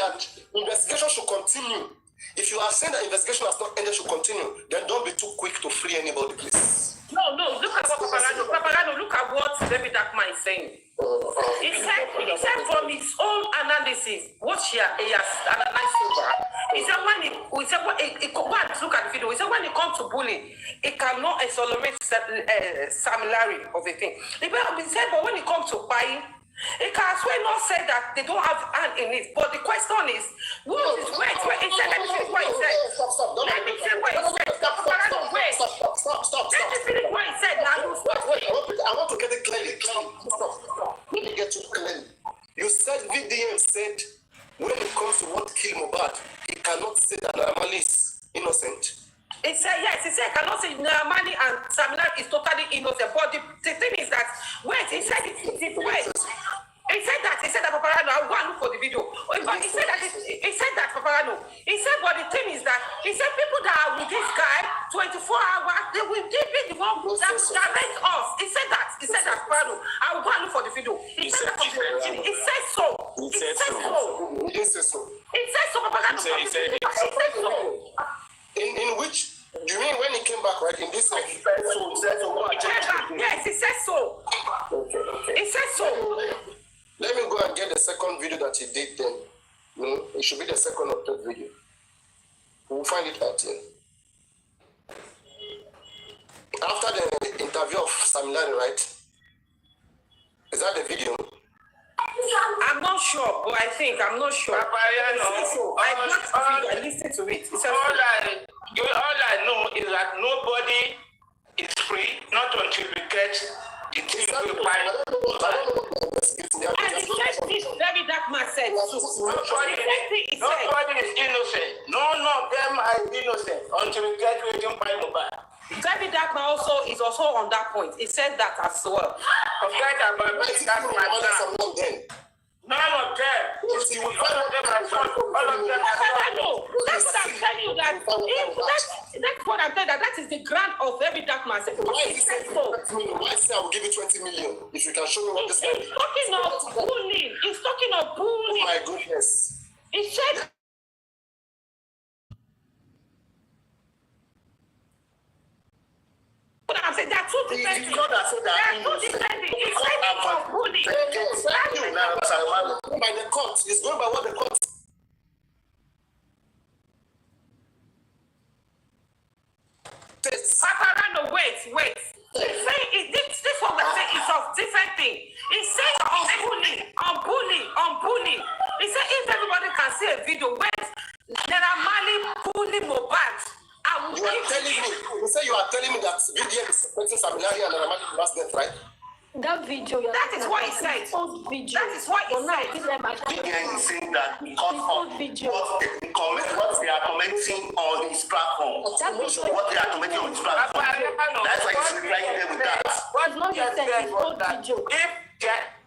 that investigation should continue. If you are saying that investigation has not ended, should continue, then don't be too quick to free anybody, please. No, look at what Paparano, look at what David Darkman is saying. He said from his own analysis, what he has analyzed over, he said when he go and look at the video, he said when it comes to bullying, it cannot accelerate similarity of a thing. He said, but when it comes to buying, it can as well not say that they don't have hand in it. But the question is, what is wait? He said, let me finish what he said. Let me finish what he said. Stop. Let me finish what he said. Now you stop. I want to get it clearly. Stop. Let me get you clearly. You said VDM said when it comes to what killed Mohbad, he cannot say that Naramali is innocent. He said yes. He said cannot say Naramali and Samina is totally innocent. But the thing is that wait. He said it. Wait. He said that Paparano. I'll go and look for the video. But he said that Paparano. He said, but the thing is that he said people that are with this guy 24 hours, they will be the one that will direct us. He said that Paparano. I'll go and look for the video. He said so. He said so. He didn't say so. He said so, Paparano. He said so. In which? Do you mean when he came back, right? In this sense, he said so. Yes, he said so. Okay. He said so. Let me go and get the second video that he did then. It should be the second or third video. We'll find it out here. After the interview of Samilani, right? Is that the video? I'm not sure, but I'm not sure. I listened to it. All I know is that nobody is free, not until we get the thing we find. And the first thing David Darkman said too. Nobody is innocent. None of them are innocent until we get we can find Mohbad. David Darkman is also on that point. He said that as well. Forget about that. None of them. All of them are short. All of them are short. That's what I'm telling you. That's what I'm telling you. That is the grant of David Darkman. Why say I will give you 20 million if you can show me what this guy is? He's talking of bullying. Oh my goodness. He said. But I'm saying there are two different things. He said it for bullying. By the court. It's going by what the court. Paparano, wait. He's saying this one we're saying is of different thing. He's saying on bullying. He said if everybody can see a video where Naramali bullying Mohbad, you are telling me. You say you are telling me that VDM is supporting Samilani and Naramali last death, right? That video, that is what he said. That is what he said. VDM is saying that because of what they are commenting on his platform. What they are commenting on his platform. That's why he's replying them with that.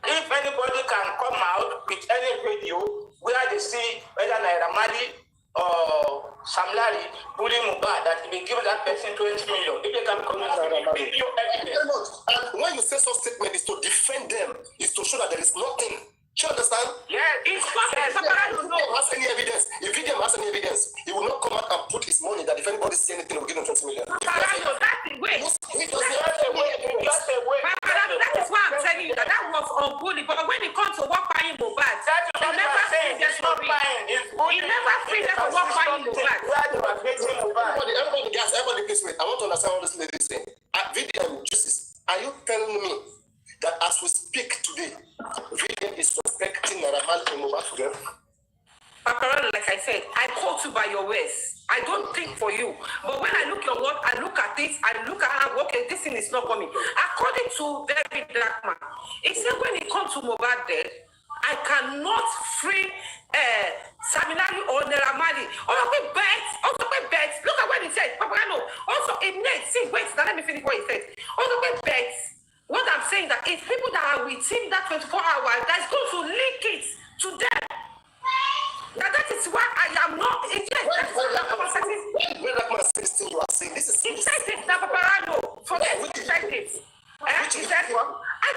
If anybody can come out with any video where they see whether Naramali or Samilani bullying Mohbad, that he will give that person 20 million. If they can come out with video evidence. And when you say such statement, is to defend them, is to show that there is nothing. Do you understand? Yeah, it's possible. Has any evidence? If VDM has any evidence, he will not come out and put his money that if anybody sees anything, he will give him 20 million. That's the way. That is why I'm telling you that was on bully. But when it comes to what buying Mohbad, he never said there's no buying. He never said that for what buying Mohbad. Everybody, please wait. I want to understand what this lady is saying. VDM, justice, are you telling me that as we speak today, VDM is suspecting Naramali and Mohbad's death? Paparano, like I said, I quote you by your words. I don't think for you. But when I look at what I look at this, I look at okay, this thing is not coming. According to David Darkman, he said when it comes to Mohbad death, I cannot free Samilani or Naramali. Also bet. Look at what he said, Paparano. Also, let me finish what he said. Also, bet. What I'm saying that it's people that are with him that 24 hours that's going to link it to them. Now that is why I am not. That's what I'm saying. You are saying this is. He said it, Paparano. Forget he said it. He said what? I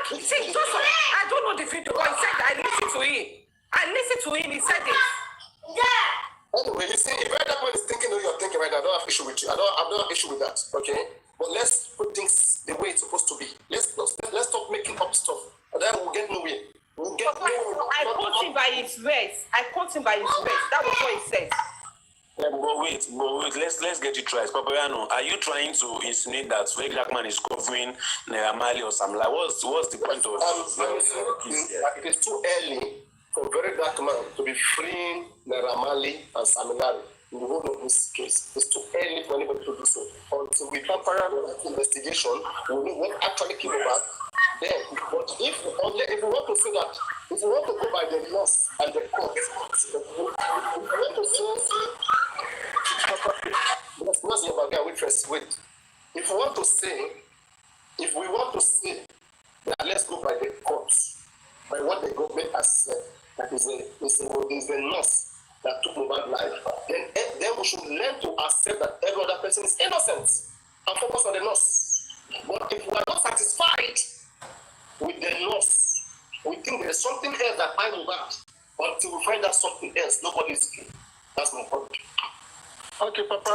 don't know the video, but he said I listened to him. He said it. issue with that, okay? But let's put things the way it's supposed to be. Let's stop making up stuff, and then we'll get nowhere. We'll get nowhere. I quote him by his words. That was what he said. Yeah, but wait, let's get it right. Papayano, are you trying to insinuate that Fred Blackman is covering Naira Marley or something? Like, what's the point of it is too early for very dark man to be freeing Naira Marley and Sam Larry in the whole of this case. It's too early for anybody to do so. Until we come the investigation, we know what actually came about. Then, but if we want to say that, if we want to go by the laws and the court, if we want to say, if we want to say that let's go by the courts, by what the government has said, that is the nurse that took Mohbad's life, then we should learn to accept that every other person is innocent and focus on the nurse. But if we are not satisfied with the nurse, we think there's something else that I know that. Until we find out something else, nobody is free. That's my point. Okay, Papa.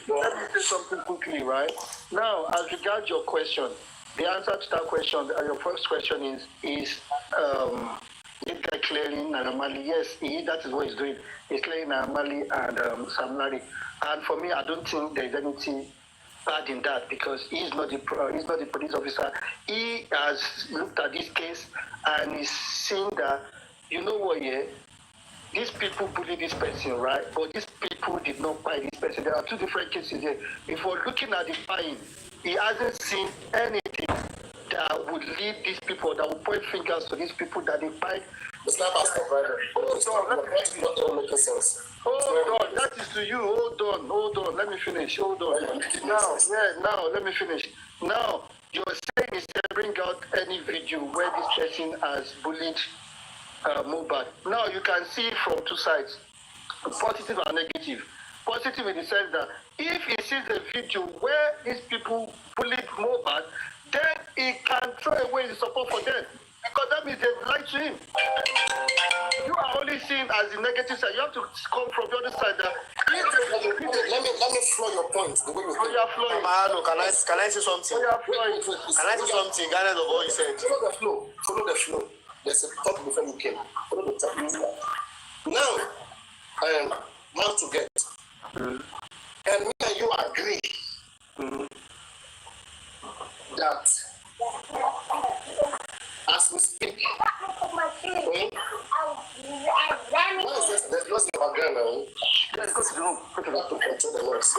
Let me say something quickly, right? Now, as regards your question, the answer to that question, your first question is this guy clearing Naira Marley? Yes, that is what he's doing. He's clearing Naira Marley and Sam Larry. And for me, I don't think there's anything bad in that because he's not the police officer. He has looked at this case and he's seen that, you know what, yeah, these people bullied this person, right? But these people did not buy this person. There are two different cases here. If we're looking at the buying, he hasn't seen anything that would lead these people, that would point fingers to these people that they buy. It's not about stuff, right? Hold on, that is to you. Hold on. Let me finish. Hold on. Now, let me finish. Now, you're saying is to bring out any video where this person has bullied Mohbad. Now, you can see from two sides, positive and negative. Positive in the sense that if he sees a video where these people bullied Mohbad, then he can throw away the support for them. Because that means they lie to him. You are only seeing as the negative side. You have to come from the other side. That let me flow your point. The way you think. You are flowing. Can I say something? You are flowing. Can I say something? Regardless of what you said. Follow the flow. There's a talk before you came. Follow the talk. Now, how to get. And me and you agree that as we speak, there's lots of background now. Let's go to the room. Go to control the noise.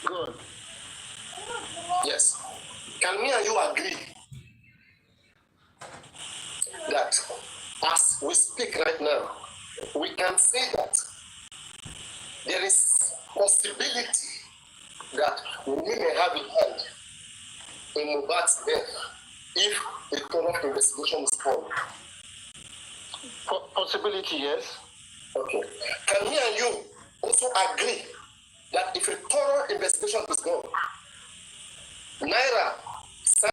Go on. Yes. Can me and you agree that as we speak right now, we can say that there is possibility that we may have a hand in Mohbad's death if a thorough investigation is done? Possibility, yes. Okay. Can me and you also agree that if a thorough investigation is done, Naira, Sam,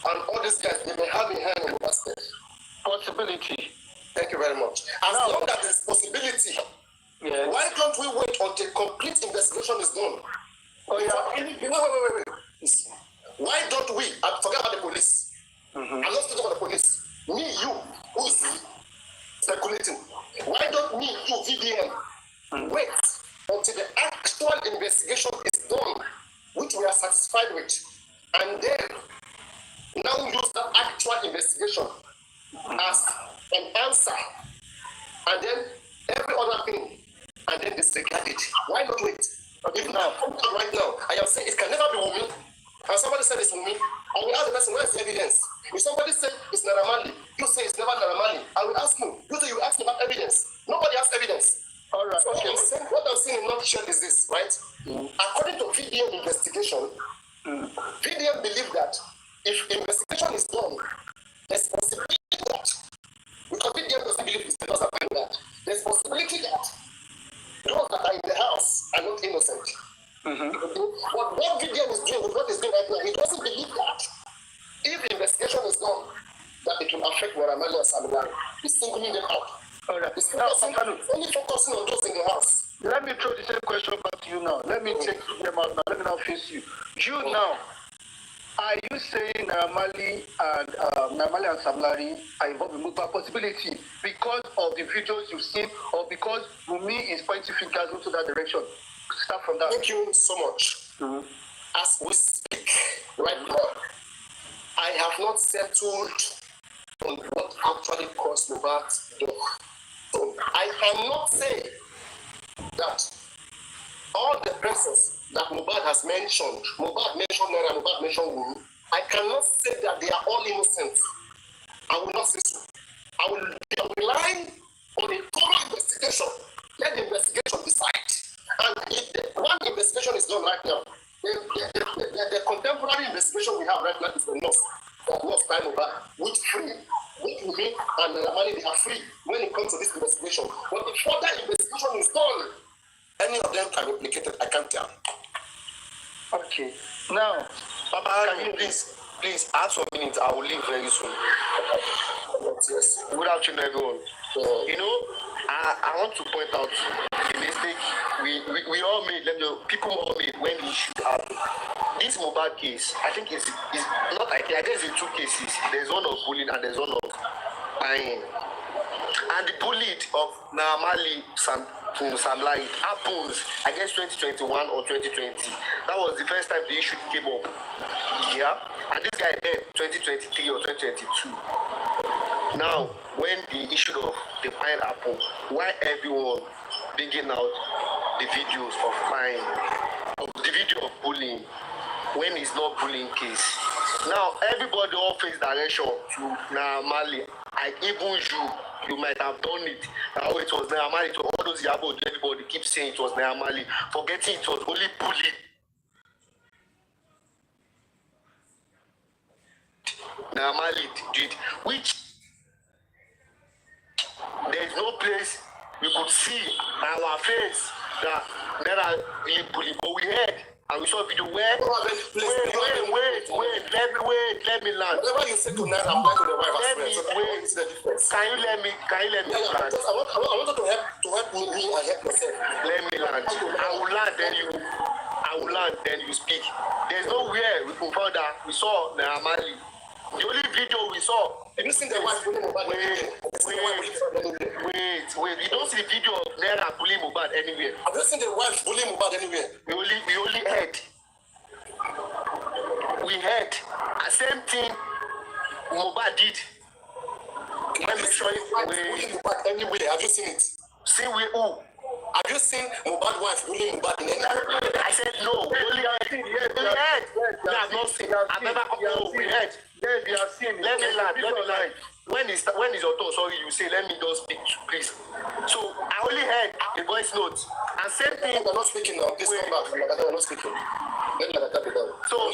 and all these guys, they may have a hand in Mohbad's death? Possibility. Thank you very much. As long as there is possibility, why don't we wait until complete investigation is done? Wait. Why don't we, forget about the police. I'm not speaking about the police. Me, you, who is speculating. Why don't me, you, VDM, wait until the actual investigation is done, which we are satisfied with, and then now use that actual investigation as an answer, and then every other thing, and then disregard it. Why not wait? If now, right now, I am saying it can never be Wunmi, and somebody said it's Wunmi, I will ask the person, where is the evidence? If somebody said it's Naira Marley, you say it's never Naira Marley, I will ask you. You say you ask me about evidence. Nobody has evidence. All right. So what I'm saying in nutshell is this, right? According to VDM investigation, VDM believe that if investigation is done, there's possibility that, because VDM doesn't believe it's because of that, there's possibility that those that are in the house are not innocent. But what VDM is doing, what is doing right now, he doesn't believe that if investigation is done, that it will affect Naira Marley and Sam Larry. He's singling them out. All right. He's Now, only focusing on those in the house. let me throw the same question back to you now. Let me take them out now. Let me now face you. You now, are you saying Naira Marley and Sam Larry are involved in multiple possibility because of the videos you've seen, or because Wunmi is pointing fingers into that direction? Start from that. Thank you so much. Mm-hmm. As we speak right now, I have not settled on what actually caused Mohbad's death. So I cannot say that all the persons that Mohbad has mentioned, Mohbad mentioned Naira, Mohbad mentioned Wunmi, I cannot say that they are all innocent. I will not say so. I will rely on a thorough investigation. Let the investigation decide. And if one investigation is done right now, the contemporary investigation we have right now is enough time Mohbad, which Wunmi and Naira Marley, they are free when it comes to this investigation. But if further investigation is done, any of them can be implicated, I can't tell. Okay. Now, Papa, can you please, add some minutes. I will leave very soon. Yes. Good afternoon, everyone. You know, I want to point out the mistake we all made, people all made when the issue happened. This Mohbad case, I think is not, I guess in two cases. There's one of bullying and there's one of buying. And the bullied of Naira Marley, Sam Larry, it happens, I guess 2021 or 2020. That was the first time the issue came up. Yeah? And this guy died 2023 or 2022. Now, when the issue of the fine happened, why everyone bringing out the videos of fine, of the video of bullying, when it's not bullying case? Now, everybody all face direction to Naira Marley. And even you might have done it. Now it was Naira Marley. To all those Iyabo, everybody keep saying it was Naira Marley, forgetting it was only bullying. Naira Marley did, which there is no place we could see our face that Naira really bullying, but we heard. And we saw a video where let me land. Whatever you say to Naira, apply to the wife as well. So wait. The difference. Can you let me land? I wanted to help me and help myself. Let me land. I will land, then you speak. There's nowhere we could find that we saw Naira Marley. The only video we saw. Have you seen the wife bullying Mohbad? Wait. You don't see the video of Naira bullying Mohbad anywhere. Have you seen the wife bullying Mohbad anywhere? We only heard. We heard. The same thing Mohbad did. Have you seen the wife bullying Mohbad anywhere? Have you seen it? See we who? Have you seen Mohbad wife bullying Mohbad in anywhere? I said no. We only heard. We have not seen. I've never come. We heard. yes, we have seen. Let me land. When is your turn? Sorry, you say let me just speak, please. So I only heard the voice notes and same thing. They're not speaking now. Please come back. They're not speaking. Let me be done. So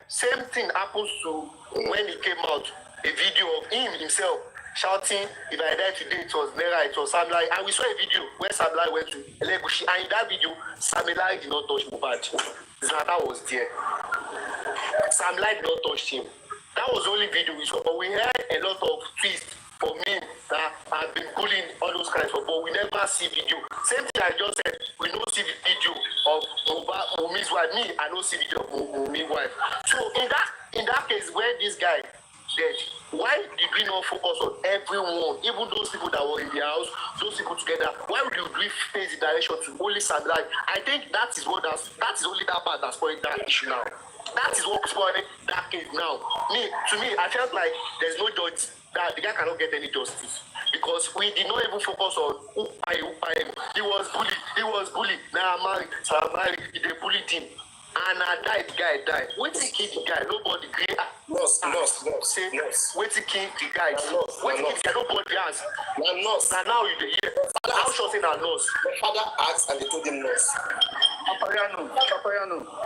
same thing happens to when he came out. A video of him himself shouting, "If I die today, it was Naira, it was Sam Larry." And we saw a video where Sam Larry went to Elegushi, and in that video, Sam Larry did not touch Mohbad. Zlatan was there. Sam Larry did not touch him. That was the only video we saw, but we heard a lot of tweets from him that have been bullying all those kinds of, but we never see video. Same thing I just said, we don't see the video of Wunmi's wife. Me, I don't see video of Wunmi's wife. So in that case, where this guy dead, why did we not focus on everyone, even those people that were in the house, those people together? Why would we face the direction to only Sam Larry? I think that is only that part that's spoiling that issue now. That is what spoiling that case now. To me, I felt like there's no justice. That the guy cannot get any justice because we did not even focus on who I him. He was bullied. Now Sam Larry, they bullied him. And the guy died. Wait till kill the guy, nobody agree. Say, wait till kill the guy. Wait till kill the guy, nobody asked. And now you hear. How should I say that nurse? The father asked and they told him nurse. Papayano.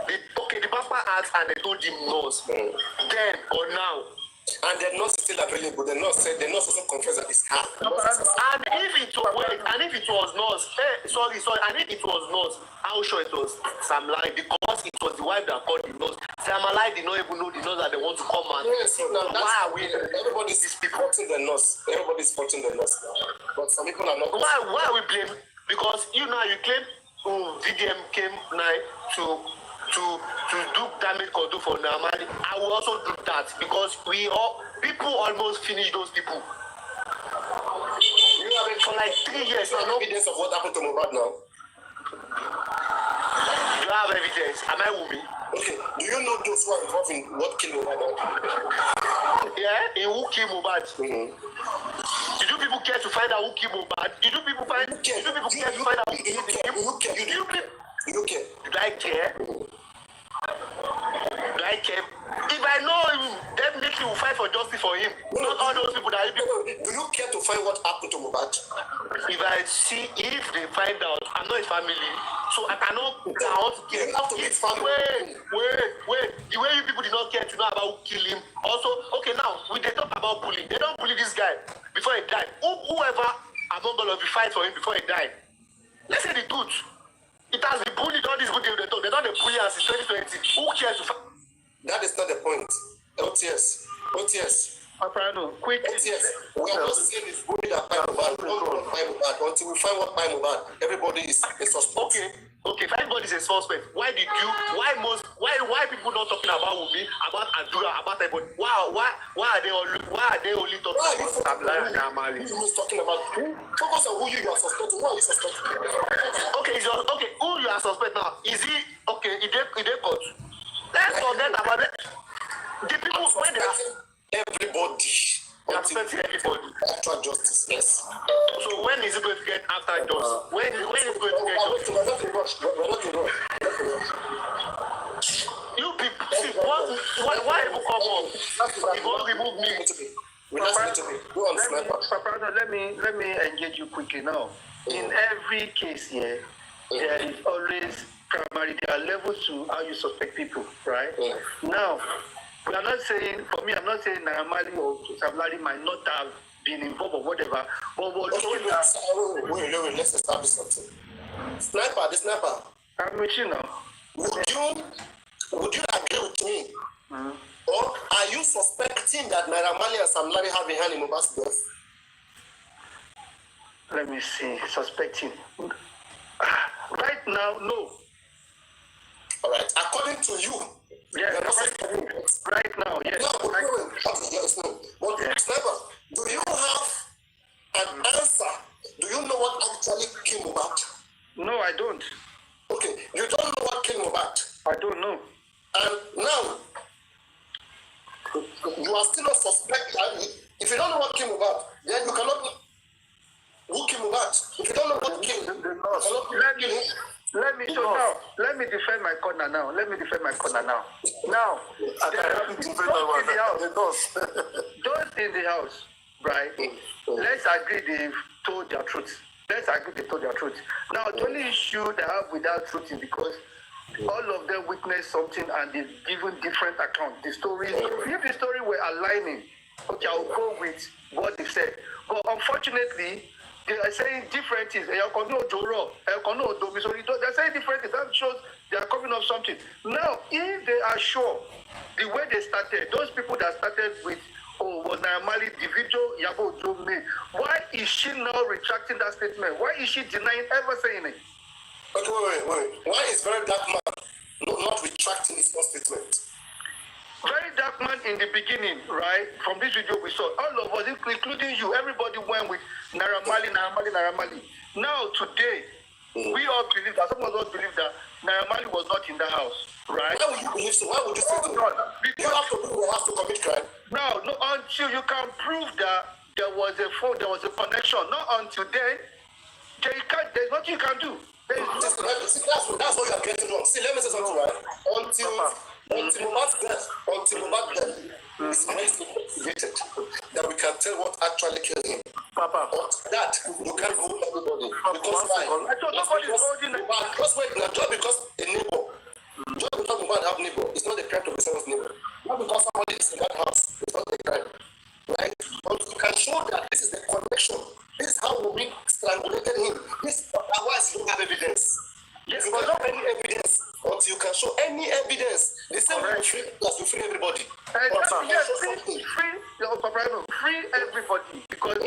The papa asked and they told him nurse. Then or now. And the nurse is still available. The nurse also confessed that it's her. And if it was nurse, and if it was nurse, how sure it was Sam Larry? Because it was the wife that called the nurse. Sam Larry Why they not even know the nurse that they want to come and Yes, so now why are we? everybody's supporting the nurse. Everybody's supporting the nurse. But some people are not. Why are we blaming? Because you claim VDM came now to do damage control for Namadi. I will also do that because people almost finished those people. You have it for like 3 years. There's no evidence of what happened to Mohbad now. You have evidence. Am I Wumi? Okay. Do you know those who are involved in what killed Mohbad? Yeah, in who killed Mohbad? Mm-hmm. Did you people care to find out who killed Mohbad? Did you people care to find out who killed him? You don't care. Do I care? Do I care? If I know him, definitely will fight for justice for him. Not all those people that do you care to find what happened to Mohbad? If they find out, I'm not his family, so I cannot care. You have to be his family. Wait. The way you people did not care to know about who killed him. Also, okay, now when they talk about bullying, they don't bully this guy before he died. Whoever among all of you fight for him before he died. Let's say the truth. It has been bullied all these good things they talk. They don't bully us since 2020. Who cares to fight? That is not the point. OTS. Quick. OTS. We are not saying it's bullied at Mohbad. Until we find what Mohbad. Everybody is a suspect. Okay. If everybody is a suspect, why people not talking about Wumi, about Andura, about everybody? Why are they only talking about Sabla and Amali? Who is talking about who? Focus on who you are suspecting. Who are you suspecting? Okay, who you are suspecting now? Is he okay? Is they caught? Let's forget about it. The people when they are everybody. They are suspecting everybody. After justice, yes. So when is it going to get after justice? When is it going to get justice? We're not in rush. You people, see, why you come up? You won't remove me. Go on, Sniper. Papa, let me engage you quickly now. In every case here, there is always primary, there are levels to how you suspect people, right? Yeah. Now, we are not saying, for me, I'm not saying Naamali or Sablari might not have been involved or whatever, but we're looking at... Wait, let's establish something. The sniper. I'm with you now. Would you agree with me? Mm-hmm. Or are you suspecting that Naira Marley and Sam Larry have a hand in Mohbad's death? Let me see. Suspecting. Right now, no. All right. According to you, right now, yes. No, but yeah. Sniper, do you have an answer? Do you know what actually killed Mohbad? No, I don't. Okay, you don't know what killed Mohbad? I don't know. And now, you are still not suspecting. If you don't know what killed Mohbad, then you cannot know who killed Mohbad. If you don't know what killed him, let me defend my corner now. Now, those in the house, right? Let's agree they've told their truth. Now, the only issue they have with that truth is because all of them witnessed something and they've given different accounts. The stories, if the story were aligning, okay, I'll go with what they said. But unfortunately, they are saying different things. They're saying different things. That shows they are coming up something. Now, if they are sure, the way they started, those people that started with, was Naamali the video Iyabo told me, why is she now retracting that statement? Why is she denying ever saying it? Okay, wait. Why is Very Dark Man not retracting his own statement? Very Dark Man in the beginning, right? From this video we saw, all of us, including you, everybody went with Naira Marley. Now today, we all believe that, some of us believe that Naira Marley was not in the house, right? Why would you believe so? Why would you say so? You have to commit crime. No, until you can prove that there was a phone, there was a connection. Not until then, there's nothing you can do. That's what you are getting wrong. See, let me say something, right? Until Mohbad's death, it's very investigated that we can tell what actually killed him. Papa, but that you can't hold everybody. Because why? Just because a neighbor, just because Mohbad have neighbor, it's not the crime to be someone's neighbor. Not because somebody is in that house, it's not the crime. Right? But you can show that this is the connection. This is how we strangulated him. Otherwise, you don't have evidence. Yes, you don't have any evidence until you can show any evidence. The same way Plus, you free everybody. Free everybody because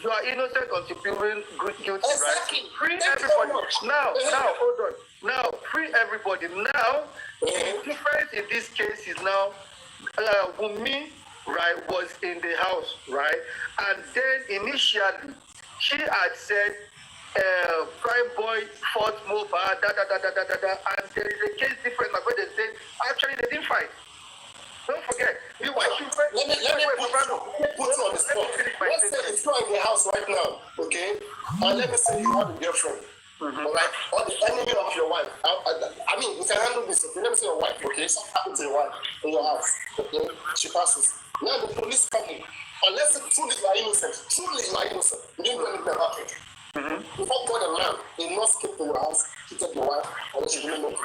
you are innocent until proven guilty, Exactly. right? Free Thank you everybody. very much. Now, hold on. Now, free everybody. Now, the difference in this case is now, Wunmi, right, was in the house, right? And then initially, she had said, Prime Boy fought Mobile, and there is a case different. Like what they said, actually they didn't fight. Don't forget. Let me put you on the spot. Let's say if you're in the house right now, okay, and let me say you have a girlfriend, all right, or the enemy of your wife. I mean, you can handle this. Okay? Let me say your wife, okay, something happens to your wife in your house, okay, she passes. Now the police come in. Unless truly you are innocent, you didn't do anything about it. Before God and man, they not skip to your house, cheated your wife, and she didn't know it.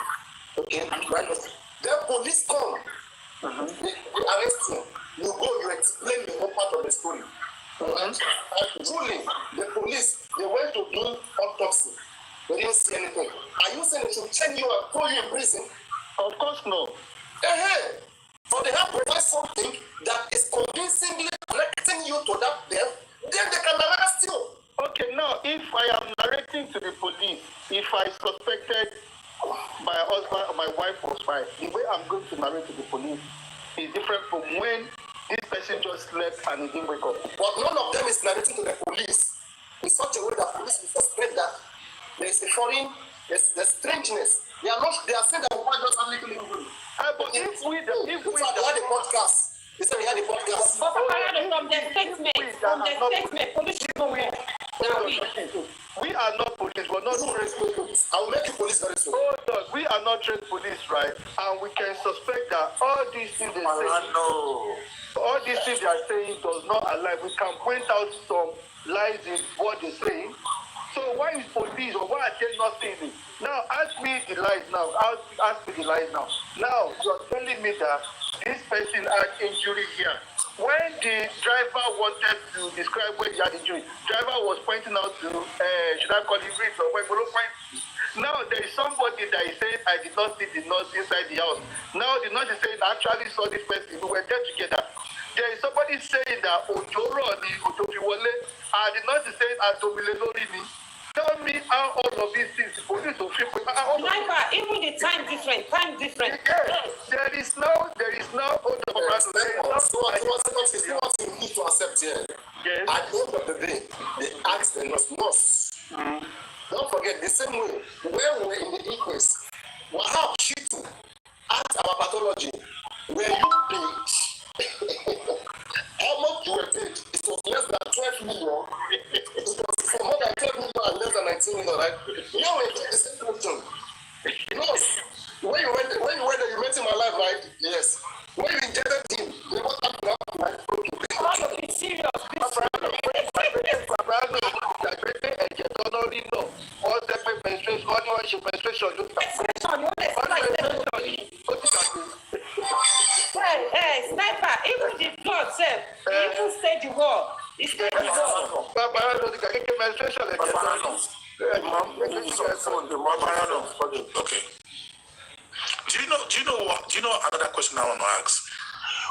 Okay, right? Then police come. They arrest you. You go, you explain the whole part of the story. And truly, the police, they went to do autopsy. They didn't see anything. Are you saying they should chain you and throw you in prison? Of course, no. So they have to find something that is convincingly connecting you to that death, then they can arrest you. Okay, now, if I am narrating to the police, if I suspected my husband or my wife was fine, the way I'm going to narrate to the police is different from when this person just slept and he didn't wake up. But none of them is narrating to the police in such a way that police will suspect that there is a foreign, there's strangeness. They are saying that we just have little injury. But if we had a podcast, they said we had a podcast. But from the statement, police we are not police. We're not trained police. I will make you police very soon. Hold on. We are not trained police, right? And we can suspect that all these things they say, all these things they are saying does not align. We can point out some lies in what they're saying. So why is police or why are they not saying it? Now ask me the lies now. Ask me the lies now. Now you're telling me that this person had injury here. When the driver wanted to describe where he had injury, driver was pointing out to, should I call it Rich or when point? Now there is somebody that is saying, I did not see the nurse inside the house. Now the nurse is saying, I actually saw this person. We were there together. There is somebody saying that Ojoro ni Ojofiwole, and the nurse is saying, Atomile lori ni. Tell me how all of these things police will feel. Even the time different. Yes, there is no. What you need to accept here. Yes. At the end of the day, they ask the nurse. Don't forget the same way when we were in the inquest, Wahab Shitu asked our pathology, were you paid? How much you were paid? It was less than 12 million. It was for more than 12 million and less than 19 million, right? Now we get the same question. Yes. When you went there, you met him alive, right? Yes. When you injected him, they what happened after, right? Okay. It's serious. Hey, sniper, even the blood self, even stage the war. It's stage the war. Okay. Do you know another question I want to ask?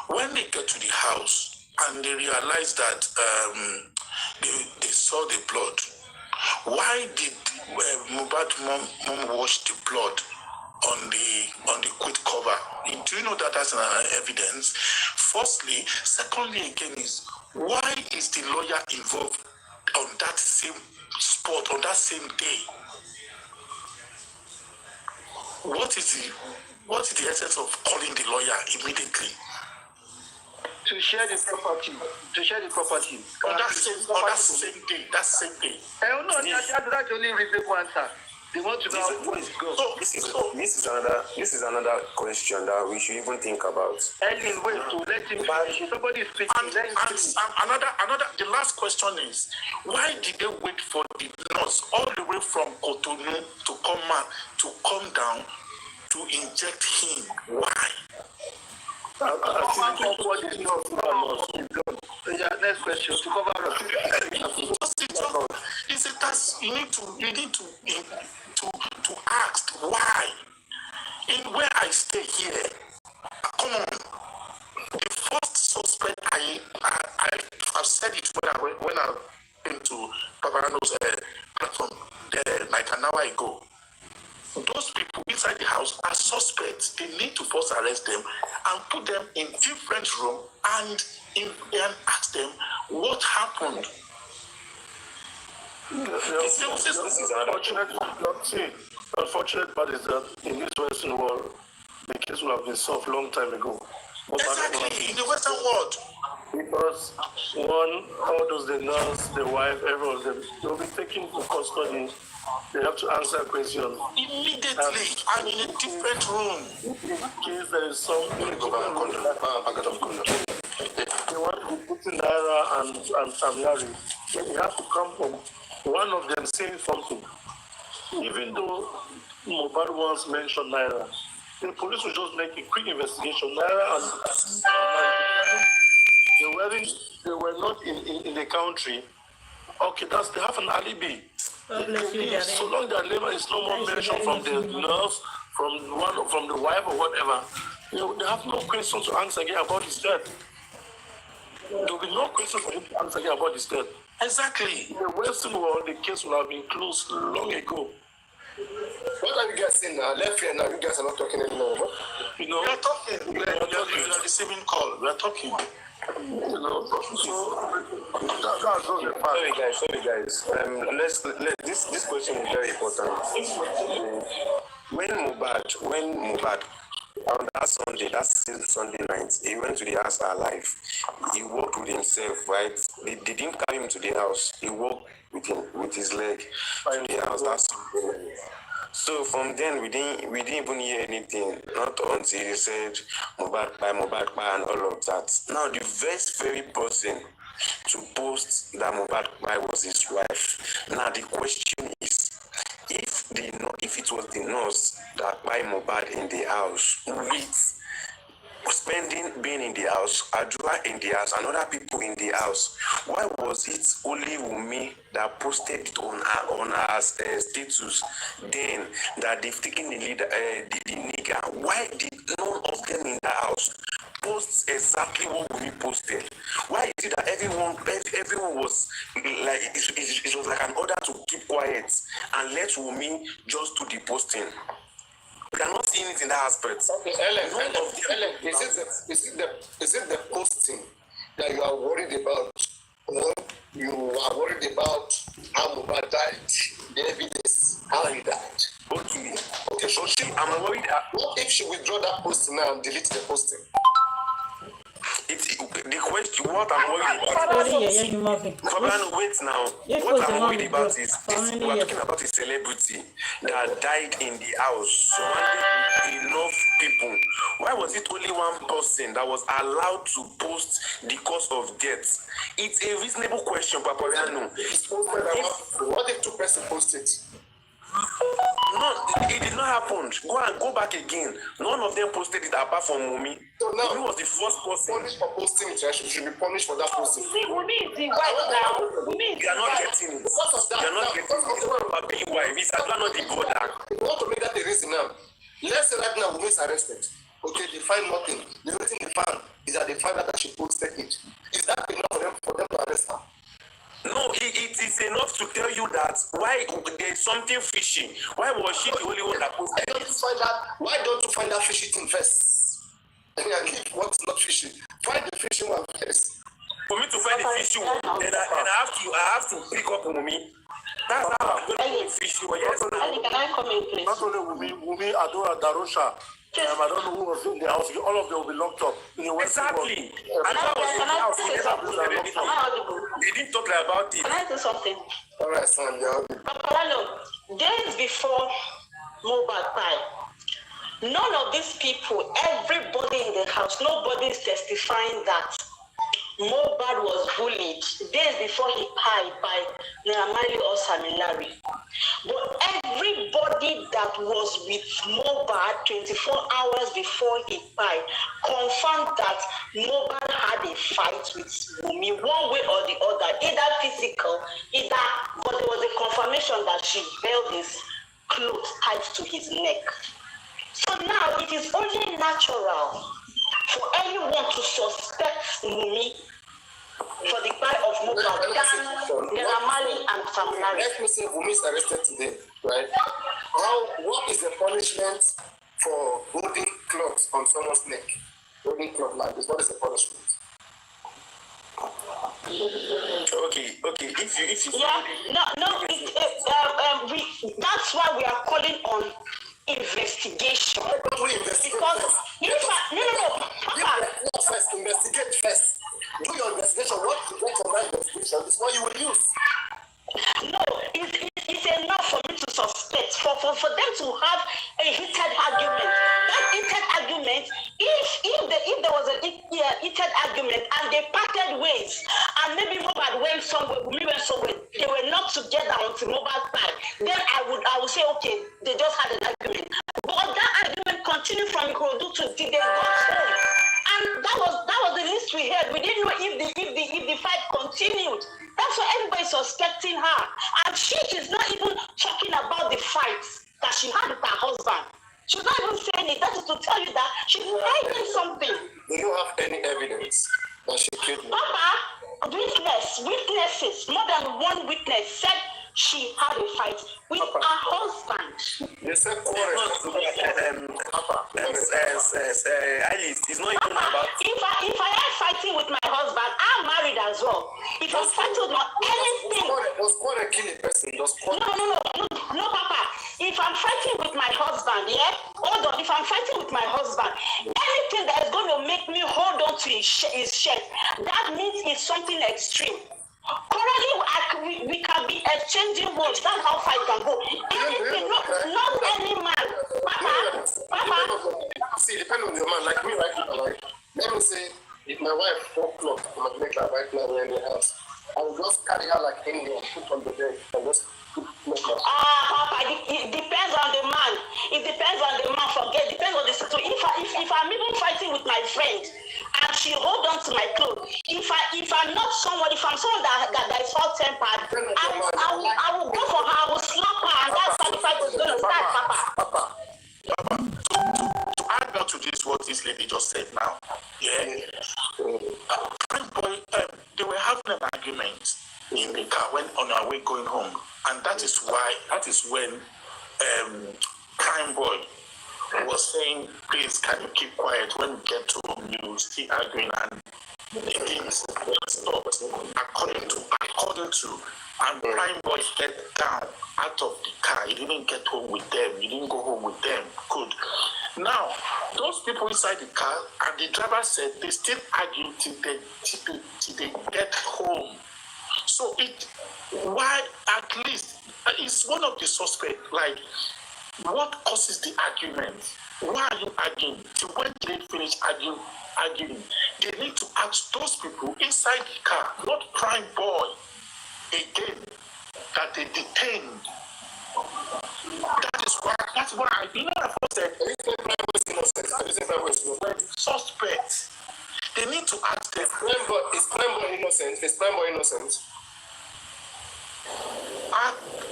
When they get to the house and they realize that they saw the blood, why did Mohbad mom wash the blood on the quid cover? Do you know that that's an evidence? Firstly, secondly again is why is the lawyer involved on that same spot on that same day? What is the essence of calling the lawyer immediately? To share the property. On that same day. No, that's only reasonable answer. They want to know how it goes. This is another question that we should even think about. Ellen, wait to let him finish. Somebody is speaking. Another. The last question is, why did they wait for the nurse all the way from Cotonou to come down to inject him? Why? Next question. To cover up. It's a task. You need to ask why. In where I stay here, come on. suspect. I've said it when I came to Paparano's platform there like an hour ago. Those people inside the house are suspects. They need to first arrest them and put them in different room and ask them what happened. The unfortunate part is that in this Western world, the case would have been solved long time ago. Exactly, in the Western world. Because all those, the nurse, the wife, every of them, they'll be taken to custody. They have to answer questions. Immediately, I'm in a different room. In case there is some they want to put in Naira and Samyari, they have to come from one of them saying something. Even though Mohbad once mentioned Naira, the police will just make a quick investigation. Naira and they were not in the country. Okay, they have an alibi. So long that labor is no more mentioned from the nurse, from the wife or whatever, they have no question to answer again about his death. There will be no question for him to answer again about his death. Exactly. In the Western world, the case would have been closed long ago. What are you guys saying now? Left here now, you guys are not talking anymore. You know, we are talking. We are receiving call. We are talking. You know, so that's Sorry guys. This question is very important. When Mohbad on that Sunday night, he went to the house alive. He walked with himself, right? They didn't carry him to the house. He walked with his leg to the house. That's so from then we didn't even hear anything, not until he said Mohbad and all of that. Now the very person to post that Mohbad was his wife. Now the question is, if it was the nurse that buy Mohbad in the house with being in the house, Adua in the house, and other people in the house, why was it only Wunmi that posted it on her status then that they've taken the nigger? Why did none of them in the house post exactly what Wunmi posted? Why is it that everyone was like it was like an order to keep quiet and let Wunmi just do the posting? We are not seeing it in that aspect. Okay, Ellen, is it the posting that you are worried about, or you are worried about how Mohbad died, the evidence, how he died? Okay, I'm worried. What if she withdraw that posting now and delete the posting? The question, what I'm worried about. Wait now. What I'm worried about is we're talking about a celebrity that died in the house, surrounded with enough people. Why was it only one person that was allowed to post the cause of death? It's a reasonable question, Papariano. What if two persons post it? No, it did not happen. Go back again. None of them posted it apart from Wunmi. So now Wunmi was the first person. Punished for posting it. She should be punished for that posting. Wunmi is the wife now. You are not getting it. You are not getting it. But being wife, it's not the border. You want to make that the reason now. Let's say right now Wunmi is arrested. Okay, they find nothing. The only thing they found is that they found out that she posted it. Is that enough for them to arrest her? No, it is enough to tell you that why there's something fishy. Why was she the only one that posted it? Why don't you find that fishy thing first? And leave what's not fishy. Find the fishy one first. For me to find the fishy one, then I have to pick up Wunmi. That's how I'm going to fishy one. Yes. Can I come in, please? Not only Wunmi, Adora, Darosha. I don't know who was in the house. All of them will be locked up. Exactly. And I was in the house. They didn't talk about it. Can I say something? All right, son. Days before Mohbad died, none of these people, everybody in the house, nobody is testifying that Mohbad was bullied days before he died by Naira or Samilari. But everybody that was with Mohbad 24 hours before he died confirmed that Mohbad had a fight with Wunmi one way or the other, either physical, but there was a confirmation that she held his clothes tied to his neck. So now it is only natural for anyone to suspect ask Wumi for the buy of Mohbad than Naira and Sam Larry. Let me say Wumi is arrested today, right? What is the punishment for holding cloth on someone's neck? Holding cloth like this, what is the punishment? Okay. If you that's why we are calling on investigation. Because First, investigate first. Do your investigation. What you get from that investigation is what you will use. No, it's enough for me to suspect, for them to have a heated argument. That heated argument, if there was a heated argument and they parted ways, and maybe Mohbad went somewhere, we went somewhere, they were not together until Mohbad's side, then I would say, okay, they just had an argument. But that argument continued from Ikorodu to till they got home. And that was the least we heard. We didn't know if the fight continued. That's why everybody's suspecting her. And she is not even talking about the fight that she had with her husband. She's not even saying it. That is to tell you that she's hiding something. They don't have any evidence that she killed me. Papa, witnesses, more than one witness said she had a fight with her husband. They said Papa, Alice, it's not even about. If I am fighting with my husband, I'm married as well. If I'm fighting with anything. Does quarrel kill a person? No, Papa. If I'm fighting with my husband, hold on. If I'm fighting with my husband, anything that is going to make me hold on to his shirt, that means it's something extreme. Currently, we can be exchanging words. That's how fight can go. Anything, not any man. Papa. See, depending on your man, like me right now, like, let me say, if my wife broke cloth on my neck like right now in the house, I will just carry her like Indian, put on the bed, and just put Papa, it depends on the man. It depends on the man. Forget. Depends on the situation. If I'm even fighting with my friend and she hold on to my clothes, if I'm not someone, if I'm someone that is hot tempered, I will go for her. I will slap her, and that's how the fight is going to start, Papa. To add on to this, what this lady just said now, they were having an argument in the car when on our way going home, and that is when Prime Boy was saying, please can you keep quiet, when we get to home you still arguing, and the things stopped according to and Prime Boy get down out of the car. He didn't get home with them. He didn't go home with them. Good. Now, those people inside the car, and the driver said they still argue till they get home. So why at least, it's one of the suspects, like, what causes the argument? Why are you arguing? Till when they finish arguing? They need to ask those people inside the car, not Prime Boy, again, that they detained. That's why I said, suspects. They need to ask them. Is Prime Boy innocent? Is Prime Boy innocent?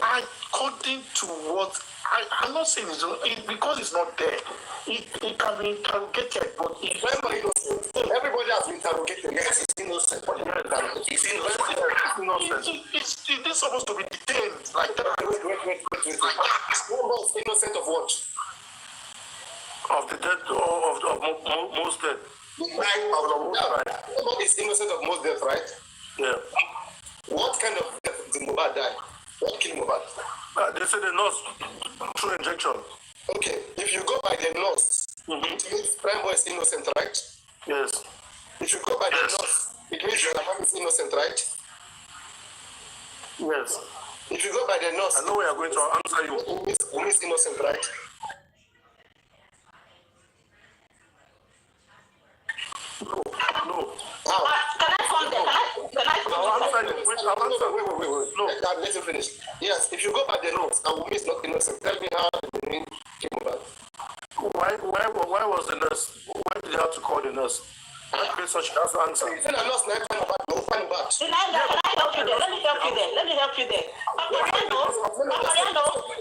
According to what I'm not saying because it's not there. It can be interrogated, but everybody has been interrogated. Yes, it's innocent. It's innocent. It's supposed to be detained like that. Wait. Is innocent of what? Of the death of most death. Is innocent of most death, right? Yeah. What kind of death did Mohbad die? What killed Mohbad? They said the nurse through injection. Okay, if you go by the nurse, it means Prime Boy is innocent, right? Yes. If you go by the nurse, it means Rahman is innocent, right? Yes. If you go by the nurse, I know we are going to answer you. It means innocent, right? No. How? Can I come there? Wait. No. Let him finish. Yes, if you go by the notes, I will miss not innocent. Tell me how the name came about. Why was the nurse? Why did they have to call the nurse? So she has to answer. You said I'm not sniping about. No, find back. Can I help you there? Let me help you there. Papa,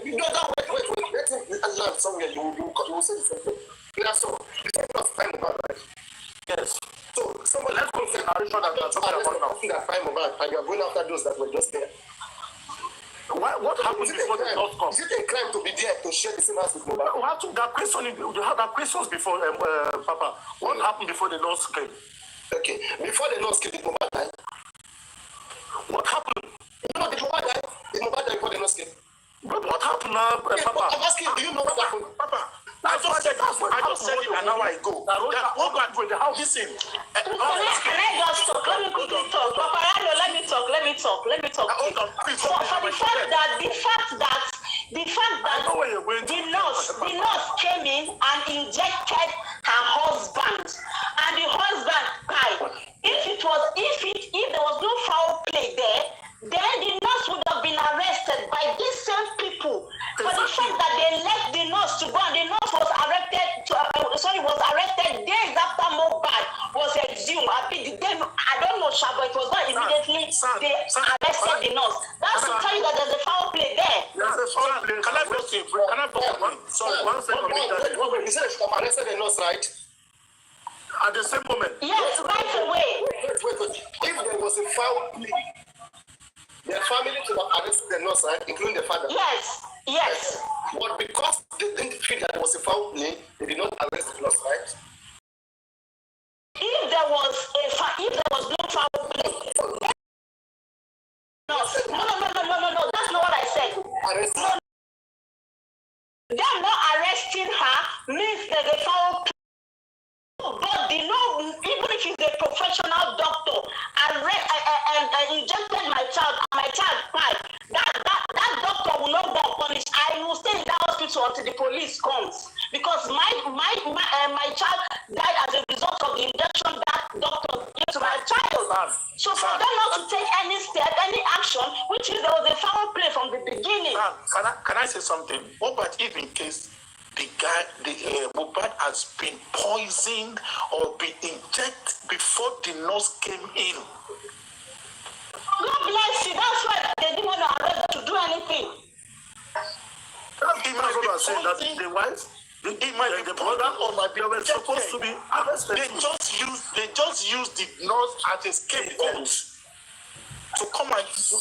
you know that. Wait. Let him land somewhere. You will say the same thing. Yeah, so you said not find about, right? Yes. So someone let's go say narration that you're talking about now? That time about, and you are going after those that were just there. What happened before the nurse come? Is it a crime to be there to share the same house with Mohbad? There are questions before, Papa. What happened before the nurse came? Okay, before the nurse came, did Mohbad die? What happened? No, did Mohbad die? Did Mohbad die before the nurse came? But what happened now, Papa? I'm asking, do you know what happened? Papa, I just said it an hour ago. Listen. Can I just talk? Let me quickly talk. Paparano, let me talk. Hold on, please. For the fact that the nurse came in and injected her husband, and the husband died. If there was no foul play there, then the nurse would have been arrested by these same people for the fact that they left the nurse to go, and the nurse was arrested days after Mohbad was exhumed. I don't know, but it was not immediately they arrested the nurse. That's to tell you that there's a foul play there. There's a foul play. Can I just say, one second. You said she arrested the nurse, right? At the same moment. Yes, right away. Wait. If there was a foul play, their family should have arrested the nurse, right? Including the father. Yes. But because they didn't feel that there was a foul play, they did not arrest the nurse, right? If there was no foul play, no, that's not what I said. Arrest. Them not arresting her means there's a foul play. But even if he's a professional doctor and injected my child and my child died, that doctor will not go punished. I will stay in that hospital until the police comes, because my child died as a result of the injection that doctor gave to my child. So for them not to take any step, any action, which is there was a foul play from the beginning. Can I say something? What about if in case Mohbad has been poisoned or been injected before the nurse came in? God bless you. That's why they didn't want to arrest to do anything. That's what I'm saying. That the wife, the brother, or my brother supposed to be arrested. They just use the nurse as a scapegoat to come and use an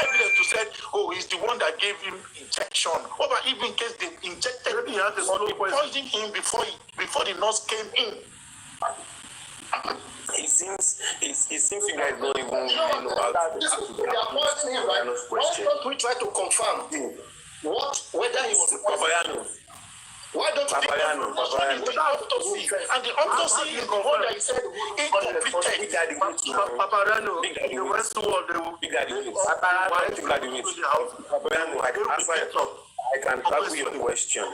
evidence to say, oh, he's the one that gave him injection. Or even in case they injected him, or they poisoned him before the nurse came in. It seems you guys don't even really know how to poisoning him, right? Why don't we try to confirm whether he was Paparano. Why don't you Paparano. And the autopsy is the one that said incompleted. Paparano, the West world, I can tackle your question.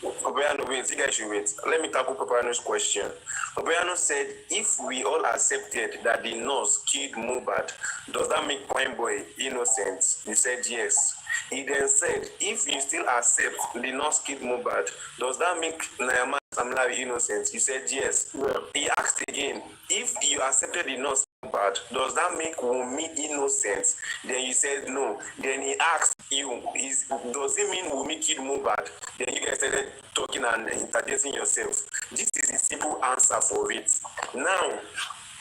Obeano, wait, you guys should wait. Let me tackle Paparano's question. Obeano said, if we all accepted that the nurse killed Mohbad, does that make Prime Boy innocent? He said yes. He then said, if you still accept the nurse killed Mohbad, does that make Nayama Samlari innocent? He said yes. Yeah. He asked again, if you accepted the nurse Mohbad, does that make Wunmi innocent? Then you said no. Then he asked you, does it mean Wunmi killed Mohbad? Then you guys started talking and interjecting yourself. This is a simple answer for it. Now,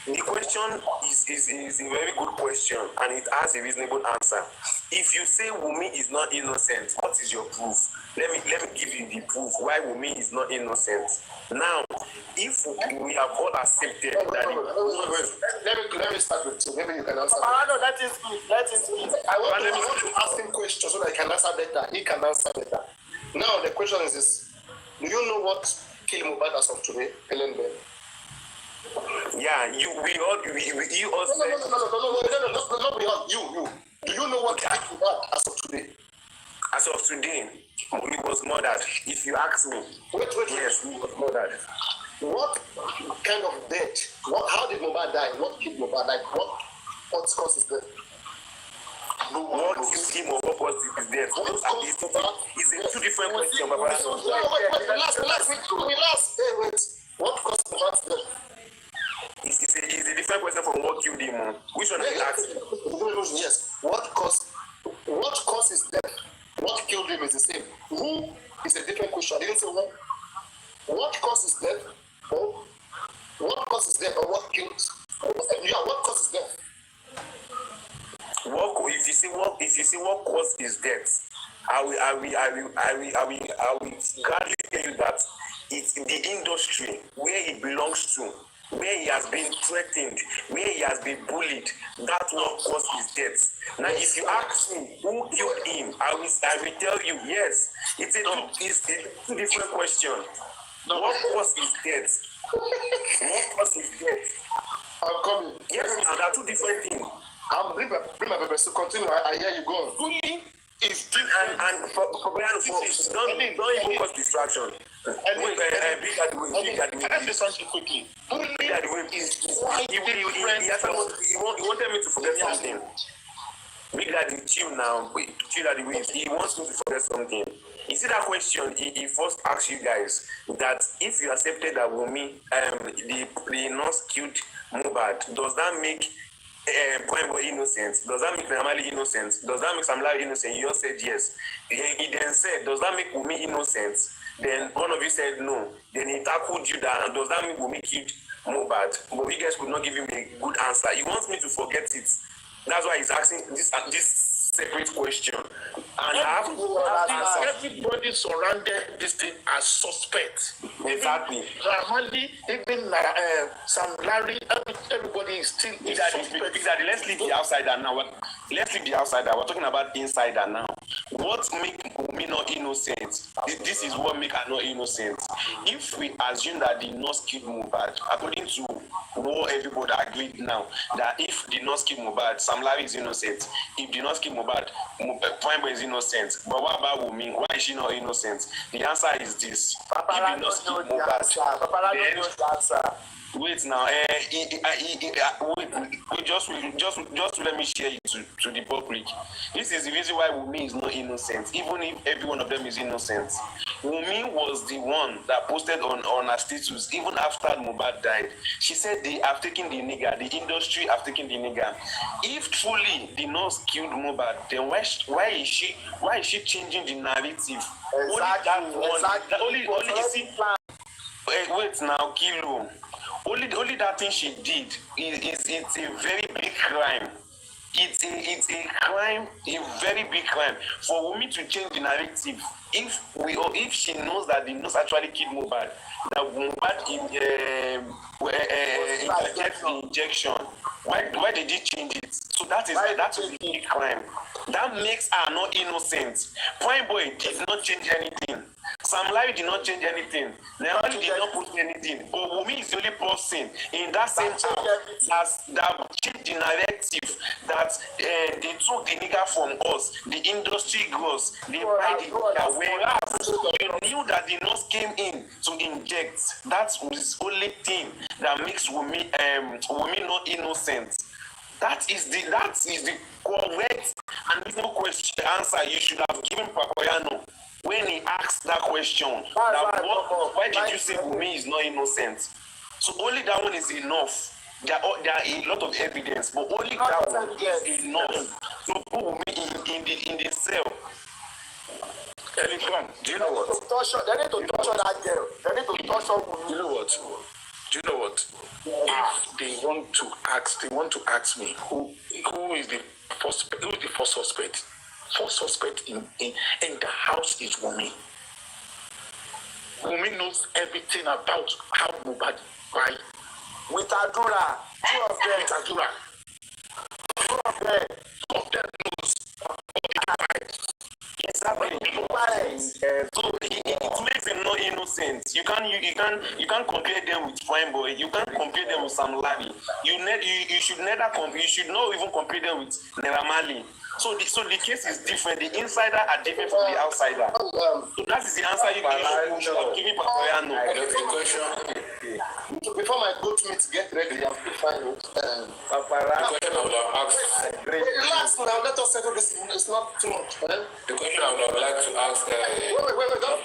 the question is a very good question, and it has a reasonable answer. If you say Wunmi is not innocent, what is your proof? Let me give you the proof why Wunmi is not innocent. Now, if we have all accepted that... Let me start with you. Maybe you can answer. No, let him speak. I want to ask him questions so that I can answer better. He can answer better. Now, the question is this. Do you know what killed Mohbad as of today, Helen Bell? Yeah, you all said... No, you. Do you know what killed Mohbad as of today? As of today, he was murdered. If you ask me, yes, he was murdered. What kind of death? How did Mohbad die? What killed Mohbad? Like what cause is death? What killed him or what was his death? It's a two different questions, Papa. Relax. Wait. What caused Mohbad's death? It's a different question from what killed him. Which one are you asking? Yes. What caused his death? What killed him is the same. Who is a different question. I didn't say who. What caused his death? What caused causes death or what killed? What causes death? If you see what cause his death, I will gladly tell you that it's in the industry where he belongs to, where he has been threatened, where he has been bullied. That's what caused his death. Now, if you ask me who killed him, I will tell you yes. It's a two different question. No. What caused his death? What caused his death? I'm coming. Yes, and there are two different things. I'll bring my paper. So continue. I hear you go. Bullying is different, and for don't even cause distraction. Wait, big at the way. Can I say something quickly? Bullying is he wanted me to forget something. Big Daddy, chill now. Chill at the way. He wants me to forget something. You see that question he first asked you guys that if you accepted that Wunmi, the nurse killed Mohbad, does that make Poinboy innocent? Does that make Namali innocent? Does that make Samlari innocent? You all said yes. He then said, does that make Wunmi innocent? Then one of you said no. Then he tackled you down. Does that mean Wunmi killed Mohbad? But you guys could not give him a good answer. He wants me to forget it. That's why he's asking this separate question. And I have to everybody surrounded this thing as suspect. Exactly. Ramali, even Sam Larry, everybody is still suspect. Exactly. Let's leave the outsider now. Let's leave the outsider. We're talking about insider now. What make me not innocent? This is what make her not innocent. If we assume that the nurse killed Mohbad, according to what everybody agreed now, that if the nurse killed Mohbad, Sam Larry is innocent. If the nurse killed Mohbad, Poinboy is innocent. But what about Wunmi? Why is she not innocent? The answer is this. If the nurse killed Mohbad, wait now. Just let me share it to the public. This is the reason why Wunmi is not innocent, even if every one of them is innocent. Wunmi was the one that posted on her status even after Mohbad died. She said they have taken the nigger, the industry have taken the nigger. If truly the nurse killed Mohbad, then why is she changing the narrative? Only you see. Wait now, Kilo. Only that thing she did it's a very big crime. It's a crime, a very big crime. For Wunmi to change the narrative, if she knows that the nurse actually killed Mohbad, that Mohbad injected the injection, why did he change it? So that is a big crime. That makes her not innocent. Poinboy did not change anything. Sam Larry did not change anything. Namali did not put anything. But Wunmi is the only person in that same house that changed the narrative that they took the nigger from us, the industry grows, they buy the nigger. Whereas you knew that the nurse came in to inject. That's the only thing that makes Wunmi not innocent. That is the correct and reasonable question answer you should have given Papoyano when he asked that question. Why did you say Wunmi is not innocent? So only that one is enough. There are a lot of evidence, but only that one is enough to put Wunmi in the cell. Do you know what? They need to torture that girl. They need to torture Wunmi. You know what? Do you know what? If they want to ask me who is the first suspect? First suspect in the house is Wunmi. Wunmi knows everything about how Mohbad died. With Adura, two of them. Two of them knows about the fight. Exactly. So it makes them not innocent. You can't compare them with Poinboy. You can't compare them with Sam Larry. You should not even compare them with Neramali. So the case is different. The insider are different from the outsider. So that is the answer you give Papoyano. Before my goat meat get ready, I'm fine. Relax now. Let us settle this. It's not too much. The question I would like to ask. Wait. Don't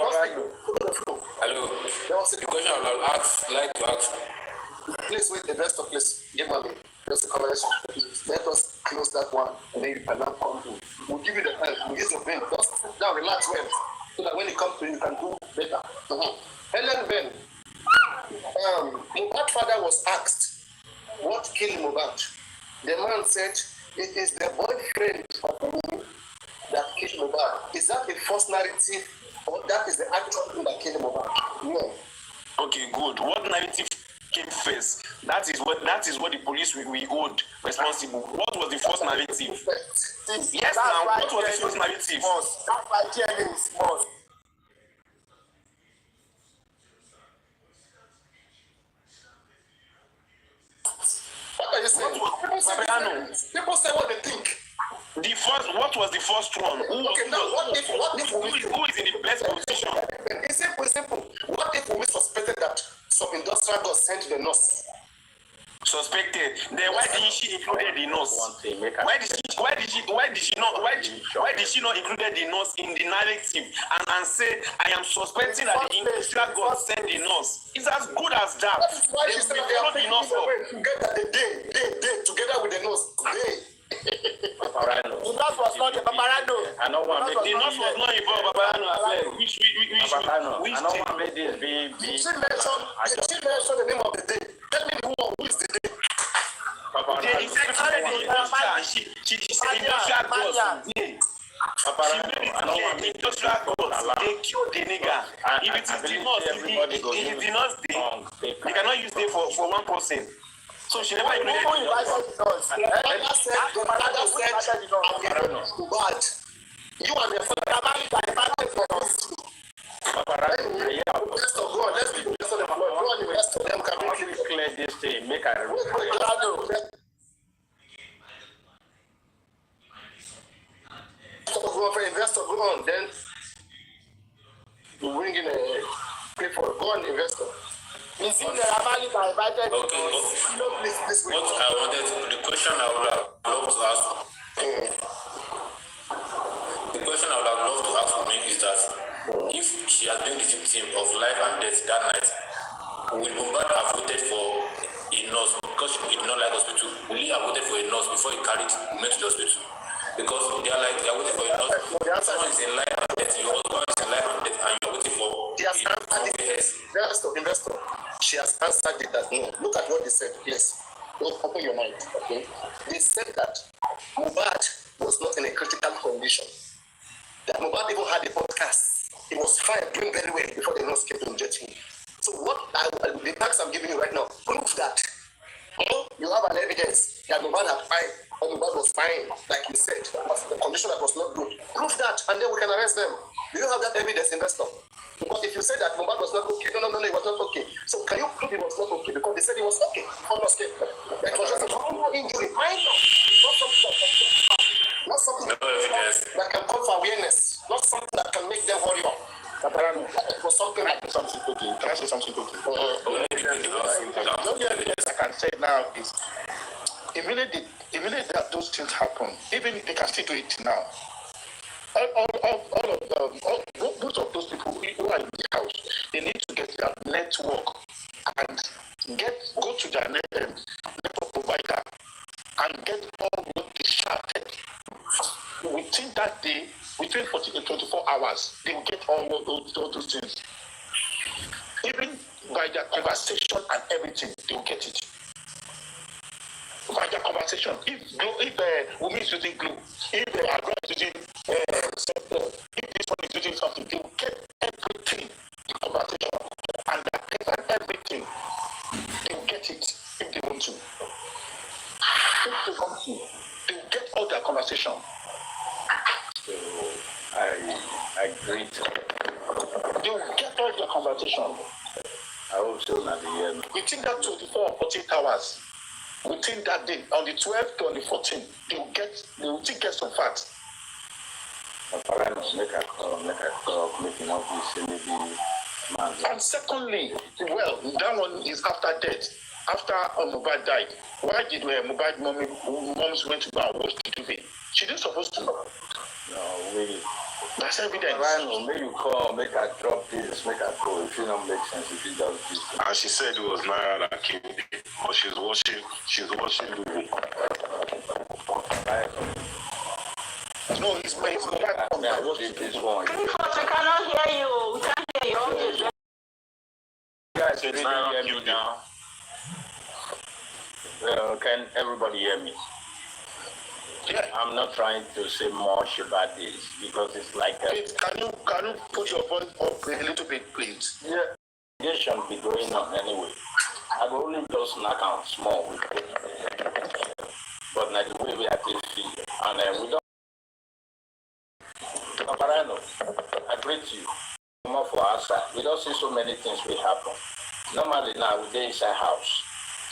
hello. The question I would like to ask. Please wait. The rest of please give me just a conversation. Let us close that one, and then you can now come to. We'll give you the help. We'll use your brain. Just now relax well, so that when it comes to you, you can do better. Helen Ben. Mohbad's father was asked, what killed Mohbad? The man said, it is the boyfriend of Wunmi that killed Mohbad. Is that a false narrative, or that is the actual thing that killed Mohbad? No. Okay, good. What narrative came first? That is what the police we hold responsible. What was the first narrative? Yes, now what was the first narrative? That's why DNA is false. What are you saying? People say what they think. What was the first one? Who is in the best position? It's simple. What if we suspected that some industrial girl sent the nurse? Suspected. Then why didn't she include the nurse? Why did she not include the nurse in the narrative and say, I am suspecting that the industrial girl sent the nurse? It's as good as that. That's why she said they are taking it away together the day together with the nurse. The nurse was not the Paparano. The nurse was not involved, Paparano. Which I don't want to make this be. Did she mention the name of the day? Tell me who is the day? She said industrial girls. They killed the nigga. If it is the nurse, they cannot use it for one person. So she never included the nurse. The father said, Mohbad, you and your father for us. Let's be blessed of the Lord. Go on, invest of them. Can we clear this thing? Make a investor, go on, then you bring in a pay for go on, investor. Okay, what I wanted, the question I would have loved to ask, is that if she has been the victim of life and death that night, will Mohbad have voted for a nurse because he did not like hospital? Will he have voted for a nurse before he carried him to the hospital? Because they are waiting for a nurse. Someone is in life and death, your husband is in life and death, and you're waiting for investor. She has answered it that no. Look at what they said, please. Don't open your mind, okay? They said that Mohbad was not in a critical condition. That Mohbad even had a podcast. He was fine, doing very well before the nurse came to inject him. So the facts I'm giving you right now prove that you have an evidence that Mohbad had fine, or Mohbad was fine, like you said, the condition that was not good. Prove that, and then we can arrest them. Do you have that evidence, investor? Because if you say that Mohbad was not okay, no, it was not okay. So can you prove it was not okay? Because they said it was okay. It was just a normal injury, minor, not something that can come for awareness, not something that can make them hurry up. It was something like something quickly. Can I say something quickly? The only evidence I can say now is immediately that those things happen, even they can still do it now. Most of those people who are in the house, they need to get their network and go to their network provider and get all what they started. Within that day, within 24 hours, they will get all those things. Even by their conversation and everything, they will get it. By their conversation, if Wunmi is using glue, if Agro is using if this one is using something, they will get everything, the conversation, and the text and everything. They will get it if they want to. If they want to, they will get all their conversation. So I agree. They will get all their conversation. I hope so at the end. Within that 24 or 48 hours, within that day, on the 12th to on the 14th, they will still get some facts. And secondly, well, that one is after death. After Mohbad died, why did Mohbad moms went to go and watch the TV? She didn't supposed to. No, really. That's evidence. Make you call, make her drop this, make her go. If it don't make sense, if it does this. And she said it was Naira that killed him, but she's watching the No, it's Mohbad. We cannot hear you. We can't hear you. Guys, you didn't hear Can everybody hear me? Yeah. I'm not trying to say much about this because it's like Please, can you put your voice up a little bit, please? yeah, this shouldn't be going on anyway. I've only just knock out small with it. But like the way we actually feel, and we don't. But I know, I greet you. More for our side. We don't see so many things will happen. Normally now we dey inside house.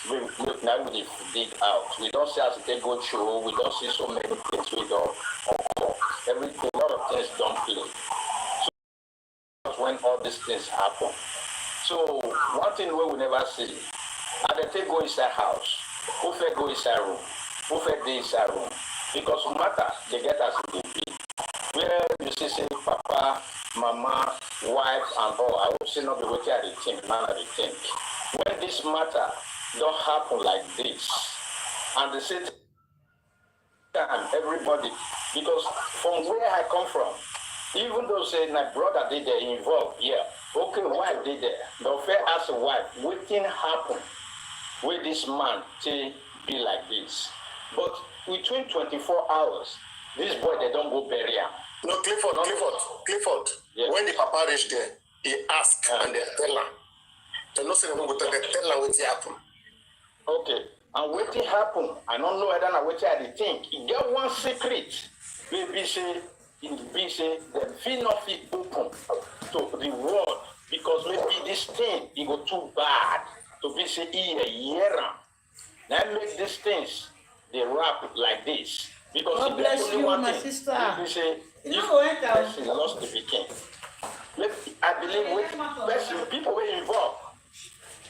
We now we dig out. We don't see as they go through. We don't see so many things we don't occur. Everything, a lot of things don't play. So when all these things happen. So one thing we will never see. And they take go inside house. Who fair go inside room? Who fair dey inside room? Because no matter they get us to be. Where you see papa, mama, wife, and all, I would say not be what they think, man, they think. When this matter don't happen like this, and the same time, everybody, because from where I come from, even though say my brother did they involved, yeah, okay, wife did there, the fair as a wife, what thing happen with this man to be like this? But between 24 hours, this boy, they don't go bury him. No, Clifford. Yes. When the papa reached there, he asked and they tell him. They not say they won't go tell him what happened. Okay, and what happened? I don't know whether what I think. He get one secret. Maybe say, the feel not fit open to the world because maybe this thing it go too bad to be say a year. Now make these things they rap like this. Because God bless you, my sister. Say, you know what person lost the weekend. I believe with person, people were involved.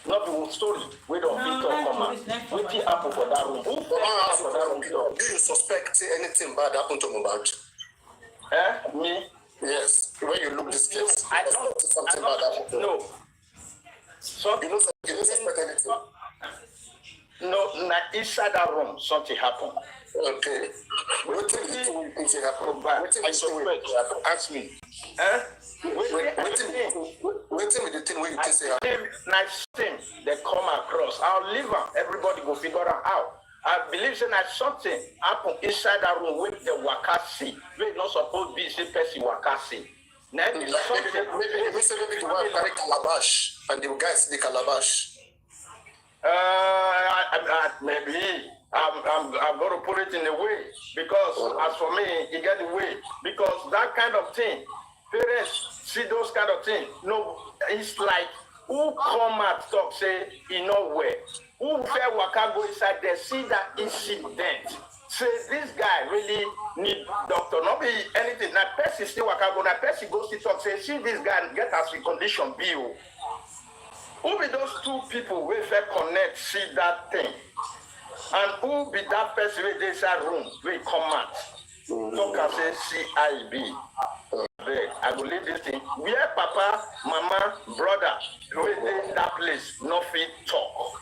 Not the story. We don't feel to come out. What happened for that room? Who for that room? Do you suspect anything bad happened to Mohbad? Me? Yes. When you look this case, I don't something bad happened. No. So you don't suspect anything. No, inside that room, something happened. Okay. What do you think happened? I suspect. Ask me. What do you think when you think happened? Nice thing they come across. I'll leave them. Everybody go figure it out. I believe that something happened inside that room with the wakasi. We're not supposed to be the person wakasi. Maybe the one carry calabash and the guys the calabash. Maybe I'm going to put it in a way because as for me, it get the way because that kind of thing, parents see those kind of things. No, it's like who come at talk say in nowhere. Who fair waka go inside there see that incident. Say this guy really need doctor. Not be anything. That person still waka go. That person goes to talk say see this guy get us with condition bill. Who be those two people wey fair connect see that thing? And who be that person wey dey inside room wey come out? Talk and say CIB. I will leave this thing. Where papa, mama, brother wey dey that place no fit talk.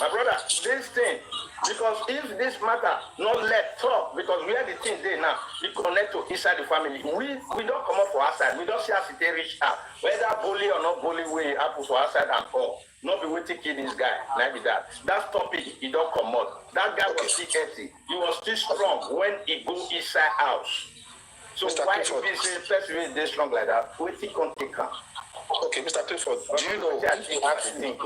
My brother, this thing, because if this matter not let talk, because where the thing dey now, we connect to inside the family. We don't come up for outside. We don't see as it reach out. Whether bully or not bully way happen for outside and all. Not be waiting kill this guy. Like that. That topic, he don't come out. That guy was still empty. He was still strong when he go inside house. So Mr. Why Clifford, if he say person is this strong like that? Waiting can take him. Okay, Mr. Clifford, do you know if they ask me?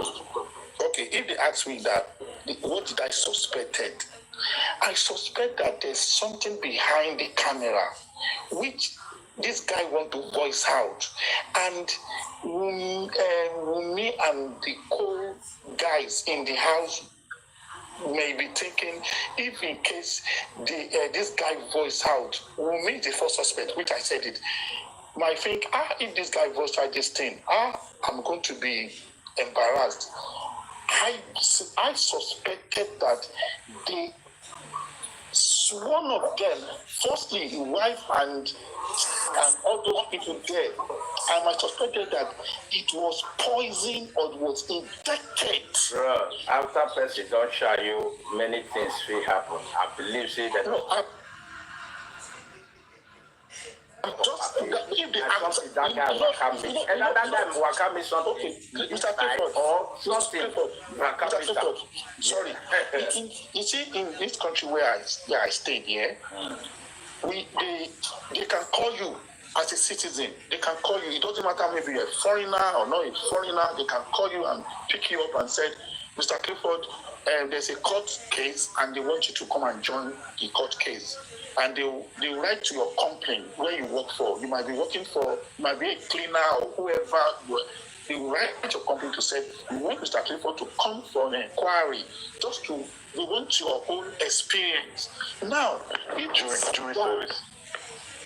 Okay, if they ask me that, what did I suspected? I suspect that there's something behind the camera, which this guy want to voice out, and me and the co-guys in the house may be thinking, if in case this guy voice out, Wunmi is the first suspect, which I said it. I think, if this guy voice out this thing, I'm going to be embarrassed. I suspected that one of them, firstly, the wife and all those people there, and I suspected that it was poison or it was injected. Bro, after person don't show you, many things will happen. I believe say that. No, if they I act, thought that guy Wakami. And that time Wakami something. Okay, Mr. Clifford, or something. Mr. Clifford, sorry. You see, in this country where I stayed, yeah, they can call you as a citizen. They can call you. It doesn't matter maybe you're a foreigner or not a foreigner. They can call you and pick you up and say, Mr. Clifford, there's a court case and they want you to come and join the court case. And they write to your company where you work for. You might be working for, you might be a cleaner or whoever. They will write to your company to say, we want Mr. Clifford to come for an inquiry, they want your own experience. Now, Jury service.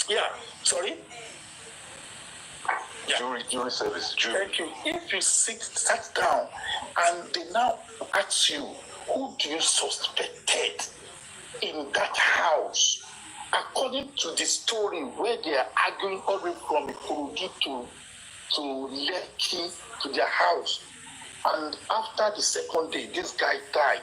Yeah, sorry? Yeah. Jury service. Thank you. If you sat down and they now ask you, who do you suspected in that house? According to the story where they are arguing all the way from Ikurudu to Lekki to their house, and after the second day, this guy died.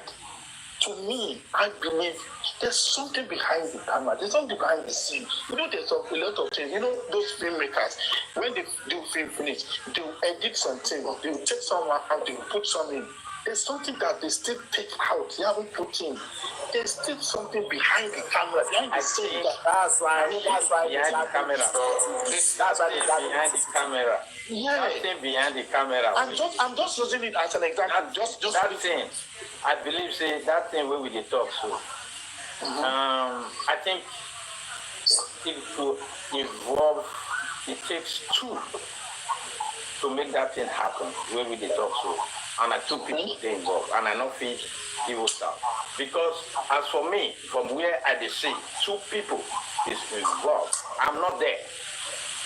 To me, I believe there's something behind the camera. There's something behind the scene. You know, there's a lot of things. You know, those filmmakers, when they do film finish, they'll edit something, they'll take someone out, they'll put some in. There's something that they still take out, they haven't put in. There's still something behind the camera, behind the scene. That's why behind the camera. That's why it's behind the camera. Yeah. Something behind the camera. I'm just using it as an example. Just that thing. I believe that thing where we dey talk so. I think it to involve, it takes two to make that thing happen where we dey talk so. And I two people dey involved, and I not feel evil stuff. Because as for me, from where I dey see, two people is involved. I'm not there.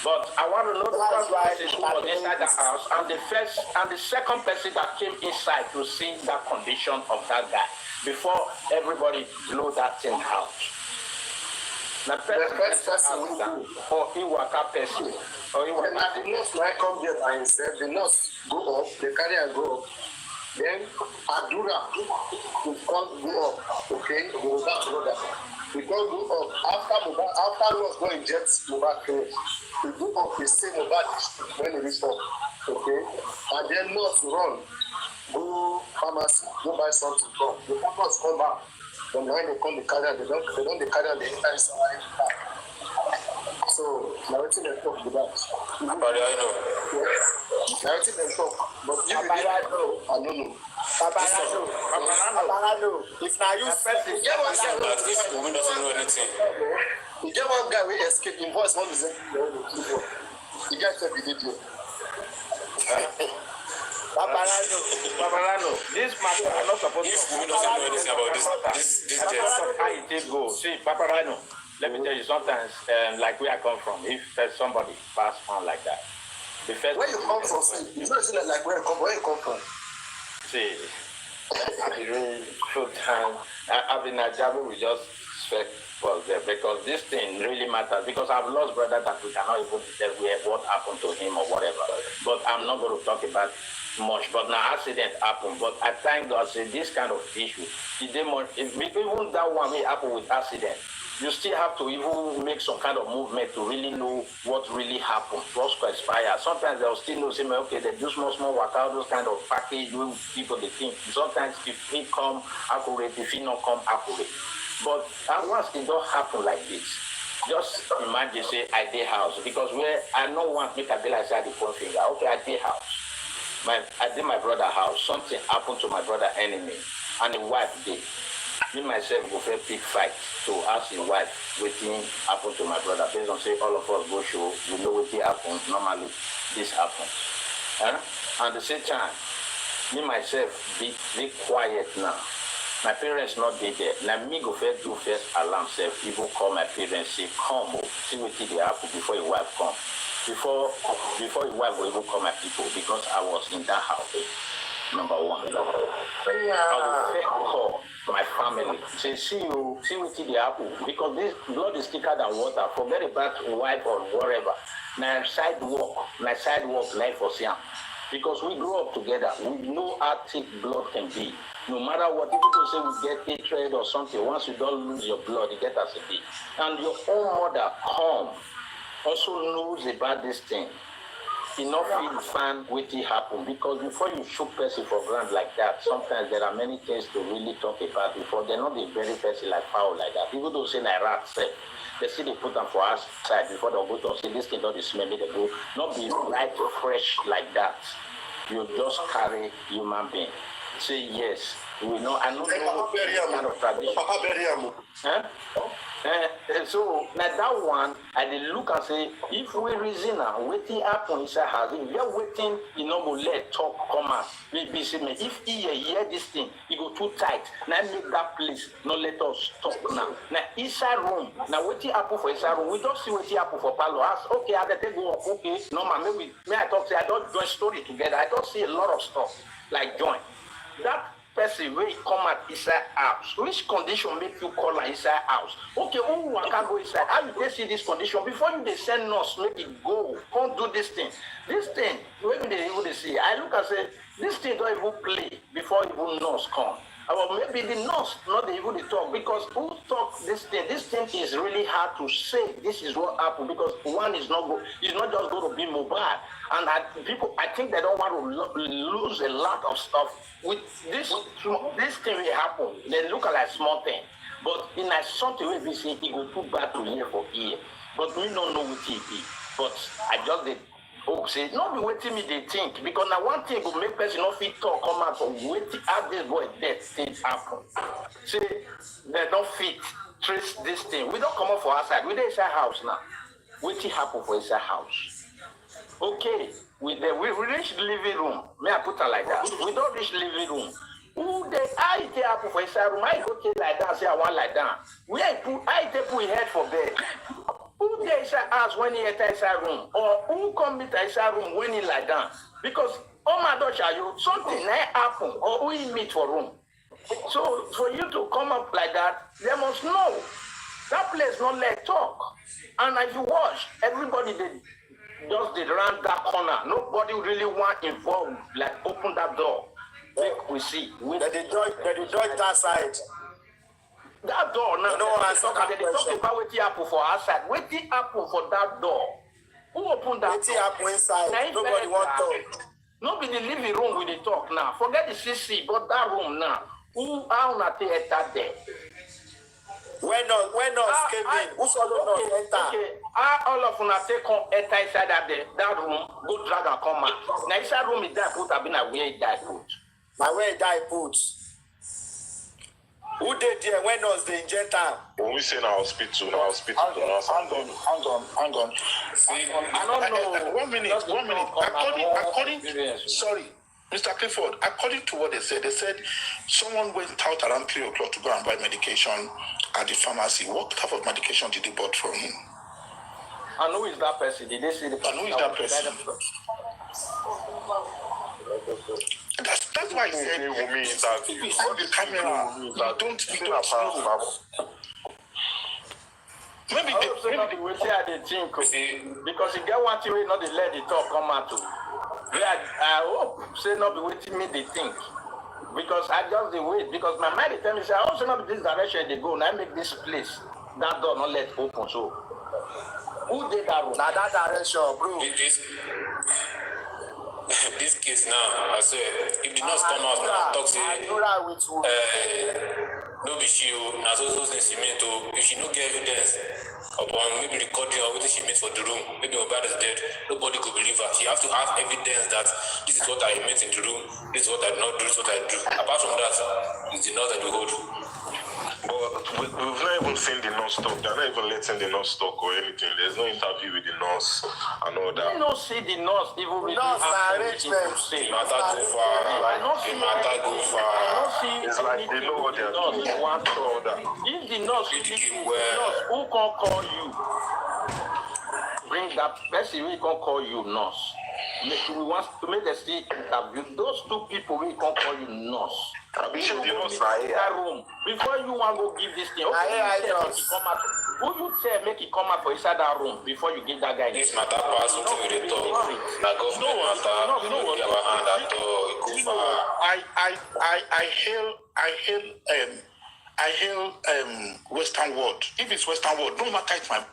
But I want to know the first person who was inside the house and the second person that came inside to see that condition of that guy before everybody blew that thing out. The first person or Iwaka person or Iwaka. The nurse might come there by himself. The nurse go up, the carrier go up. Then Adura will come go up. Okay, we will back brother. We don't go up after nurse go inject Mobile finish. We go up, we say Mobile when it is up. Okay, and then nurse run, go pharmacy, go buy something come. The nurse come back. Then when they come the carrier, they don't carry the entire somebody back. So now wetin dem talk be that. Paparano. Yes. Now wetin dem talk, but you I don't know. Paparano. If now you first, This woman doesn't know anything. You get one guy wey escape, him voice not the same. The guy said he did it. Paparano, this matter are not supposed to. This woman doesn't know anything about this death. How it did go. See, Paparano, let me tell you, sometimes, like where I come from, if there's somebody pass on like that, the first. Where you come from? See, it's not like where you come from. See, really full time. I've been at Iyabo, we just expect was there because this thing really matters. Because I've lost brother that we cannot even tell what happened to him or whatever. But I'm not going to talk about much. But now accident happened. But I thank God, say this kind of issue, even that one may happen with accident. You still have to even make some kind of movement to really know what really happened, what's conspired. Sometimes they'll still know, say, okay, they do small workout, those kind of package, doing people they think. Sometimes if it come accurate, if it not come accurate. But once it don't happen like this, just imagine, say, I did house. Because where I don't want to make a bill, I say, the phone finger. Okay, I did house. I did my brother house. Something happened to my brother enemy, and the wife did. Me myself go for a big fight to ask his wife what thing happened to my brother. Based on say all of us go show, we know what thing happened. Normally, this happens. And at the same time, me myself be quiet now. My parents not be there. Now me go first do first alarm self. Even call my parents, say come see what thing they happen before your wife come. Before your wife will even call my people because I was in that house. Number one. I will first call my family. Say, see what they happen. Because this blood is thicker than water. Forget about wife or whatever. Now sidewalk, life for Siam. Because we grew up together. We know how thick blood can be. No matter what, people don't say we get hatred or something. Once you don't lose your blood, you get as a bit. And your own mother come also knows about this thing, enough feel fan wetin happen, because before you shoot person for ground like that, sometimes there are many things to really talk about before they not dey bury person like fowl like that. Even though say na rat sef, they still dey put am for outside before they go talk say this thing don dey smell, make they go. Not be right fresh like that. You just carry human being. Say yes, we know. I know kind of tradition. So like that one, I dey look and say, if we reason now, wetin happen inside house, if we are waiting, you know, go let talk come out. Maybe say, me, if he hear this thing, he go too tight. Now make that place, not let us talk now. Now inside room, now wetin happen for inside room, we don't see wetin happen for parlor house. Okay, I dey go up. Okay, normal. Maybe I talk say I don't join story together. I don't see a lot of stuff like join. That person wey come out inside house, which condition make you call her inside house? Okay, who can go inside? How you dey see this condition before you dey send nurse make it go? Come do this thing. This thing wey we dey even see, I look and say this thing don't even play before even nurse come. Or maybe the nurse not even the talk, because who talk this thing? This thing is really hard to say. This is what happened, because one is not just going to be mobile, and people, I think they don't want to lose a lot of stuff with this. This thing will happen. They look like small thing, but in a something way we say it go too bad to hear for ear. But we don't know what it is. But I just did. Oh, say, not be waiting me they think, because now one thing will make person not fit talk come out from waiting at this boy death things happen. Say they don't fit trace this thing. We don't come up for outside. We dey inside house now. Waiting happen for inside house. Okay, we reach the living room. May I put her like that? We don't reach living room. Who they I take happen for inside room? I go take like that, say I want like that. We I take put head for bed. Who there inside house when he enter inside room, or who come meet inside room when he lie down? Because oh my daughter, you something might happen, or who he meet for room. So for you to come up like that, they must know that place not let talk. And if you watch, everybody just did around that corner. Nobody really want involved, like open that door. Like we see. They join that side. That door now, they talk about what happen for outside. What happen for that door? Who opened that door? What happen inside? Nobody want talk. No be the living room we dey talk now. Forget the CC, but that room now. How na take enter there? When us came in, who saw not enter? Okay, all of una take come enter inside that room, go drag and come out. Now inside room is die put, I been where he die put. Now where he die put? Who did there when us the injector? When we say now hospital. Hang on. I don't know. One minute. According sorry, Mr. Clifford, according to what they said someone went out around 3 o'clock to go and buy medication at the pharmacy. What type of medication did they bought from him? And who is that person? Did they see the person? And who is that person? That's why I said if you see the camera, you don't know. Maybe the way they think, because you get one thing we not the let the talk come out to. I hope say not be waiting me they think. Because I just the wait, because my mind tell me say I also not be this direction they go, and I make this place that door not let open. So who did that room? Now that direction, bro. This case now, I swear, if the nurse come out and talk say, no be she, na so she mean to, if she no get evidence upon maybe recording or what she meant for the room, maybe her brother is dead, nobody could believe her. She has to have evidence that this is what I meant in the room, this is what I did not do, this is what I do. Apart from that, it's the nurse that we hold. But we've not even seen the nurse talk. They're not even letting the nurse talk or anything. There's no interview with the nurse and all that. You don't see the nurse even with the arrangement. The matter go far. The matter go far. It's like they know what they're doing. If the nurse, who can call you? Bring that person who can call you nurse. We want to make the see interview. Those two people we can call you nurse. That room before you want to go give this thing. Who you tell make it come out for inside that room before you give that guy? This matter pass something with the talk. Na government matter. We don't give our hand at all. I hail Western world. If it's Western world, no matter it's my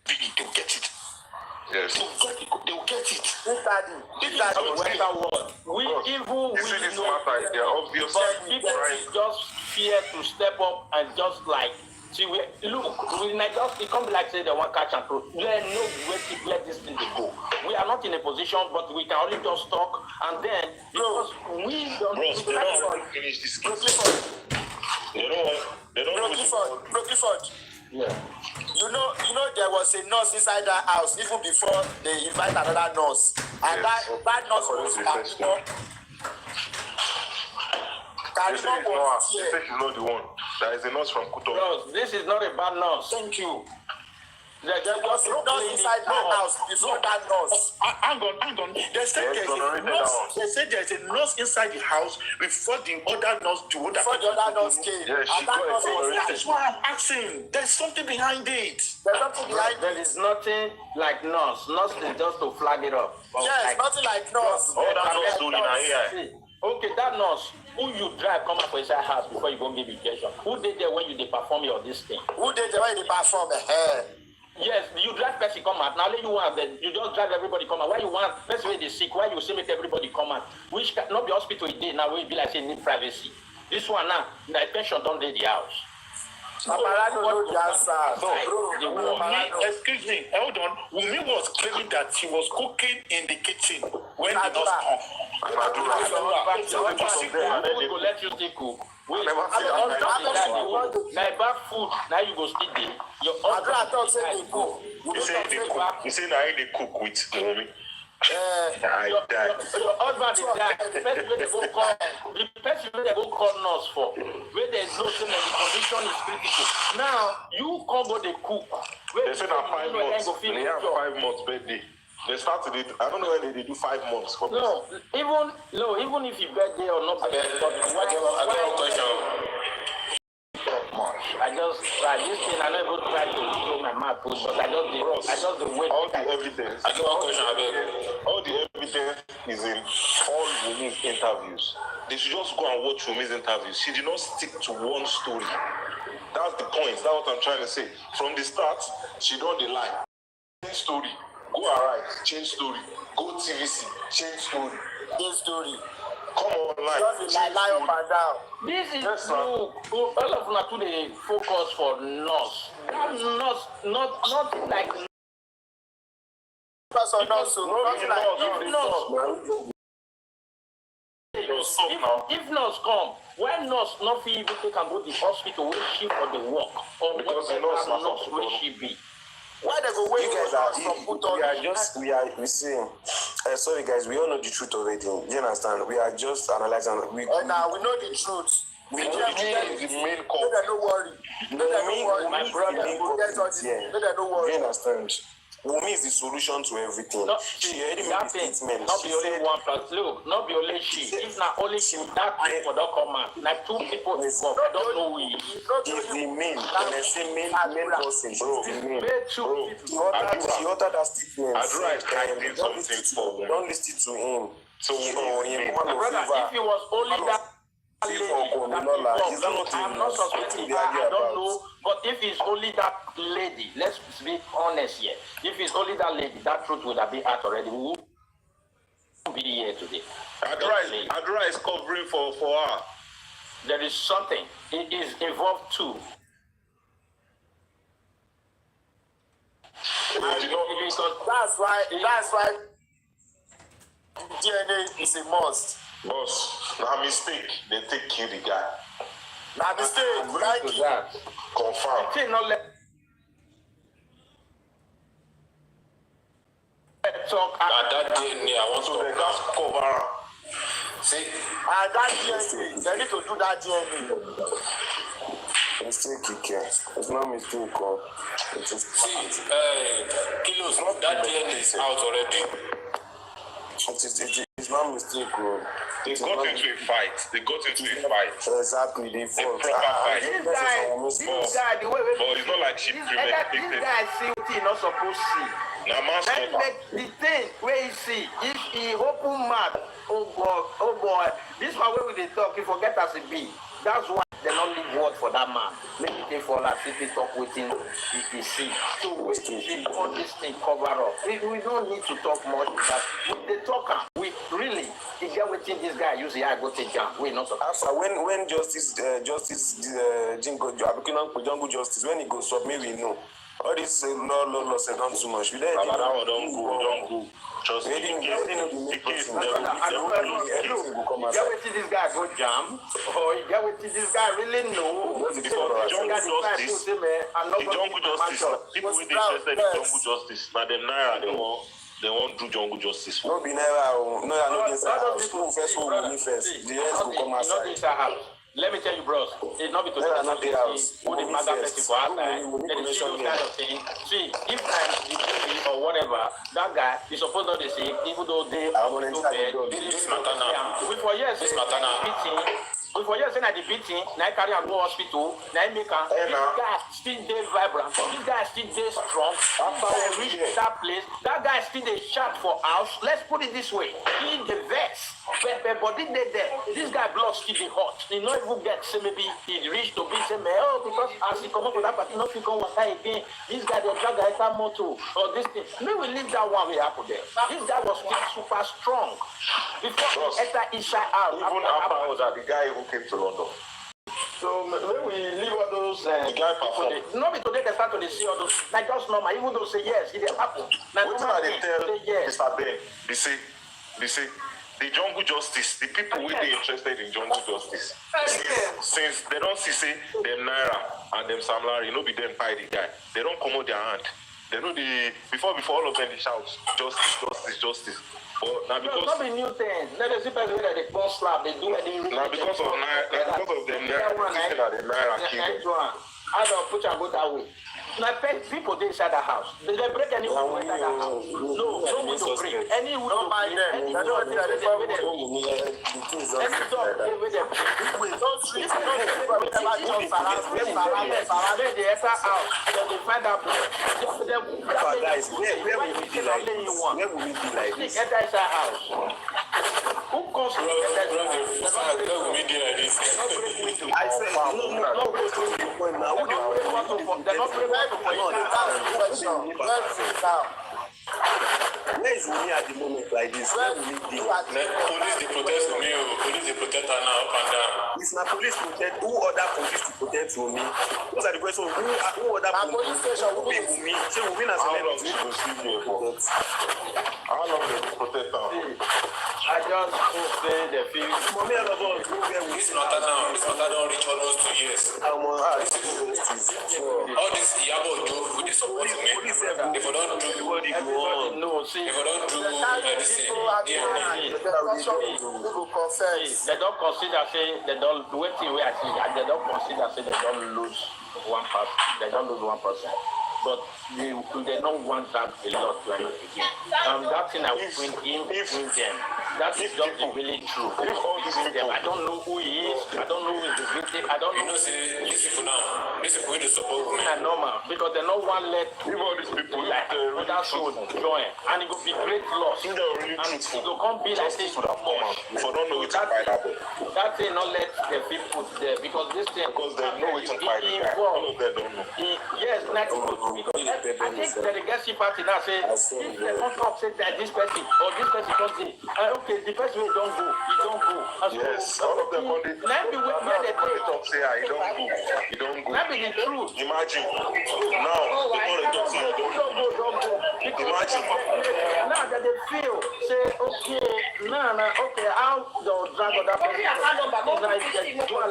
they will get it. Yes. They will get it. They're obvious. People just fear to step up and just like, see, it can't be like say they want catch and throw. There no way to let this thing go. We are not in a position, but we can only just talk and then because we don't. Bros, they don't want to finish this case. They don't want to. Clifford. Yeah. You know, there was a nurse inside that house even before they invite another nurse, and yes. that nurse was Karimo. Karimo was here. They say she's not the one. There is a nurse from Kuto. Bros, this is not a bad nurse. Thank you. There was a nurse inside that house before that nurse. Hang on. They said there's a nurse inside the house before the other nurse came. Yeah, she got it. That's why I'm asking. There's something behind it. There is nothing like nurse. Nurse is just to flag it up. Yes, nothing like nurse. All that nurse doing here. Okay, that nurse, who you drive come up for inside house before you go give injection? Who did there when you perform your this thing? Who did there when you perform? Yes, you drive person come out. Now let you want then you just drive everybody come out. Why you want person when they sick? Why you say make everybody come out? Which not be hospital it now will be like say need privacy. This one now, the pension don't leave the house. Excuse me, hold on. Wumi was claiming that she was cooking in the kitchen when the nurse Who go let you still cook? Wait, now back food, now you go still there. Your husband cook. You say now they cook with mommy. Your husband is there. The person where they go call nurse for, where there's no saying that the condition is critical. Now you can't go they cook. They say that 5 months. They have 5 months birthday. They started it. I don't know when they do 5 months for this. Even if you birthday or not birthday. I got a question. I just this thing I never try to show my mouth, but I just the way all the evidence. I got one question. All the evidence is in all Wumi's interviews. They should just go and watch Wumi's interviews. She did not stick to one story. That's the point. That's what I'm trying to say. From the start, she don't lie. Change story. Go Arise, change story. Go TVC, change story. Change story. Come online. Just lie up and down. This is true. All of them today focus for nurse. That nurse, not like. If nurse come, why nurse not feel even take and go to the hospital where she for the work or because the nurse where she be? Why they go wait we saying sorry guys, we all know the truth already. You understand? We are just analyzing now we know the truth. We know the main cause. Don't worry. My brother don't worry. You understand? Wumi is the solution to everything. She already made a statement. Not be only one person. Look, not be only she. If not only she, that people don't come out. Like 2 people involved. I don't know who he is. If the main, when I say main person, bro, he uttered that statement. Don't listen to him. So if he was only that. I'm not suspecting. I don't know, but if it's only that lady, let's be honest here. If it's only that lady, that truth would have been out already. We won't be here today. Adra is covering for her. There is something. It is involved too. That's why DNA is a must. Boss, na mistake. They take kill the guy. Na mistake. Thank you. Confirm. That DNA, I want to cover. See, that DNA, they need to do that DNA. Mistake, it's not mistake. Kilos, that DNA is out already. It's not mistake, bro. They got into a fight. Exactly, they fought. This guy, the way but it's not like she premeditated. This guy see what he not supposed to see. Now, the thing where he see, if he open mouth, oh boy, this one where we they talk, he forget as it be. That's why they don't leave word for that man. Make it dey fall as if he talk wetin he see. So we see all this thing cover up. We don't need to talk much about the talker. We really, he get wetin this guy use here, I go take jam. We not talk. After when Justice Jungle Justice, when he goes up, maybe we know. All this law say done too much. We don't go. Trust me. You get wetin this guy go jam, or you get wetin this guy really know. The jungle justice, people wey dey interested in jungle justice, na dem naira they won't do jungle justice. No be naira, no inside house. Who first, who will first? The rest will come outside. Let me tell you, bros, it's not because who the maga person for outside, then see those kind of things. See, if I'm the baby or whatever, that guy is supposed not to see, even though they are going to bed. This matter now. Before years, this matter now. Before years, I did beating, now I carry and go hospital, now I make a. This guy still dey vibrant. This guy still dey strong. After I reach that place, that guy still dey shout for house. Let's put it this way: he the vex. But body dey there. This guy blood still dey hot. He not even get say maybe he reach to be say because as he come up with that party, not fit come water again. This guy dey drag a motor or this thing. May we leave that one way happen there. This guy was still super strong before he enter inside out. Even after that, the guy who came to London. So when we leave all those the guy performed. Not be today they start to see all those like just normal, even though say yes, it dey happen. Now what they tell yes. Mr. Ben, they say the jungle justice, the people who they interested in jungle justice, since they don't see say them Naira and them Sam Larry, no be them pie the guy. They don't come out their hand. They know the before all of them they shout justice. But now because not be new thing. Let us see people that they ball slap, they do anything. Now because of them Naira kill. I don't put your go that way. Now people they inside the house. They break any window inside the house. No window break. Any window break. Any door they enter out. They find out. Guys, where will we be like this? Where will we be like this? Enter inside house. Who comes to I say no. Where is Wumi at the moment like this? Where will it be? Police they protest Wumi. Police they protect her now up and down. It's not police protect. Who other police to protect Wumi? Those are the questions. Who other police will be Wumi? Say Wumi as a member. How long they protect her? I just say the feel. This matter now. This matter don't reach almost 2 years. All this Iyabo do with the support of me. If I don't do, no, see, if I don't do anything, they don't consider say they don't do anything where I see. They don't consider say they don't lose one person. They don't lose one person. But they don't want that a lot to again. That thing I will bring him, bring them. That is just really true. I don't know who he is. I don't know who is the victim. I don't know. These people now, these people will support me. Are normal because they don't want let all these people like that should join, and it will be great loss. And it will come be like this. If I don't know it, that thing not let the people there because this thing because they know it's a fight. All of them don't know. Yes, like. Because I think the legacy party now say if they don't talk say that this person or this person don't say okay the person will don't go, he don't go. Yes, all of them only. Let me wait where they talk say he don't go. Let me the truth. Imagine now they talk say don't go. Imagine now that they feel say okay okay how they'll drag other person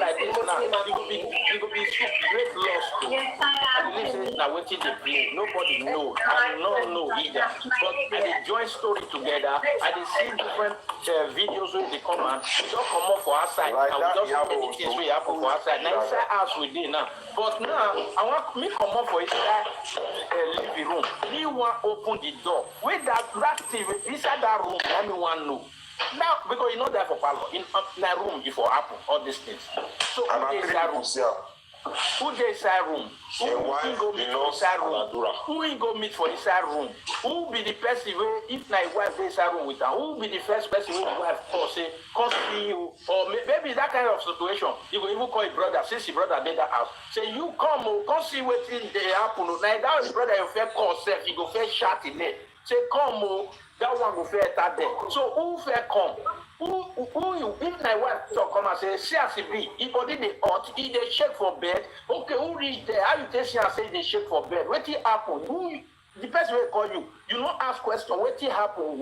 like this now it could be great loss to at least now waiting the play. Nobody know. I don't know either. But I join story together. I see different videos where they come and we don't come up for outside. Right, and we just see many things we happen for outside. Now inside house we did now. But now I want me come up for inside living room. Me want open the door. With that TV inside that room, let me want know. Now because you know that for parlor in that room before happen all these things. So in that room. Who dey inside room? Who go meet for inside room? Who ain't go meet for inside room? Who be the person wey if na wife dey inside room with her? Who be the first person wey the wife call say come see you? Or maybe that kind of situation. You go even call your brother since your brother dey that house. Say you come see wetin dey happen. Now that brother you first call sef, you go first shout in there. Say come that one go first enter there. So who first come? Who you if my wife talk come and say see as e be, e body dey hot, e dey shake for bed. Okay, who reach there? How you take see am say e dey shake for bed? Wetin happen? Who the person wey call you, you no ask question. Wetin happen?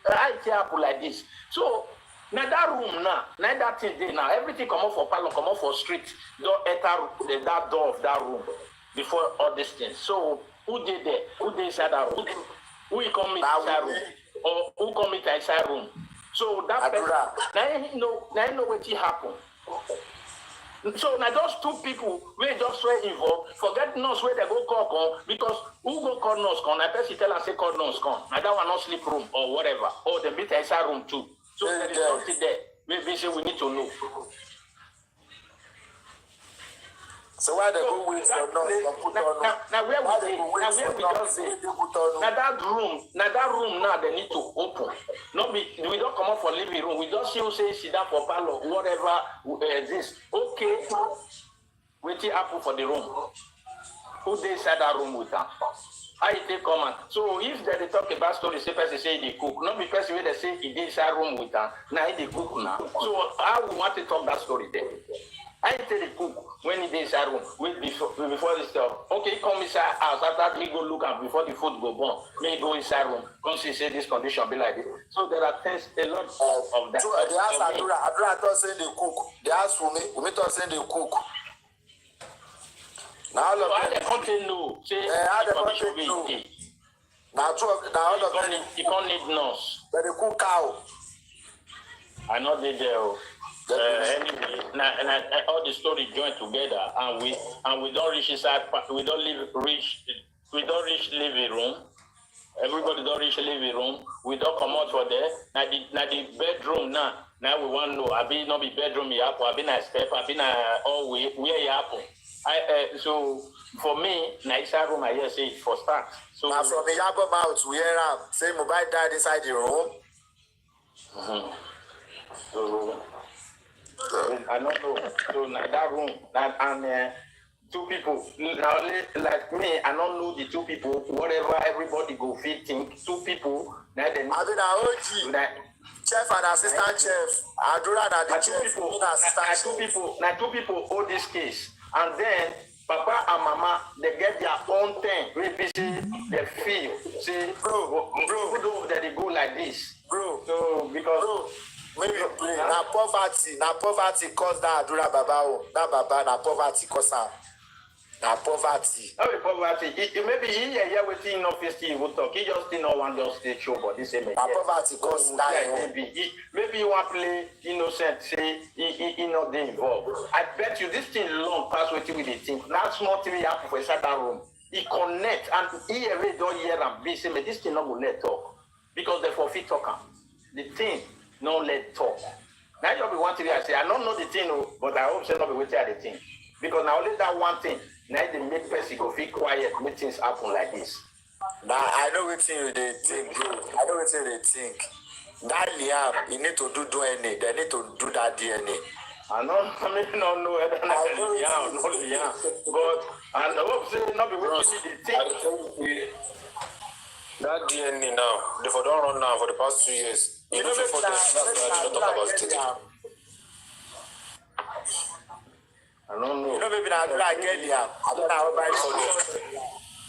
How it happen like this? So na that room now, na that thing dey now. Everything comot for parlour, comot for street. Don't enter that door of that room before all these things. So who dey there? Who dey inside that room? Who you come inside room? Or who come inside room? So that person, now you know what happen. So now those two people we just were involved, forget nurse where they go call because who go call nurse come? I person tell and say call nurse come. Now that one not sleep room or whatever, or they meet inside room too. So there is something there. Maybe say we need to know. So why they go wait for nurse? Now where we just say now that room now they need to open. No be we don't come up for living room. We don't see who say sit down for parlor, whatever this. Okay, waiting happen for the room. Who they inside that room with them? How you take comment? So if they talk about story, say person say they cook. Not be person where they say he did inside room with them. Now they cook now. So how we want to talk that story there? I tell the cook when he did inside room before the stuff. Okay, come inside house after me go look and before the food go burn. Me go inside room. Come see say this condition be like this. So there are things a lot of that. So they ask Adura thought saying they cook. They ask for me thought saying they cook. Now all of them content no. Say how the content no. Now all of them you can't need nurse. But they cook cow. I know they there. Anyway, all the story joined together, and we don't reach inside. We don't reach living room. Everybody don't reach living room. We don't come out for there. Now the bedroom now we want to know. I be not be bedroom Iyabo. I be na step. I be na hallway where Iyabo. So for me, na inside room I hear say for start. So now from Iyabo mouth we hear am say Mohbad died inside the room. Mm-hmm. So. I don't know. So that room and two people. Now, like me, I don't know the two people. Whatever everybody go fit think. Two people. Now they. I mean, OG. Chef and assistant chef. Adura and the chef. Two people hold this case, and then Papa and Mama they get their own thing. Maybe they feel. Say, bro, that they go like this, bro. So because. Bro. Maybe na poverty cause that Adura Baba that Baba na poverty cause am. Na poverty. Not be poverty. Maybe he hear wetin no fit still even talk. He just still no wan just stay show body say na poverty cause that. Maybe he wan play innocent say he not dey involved. I bet you this thing long pass wetin we dey think. Na small thing happen for inside that room. He connect and he already don hear am be say this thing no go let talk because they for fit talk am. The thing. No let talk. Now you be one thing I say, I don't know the thing, but I hope say not be waiting at the thing. Because now only that one thing, now they make person go feel quiet, make things happen like this. Now I know what thing they think, bro. I know what thing they think. That Liam, you need to do DNA. They need to do that DNA. I don't know whether Liam, but I hope say not be waiting the thing. That DNA now, they for don't run now for the past 2 years. You know before this, that's why I don't talk about it. I don't know. You know maybe I get there. I don't know how bad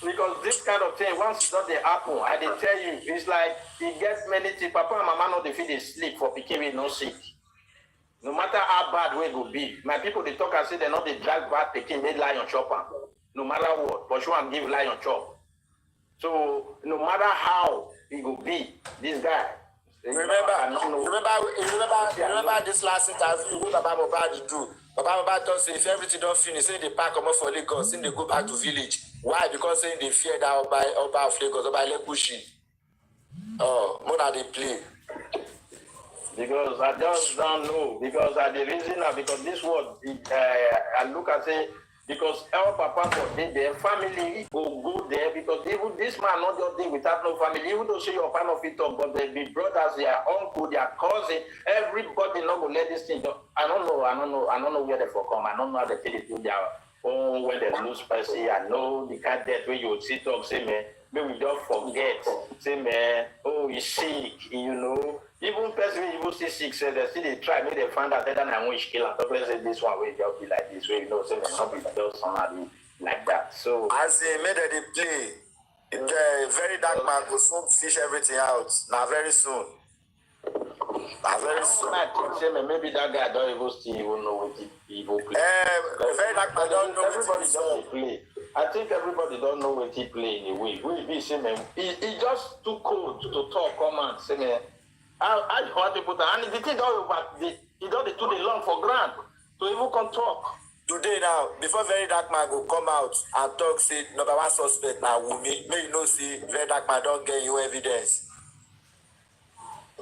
because this kind of thing, once it doesn't happen, I did tell you, it's like it gets many things. Papa and Mama know they feel they sleep for pikin with no sick. No matter how bad way go be, my people they talk and say they know they drag bad pikin, they lie on chopper. No matter what, but you want give lie on chop. So no matter how it will be, this guy. Remember this last interview what Baba Mohbad do. Baba Mohbad told say if everything don't finish, say they pack them up for Lagos, then they go back to village. Why? Because saying they fear that Oba of Lagos, Oba Lekushi. Oh, more than they play. Because I just don't know. Because the reason because this word I look and say because our papa for their family will go there because even this man not just there without no family, even though say your partner of it talk, but the brothers, their uncle, their cousin, everybody not go let this thing go. I don't know where they for come. I don't know how they take it to their own when they lose person. I know the kind of death where you would sit talk, say man, maybe we don't forget, say man, oh he's sick, you know. Even person even see sick, say they still they try, maybe they find out that I wish kill and talk say this one will just be like this way, you know, say they not be just somebody like that. So as they made they play, the very dark man will soon fish everything out. Now very soon. Now very soon. I think say maybe that guy don't even still even know what he will play. Very dark man don't know everybody just play. I think everybody don't know what he play in a way. We be say man, he just too cold to talk, come and say man. I want to put and the thing don't over he don't do the long for grand to even come talk. Today now, before very dark man go come out and talk, say number one suspect now Wunmi, may you know see very dark man don't get you evidence.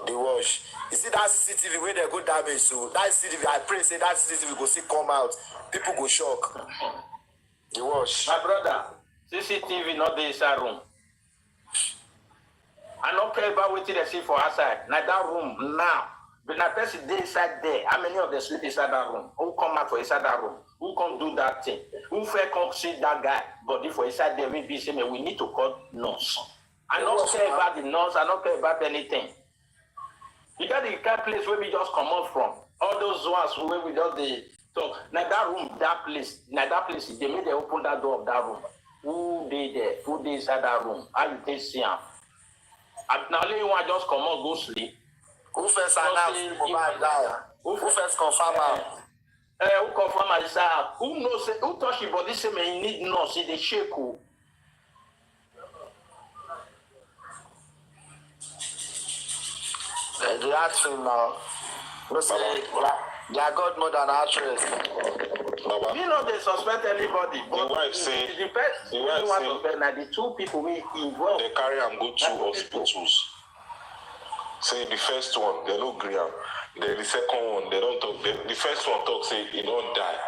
The wash. You see that CCTV where they go damage, so that CCTV, I pray say that CCTV go see come out, people go shock. The wash. My brother, CCTV not the inside room. I don't care about what they see for outside. Now that room now. But now person dey inside there. How many of them sleep inside that room? Who come out for inside that room? Who come do that thing? Who fair come see that guy? Body for inside there, we be saying we need to call nurse. I don't care about the nurse. I don't care about anything. Because the kind of place where we just come out from, all those ones where we just the talk. Now that room, that place, they made they open that door of that room. Who they there? Who they inside that room? How you think see him? Now only one just come out go sleep. Who first announce mobile down? Who first confirm out? Who confirm at this hour? Who knows? Who touch your body? Say me need nurse. They shake who? The acting now. No say their godmother and actress. You know they suspect anybody. The wife say. The two people we involved. They carry and go to hospitals. Say the first one, they don't agree. Then the second one, they don't talk. The first one talk say he don't die.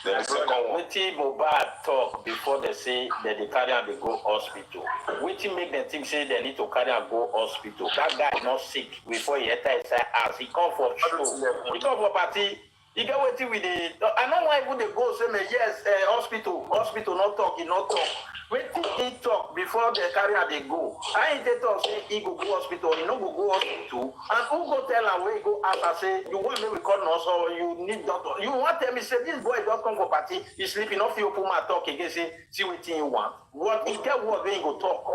Then the second one. Wetin Mohbad talk before they say that they carry and they go hospital. Wetin make them think say they need to carry and go hospital. That guy not sick before he enter inside house. He come for show. He come for party. He get wetin with the. I know why even they go say me yes hospital not talk. He not talk. Wetin he talk before they carry and they go. I ain't they talk say he go hospital. He no go hospital. And who go tell am where he go ask and say you want me we call nurse or you need doctor. You want tell me say this boy just come for party. He sleep. He no fit open mouth talk again say see wetin he want. What he get word when he go talk.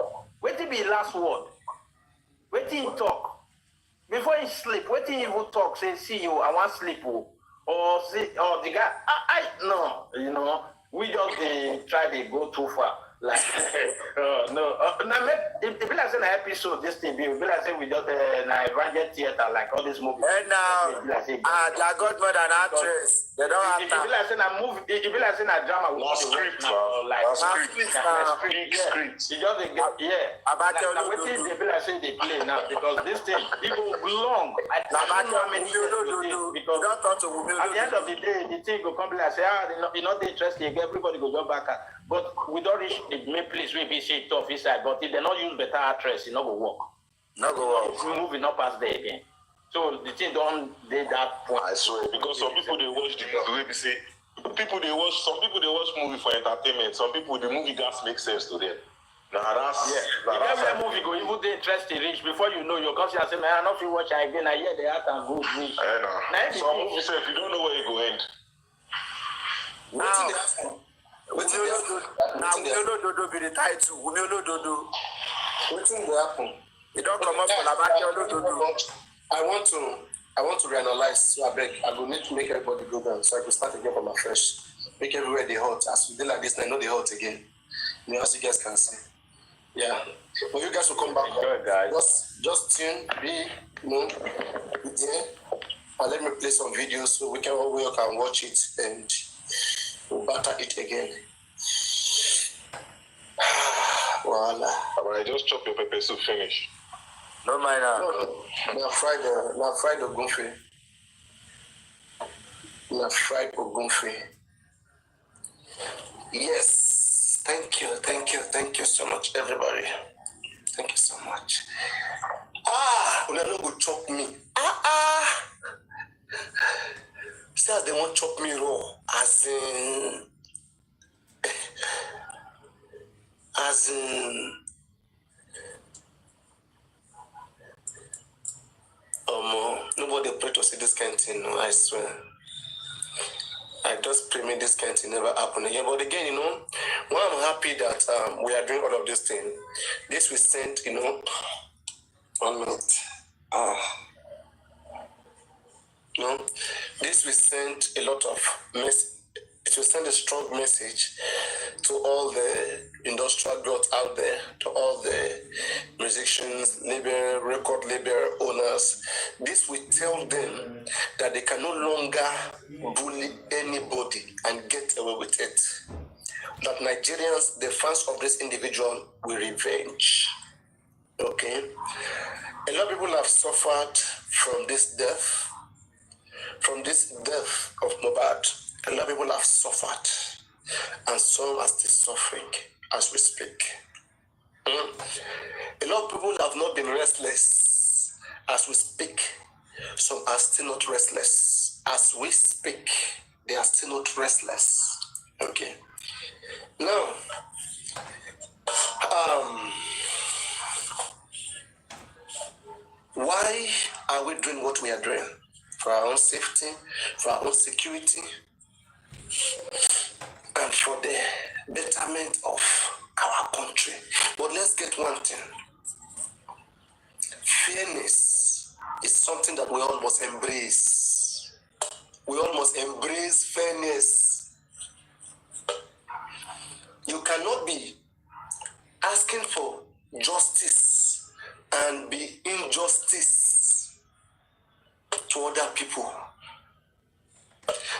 Wetin be last word. Wetin he talk before he sleep. Wetin he even talk say see you I want sleep o. Or say or the guy I no you know we just try to go too far. Like no now it be like say an episode this thing be like say we just Evangel theater like all this movie. And now their godmother and actress they don't have time. It be like say a movie. It be like say a drama. No script, like script. It just wetin they be like say they play now because this thing it go long. I don't know how many years because at the end of the day the thing go come be like say you know they interested again everybody go jump back. But we don't reach the main place where we say tough inside. But if they not use better actress, it not go work. Not go work. We moving not past there again. So the thing don't they that point. I swear because some people they watch the way we say some people they watch movie for entertainment. Some people the movie gas make sense to them. Now that's Every movie go even they interested reach before you know your conscience say man I not feel watch again. I hear the act and go reach. Some movie say if you don't know where you go end. Now. Wetin Olododo be the title. Olododo. Wetin go happen? You don't come up for Labake Olododo. I want to reanalyze. So I beg, I go need to make everybody go down. So I go start again from afresh. Make everywhere they hot. As we did like this, I know they hot again. You know, as you guys can see. Yeah. But you guys will come back. Good guys. Just tune, be, you know, there, and let me play some videos so we can watch it and we'll batter it again. Voila. I just chop your pepper soup finish. No mind that. No. Now fried ogunfe. Now fried ogunfe. Yes, thank you so much, everybody. Thank you so much. Una no go chop me. See as they won't chop me raw, as in, nobody pray to see this kind of thing, no, I swear. I just pray me this kind of thing never happen again. But again, why I'm happy that we are doing all of this thing. This we sent, 1 minute. This will send a lot of it will send a strong message to all the industrial growth out there, to all the musicians, record label owners. This will tell them that they can no longer bully anybody and get away with it. That Nigerians, the fans of this individual, will revenge. Okay? A lot of people have suffered from this death. From this death of Mohbad, a lot of people have suffered, and some are still suffering as we speak. A lot of people have not been restless as we speak. Some are still not restless as we speak. They are still not restless. Okay. Now, why are we doing what we are doing? For our own safety, for our own security, and for the betterment of our country. But let's get one thing. Fairness is something that we all must embrace. We all must embrace fairness. You cannot be asking for justice and be injustice to other people.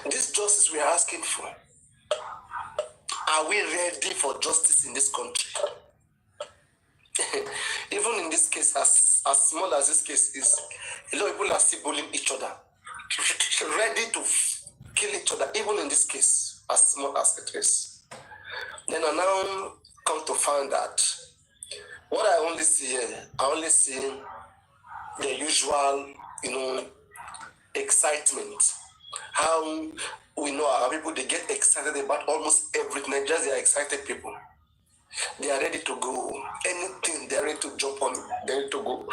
This justice we are asking for, are we ready for justice in this country? Even in this case, as small as this case is, a lot of people are still bullying each other, ready to kill each other, even in this case, as small as it is. Then I now come to find that what I only see here, I only see the usual, excitement. How we know our people, they get excited about almost everything. Nigerians, they are excited people. They are ready to go. Anything, they are ready to jump on, they're ready to go.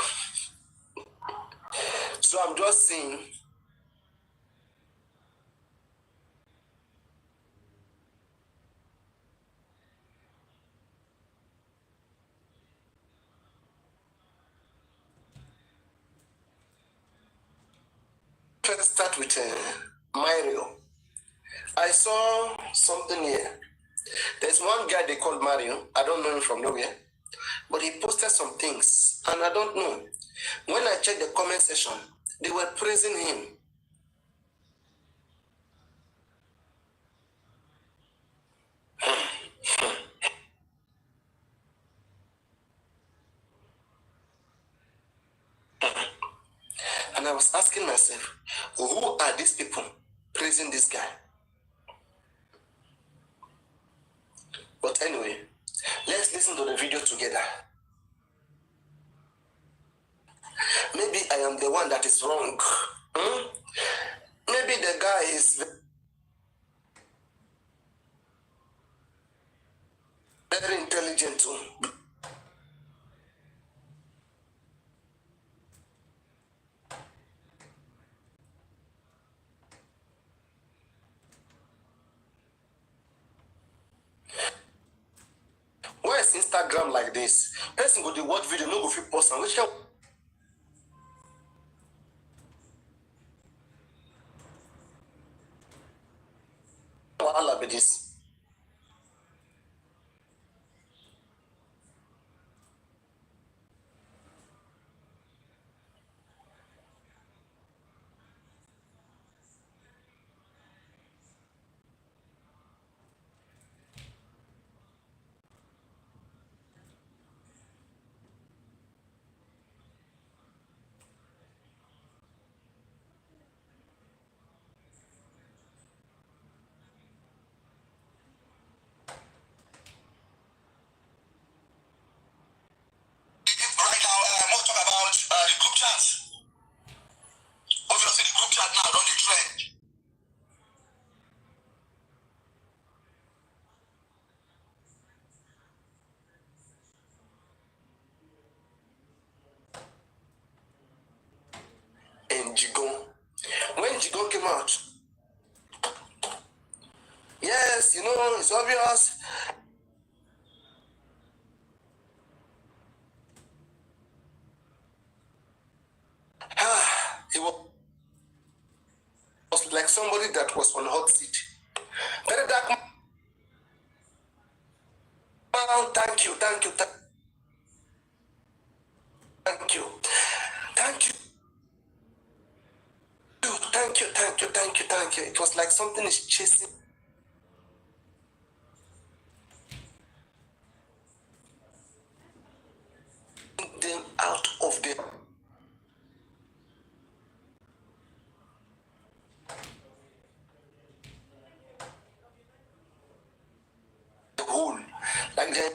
So I'm just saying, let's start with Mario. I saw something here. There's one guy they called Mario. I don't know him from nowhere. But he posted some things, and I don't know. When I checked the comment section, they were praising him. And I was asking myself, who are these people praising this guy? But anyway, let's listen to the video together. Maybe I am the one that is wrong. Maybe the guy is very intelligent too. Why is Instagram like this? Person go to watch video, no go fit post, which can wahala be this? song came out. Yes, you know, it's obvious. It was like somebody that was on hot seat. Very dark man. Thank you. Thank you. It was like something is chasing them out of the hole. Like they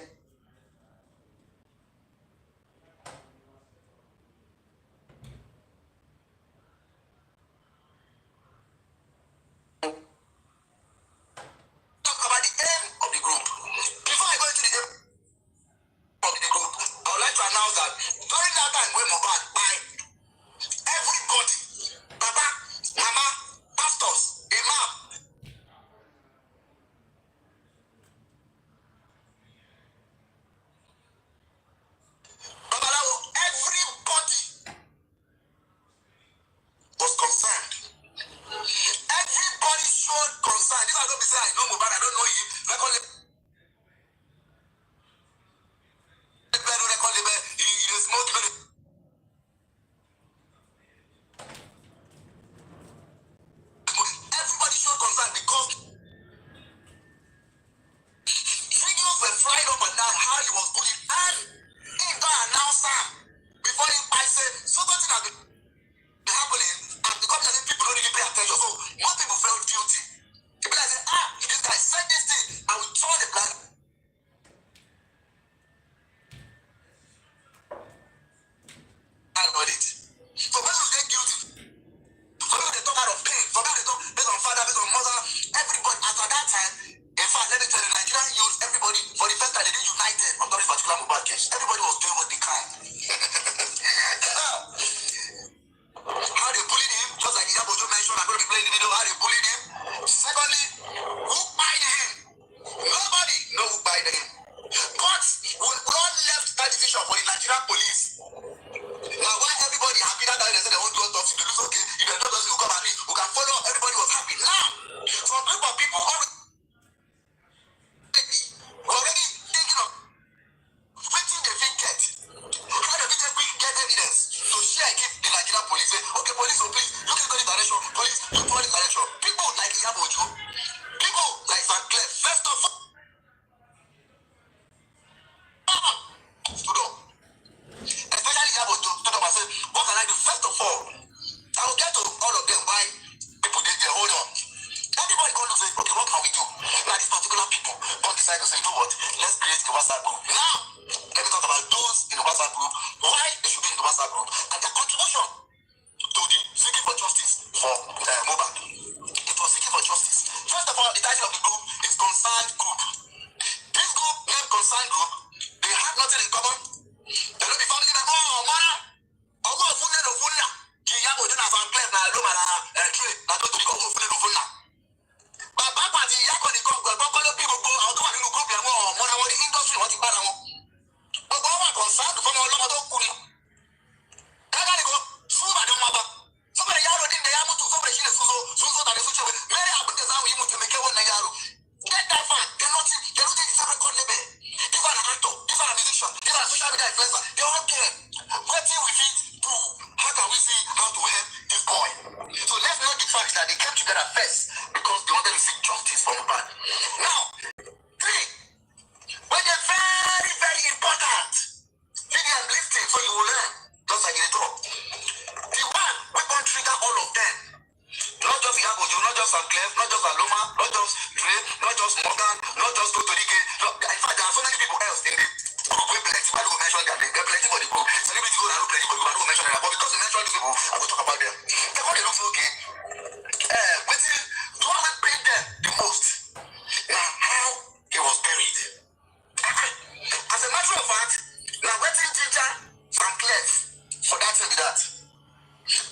for that thing be that.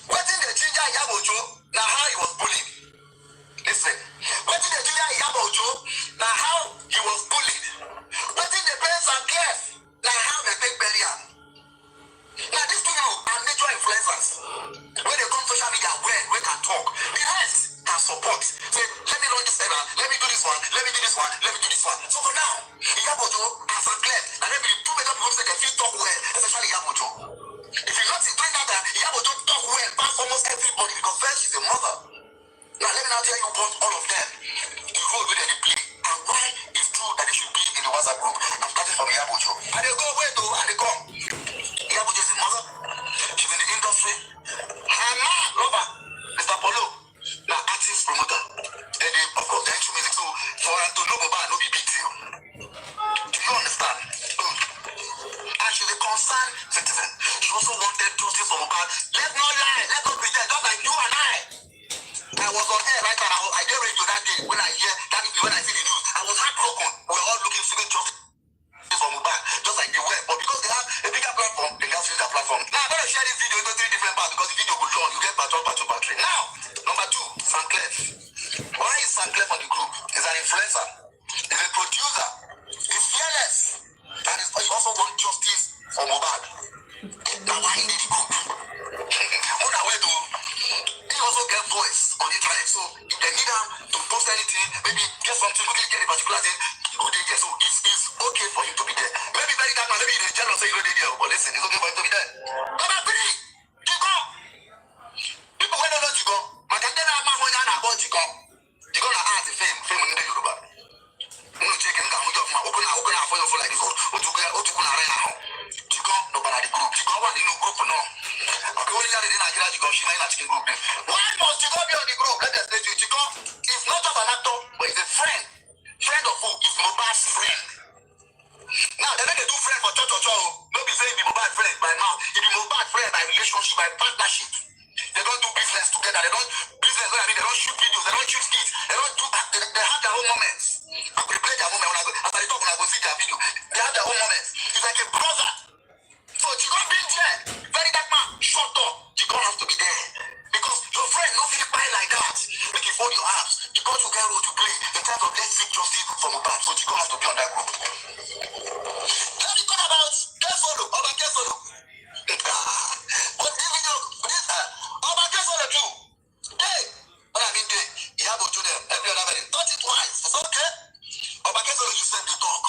Wetin dey ginger Iyabo Ojo na how he was bullied. When they come social media, where can talk. The rest can support. Say, let me run this error, let me do this one, let me do this one, let me do this one. So for now, Iyabo and Sanclef, and then the two major people say they feel talk well, especially Iyabo. If you notice, during that time, Iyabo talk well past almost everybody because first she's a mother. Now let me now tell you about all of them, the role where they play, and why it's true that they should be in the WhatsApp group. I'm starting from Iyabo. And they go away though, and they come. Iyabo is a mother. She's in the industry. Her man, lover, Mr. Polo, now artist promoter. And they, of course, they're into music. So for her to know Boba, no be big deal. Do you understand? Good. And she's a concerned citizen. She also wanted justice for Boba. Let's not lie. Let's not pretend. Just like you and I was on air right now. I did radio that day when I hear that evening when I see the news. I was heartbroken. We're all looking for justice for Mohbad, just like they were. But because they have a bigger platform, they just use their platform. Now I'm gonna share this video into 3 different parts because the video will long. You get battery. Now, number 2, Sanclef. Why is Sanclef on the group? He's an influencer. He's a producer. He's fearless. And he also wants justice for Mohbad. Now why he need the group? On our way to, he also get voice on the internet. So if they need him to post anything, maybe get something, maybe get a particular thing, he go there. So it's okay for you to be there. Maybe very that man, maybe you're jealous say you don't there, but listen, it's okay for you to be there. Number 3, Jigo. People when they know Jigo, Makandena Mahoya na about Jigo. Jigo na art fame in the Yoruba. You check him down with your open for your like this. Otukuna now. Jigo no bana the group. Jigo one in the group no. Okay, only that in Nigeria Jigo she na chicken group. Why must Jigo be on the group? Let us say Jigo is not just an actor, but he's a friend. Friend of who? Is Mohbad's friend. Now, they let they do friend for cho. Don't be saying be Mohbad friend by now. It be Mohbad friend by relationship, by partnership. They don't do business together. They don't business. What I mean, they don't shoot videos. They don't shoot skits. They don't do. They have their own moments. I will play their moment when I go. After they talk, when I go see their video, they have their own moments. It's like a brother. So Jigo being there, very that man, shut up. Jigo has to be there because your friend not feel buy like that. Make you fold your arms. Jigo you get role to play in terms of let's seek justice for Mohbad. So Jigo has to be on that group. Let me talk about Kesolo. But this video, about Kesolo too. Hey, what I mean, Iyabo to them, every other man, touch it twice. It's okay. About Kesolo, you said the talk.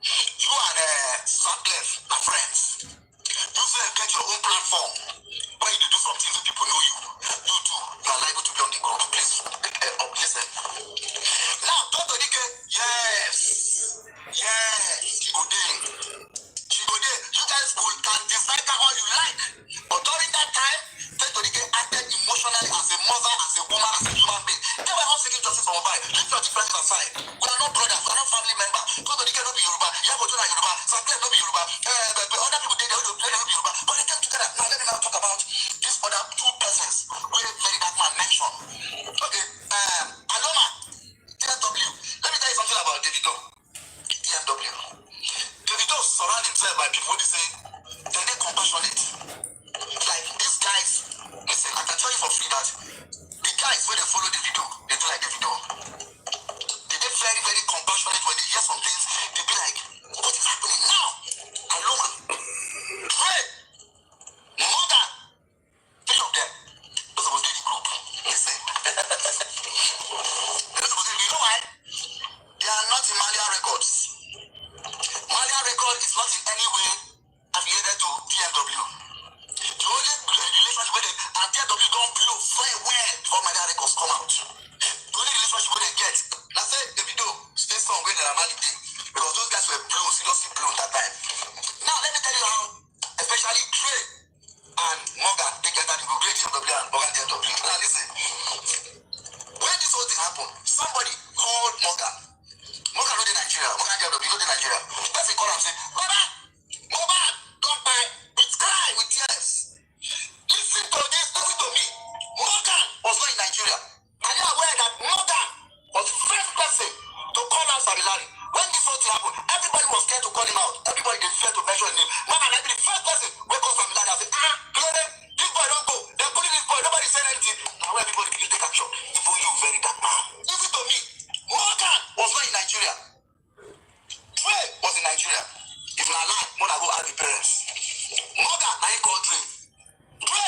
You and Sanclef are friends. You said get your own platform where you do something so people know you. You too, you are liable to be on the group. Please, listen. Now, Dr. Dike, yes, she go there. You guys can decide that all you like. But during that time, Dr. Dike acted emotionally as a mother, as a woman, as a human being. They were all seeking justice for Mohbad. Leave your differences aside. We are not brothers, we are not family members. Dr. Dike no be Yoruba, Iyabo na Yoruba, Sanclef no be Yoruba, but other people they don't be Yoruba. But they came together. Now let me now talk about these other 2 persons where very that man mentioned. Okay, Aloma, TFW. Let me tell you something about Davido. TFW. Davido surround himself by people who say they're compassionate. Like these guys, listen, I can tell you for free that the guys when they follow Davido, they do like Davido. They're very, very compassionate when they hear some things. They be like, what is happening now? Aloma, Dre, Mother, 3 of them. Those was the group. Listen. You know why? They are not in Malia Records. Malia Record is not in any way affiliated to TFW. The only relationship with them, and TFW don't blow very well before Malia Records come out. The only relationship with them get, I said Davido stay strong when they're Mali day because those guys were blown, seriously blown that time. Now let me tell you how, especially Dre and Morgan, they get that in the great TFW and Morgan TFW. Now listen, when this whole thing happened, somebody called Morgan. Morgan know the Nigeria. Morgan TFW know the Nigeria. Person call and say, Mohbad, don't buy with cry, with tears. Listen to this, listen to me. Morgan was not in Nigeria. Are you aware that Morgan was the first person to call out Sabilari? When this whole thing happened, everybody was scared to call him out. Everybody they feared to mention his name. Morgan like the first person who called Sabilari and said, this boy don't go. They're pulling this boy. Nobody said anything. Now everybody begin to take action. Even you, very dark man. Listen to me. Morgan was not in Nigeria. Dre was in Nigeria. If not lie, Mona go ask the parents. Morgan, I ain't called Dre. Dre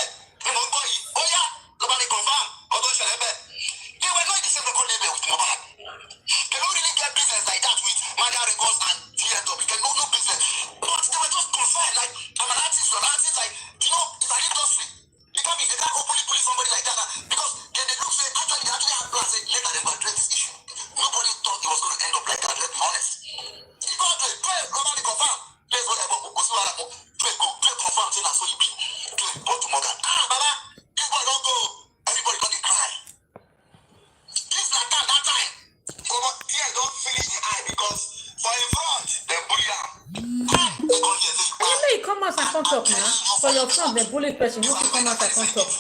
talk now. For your front, the bully person, you can come out and come talk.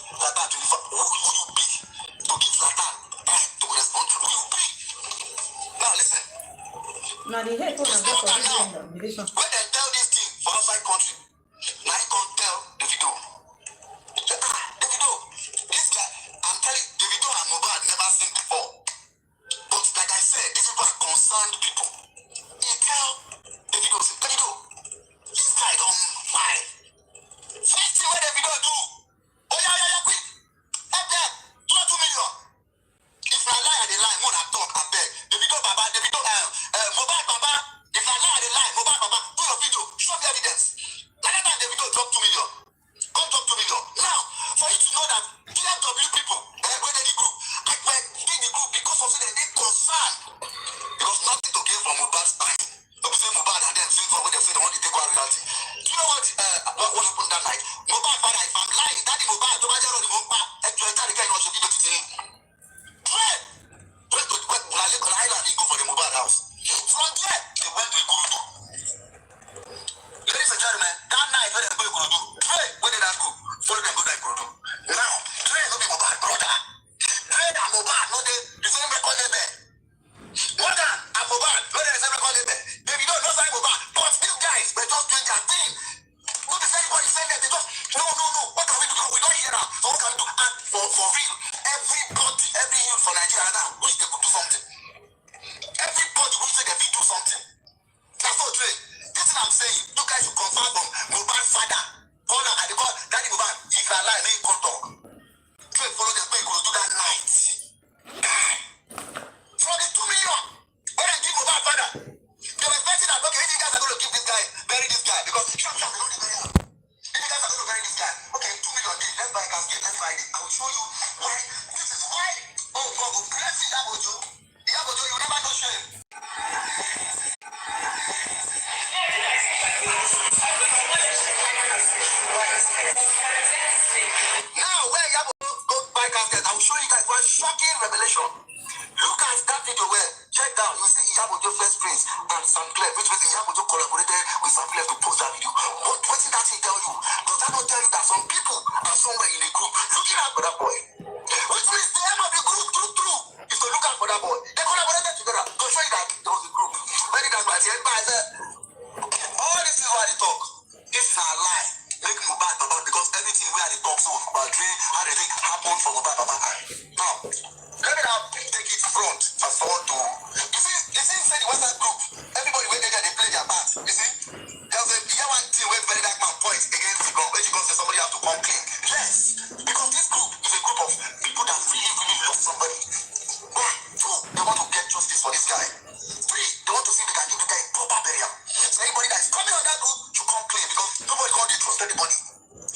Now listen. Now the head phone and go for this one. When they tell this thing for outside country, now you can't tell Davido. Davido, this guy, I'm telling you, Davido and Mohbad never seen before. But like I said, these people are concerned people. They tell Davido, this guy don't mind. First thing what Davido do, oh yeah, quick, help them, 2 million. If I lie, they lie, more than talk, I beg. Davido, Mohbad, Baba, if I lie, they lie, Mohbad, Baba, do your video, show me evidence. Like that, Davido drop 2 million. Come drop 2 million. Now, for you to know that DFW people, when they the group, I went in the group because of that they concerned. Because nothing to gain from Mohbad's time. Don't be saying Mohbad and then saying for when they say they want to take over reality. Do you know what happened that night? Mohbad, father, if I'm lying, daddy Mohbad, don't matter what the Mohbad, and you enter the guy in your video today. Pray! When Island didn't go for the Mohbad house. From there, they went to Ikorodu. Ladies and gentlemen, that night when they go to Ikorodu, pray, where did that go? Follow them go to Ikorodu. Now, pray no be Mohbad, brother. Pray and Mohbad, no they, the same record label. Morgan and Mohbad, no they the same record label. Baby, no sign Mohbad, but these guys, they just doing their thing. Not the same body saying that they just, no, what can we do? We don't hear that. So what can we do? And for real, everybody, every youth for Nigeria now, wish they could do something. Everybody wish they could do something. That's not true. This is what I'm saying. You guys should confirm from Mohbad's father. Father, and they call Daddy Mohbad, if you are lying, make him talk. Pray, follow them, pray, go do that night. From the 2 million, when I give Mohbad father, they were expecting that, okay, if you guys are going to give this guy, bury this guy, because sure, they don't bury him. If you guys are going to bury this guy, okay, 2 million, let's buy a casket, let's buy it. I will show you why. This is why. Oh, God, will bless you, Iyabo, you never know shame. Now, where Iyabo go buy casket, I will show you guys one shocking revelation. Look at that video where, check down, you see Iyabo first prince and Sam Claire, which means Iyabo collaborated with Sam Claire to post that video. What did that thing tell you? Does that not tell you that some people are somewhere in a group looking out for that boy? Which means the aim of the group, true, is to look out for that boy. They collaborated together to show you that there was a group. Very that's why I said, all this is why they talk. This is a lie. Make Mohbad Baba because everything we are the talk so about Dre, how the thing happened for Mohbad Baba. Now, let me now take it front fast forward to you see say the WhatsApp group, everybody when they play their part. You see? There's one thing where very dark man points against the gun, when you go say somebody have to come clean. Yes, because this group is a group of people that really love somebody. One, two, they want to get justice for this guy. Three, they want to see if they can give the guy a proper burial. So anybody that is coming on that group should come clean because nobody can't trust anybody.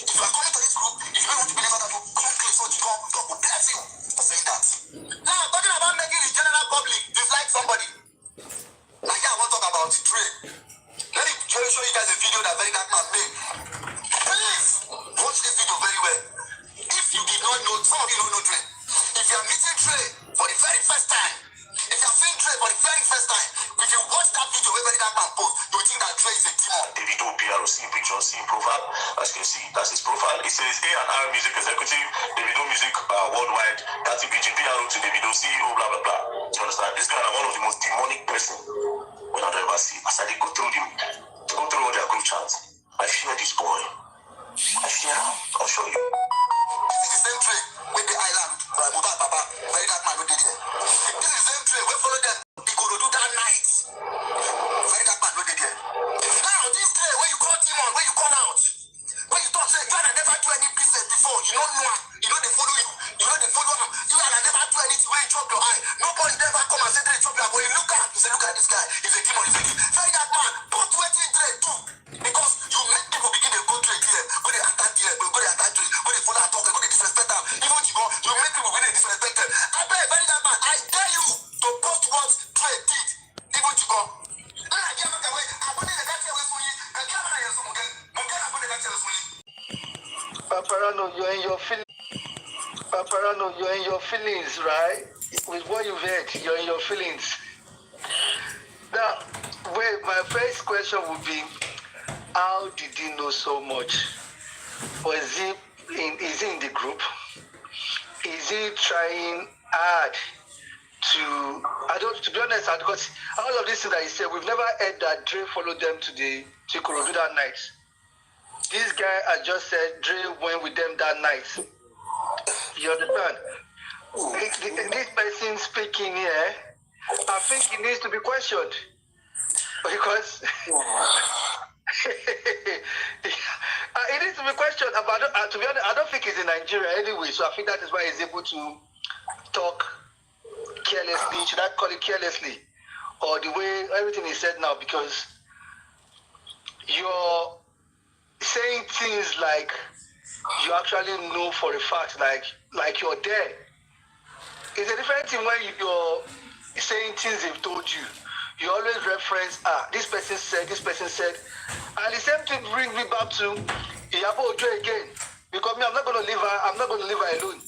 If you are coming to this group, if you don't want to believe on that group, come clean so you God will bless you for saying that. Now, talking about making the general public dislike somebody. Like I want to talk about trade. Let me show you guys a video that very dark man made. Please watch this video very well. If you did not know, some of you don't know trade. If you are meeting trade for the very first time, if you are seeing trade for the very first time, if you watch that video where very dark man post, you will think that trade is a demon. Davido PROC picture, see profile. As you can see, that's his profile. It says A&R Music Executive, Davido Music Worldwide, 30 BG PRO to Davido CEO, blah blah blah. Do you understand? This guy is one of the most demonic person when I've ever seen. As I go through all their group chats, I fear this boy. I fear him. I'll show you. This is the same trade with the island by Mohbad Baba, very dark man who did it. This is the same trade we follow them. He could do that night. Very dark man who did it. Now this trade where you call Timon, where you call out, when you talk say Ghana never do any business before, you don't know they follow you, they follow him. You Ghana never do anything where you chop your eye. Nobody never come and say they chop your eye. But you look at this guy, he's a demon, he's a demon. Very dark man, put 20 trade too. Because you make people begin to go trade here, when they attack here, when they attack trade, when they follow talk, when they disrespect them. Even you make people when they disrespect them. I bet very dark man, I dare you to post what trade did. Even you go. Paparano, you're in your feelings. Paparano, you're in your feelings, right? With what you've heard, you're in your feelings. Now, wait, my first question would be, how did he know so much? Is he in the group? Is he trying hard to be honest, because all of this thing that he said, we've never heard that Dre followed them to Ikorodu that night. This guy had just said Dre went with them that night. You understand? This person speaking here, I think he needs to be questioned. Because it needs to be questioned about, to be honest, I don't think he's in Nigeria anyway, so I think that is why he's able to talk carelessly. Should I call it carelessly? Or the way everything is said now, because you're saying things like you actually know for a fact, like you're there. It's a different thing when you're saying things they've told you. You always reference, this person said, and the same thing brings me back to Iyabo Ojo again, because I'm not going to leave her alone.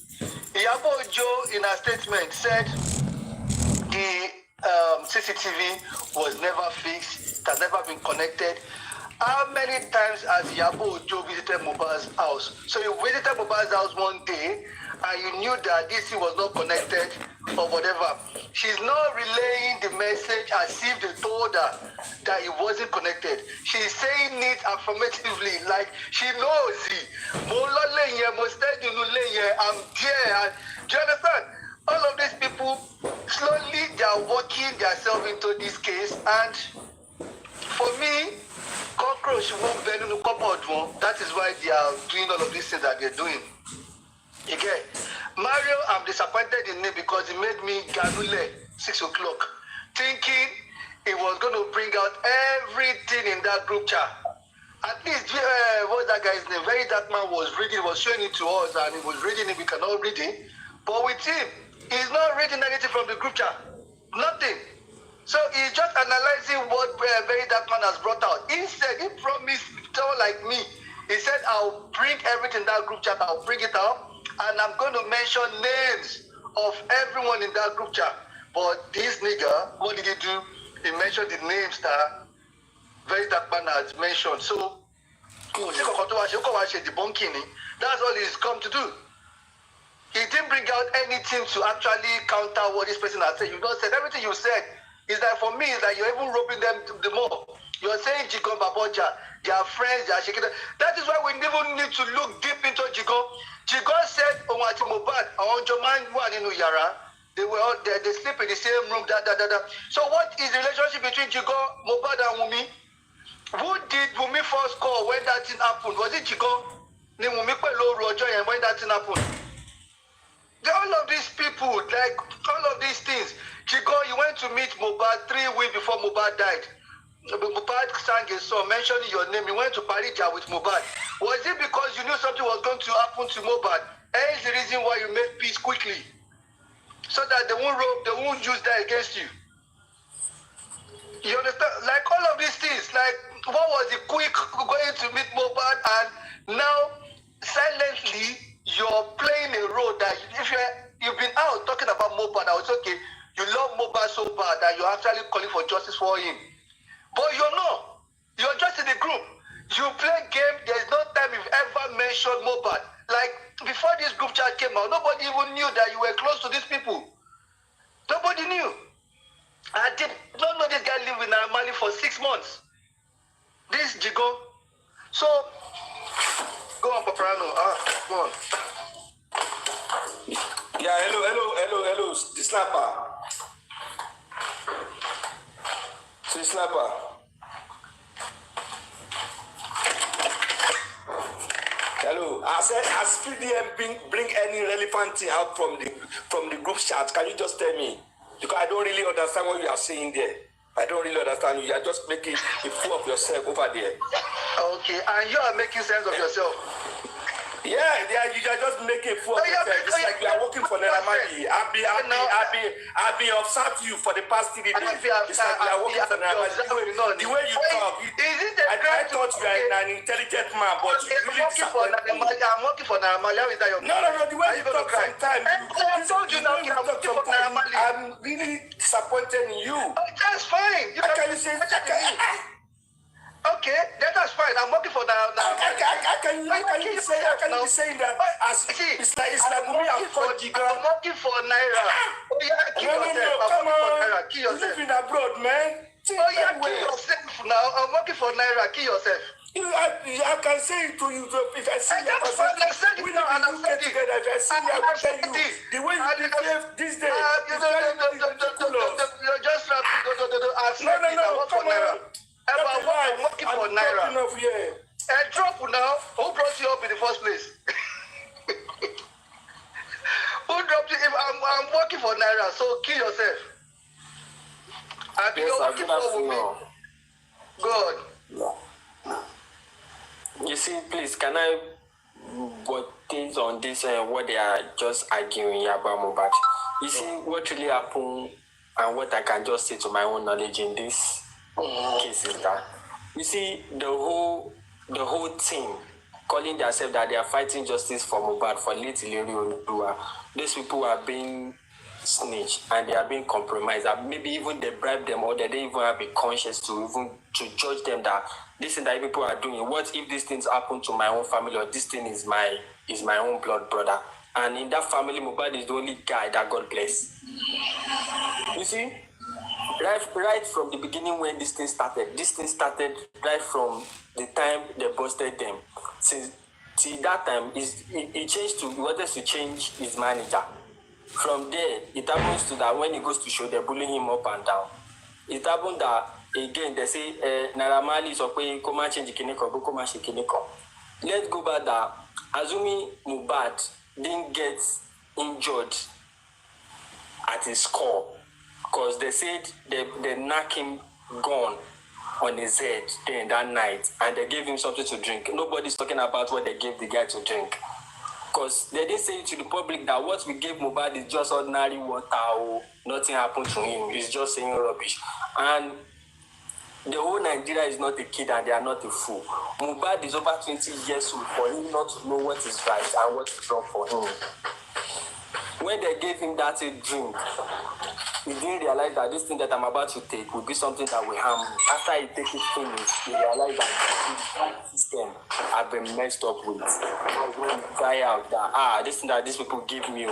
Iyabo Ojo, in her statement, said the CCTV was never fixed, it has never been connected. How many times has Iyabo Ojo visited Mohbad's house? So you visited Mohbad's house one day, and you knew that this thing was not connected or whatever. She's not relaying the message as if they told her that it wasn't connected. She's saying it affirmatively, like she knows it. I'm there. Do you understand? All of these people, slowly they are working themselves into this case, and for me, cockroach won't bend in the cupboard. That is why they are doing all of these things that they're doing. Again, Mario, I'm disappointed in him because he made me ganule 6 o'clock, thinking he was going to bring out everything in that group chat. At least, what's that guy's name? Very Dark Man was showing it to us, and he was reading it. We cannot read it. But with him, he's not reading anything from the group chat. Nothing. So he's just analyzing what Very Dark Man has brought out. He said, he promised someone like me. He said, I'll bring everything in that group chat. I'll bring it out. And I'm going to mention names of everyone in that group chat. But this nigga, what did he do? He mentioned the names that Very Dark Man has mentioned. So, that's all he's come to do. He didn't bring out anything to actually counter what this person has said. You don't said everything you said. Is that for me, is that you're even roping them the more. You're saying Jigon Baboja, they are friends, they are shaking. That is why we even need to look deep into Jigon. Jigon said, Omati Mohbad, Joman Yara, they were all there, they sleep in the same room, So what is the relationship between Jigon, Mohbad, and Wumi? Who did Wumi first call when that thing happened? Was it Jigon? When that thing happened? All of these people, like all of these things. Jigon, you went to meet Mohbad 3 weeks before Mohbad died. Mohbad sang a song mentioning your name. You went to Parija with Mohbad. Was it because you knew something was going to happen to Mohbad? Hence the reason why you made peace quickly, so that they won't use that against you. You understand? Like all of these things. Like what was the quick going to meet Mohbad, and now silently you're playing a role that if you've been out talking about Mohbad, now it's okay. You love Mohbad so bad that you're actually calling for justice for him. But you're not. You're just in the group. You play game. There's no time you've ever mentioned Mohbad. Like, before this group chat came out, nobody even knew that you were close to these people. Nobody knew. I did not know this guy lived in Mali for 6 months. This Jigo. So, go on, Paparano. Go on. Yeah, hello, the sniper. The sniper. Hello, I said, as PDM bring any relevant thing out from the group chat, can you just tell me? Because I don't really understand what you are saying there. I don't really understand you. You are just making a fool of yourself over there. Okay, and you are making sense of yourself. Yeah, you are just making fool of yourself. It's like you are working for Neramadi. I've been observing you for the past 3 days. It's like you are working for Neramadi. The way you talk, I thought you are an intelligent man, but you really disappoint me. I'm working for Neramadi. How is that your No, the way you talk sometimes, I'm really disappointed in you. Oh, that's fine. How can you say that? Okay, Okay, that's fine. I'm working for the. How can you be saying that as it's like me I'm working for Naira. Oh yeah, kill yourself. No, come on. Kill yourself. You live in abroad, man. Oh yeah, kill yourself now. I'm working for Naira. Kill yourself. I can say it to you if I see you. We live in UK together. If I see you, I will tell you. The way you behave these days is very ridiculous. You're just No, come on. I'm working for Naira. And drop now. Who brought you up in the first place? Who dropped you? I'm working for Naira, so kill yourself. You're working for me. God. You see, please, can I put things on this what they are just arguing about Mohbad? You see, what really happened and what I can just say to my own knowledge in this case is that, you see, the whole team calling themselves that they are fighting justice for Mohbad, for late Ileri Oduduwa, these people are being snitched and they are being compromised. That maybe even they bribe them or they don't even have a conscience to judge them that this thing that people are doing. What if these things happen to my own family or this thing is my own blood brother? And in that family, Mohbad is the only guy that God bless. You see, right from the beginning when this thing started right from the time they busted them. Till that time, he changed to, he wanted to change his manager. From there, it happens to that when he goes to show, they're bullying him up and down. It happened that, again, they say, Naira Marley is okay, come and change the kineko, go come and shake kineko. Let's go back that, assuming Mohbad didn't get injured at his core, because they said they knocked him gone on his head during that night, and they gave him something to drink. Nobody's talking about what they gave the guy to drink. Because they didn't say to the public that what we gave Mohbad is just ordinary water or nothing happened to him. He's just saying rubbish. And the whole Nigeria is not a kid and they are not a fool. Mohbad is over 20 years old for him not to know what is right and what is wrong for him. When they gave him that drink, he didn't realize that this thing that I'm about to take will be something that will harm him. After he takes it finished, he realized that the system have been messed up with. And when he cry out that, this thing that these people give me,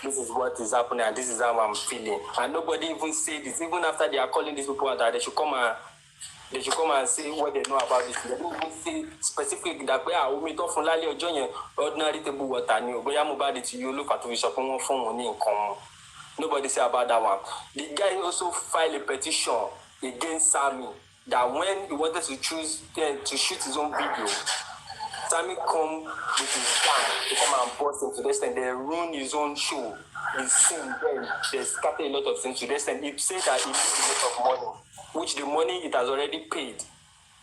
this is what is happening and this is how I'm feeling. And nobody even say this, even after they are calling these people out that they should come and say what they know about this. They don't even say specifically that we talk from Lali or John, ordinary table water, but I'm about it to you look at we support phone money in common. Nobody say about that one. The guy also filed a petition against Sammy that when he wanted to shoot his own video, Sammy come with his gang to come and bust him to the extent they ruin his own show. His scene then they scatter a lot of things to the extent he said that he needs a lot of money, which the money it has already paid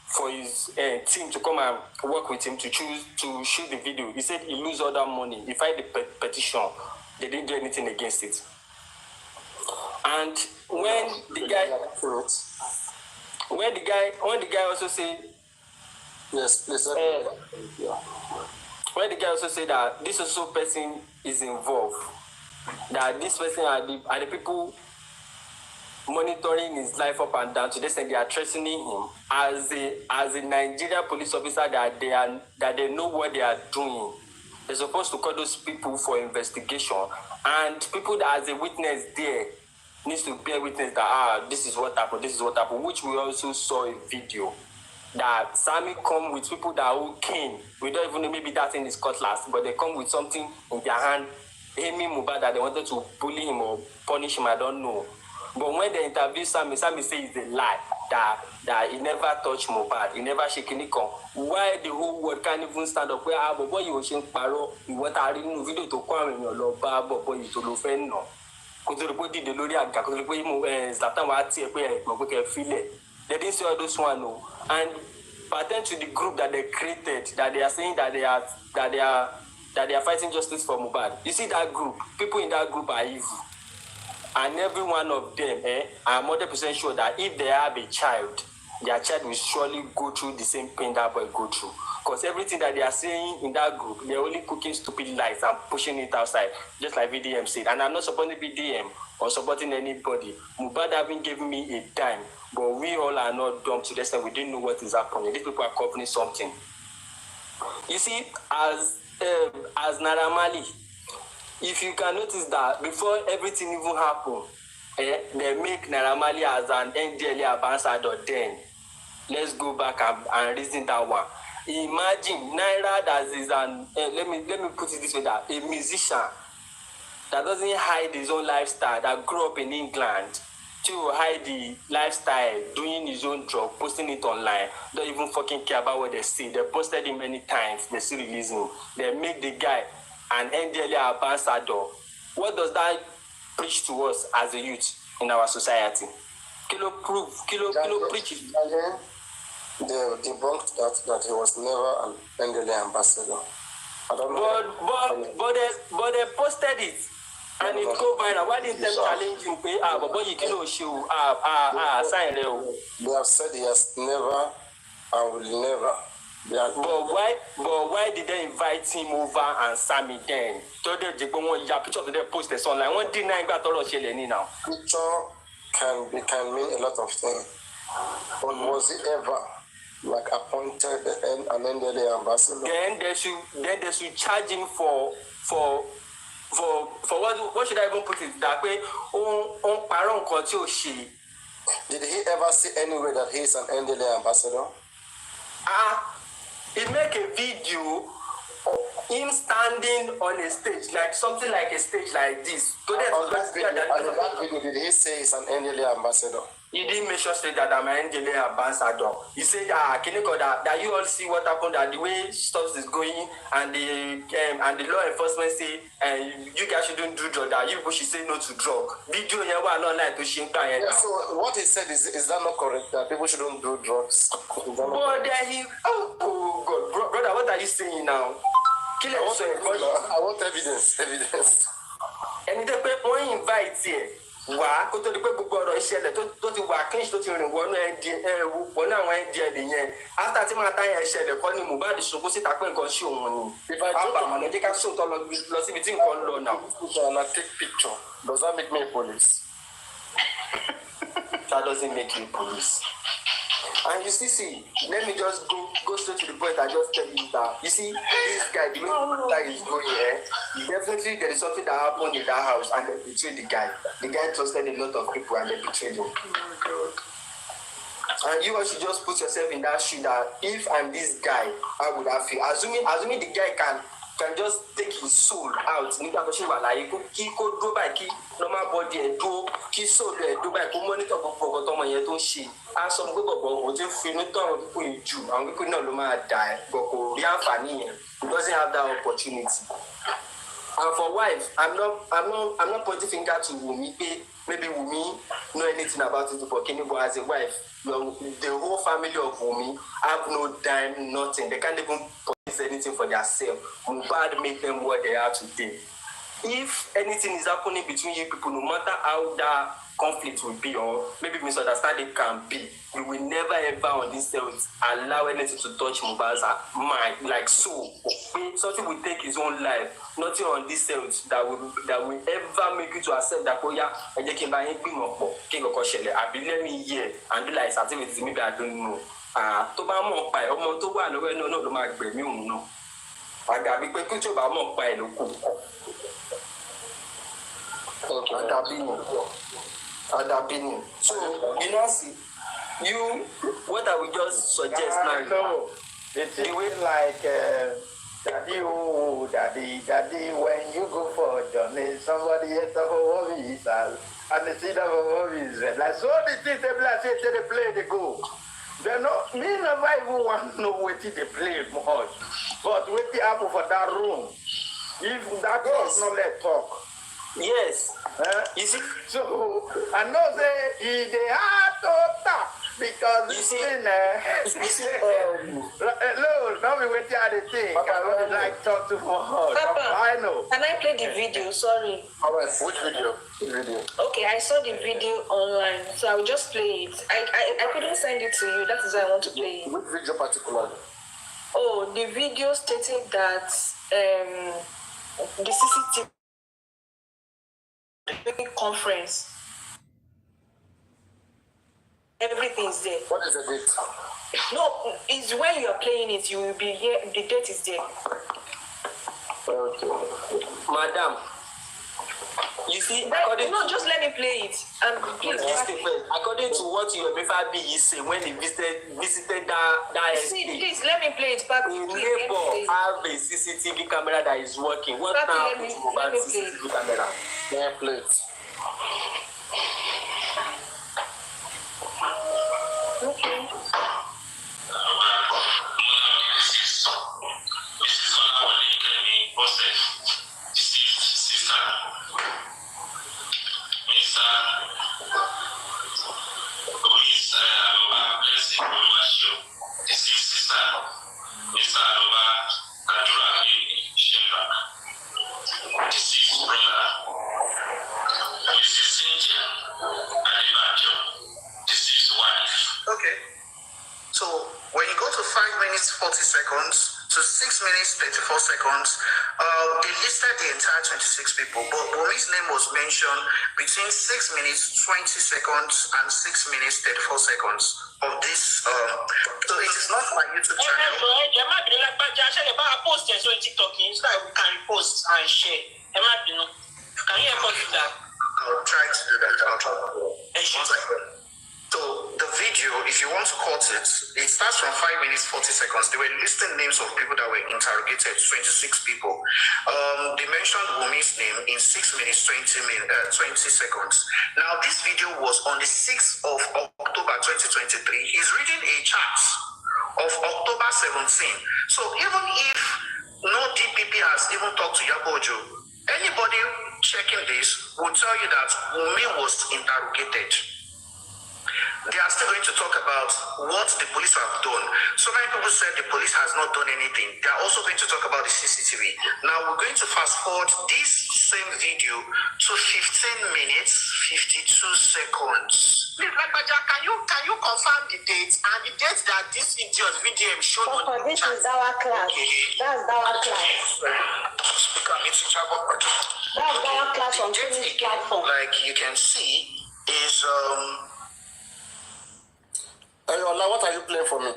for his team to come and work with him to shoot the video. He said he lose all that money. He filed the petition. They didn't do anything against it. And when the guy also said, yes, please. When the guy also said that this also person is involved, that this person are the people monitoring his life up and down to this and they are threatening him as a Nigerian police officer that they know what they are doing. They're supposed to call those people for investigation, and people that as a witness there needs to bear witness that this is what happened, which we also saw a video that Sammy come with people that who came. We don't even know, maybe that thing is cutlass, but they come with something in their hand, aiming Mohbad that they wanted to bully him or punish him, I don't know. But when they interview Sammy says it's a lie, that he never touched Mohbad, he never shake any con. Why the whole world can't even stand up where boy you shake paro, you want to read video to come in your love, boy you to offend no. Because the body the lorry and they didn't see all those one no. And pertain to the group that they created, that they are saying that they are fighting justice for Mohbad. You see that group, people in that group are evil. And every one of them, I'm 100% sure that if they have a child, their child will surely go through the same pain that boy go through. Because everything that they are saying in that group, they're only cooking stupid lies and pushing it outside, just like VDM said. And I'm not supporting VDM or supporting anybody. Mohbad haven't given me a dime, but we all are not dumb to the extent we didn't know what is happening. These people are covering something. You see, as Naira Marley, if you can notice that before everything even happened, they make Naira Marley as an NDLA ambassador then. Let's go back and reason that one. Imagine Naira that is an let me put it this way, that a musician that doesn't hide his own lifestyle, that grew up in England, to hide the lifestyle, doing his own drug, posting it online, don't even fucking care about what they see. They posted him many times, they still release him. They make the guy an NDLA ambassador. What does that preach to us as a youth in our society? Kilo preach it. They debunked that he was never an NDLA ambassador. I don't know. But they posted it and it go viral. Why didn't they challenge him? But you can show sign there. They have said he has never and will never. But why did they invite him over and Sammy then? So they picture of the post this online. One deny that all now. Picture can mean a lot of things. But was he ever like appointed an NDLA ambassador? Then they should charge him for what should I even put it that way? Did he ever say anywhere that he is an NDLA ambassador? He make a video of him standing on a stage, like something like a stage like this. On that video, did he say he's an NDLA ambassador? He didn't make sure that I'm an NDLA ambassador. He said, that you all see what happened, that the way stuff is going, and the law enforcement say, you guys shouldn't do drug, that you should say no to drug. Video so what he said is that not correct? That people shouldn't do drugs? But then oh God, brother, what are you saying now? I want evidence. And when you invite here, wà kó tó di pé gbogbo ọ̀rọ̀ ìṣẹ̀lẹ̀ tó ti wà clinch tó ti rìn wọnú wọnú àwọn NDL yẹn after tí máa tá yẹn ṣẹlẹ̀ kọ́ ni Mohbad ṣubú síta pé nǹkan ṣe òun ni àbá àmọ̀nà jẹ́ ká sóòótọ́ lọ síbi tí nǹkan lọ náà. And I take picture. Does that make me a police? That doesn't make you police. And you see, let me just go straight to the point. I just tell you that, you see, this guy, the way that is going here, definitely there is something that happened in that house and they betrayed the guy. The guy trusted a lot of people and they betrayed him. And you should just put yourself in that shoe that if I'm this guy, how would I feel? Assuming the guy can just take his soul out. Nígbà tó ṣe wà láyé kí kó dó báyìí kí normal body ẹ̀ dó kí soul ẹ̀ dó báyìí kó monitor gbogbo ọ̀gọ́ tọmọ yẹn tó ń ṣe. A sọ pé bọ̀bọ̀ òun ti fi inú tó àwọn pípọ̀ yìí jù àwọn pípọ̀ náà ló máa dà ẹ̀ bọ̀ kò rí àǹfààní yẹn. He doesn't have that opportunity. And for wife, I'm not pointing finger to Wumi. Maybe Wumi know anything about it, but as a wife, the whole family of Wumi have no dime, nothing. They can't even purchase anything for themselves. Mohbad make them what they are today. If anything is happening between you people, no matter how that conflict will be or maybe misunderstanding can be, we will never ever on this earth allow anything to touch Mohbad's mind, like so. Something will take his own life. Nothing on this earth that will ever make you to accept that, oh yeah, and you can buy him king of Koshele. I be let me hear and do like something with maybe I don't know. To buy more pie, or more to one, no, the mark, no. I got big picture about more pie, no cook. Adapting. So, you know, see, what I would just suggest now. No, it's like daddy, when you go for a journey, somebody else of a hobby is and the seed of a hobby is red. Like so the things they say they play, they go. They know me never even want to know what they play much. But with the apple for that room, if that does not let talk. Yes. You see, so I know they have to talk because you see, look, now we wait at the thing. I don't like talk too much. I know. Can I play the video? Sorry. All right. Which video? Okay, I saw the video online, so I will just play it. I couldn't send it to you. That is why I want to play it. Which video particularly? Oh, the video stating that the CCTV conference, everything is there. What is the date? No, it's when you are playing it, you will be here. The date is there. Okay. Madam, you see, according no, just let me play it. Please. According to what your MFB is saying when he visited that see, please let me play it back. The neighbor have a CCTV camera that is working. What Papi, now let me about play CCTV camera? Yeah, play it. Okay. Okay. So when you go to 5 minutes 40 seconds to 6 minutes 34 seconds, they listed the entire 26 people, but Bumi's name was mentioned between 6 minutes 20 seconds and 6 minutes 34 seconds of this. So it is not my YouTube channel. Post so TikTok so that we can repost and share. Can you help us do that? I'll try to do that. I'll try. One second. So the video, if you want to cut it, it starts from 5 minutes 40 seconds. They were listing names of people that were interrogated, 26 people. They mentioned Wumi's name in 6 minutes 20 seconds. Now this video was on the 6th of October 2023. He's reading a chart of October 17. So even if no DPP has even talked to Iyabo, anybody checking this will tell you that Wumi was interrogated. They are still going to talk about what the police have done. So many people said the police has not done anything. They are also going to talk about the CCTV. Now we're going to fast forward this same video to 15 minutes 52 seconds. Please, can you confirm the date and the date that this idiot video showed on the this chat? is our class. Okay. That's our class. Speaker means Iyabo. That's our class on Phoenix platform. Like you can see is Ayola, what are you playing for me?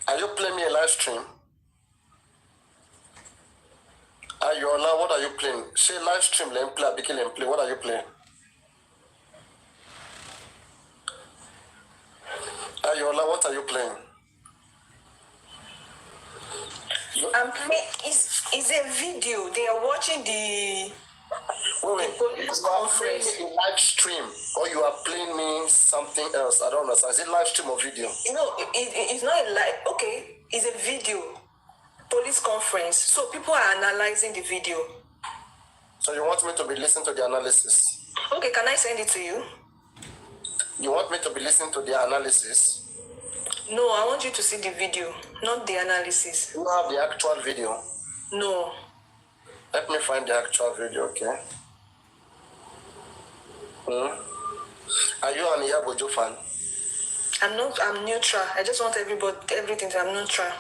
Are you playing me a live stream? Ayola, what are you playing? Say live stream, let me play. What are you playing? Ayola, what are you playing? I'm playing. It's a video. They are watching the police conference. You are playing a live stream, or you are playing me something else. I don't understand. Is it live stream or video? No, it's not a live. Okay, it's a video. Police conference. So people are analyzing the video. So you want me to be listening to the analysis? Okay, can I send it to you? You want me to be listening to the analysis? No, I want you to see the video, not the analysis. You have the actual video? No. Let me find the actual video, okay? Are you an Iyabo fan? I'm neutral. I just want everything to, I'm neutral.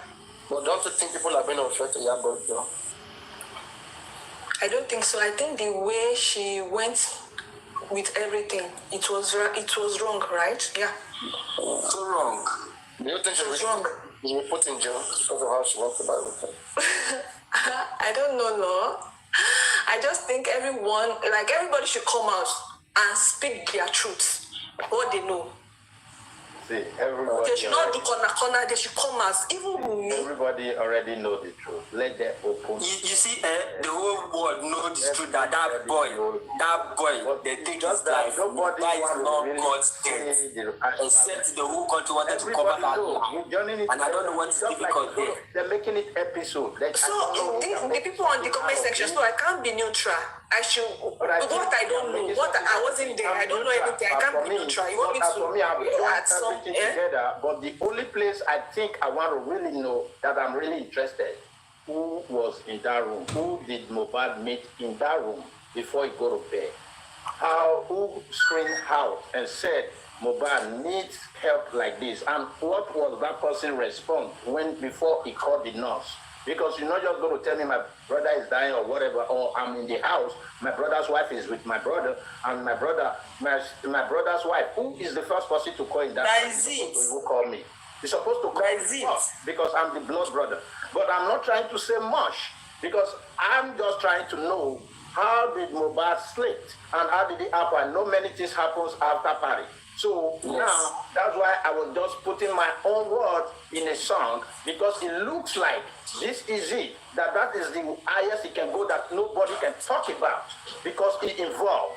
But don't you think people are being unfair to Iyabo? I don't think so. I think the way she went with everything, it was wrong, right? Yeah. So wrong. Do you think she will be put in jail because of how she wants to buy with her? I don't know, no. I just think everybody should come out and speak their truth, what they know. See, everybody. They should not do corner. They should come out. Even me. Everybody already know the truth. Let them open. You see, the whole world know the truth that boy, they think his life. Nobody is not God's death. Except the whole country wanted to cover that line. And I don't know what is difficult there. They're making it episode. So the people on the comment section, so I can't be neutral. I should, what I don't know, what I wasn't there, I don't know anything, I can't be neutral. You want me to add something together, but the only place I think I want to really know that I'm really interested, who was in that room? Who did Mohbad meet in that room before he go to bed? Who screamed out and said, Mohbad needs help like this, and what was that person response when before he called the nurse? Because you're not just going to tell me my brother is dying or whatever, or I'm in the house, my brother's wife is with my brother, and my brother's wife, who is the first person to call in that? That is it. Who called me? You're supposed to call me because I'm the blood brother. But I'm not trying to say much because I'm just trying to know how did Mohbad sleep and how did it happen. I know many things happens after party. So now that's why I was just putting my own words in a song because it looks like this is it. That is the highest it can go that nobody can talk about because it involves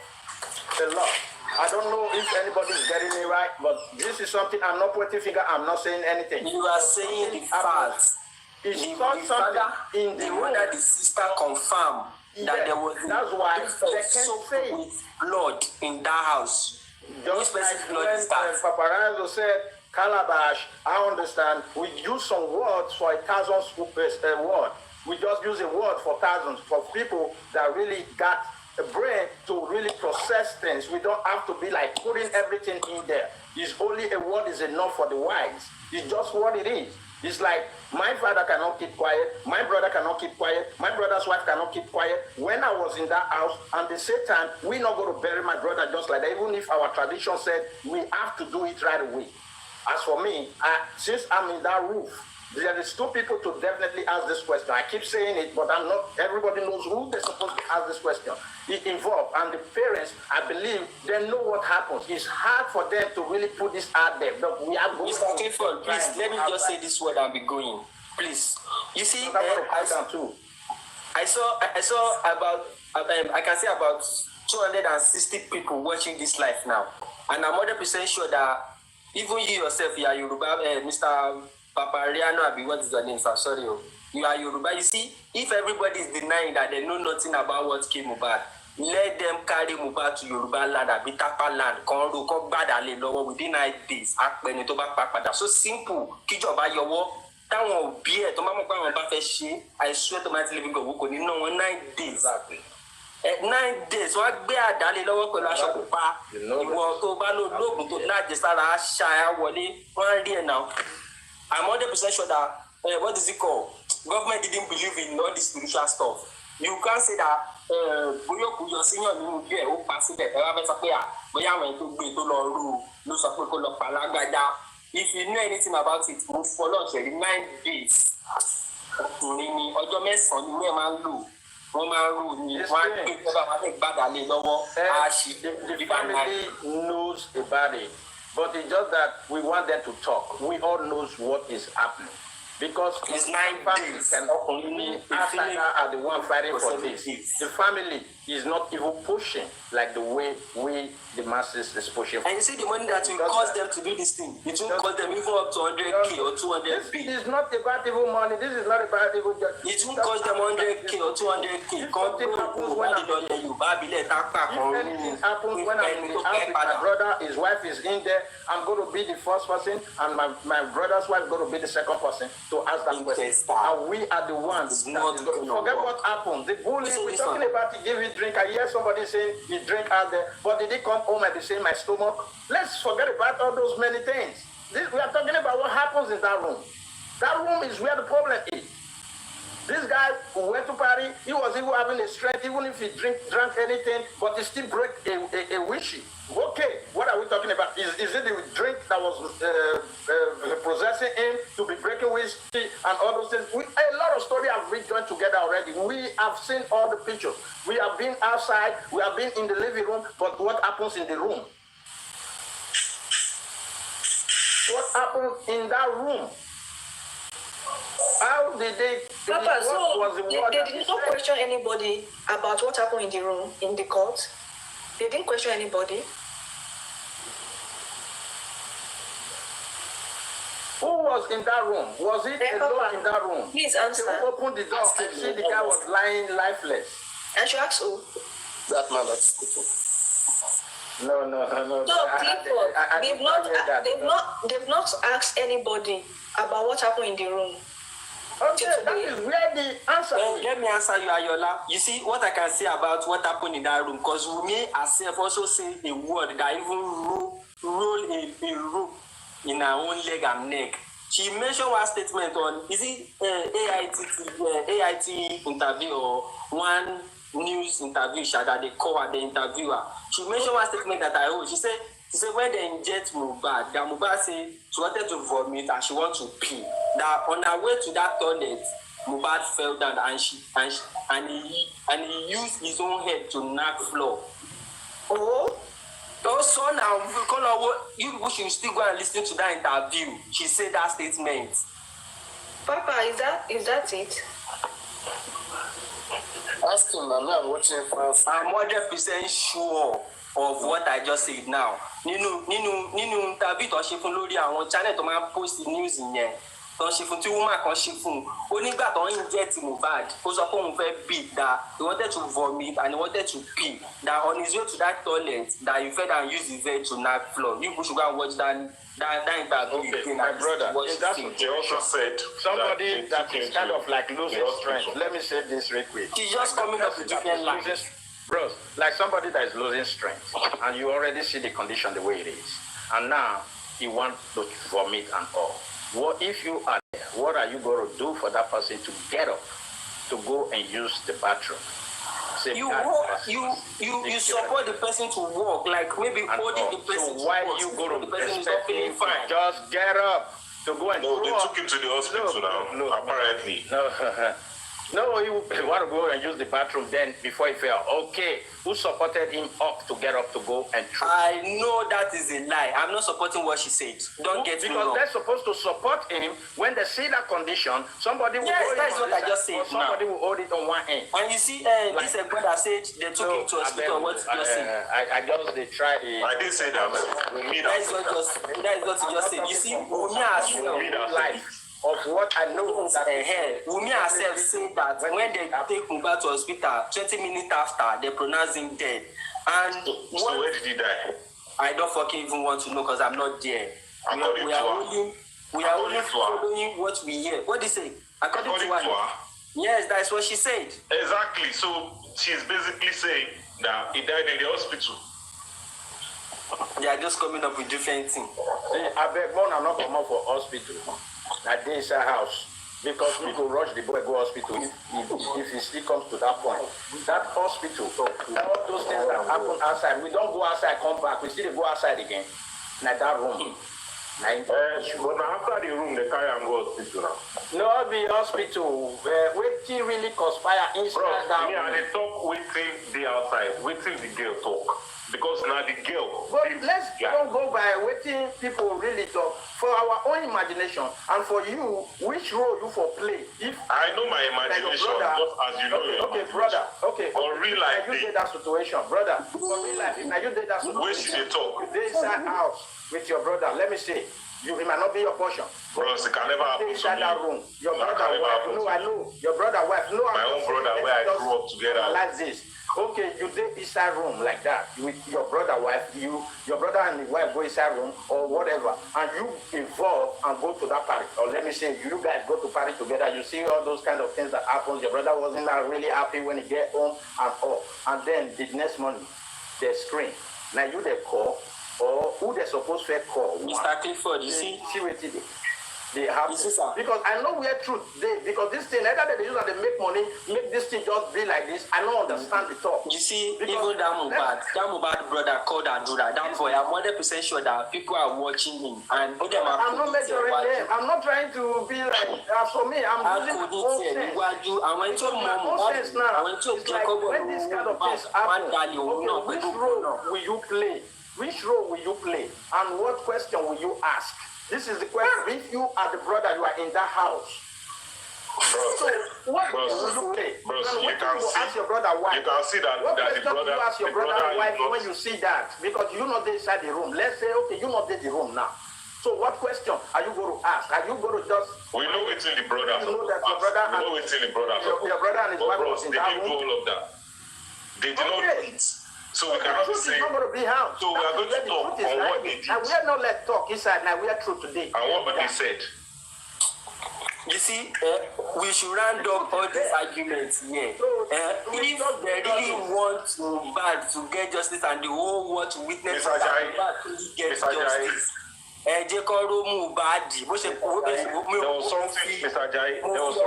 a lot. I don't know if anybody is getting me right, but this is something I'm not pointing finger. I'm not saying anything. You are saying the facts. It's not something in the room that the sister confirmed that there was that's why they can say with blood in that house. Just like when Paparazzo said Calabash, I understand. We use some words for 1,000 word. We just use a word for thousands for people that really got a brain to really process things. We don't have to be like putting everything in there. It's only a word is enough for the wise. It's just what it is. It's like my father cannot keep quiet, my brother cannot keep quiet, my brother's wife cannot keep quiet. When I was in that house, and the same time, we're not going to bury my brother just like that, even if our tradition said we have to do it right away. As for me, since I'm in that roof, there is two people to definitely ask this question. I keep saying it, but I'm not. Everybody knows who they're supposed to ask this question. It involved, and the parents, I believe, they know what happens. It's hard for them to really put this out there. But we are going Mr. Clifford, please let me just say this word and be going. Please, you see, I saw about I can say about 260 people watching this live now, and I'm 100% sure that even you yourself, you are Yoruba, Mr. Papariano, what is your name, sir? Sorry, you are Yoruba. You see, if everybody is denying that they know nothing about what came Mohbad, let them carry Mohbad to Yoruba land, Abitapa land, Konro, Badale, Lowo within 9 days. So simple. Kijoba Yowo, Town beer, Tomamo Bafashi, I swear to my living God, who could know 9 days. Exactly. 9 days, so I bear Dali Lowo Kolashopa, you want to Balo Logo to not just Shire Wally, 1 year now. I'm 100% sure that what is it called? Government didn't believe in all this spiritual stuff. You can't say that your senior will pass it. If you know anything about it, move for lunch 9 days. The family knows about it. But it's just that we want them to talk. We all knows what is happening. Because it's 9 families and only are the one fighting for this. The family is not even pushing like the way we, the masses, is pushing. And you see the money that will cost them to do this thing. It will cost them even up to 100k or 200k. This is not about even money. This is not about even just. It will cost them 100k or 200k. Something happens when I'm in the house with my brother, his wife is in there. I'm going to be the first person, and my brother's wife is going to be the second person to ask that question. And we are the ones. Forget what happened. The bully, we're talking about to give you drink. I hear somebody saying he drink out there, but did he come home and they say my stomach? Let's forget about all those many things. We are talking about what happens in that room. That room is where the problem is. This guy who went to party, he was even having a strength, even if he drank anything, but he still break a wishy. Okay, what are we talking about? Is it the drink that was possessing him to be breaking whiskey and all those things? A lot of stories have been joined together already. We have seen all the pictures. We have been outside, we have been in the living room, but what happens in the room? What happened in that room? How did they... Papa, so they did not question anybody about what happened in the room, in the court? They didn't question anybody? Who was in that room? Was it alone in that room? Please answer. Who opened the door and see the guy was lying lifeless? And she asked who? That man that's cooking. No. No, Clifford, they've not asked anybody about what happened in the room. Okay, that is where the answer is. Let me answer you, Ayola. You see, what I can say about what happened in that room, because Wumi herself also said a word that even roll a rope in her own leg and neck. She mentioned one statement on, is it AIT interview or one news interview that they call her the interviewer. She mentioned one statement that I heard. She said when they inject Mohbad, that Mohbad said she wanted to vomit and she wanted to pee. That on her way to that toilet, Mohbad fell down and he used his own head to knock floor. So now you people should still go and listen to that interview. She said that statement. Papa, is that it? Ask him, I'm not watching first. I'm 100% sure of what I just said now. Nínú interview tó ṣe fún lórí àwọn channel tó máa post news yẹn. Tó ṣe fún tí woman kan ṣe fún. Ó nígbà tó inject Mohbad. Ó sọ pé òun fẹ́ beat that he wanted to vomit and he wanted to pee. That on his way to that toilet that he fed and used his head to knock floor. You should go and watch that interview. Okay, my brother, in that situation, said somebody that is kind of like losing strength. Let me say this real quick. He's just coming up with different lines. Bros, like somebody that is losing strength, and you already see the condition the way it is, and now you want to vomit and all. What if you are there? What are you going to do for that person to get up to go and use the bathroom? You support the person to walk, like maybe holding the person. So why you go to expect him to just get up to go and no, they took him to the hospital now. Apparently. No, he want to go and use the bathroom then before he fell. Okay, who supported him up to get up to go and try? I know that is a lie. I'm not supporting what she said. Don't get me wrong. Because they're supposed to support him when they see that condition. Somebody will hold it. Yes, that's what I just said. Somebody will hold it on one end. And you see, this is brother said they took him to hospital. What you just said? I just they try. I didn't say that. That is what you just said. You see, Wumi herself. Of what I know that Wumi herself said that when they take Mohbad to hospital, 20 minutes after, they pronounce him dead. And so where did he die? I don't fucking even want to know because I'm not there. We are only following what we hear. What did he say? According to her. Yes, that's what she said. Exactly. So she's basically saying that he died in the hospital. They are just coming up with different things. I beg one, I'm not come up for hospital. At the inside house, because we go rush the boy go hospital if he still comes to that point. That hospital, all those things that happen outside, we don't go outside, come back, we still go outside again. Like that room. But after the room, they carry and go hospital now. No, be hospital. Waiting really conspire inside that room. Yeah, they talk waiting the outside, waiting the girl talk. Because now the girl. But let's don't go by waiting people really talk. For our own imagination and for you, which role you for play? If I know my imagination, brother, just as you know. Okay, brother. Okay. For real life, you did that situation, brother. For real life, now you did that situation. Where should they talk? They inside house with your brother. Let me say, it might not be your portion. Bros, it can never happen. Inside that room, your brother wife. No, I know your brother wife. No, my own brother where I grew up together. Like this. Okay, you did inside room like that with your brother wife, your brother and the wife go inside room or whatever, and you involve and go to that party. Or let me say, you guys go to party together, you see all those kind of things that happen. Your brother wasn't really happy when he get home and all. And then the next morning, they scream. Now you they call, or who they supposed to call? Mr. Clifford, you see what it is. They have because I know where truth they because this thing either they use and they make money, make this thing just be like this. I don't understand the talk. You see, because even that Mohbad brother called Andura, that boy, I'm 100% sure that people are watching him and I'm not measuring them. I'm not trying to be like for me, I'm using my own sense. I went to now. It's like when this kind of things happen, okay, which role will you play? Which role will you play? And what question will you ask? This is the question. If you are the brother, you are in that house. So what will you play? You can see, ask your brother wife. You can see that, what that the brother, you ask your brother wife not... when you see that? Because you not inside the room. Let's say, okay, you not in the room now. So what question are you going to ask? Are you going to just... We know it's in the brother. You know that your brother we know it's in the brother. Your brother and his wife was in that room. They didn't do all of that. They did not do it. So we cannot say. Not going to be out. So we are going to talk on what they did. And we are not let talk inside. Now we are true today. And what they said. You see, we should round up all these arguments here. If they really want Mohbad to get justice and the whole world to witness that Mohbad to get justice, jẹ́ kó ró Mohbad bó ṣe kó mi ò fi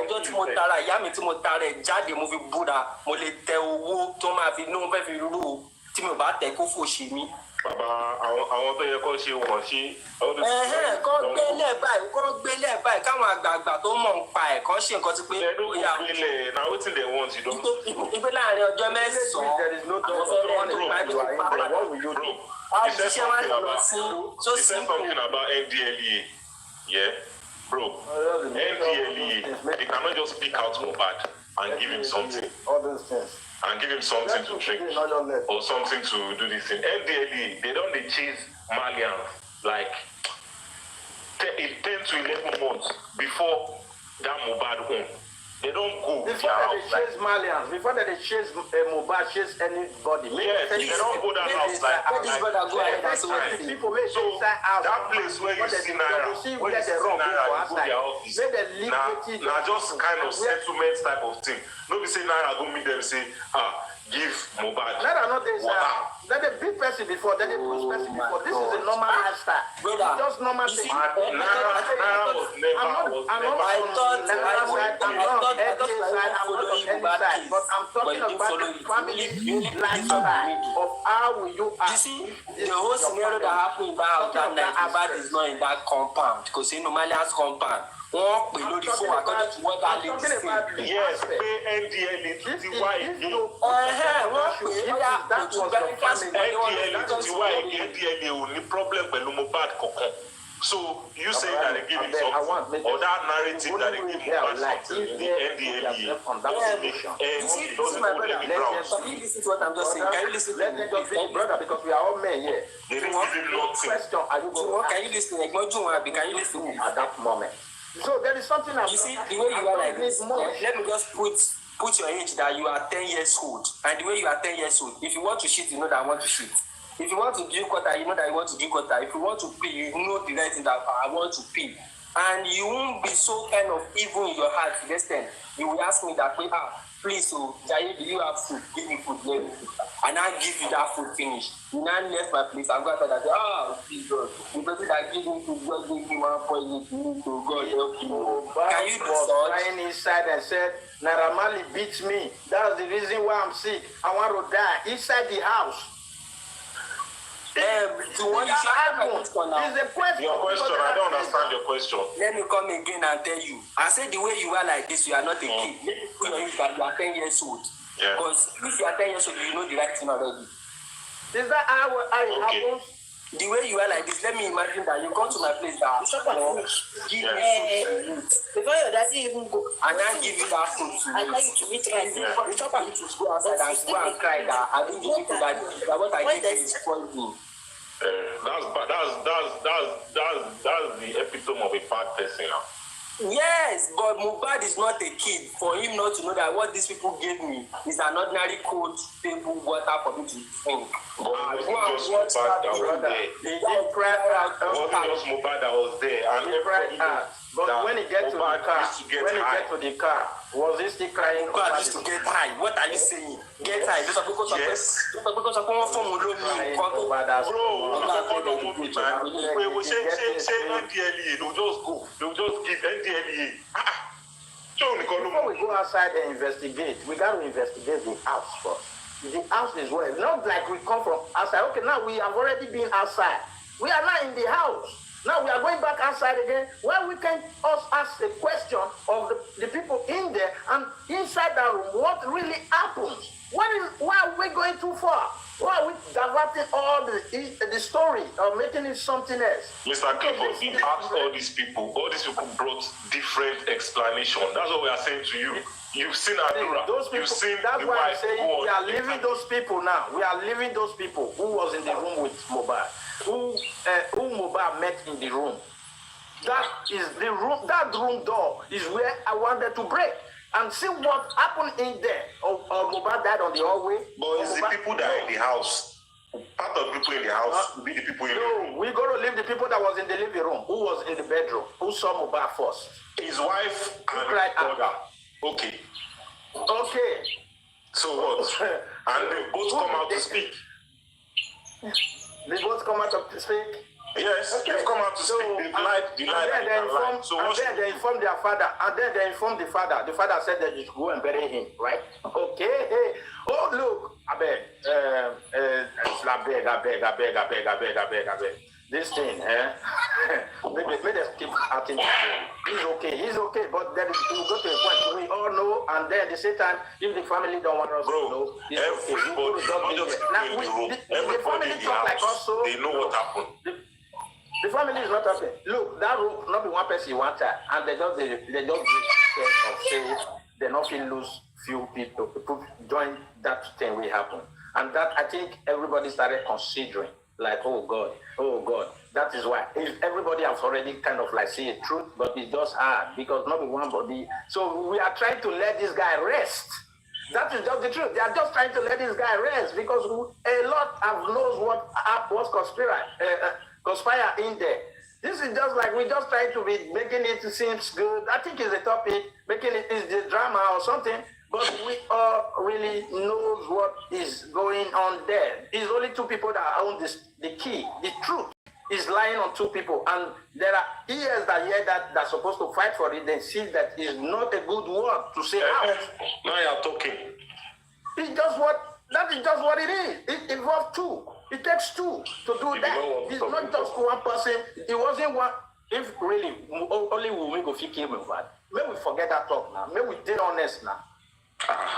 ọjọ́ tí mo tara ìyá mi tí mo tara ẹ̀ jáde mo fi búra mo lè tẹ owó tó máa fi ní mo fẹ́ fi rú o tí mi ò bá tẹ kó fò ṣe mí. Bàbá àwọn tó yẹ kó ṣe wọ̀n sí. Kọ́ gbélé báyìí káwọn àgbààgbà tó mọ̀ ń pa ẹ̀ kọ́ ṣe nǹkan ti pé. Gbélé na wetin they want you don. Ìgbé láàrin ọjọ́ mẹ́sàn-án àwọn fẹ́rẹ́ ní ìpàdé You said something about NDLEA. Yeah, bro. NDLEA, they cannot just pick out Mohbad and give him something. And give him something to drink or something to do this thing. NDLEA, they don't chase Malians like 10 to 11 months before that Mohbad home. They don't go. Before they chase Malians, before they chase Mohbad, chase anybody. Yes, they don't go that house like people may so that place where you see Naira, where you see Naira, you go their office. Now just kind of settlement type of thing. No be say Naira go meet them say, give Mohbad Naira not this then a big person before, then a push person before. This is a normal lifestyle. It's just normal thing. Naira was never but I'm talking about the family lifestyle of how will you act. You see, the whole scenario that happened in that house that night, Mohbad is not in that compound because in Nomalia's compound. Wọ́n pè lórí fún according to what that lady say. Yes, pé NDLEA to ti wá again. Wọ́n pè é to verify NDLEA to ti wá again. NDLEA ò ní problem pẹ̀lú Mohbad kankan. So you say that they give him something, or that narrative that they give Mohbad something, the NDLEA. You see, this is my brother. Can you listen to what I'm just saying? Can you listen to me? Brother, because we are all men here. They didn't give him nothing. Can you listen? Can you listen to me at that moment? So there is something you see, the way you are like this, let me just put your age that you are 10 years old. And the way you are 10 years old, if you want to shit, you know that I want to shit. If you want to drink water, you know that you want to drink water. If you want to pee, you know the right thing that I want to pee. And you won't be so kind of evil in your heart to the extent you will ask me that, please, so Jaye, do you have food? Give me food, let me. And I give you that food finish. You now left my place and go out and say, Jesus, the person that gave me food just gave me 1 point, so God help you. Can you do so? Lying inside and said, Naira Marley beats me. That's the reason why I'm sick. I want to die inside the house. To what you it's a question. Your question, I don't understand your question. Let me come again and tell you. I said the way you are like this, you are not a kid. Let me put you that you are 10 years old. Yeah. Because if you are 10 years old, you know the right thing already. Is that how it happens? The way you are like this, let me imagine that you come to my place that give me food to eat. Before your daddy even go, and I give you that food to eat. I tell you to eat rice. You chop and to go outside and go and cry that I didn't give you that what I give you is poison. That's the epitome of a bad person now. Yes, but Mohbad is not a kid. For him not to know that what these people gave me is an ordinary cold table water for me to drink. But it wasn't just Mohbad that was there. It wasn't just Mohbad that was there. And everybody but when he gets to the car, was he still crying? God used to get high. What are you saying? Get high. Just because of one form of we say NDLEA, they'll just go. They'll just give NDLEA. Before we go outside and investigate, we got to investigate the house first. The house is where, not like we come from outside. Okay, now we have already been outside. We are not in the house. Now we are going back outside again. Well, we can also ask a question of the people in there and inside that room, what really happens? Why are we going too far? Why are we diverting all the story or making it something else? Mr. Clifford, he asked all these people brought different explanations. That's what we are saying to you. You've seen Adura. You've seen that's the why wife. I'm saying we are leaving those people now. We are leaving those people who was in the room with Mohbad, who Mohbad met in the room. That is the room. That room door is where I wanted to break and see what happened in there. Or Mohbad died on the hallway. But it's the people that are in the house part of the people in the house will be the people in the room. No, we got to leave the people that was in the living room, who was in the bedroom, who saw Mohbad first. His wife and cried brother. Okay. Okay. So what? And they both come out to speak. They both come out to speak. Yes, okay. They've come out to speak. They've lied. They informed their father, and then they informed the father. The father said that you should go and bury him, right? Okay. Hey. Oh, look, I beg. This thing, maybe they keep acting. He's okay, but then we go to a point we all know, and then at the same time, if the family don't want us to know, everybody, the family talk like us, so they know what happened. The family is not happy. Look, that room, not be one person, one time, and they just say they not feel lose few people join that thing will happen, and that I think everybody started considering. Like, oh God, that is why. If everybody has already kind of like see the truth, but it's just hard because not one body. So we are trying to let this guy rest. That is just the truth. They are just trying to let this guy rest because a lot of knows what conspire in there. This is just like we're just trying to be making it seem good. I think it's a topic, making it is the drama or something. But we all really knows what is going on there. It's only two people that own the key. The truth is lying on two people. And there are ears that hear that are supposed to fight for it. They see that is not a good word to say out. Now you're talking. That is just what it is. It involves two. It takes two to do that. It's not just one person. It wasn't one. If really, only we go fit kill Mohbad. May we forget that talk now. May we stay honest now.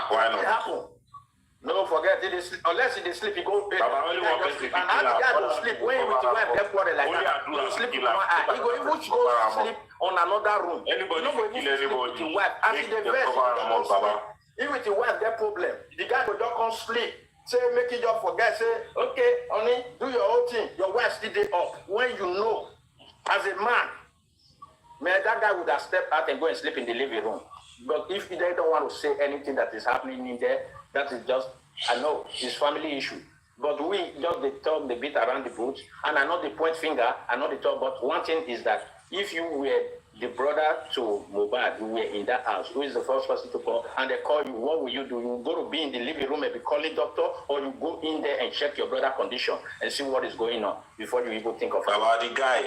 Why not? It happen. No, forget it is unless he sleep, he go. And how the guy will sleep when with the wife get quarrel like that. He will sleep in one eye. He go even go sleep on another room. Anybody can kill anybody. With the wife, as he the verse, even with the wife get problem. The guy will just come sleep. Say make it just forget. Say okay, honey, do your own thing. Your wife still day up. When you know, as a man, man, that guy would have stepped out and go and sleep in the living room. But if they don't want to say anything that is happening in there, that is just, I know, it's family issue. But we just the talk, the beat around the bush, and I know the point finger, I know the talk, but one thing is that if you were the brother to Mohbad, who were in that house, who is the first person to call, and they call you, what will you do? You go to be in the living room and be calling doctor, or you go in there and check your brother's condition and see what is going on before you even think of it. About the guy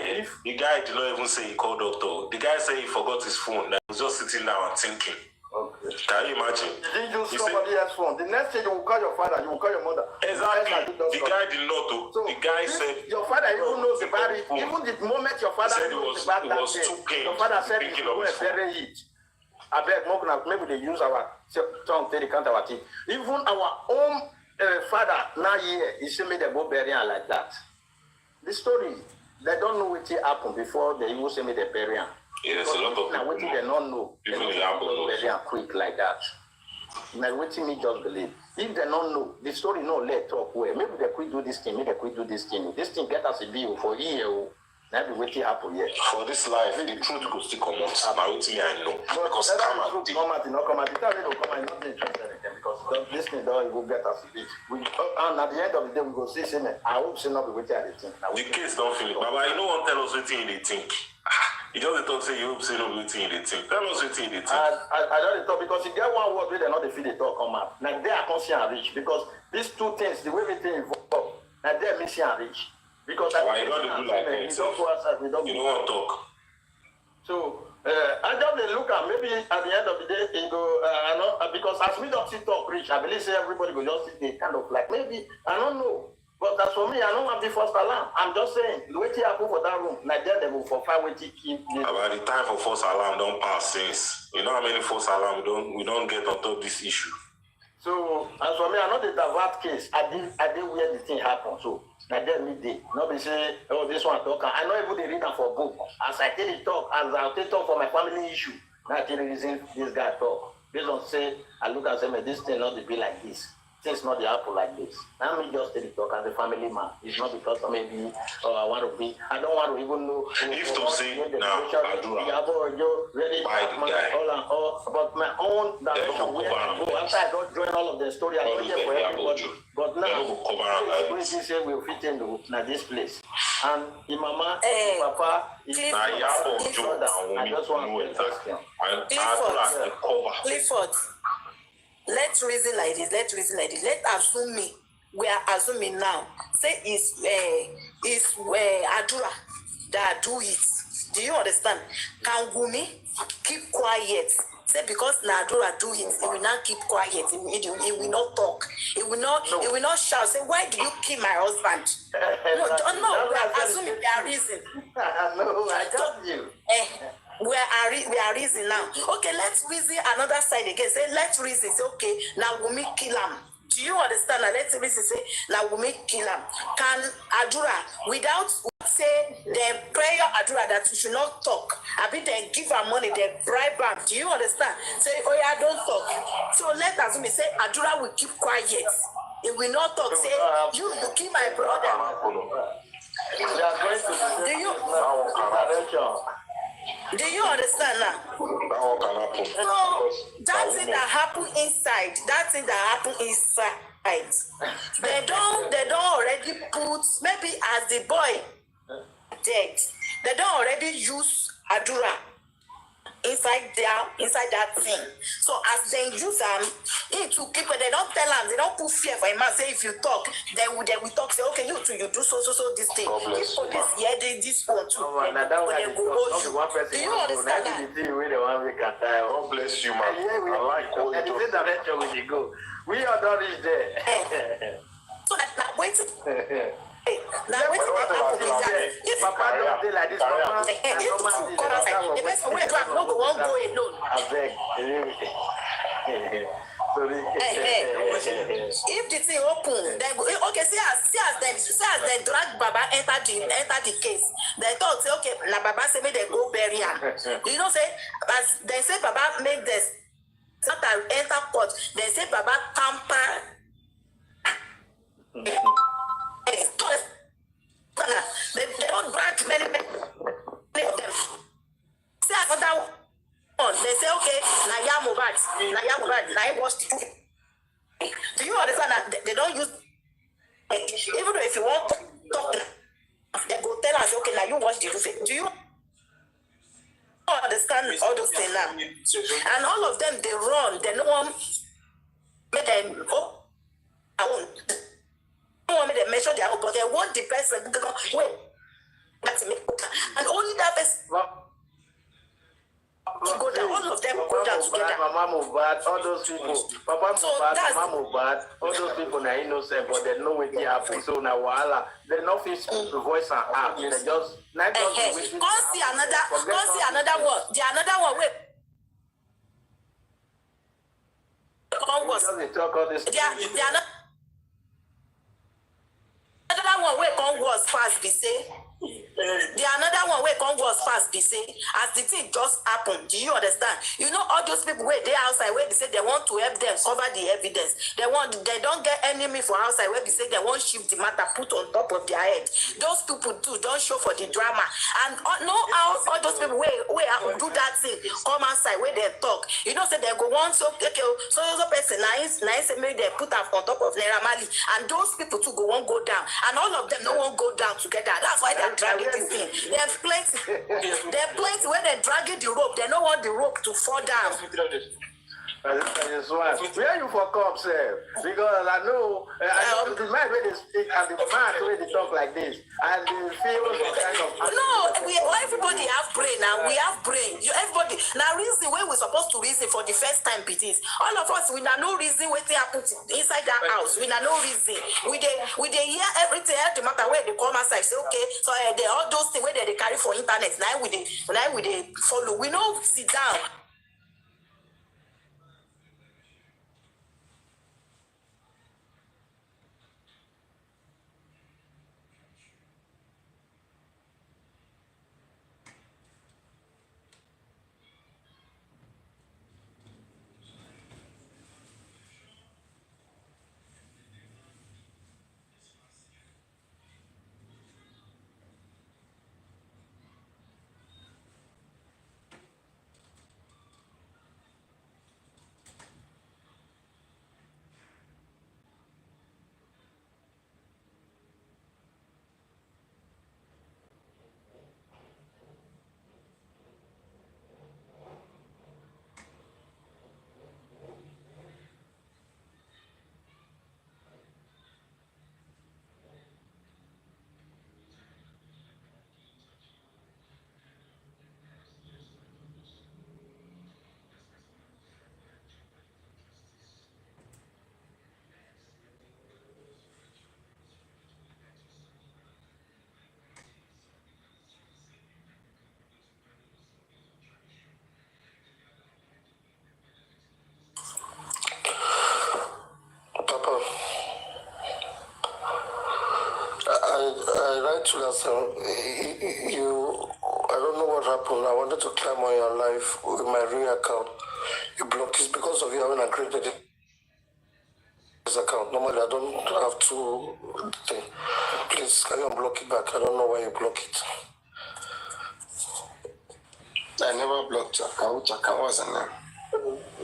did not even say he called doctor. The guy said he forgot his phone. That he was just sitting down and thinking. Okay. Can you imagine? You didn't use somebody else's phone. The next thing you will call your father, you will call your mother. Exactly. The guy did not do. So the guy said your father even knows about it. Even the moment your father knows about that thing, your father said he will bury it. I beg, maybe they use our tongue to count our teeth. Even our own father now here, he said me they go bury him like that. The story, they don't know what happened before they even say me they bury him. Yeah, there's a lot of now what they don't know. They don't bury him quick like that. Now what me just believe. If they don't know, the story no let talk where. Maybe they could do this thing, maybe they could do this thing. This thing get us a bill for a year. Now be waiting happen yet. For this life, the truth could still come out. Now with me, I know. Because come out. Come out, not come out. The time they don't come out, not interested in them because this thing don't will get us a bit. And at the end of the day, we go see man. I hope she not be waiting at the thing. The case don't feel it. Baba, you know what tell us what they think. You just talk say you hope say no waiting they think. Tell us what they think. I don't talk because you get one word where they not the feel they talk come out. Like they are conscious and rich because these two things, the way they involved, like they are missing and rich. Because why you don't do like that? We don't you don't want to talk. So I just look at maybe at the end of the day it go I know because as me don't see talk rich, I believe say everybody go just sit kind of like maybe I don't know. But as for me, I don't have the first alarm. I'm just saying, the waiting happen for that room. Like there, they will for fire waiting keep. About the time for false alarm don't pass since. You know how many false alarm we don't get on top of this issue. So as for me, I know the Davat case. I did where the thing happened. So like there midday. Nobody say, oh this one talk. I know even they read them for book. As I tell it talk, as I tell talk for my family issue. Now I tell the reason this guy talk. Based on say, I look and say, man, this thing not to be like this. things not the apple like this. Now me just take the talk as a family man. It's not because maybe I want to be. I don't want to even know. If to say now, I do really by the guy. All about my own direction where I go. After I don't join all of the story, I don't hear for everybody. But now, we say we'll fit into this place. And the mama, the papa, is I just want to Clifford, let's reason like this. Let's assume me. We are assuming now. Say it's Adura that do it. Do you understand? Can Gumi keep quiet? Say because Nadura do it, he will not keep quiet. He will not talk. He will not shout. Say, why do you kill my husband? No. We are assuming there are reason. No, I told you. We are reason now. Okay, let's reason another side again. Say, let's reason. Say, okay, now we make kill him. Do you understand? Now let's reason. Say, now we make kill him. Can Adura, without say they pray Adura that you should not talk? I mean, they give her money, they bribe her. Do you understand? Say, oh yeah, don't talk. So let us say Adura will keep quiet. He will not talk. Say, you kill my brother. Do you understand now? No, that thing that happen inside. They don't already put, maybe as the boy dead, they don't already use Adura inside that thing. So as they use them, it to keep it, they don't tell them, they don't put fear for him and say if you talk, they will talk, say, okay, you too, you do so this thing. If police hear this one too, they go hold you. Do you understand that? God bless you, man. I like all you do. Direction we should go. We are not reach there. So now wait. Now wait till they happen is that if Papa don't say like this, Mama, the best way to have no go won't go alone. If the thing open, then okay, see as they drag Baba enter the case. They thought say okay, na Baba say me they go bury him. You know say, but they say Baba make this. Sometimes enter court. They say Baba tamper. They don't drag many of them. Say another one. They say okay, na Iyabo, na I watch the movie. Do you understand that they don't use? Even though if you want to talk, they go tell us okay, now you watch the movie. Do you understand all those things now? And all of them they run. They no one make them I won't. They want me to measure their own, but they want the person to go, wait, that's me. And only that person go down, all of them go down together. Mama Mubad, all those people, Papa Mubad, Mama Mubad, all those people are innocent, but they know what they happen. So now, voila, they not fit to voice and act. They just, Go see another one. The another one, wait. Another one wey come was fast be say the another one wey come was fast be say as the thing just happen. Do you understand? You know all those people wey dey outside wey be say they want to help them cover the evidence. They don't get enemy for outside wey be say they want shift the matter put on top of their head. Those people too don't show for the drama and all those people wey do that thing come outside where they talk. You know say they go want so person nice say make they put am on top of Naira Marley and those people too go won't go down and all of them no one go down together. That's why they're dragging this thing. There's plenty when they're dragging the rope. They don't want the rope to fall down. Where you for cops, because I know the man where they speak and the man where they talk like this, and they feel some kind of. No, everybody have brain now. We have brain. Everybody now reason where we're supposed to reason for the first time. It is all of us. We now no reason what they happen inside that house. We now no reason. We they hear everything. The matter where they come outside say okay. So they all those things where they carry for internet. Now we they follow. We know sit down. Actually, I don't know what happened. I wanted to climb on your life with my real account. You blocked it because of you having created this account. Normally, I don't have to think. Please, can you unblock it back? I don't know why you block it. I never blocked your account. Which account was it now?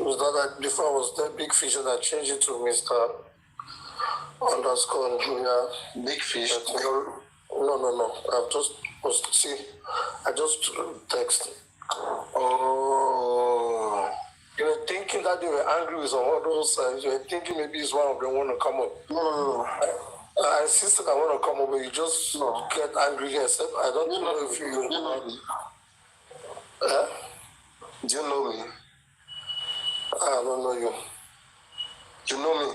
Was that before I was the big fish and I changed it to Mr. _ Junior. Big fish? No. I just text. Oh. You were thinking that they were angry with some of those signs. You were thinking maybe it's one of them want to come up. No. I insisted I want to come up, but you just get angry yourself. I don't know if you know me. Do you know me? I don't know you. You know me?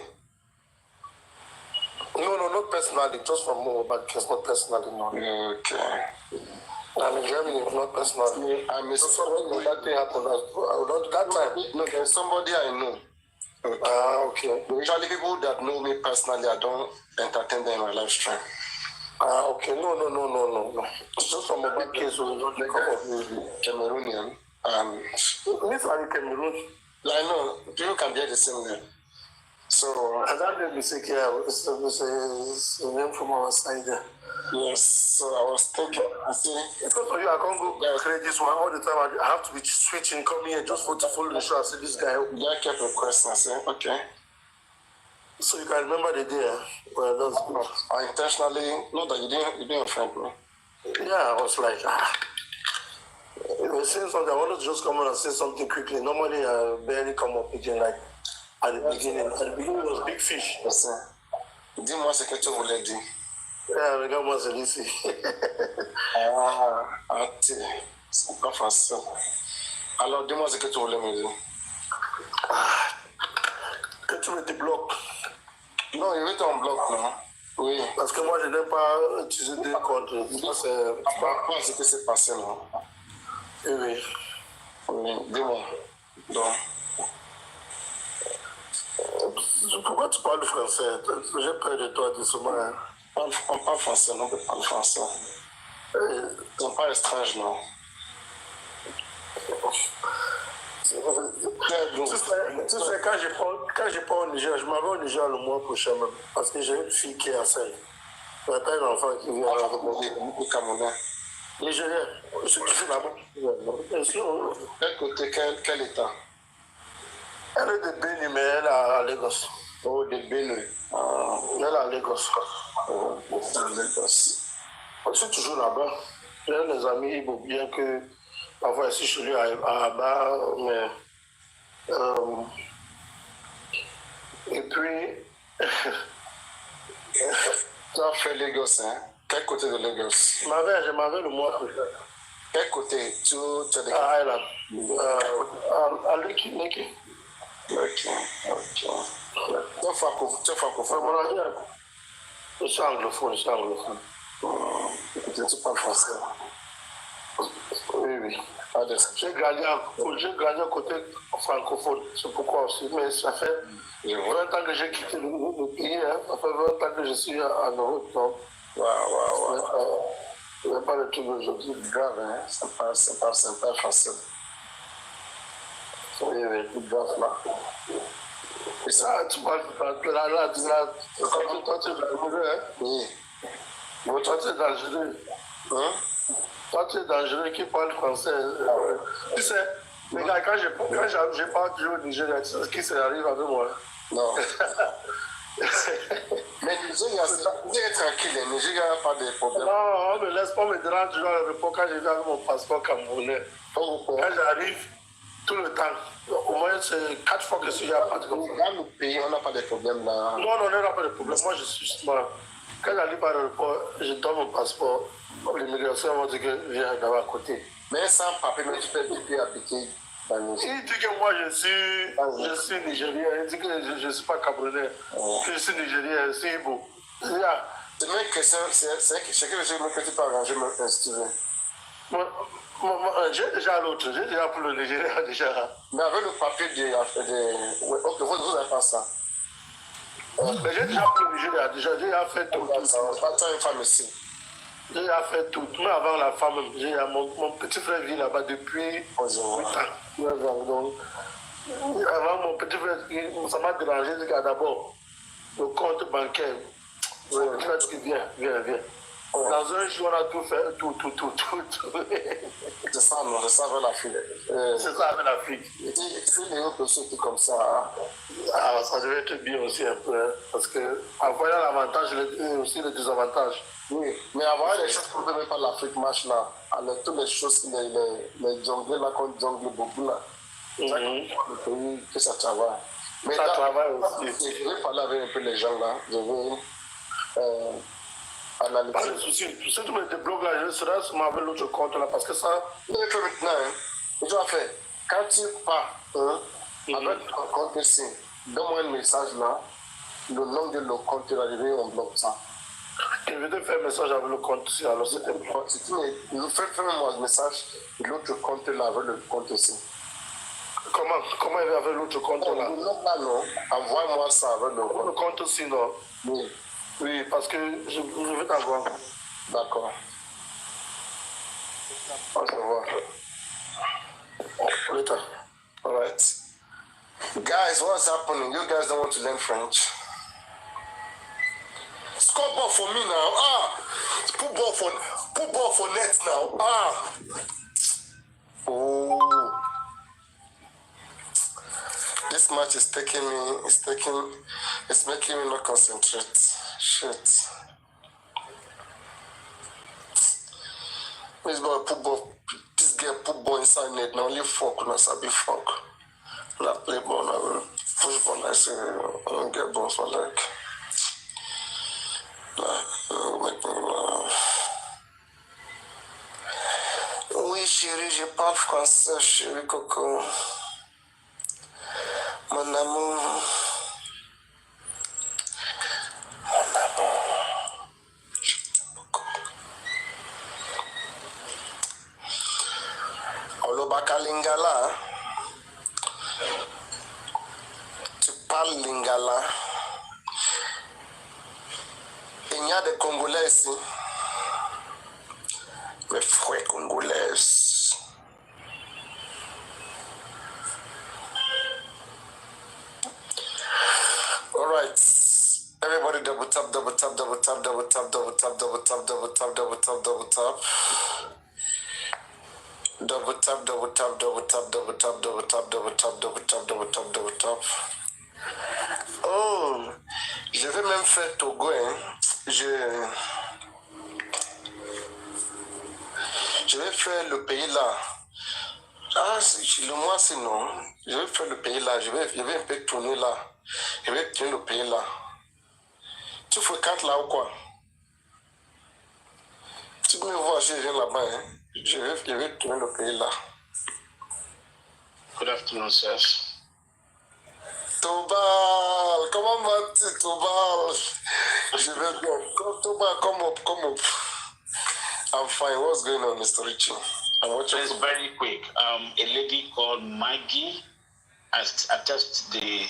No, not personally, just from home, but just not personally, no. Okay. I'm in Germany, not personally. I'm a that thing happened that time. No, there's somebody I know. Okay. Usually people that know me personally, I don't entertain them in my live stream. Okay. No. It's just from a big case who don't come up. Cameroonian. Miss are Cameroon? I know. People can be the same name. So and that made me sick, yeah. It's a name from our side there. Yes. So I was thinking, because for you, I can't go create this one all the time. I have to be switching, come here just for to follow the show. I see this guy. I kept requesting. I said, okay. So you can remember the day, well, that's good. I intentionally, not that you didn't offend me. Yeah, I was like, you were saying something. I wanted to just come on and say something quickly. Normally, I barely come up again, like at the beginning. At the beginning, it was big fish. Yes, sir. Dis-moi ce que tu voulais dire. Yeah, regarde-moi celui-ci. C'est pas facile. Alors, dis-moi ce que tu voulais me dire. Que tu me débloques. Non, il veut t'en bloc, non? Oui. Parce que moi, je n'aime pas utiliser des comptes. C'est pas ce qui s'est passé, non? Oui. Oui, dis-moi. Donc. Pourquoi tu parles français? J'ai peur de toi, doucement. On parle français, non? On parle français. C'est pas étrange, non? Tu sais, quand je pars au Niger, je m'en vais au Niger le mois prochain même. Parce que j'ai une fille qui est enceinte. Il n'y a pas un enfant qui vient avec moi. Au Cameroun. Nigérien. Je suis toujours là-bas. Quel côté, quel état? Elle est de Bénin, mais elle est à Lagos. Oh, de Bénin. Elle est à Lagos. À Lagos. Je suis toujours là-bas. J'ai des amis Iyabo, bien que parfois ici je suis à Aba, mais. Et puis. Tu as fait Lagos, hein? Quel côté de Lagos? Je m'en vais le mois prochain. Quel côté? Tu as des... À Island. À Leki. Ok. Tu es francophone? Je suis anglophone. Tu parles français? Oui. J'ai gagné un côté francophone, c'est pourquoi aussi, mais ça fait 20 ans que j'ai quitté le pays, hein. Ça fait 20 ans que je suis en Europe, donc. Il n'y a pas de truc aujourd'hui. Grave, hein? C'est pas facile. Oui, c'est grave là. Et ça, tu parles toi, tu es dangereux, hein? Oui. Toi, tu es dangereux. Hein? Toi, tu es dangereux qui parle français. Tu sais, les gars, quand je pars du Nigeria, tu sais ce qui arrive avec moi? Non. Mais Nigeria, c'est tranquille. Nigeria n'a pas de problème. Non, on ne me laisse pas me déranger toujours à l'aéroport quand je viens avec mon passeport camerounais. Quand j'arrive, tout le temps, au moins c'est 4 fois que je suis à partir comme ça. Dans nos pays, on n'a pas de problème là. Non, on n'a pas de problème. Moi, je suis justement. Quand j'arrive à l'aéroport, je donne mon passeport. L'immigration va dire que je viens d'avoir à côté. Mais sans papier, tu peux habiter dans le Nigeria. Il dit que moi je suis nigérien. Il dit que je ne suis pas camerounais. Que je suis nigérien, c'est Iyabo. C'est une question, c'est que tu peux arranger, si tu veux. J'ai déjà l'autre, j'ai déjà pour le Nigeria déjà. Mais avec le papier ok, vous n'avez pas ça. Mais j'ai déjà pour le Nigeria, déjà fait tout. Ça va pas une femme ici. J'ai fait tout. Même avant la femme, mon petit frère vit là-bas depuis 8 ans. Donc, avant mon petit frère, ça m'a dérangé. J'ai dit d'abord, le compte bancaire. Viens. Dans un jour, on a tout fait, tout. C'est ça, non, c'est ça avec l'Afrique. C'est ça avec l'Afrique. Si les autres sont comme ça, ça devait être bien aussi un peu, hein, parce que en voyant l'avantage et aussi le désavantage. Oui, mais avoir les choses pour ne pas l'Afrique marche là, alors toutes les choses, les junglés là, qu'on jungle beaucoup là, c'est le pays que ça travaille. Mais ça travaille aussi. Je vais parler avec un peu les gens là, je vais analyser. Pas de souci, si tu me débloques là, je serai sûrement avec l'autre compte là, parce que ça. Il est fait maintenant, hein. Et tu vas faire, quand tu pars, avec ton compte ici, donne-moi un message là, le nom de le compte là, je vais on bloque ça. Je vais te faire un message avec le compte ici, alors c'est important. Si tu me fais-moi un message de l'autre compte là, avec le compte ici. Comment il va avec l'autre compte là? Non, non, envoie-moi ça avec le compte aussi, non? Oui. Oui, parce que je vais t'avoir. D'accord. On se voit. Later. All right. Guys, what's happening? You guys don't want to learn French? Score ball for me now. Put ball for net now. Oh. This match is it's making me not concentrate. Shit. This girl put ball inside net. Now only fuck, not sabi fuck. Not play ball, I will push ball. I say, I don't get balls for like. Oui, chérie, je parle français, chérie Coco. Mon amour. Je t'aime beaucoup. Olobaka Lingala. Tu parles Lingala. Il y a des Congolais ici. Mes frères congolais. All right. Everybody double tap. Oh, je vais même faire Togo, hein. Je vais faire le pays là. Le mois c'est non. Je vais faire le pays là. Je vais un peu tourner là. Je vais tourner le pays là. Tu fréquentes là ou quoi? Tu me vois, je viens là-bas. Hein? Je vais tourner le pays là. Good afternoon, sir. Tobal, comment vas-tu, Tobal? Je vais bien. Tobal, come up. I'm fine. What's going on, Mr. Richie? It's very quick. A lady called Maggie has attached the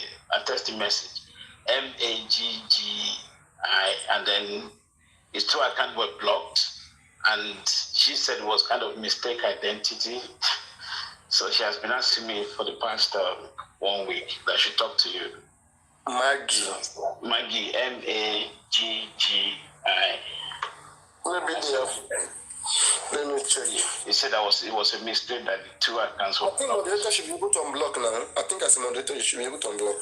message. Maggi, and then his two accounts were blocked, and she said it was kind of mistake identity. So she has been asking me for the past 1 week that she talk to you. Maggie, Maggi. Let me check. He said it was a mistake that the two accounts were blocked. I think moderator should be able to unblock now. I think as a moderator you should be able to unblock.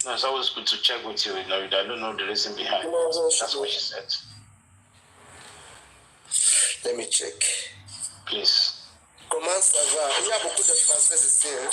No, it's always good to check with you. You know, I don't know the reason behind. That's what she said. Let me check. Please. Comment ça va? Il y a beaucoup de Français ici. Hein?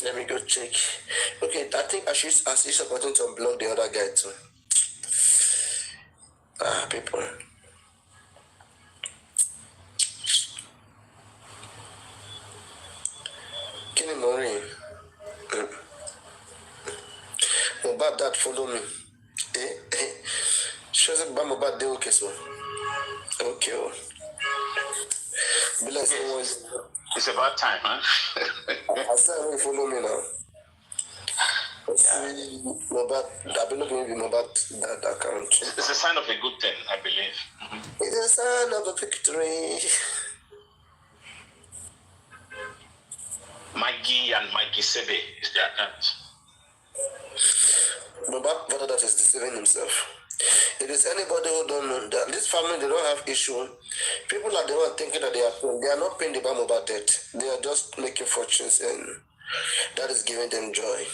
Let me go check. Okay, I think I should supporting to unblock the other guy too. People. Kenny Maureen. Mohbad that follow me. She said, Mohbad, they okay, so. Okay. Oh. Yes. It's about time, huh? I said, you follow me now. See, Mohbad, I believe maybe Mohbad that account. It's a sign of a good thing, I believe. Mm-hmm. It's a sign of a victory. Maggie and Maggie Sebe is their account. Mohbad brother that is deceiving himself. It is anybody who don't know that this family, they don't have issue. People are the one thinking that they are paying. They are not paying the Mohbad debt. They are just making fortunes, and that is giving them joy.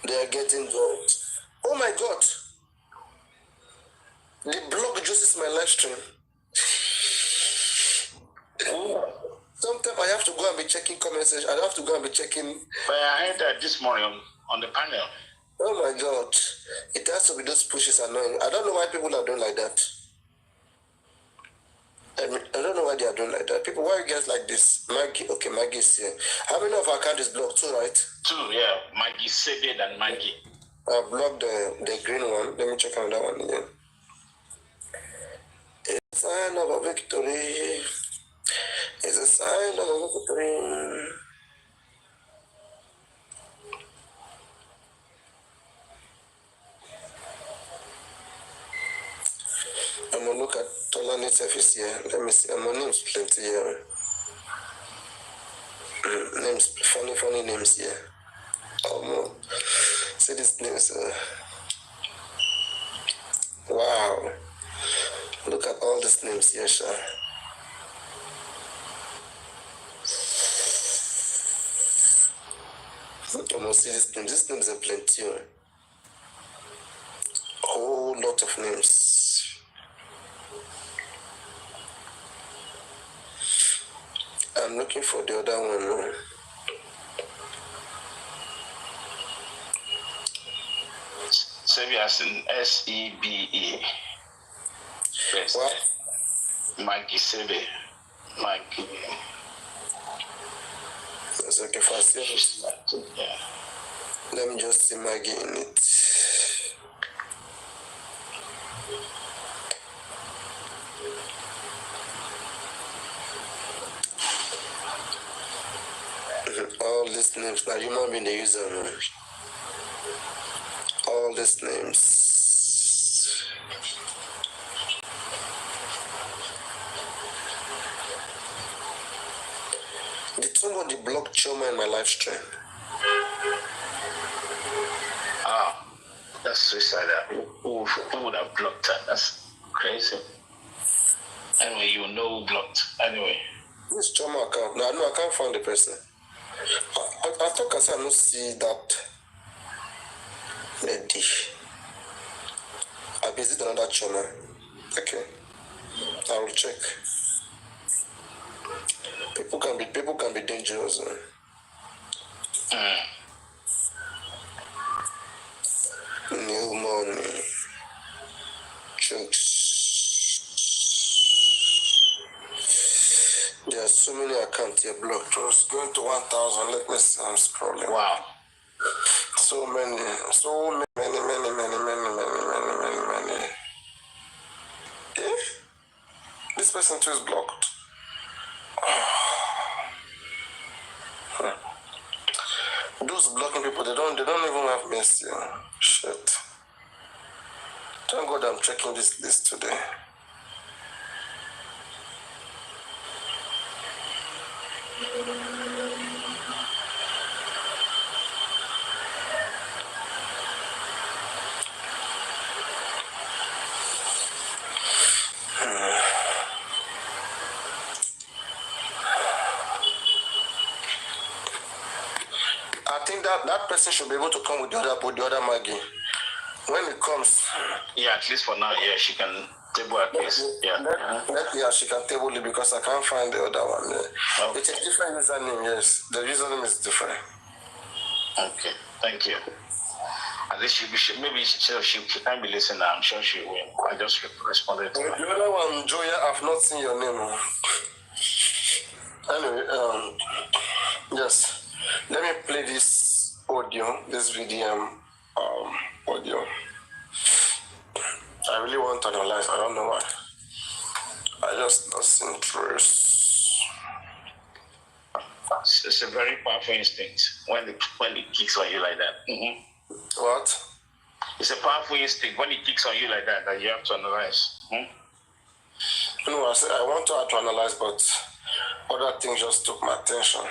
They are getting gold. Oh my God! The blog juices my live stream. Sometimes I have to go and be checking comment section. I have to go and be checking. But I heard that this morning on the panel. Oh my God! It has to be those pushes annoying. I don't know why people are doing like that. I don't know why they are doing like that. People, why are you guys like this? Maggie, okay, Maggie is here. How many of our account is blocked? 2, right? 2, yeah. Maggie Sebe and Maggie. I blocked the green one. Let me check another one again. It's a sign of a victory. It's a sign of a victory. I'm gonna look at Tolani surface here. Let me see. My name's plenty here. Names, funny names here. See these names. Wow. Look at all these names here, Sha. Almost see these names. These names are plenty. A whole lot of names. I'm looking for the other one. Sebe as in S-E-B-E. Yes. What? Maggie Sebe. Maggie. That's okay for us. Yeah. Let me just see Maggie in it. All these names, now human being the user, man. All these names. Did somebody block Choma in my live stream? Ah, that's suicidal. Who would have blocked her? That's crazy. Anyway, you know who blocked. Anyway. This Choma account. No, I can't find the person. I thought I said I don't see that lady. I visit another Choma. Okay. I will check. People can be dangerous. New money. Chunks. There are so many accounts here blocked. It was going to 1,000. Let me see. I'm scrolling. Wow. So many. Eh? This person too is blocked. Those blocking people, they don't even have mercy. Shit. Thank God I'm checking this list today. I think that person should be able to come with the other Maggie. When it comes. Yeah, at least for now, yeah, she can table at least. Yeah. She can table it because I can't find the other one. Okay. It's a different username, yes. The username is different. Okay, thank you. At least she can't be listening. I'm sure she will. I just responded to her. The other one, Joya, I've not seen your name. Anyway, yes. Let me play this audio, this VDM audio. I really want to analyze. I don't know why. I just lost interest. It's a very powerful instinct when it kicks on you like that. Mm-hmm. What? It's a powerful instinct when it kicks on you like that you have to analyze. No, I want to analyze, but other things just took my attention.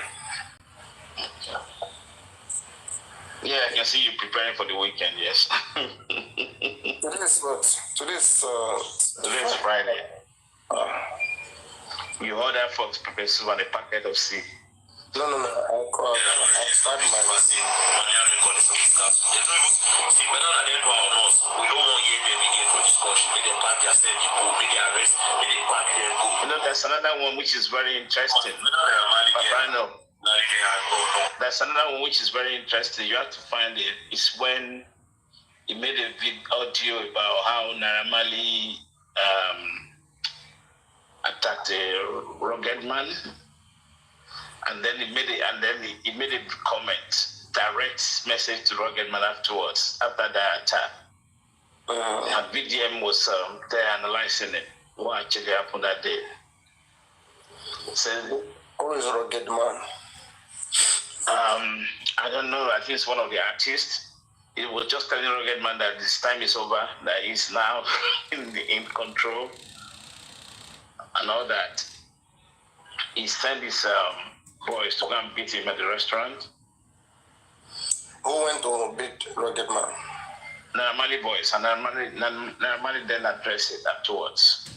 Yeah, I can see you preparing for the weekend, yes. Today is what? Today is Friday. You order for pepper soup and a packet of seed. No. I started my See, whether I didn't or not, we don't want to hear them again for this country. May they pack their state people, may they arrest, may they pack them go. You know, there's another one which is very interesting. There's another one which is very interesting. You have to find it. It's when he made a big audio about how Naira Marley attacked a rugged man, and then he made a comment, direct message to rugged man afterwards, after that attack. And VDM was there analyzing it, what actually happened that day. So, who is rugged man? I don't know. I think it's one of the artists. It was just telling rugged man that his time is over, that he's now in control and all that. He sent his boys to go and beat him at the restaurant. Who went to beat rugged man? Naira Marley boys, and Naira Marley then addressed it afterwards.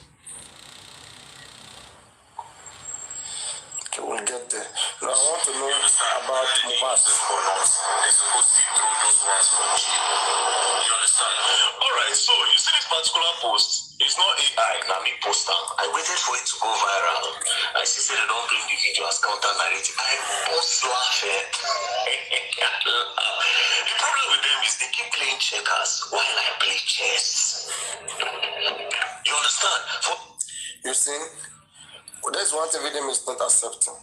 Okay, we'll get there. Now, I want to know about Mohbad. They're supposed to throw those ones from jail. You understand? Alright, so you see this particular post, it's not AI, now me post them. I waited for it to go viral. I see they don't bring the video as counter narrative. I bust laughing. The problem with them is they keep playing checkers while I play chess. You understand? You see, there's one thing VDM is not accepting.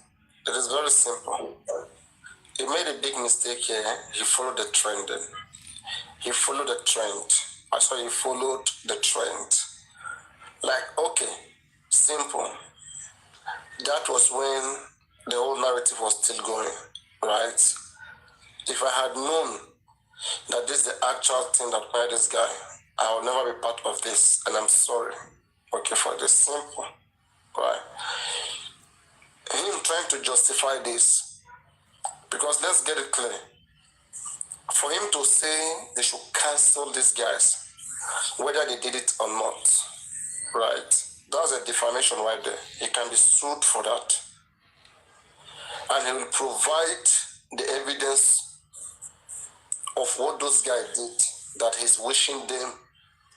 It is very simple. He made a big mistake here. He followed the trend. He followed the trend. I saw he followed the trend. Like, okay, simple. That was when the whole narrative was still going, right? If I had known that this is the actual thing that made this guy, I will never be part of this, and I'm sorry. Okay, for this simple, right? Him trying to justify this, because let's get it clear. For him to say they should cancel these guys, whether they did it or not, right? That's a defamation right there. He can be sued for that. And he will provide the evidence of what those guys did, that he's wishing them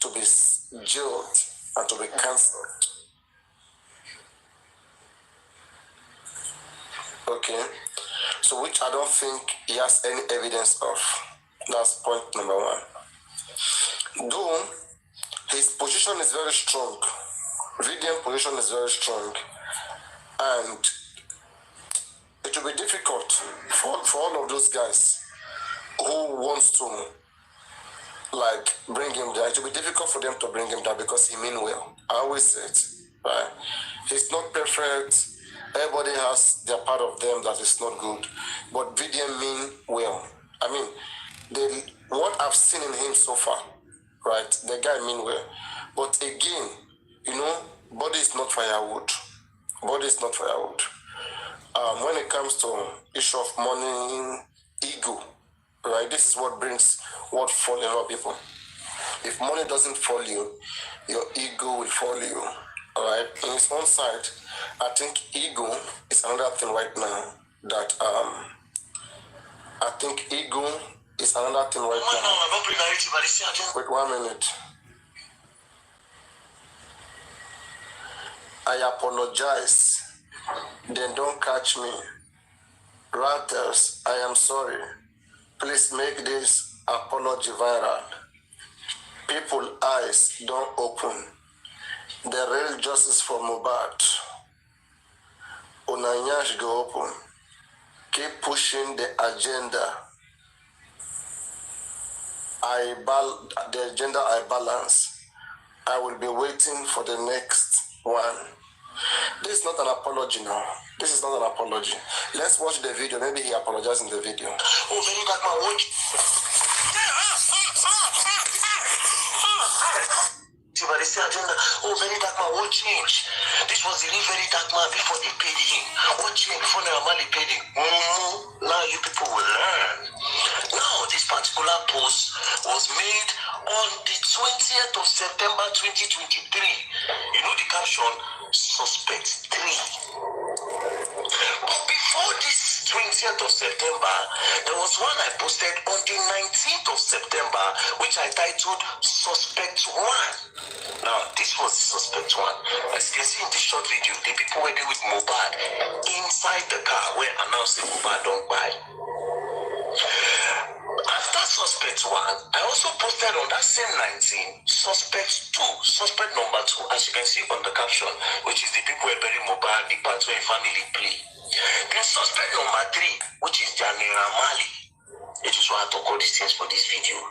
to be jailed and to be cancelled. Okay, so which I don't think he has any evidence of. That's point number one. Though his position is very strong, VDM position is very strong, and it will be difficult for all of those guys who wants to like bring him down. It will be difficult for them to bring him down because he mean well. I always say it, right? He's not perfect. Everybody has their part of them that is not good, but VDM mean well. I mean, what I've seen in him so far, right? The guy mean well, but again, you know, body is not firewood. Body is not firewood. When it comes to issue of money, ego, right? This is what brings what fall in a lot of people. If money doesn't fall you, your ego will fall you. All right. In his own side, I think ego is another thing right now that I think ego is another thing right now. Wait 1 minute. I apologize. Then don't catch me. Ratters, I am sorry. Please make this apology viral. People's eyes don't open. The real justice for Mohbad. Unanya should go open. Keep pushing the agenda. The agenda I balance. I will be waiting for the next one. This is not an apology now. This is not an apology. Let's watch the video. Maybe he apologized in the video. Oh, very dark man, watch. But they say agenda. Oh, very dark man, what change? This was the real very dark man before they paid him. What changed before Naramali paid him? Now you people will learn. Now, this particular post was made on the 20th of September 2023. You know the caption? Suspect 3. But before this 20th of September, there was one I posted on the 19th of September, which I titled Suspect 1. Now, this was the Suspect 1. As you can see in this short video, the people were there with Mohbad inside the car where announcing Mohbad don't buy. After Suspect 1, I also posted on that same 19, Suspect 2, Suspect number 2, as you can see on the caption, which is the people who bury Mohbad, the part where family play. Then Suspect number 3, which is Janira Mali. It is why I talk all these things for this video.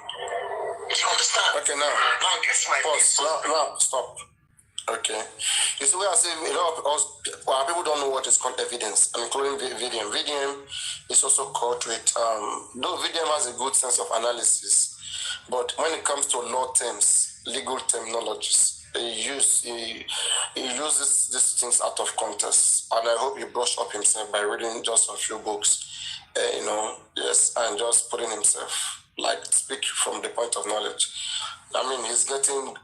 Do you understand? Okay, now guess my pause. Now, stop. Okay. You see, we are saying a lot of us, people don't know what is called evidence, including VDM. VDM is also called with, though VDM has a good sense of analysis, but when it comes to law terms, legal terminologies, he uses these things out of context. And I hope he brushed up himself by reading just a few books, yes, and just putting himself, speak from the point of knowledge. I mean, he's getting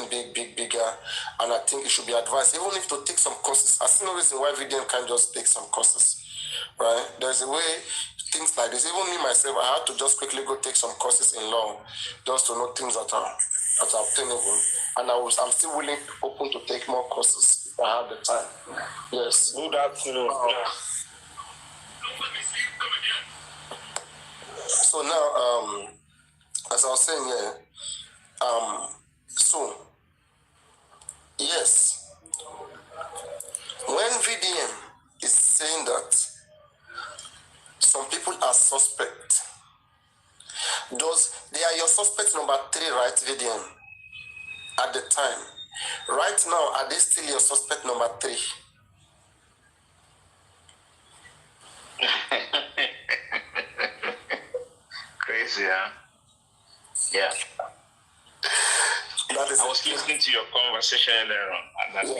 bigger, and I think he should be advised, even if to take some courses. I see no reason why VDM can't just take some courses, right? There's a way, things like this. Even me, myself, I had to just quickly go take some courses in law, just to know things that are obtainable. And I'm still willing, open to take more courses if I have the time. Yes. Good afternoon. So now, as I was saying here, so, yes, when VDM is saying that some people are suspect, they are your suspect number 3, right, VDM? At the time. Right now, are they still your suspect number 3? Crazy, huh? Yeah. I was listening to your conversation earlier on, and that's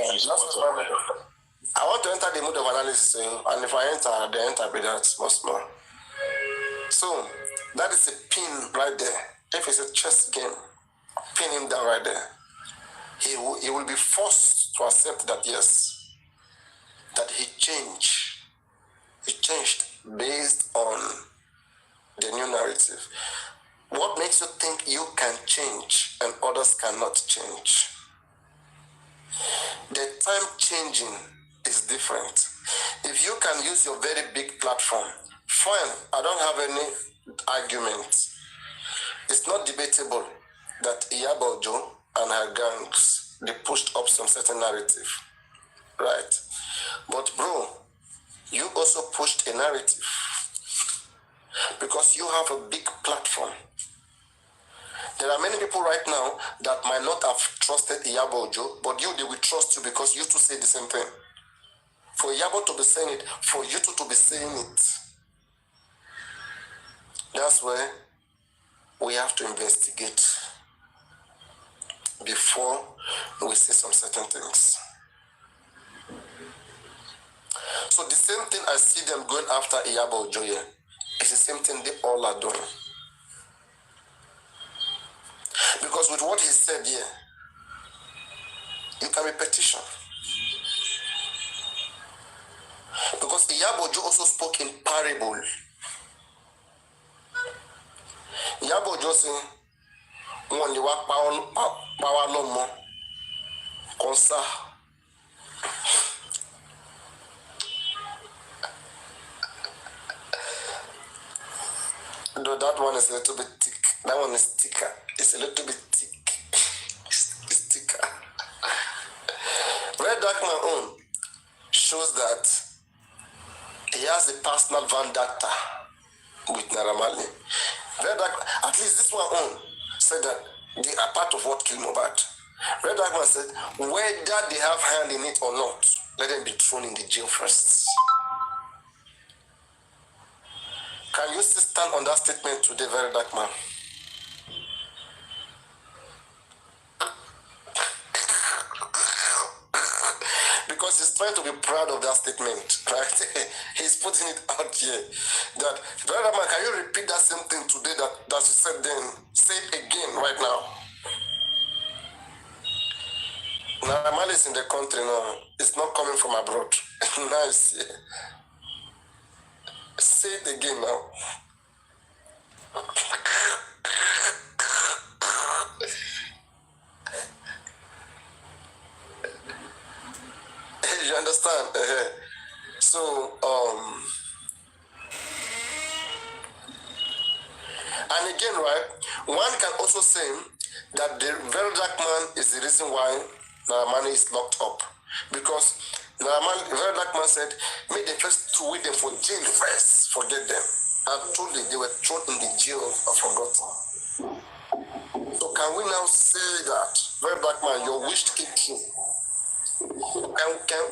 I want to enter the mood of analysis, and if I enter, the enter be that much more. So, that is a pin right there. If it's a chess game, pin him down right there. He will be forced to accept that, yes, that he changed. He changed based on the new narrative. What makes you think you can change and others cannot change? The time changing is different. If you can use your very big platform, fine, I don't have any argument. It's not debatable that Iyabo and her gangs, they pushed up some certain narrative, right? But bro, you also pushed a narrative because you have a big platform. There are many people right now that might not have trusted Iyabo, but they will trust you because you two say the same thing. For Iyabo to be saying it, for you two to be saying it, that's where we have to investigate before we say some certain things. So the same thing I see them going after Iyabo here, it's the same thing they all are doing. Because with what he said here, you can be petitioned. Because Iyabo also spoke in parable. Iyabo said, "When you walk power no more, consa." Though that one is a little bit thick. That one is thicker. It's a little bit thick. It's thicker. Red Dark My Own shows that he has a personal vendetta with Naira Marley. At least this one on said that they are part of what killed Mohbad. Red Dagman said, whether they have hand in it or not, let them be thrown in the jail first. Can you still stand on that statement today, very dark man? Because he's trying to be proud of that statement, right? He's putting it out here. That, very dark man, can you repeat that same thing today that you said then? Say it again right now. Naira Marley is in the country now. It's not coming from abroad. Nice. Yeah. Say it again now. You understand? So, and again, right, one can also say that the very dark man is the reason why Naira Marley is locked up. Because Naira Marley, the very dark man said, make them first throw them for jail first, forget them. And truly, they were thrown in the jail or forgotten. So can we now say that, very dark man, your wish came true?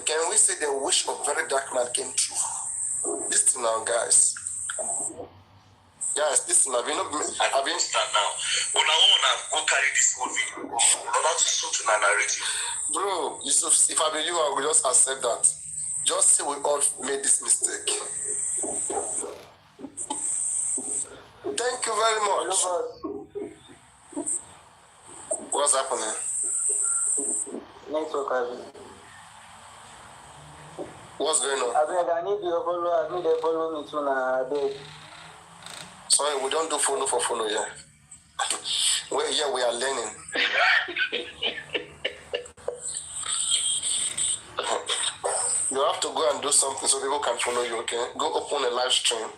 Can we say the wish of very dark man came true? Listen now, guys. Guys, listen, I've been stand now. When I want to go carry this movie, in order to suit to narrative. Bro, if I be you, I will just accept that. Just say we all made this mistake. Thank you very much. What's happening? What's going on? I need you to follow. I need to follow me too now. Sorry, we don't do follow for follow here. We are learning. You have to go and do something so people can follow you, okay? Go open a live stream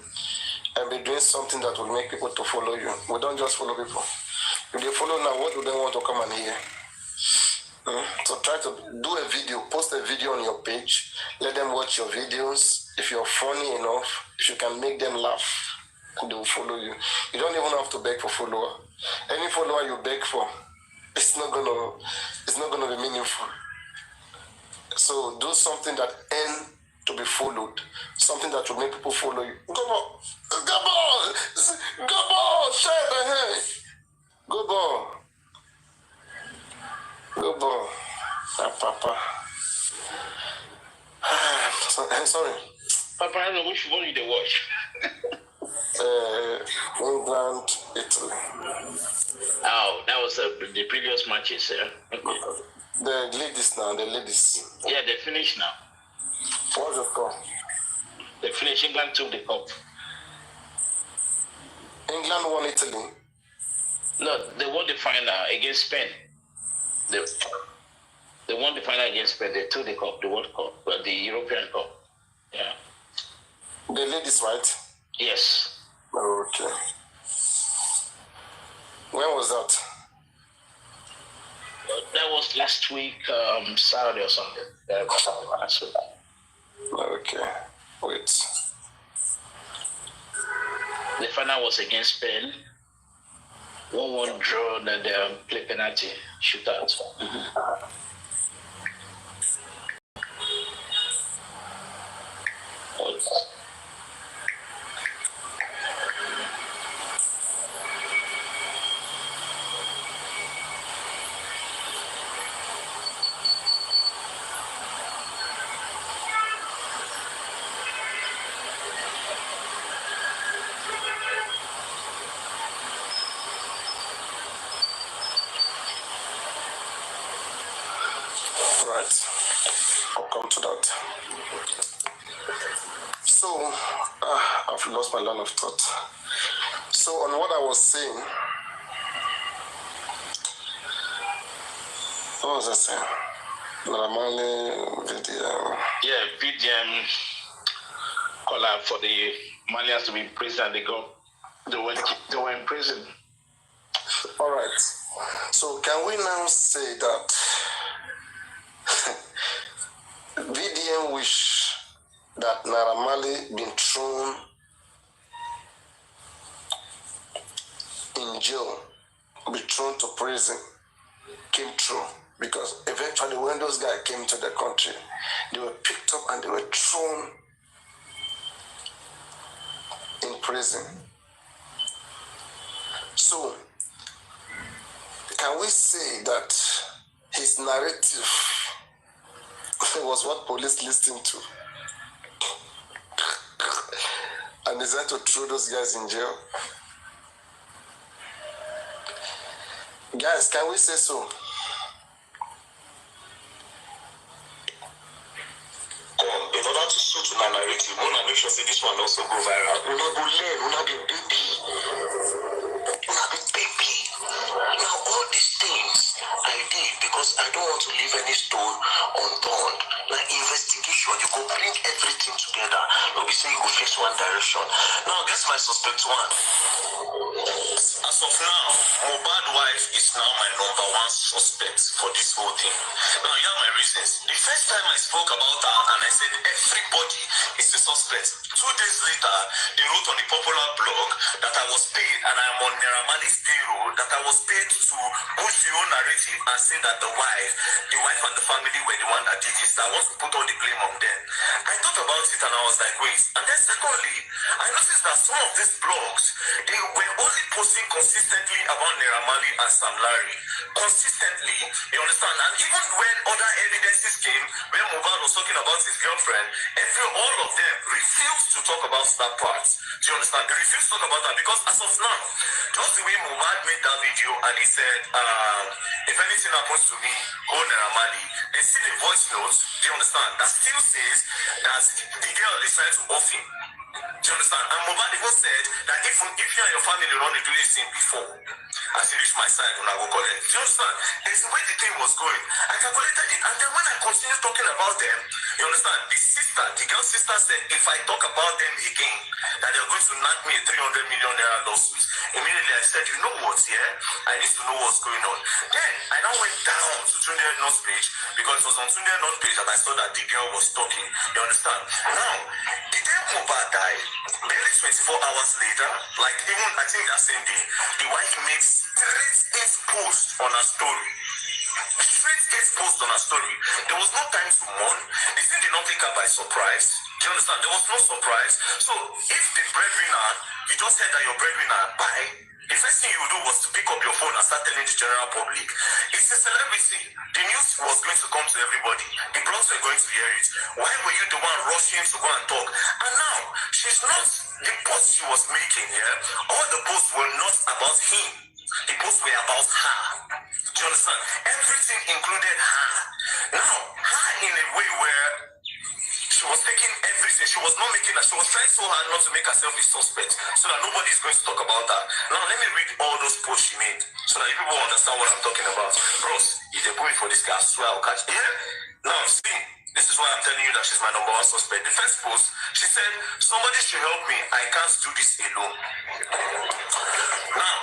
and be doing something that will make people to follow you. We don't just follow people. If they follow now, what do they want to come and hear? So try to do a video, post a video on your page, let them watch your videos. If you're funny enough, if you can make them laugh, they will follow you. You don't even have to beg for follower. Any follower you beg for, it's not gonna be meaningful. So do something that end to be followed, something that will make people follow you. Go ball, share the head. Go ball. Papa. Sorry. Papa, I don't know which one you dey watch. England, Italy. Oh, that was the previous matches, sir. Okay. The ladies. Yeah, they finished now. What's the score? They finished. England took the cup. England won Italy. No, they won the final against Spain. They won the final against Spain. They took the cup, the World Cup, the European Cup. Yeah. The ladies, right? Yes. Okay. When was that? That was last week, Saturday or something. Last week. Okay. Wait. The final was against Spain. 1-1 draw, then they play penalty shootout. Right. I'll come to that. So, I've lost my line of thought. So, on what I was saying, what was I saying? Normally, VDM. Yeah, VDM call out for the Malians to be in prison, and they were in prison. All right. So, can we now say that VDM wish that Naira Marley been thrown in jail, be thrown to prison, came true. Because eventually when those guys came to the country, they were picked up and they were thrown in prison. So, can we say that his narrative was what police listened to? And decided to throw those guys in jail? Guys, can we say so? In order to suit my narrative, we want to make sure say this one also go viral. We not go learn, we not be baby. We not be baby. Now all these things I did because I don't want to leave any stone unturned. Like investigation, you go bring everything together. No be say you go face one direction. Now guess my suspect one. As of now, Mohbad's wife is now my number one suspect for this whole thing. Now here are my reasons. The first time I spoke about her and I said everybody is a suspect. 2 days later, they wrote on the popular blog that I was paid and I am on Naira Marley's payroll, that I was paid to push the whole narrative and say that the wife and the family were the one that did this. I want to put all the blame on them. I thought about it and I was like, wait. And then secondly, I noticed that some of these blogs, they were only posting consistently about Naira Marley and Sam Larry. Consistently, you understand? And even when other evidences came, when Mohbad was talking about his girlfriend, all of them refused to talk about that part. Do you understand? They refused to talk about that because as of now, just the way Mohbad made that video and he said, if anything happens to me, call Naira Marley, they see the voice notes, do you understand? That still says that the girl is trying to off him. Do you understand? And Mohbad even said that if you and your family don't do this thing before, as you reach my side, when I go collect. Do you understand? There's the way the thing was going. I calculated it, and then when I continued talking about them, you understand? The girl's sister said, if I talk about them again, that they're going to knock me a 300 million naira lawsuit. Immediately I said, you know what, yeah? I need to know what's going on. Then I now went down to Tunde North page, because it was on Tunde North page that I saw that the girl was talking. You understand? Now, the day Mohbad died, barely 24 hours later, like even I think that same day, the wife makes straight 8 posts on her story. Straight 8 posts on her story. There was no time to mourn. The thing did not take her by surprise. Do you understand? There was no surprise. So if the breadwinner, you just said that your breadwinner died, the first thing you do was to pick up your phone and start telling the general public. It's a celebrity. The news was going to come to everybody. The blogs were going to hear it. Why were you the one rushing to go and talk? And now, she's not the post she was making, yeah? All the posts were not about him. The posts were about her. Do you understand? Everything included her. Now, her in a way where she was taking everything. She was not making that. She was trying so hard not to make herself a suspect so that nobody is going to talk about her. Now, let me read all those posts she made so that people understand what I'm talking about. Bros, if they put me for this guy, I swear I'll catch you. Yeah? Now, see, this is why I'm telling you that she's my number one suspect. The first post, she said, somebody should help me. I can't do this alone. Now,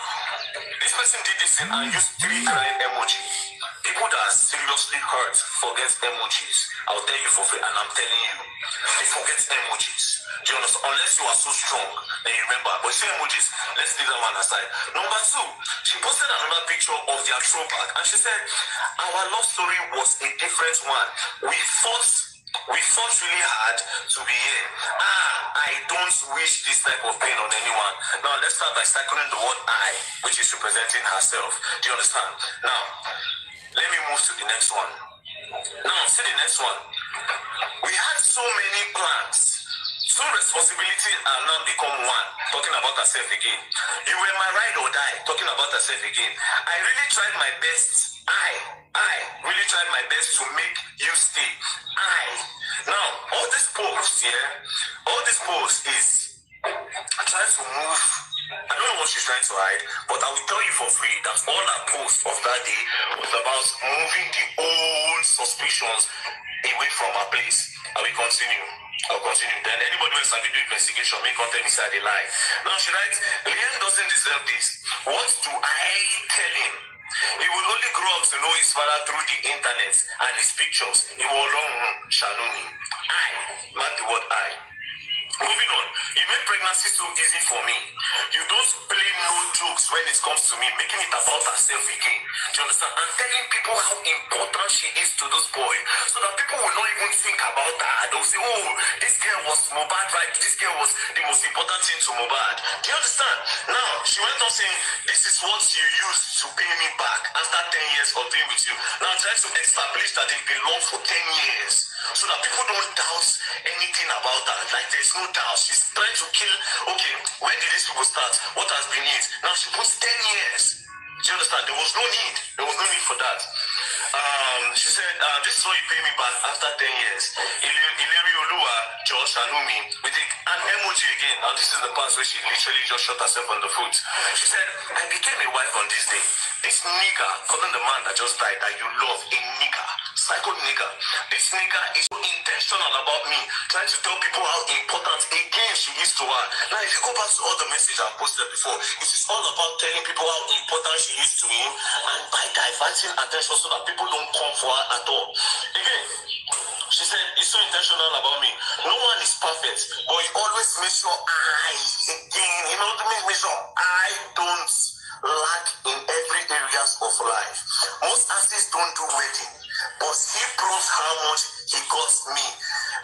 this person did this thing and used 3 crying emojis. People that are seriously hurt forget emojis. I'll tell you for free, and I'm telling you, they forget emojis. Do you understand? Unless you are so strong, then you remember. But see emojis, let's leave that one aside. Number 2, she posted another picture of their throwback, and she said, our love story was a different one. We fought really hard to be here. I don't wish this type of pain on anyone. Now, let's start by circling the word I, which is representing herself. Do you understand? Now, let me move to the next one. Now, see the next one. We had so many plans. 2 responsibilities are now become one. Talking about herself again. You were my ride or die. Talking about herself again. I really tried my best. I really tried my best to make you stay. Now, all these posts, all these posts is trying to move. I don't know what she's trying to hide, but I will tell you for free that all her posts of that day was about moving the old suspicions away from her place. I will continue. I'll continue. Then anybody who has a video investigation may content inside the lie. Now she writes, Liam doesn't deserve this. What do I tell him? He would only grow up to know his father through the internet and his pictures. He will long Shaloni. Mark the word I. Moving on, you make pregnancy so easy for me. You don't play no jokes when it comes to me, making it about herself again. Do you understand? And telling people how important she is to this boy, so that people will not even think about her. They'll say, oh, this girl was Mohbad, right? This girl was the most important thing to Mohbad. Do you understand? Now, she went on saying, this is what you used to pay me back after 10 years of being with you. Now, trying to establish that they've been long for 10 years, so that people don't doubt anything about her. Like, there's no doubt. She's trying to kill, okay, when did these people start? What has been it? Now she puts 10 years. Do you understand? There was no need. There was no need for that. She said, this is what you pay me back after 10 years. Ileri Olua, Josh Anumi, with an emoji again. Now this is the part where she literally just shot herself on the foot. She said, I became a wife on this day. This nigga, calling the man that just died, that you love, a nigga, psycho nigga. This nigga is so intentional about me, trying to tell people how important again she is to her. Now if you go back to all the messages I posted before, it is all about telling people how important she is to him, and by diverting attention so that people don't come for her at all. Again, she said, he's so intentional about me. No one is perfect, but he always makes sure make sure I don't lack in every areas of life. Most artists don't do wedding, but he proves how much he cost me.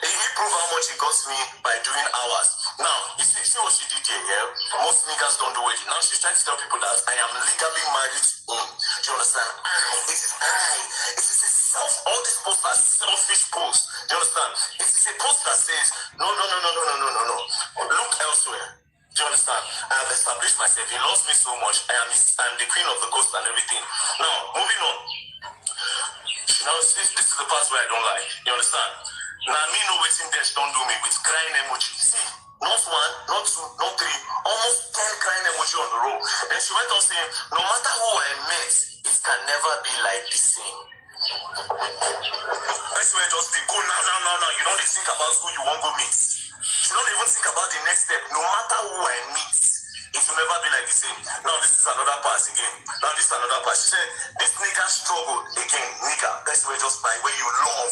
He proved how much he cost me by doing hours. Now, you see what she did here, yeah? Most niggas don't do wedding. Now she's trying to tell people that I am legally married to him. Do you understand? It is all these posts are selfish posts. Do you understand? It is a post that says, no. Look elsewhere. Do you understand? I have established myself. He loves me so much. I'm the queen of the coast and everything. Now, moving on. Now, this is the part where I don't like. You understand? Now, me know waiting there, don't do me with crying emoji. See, not one, not two, not three, almost 10 crying emoji on the row. Then she went on saying, no matter who I met, it can never be like the same. That's where just they go now. You don't think about who you want to go meet. You don't even think about the next step. No matter who I meet, it will never be like the same. Now this is another part again. She said, this nigga struggle again, nigga. That's where just by where you love,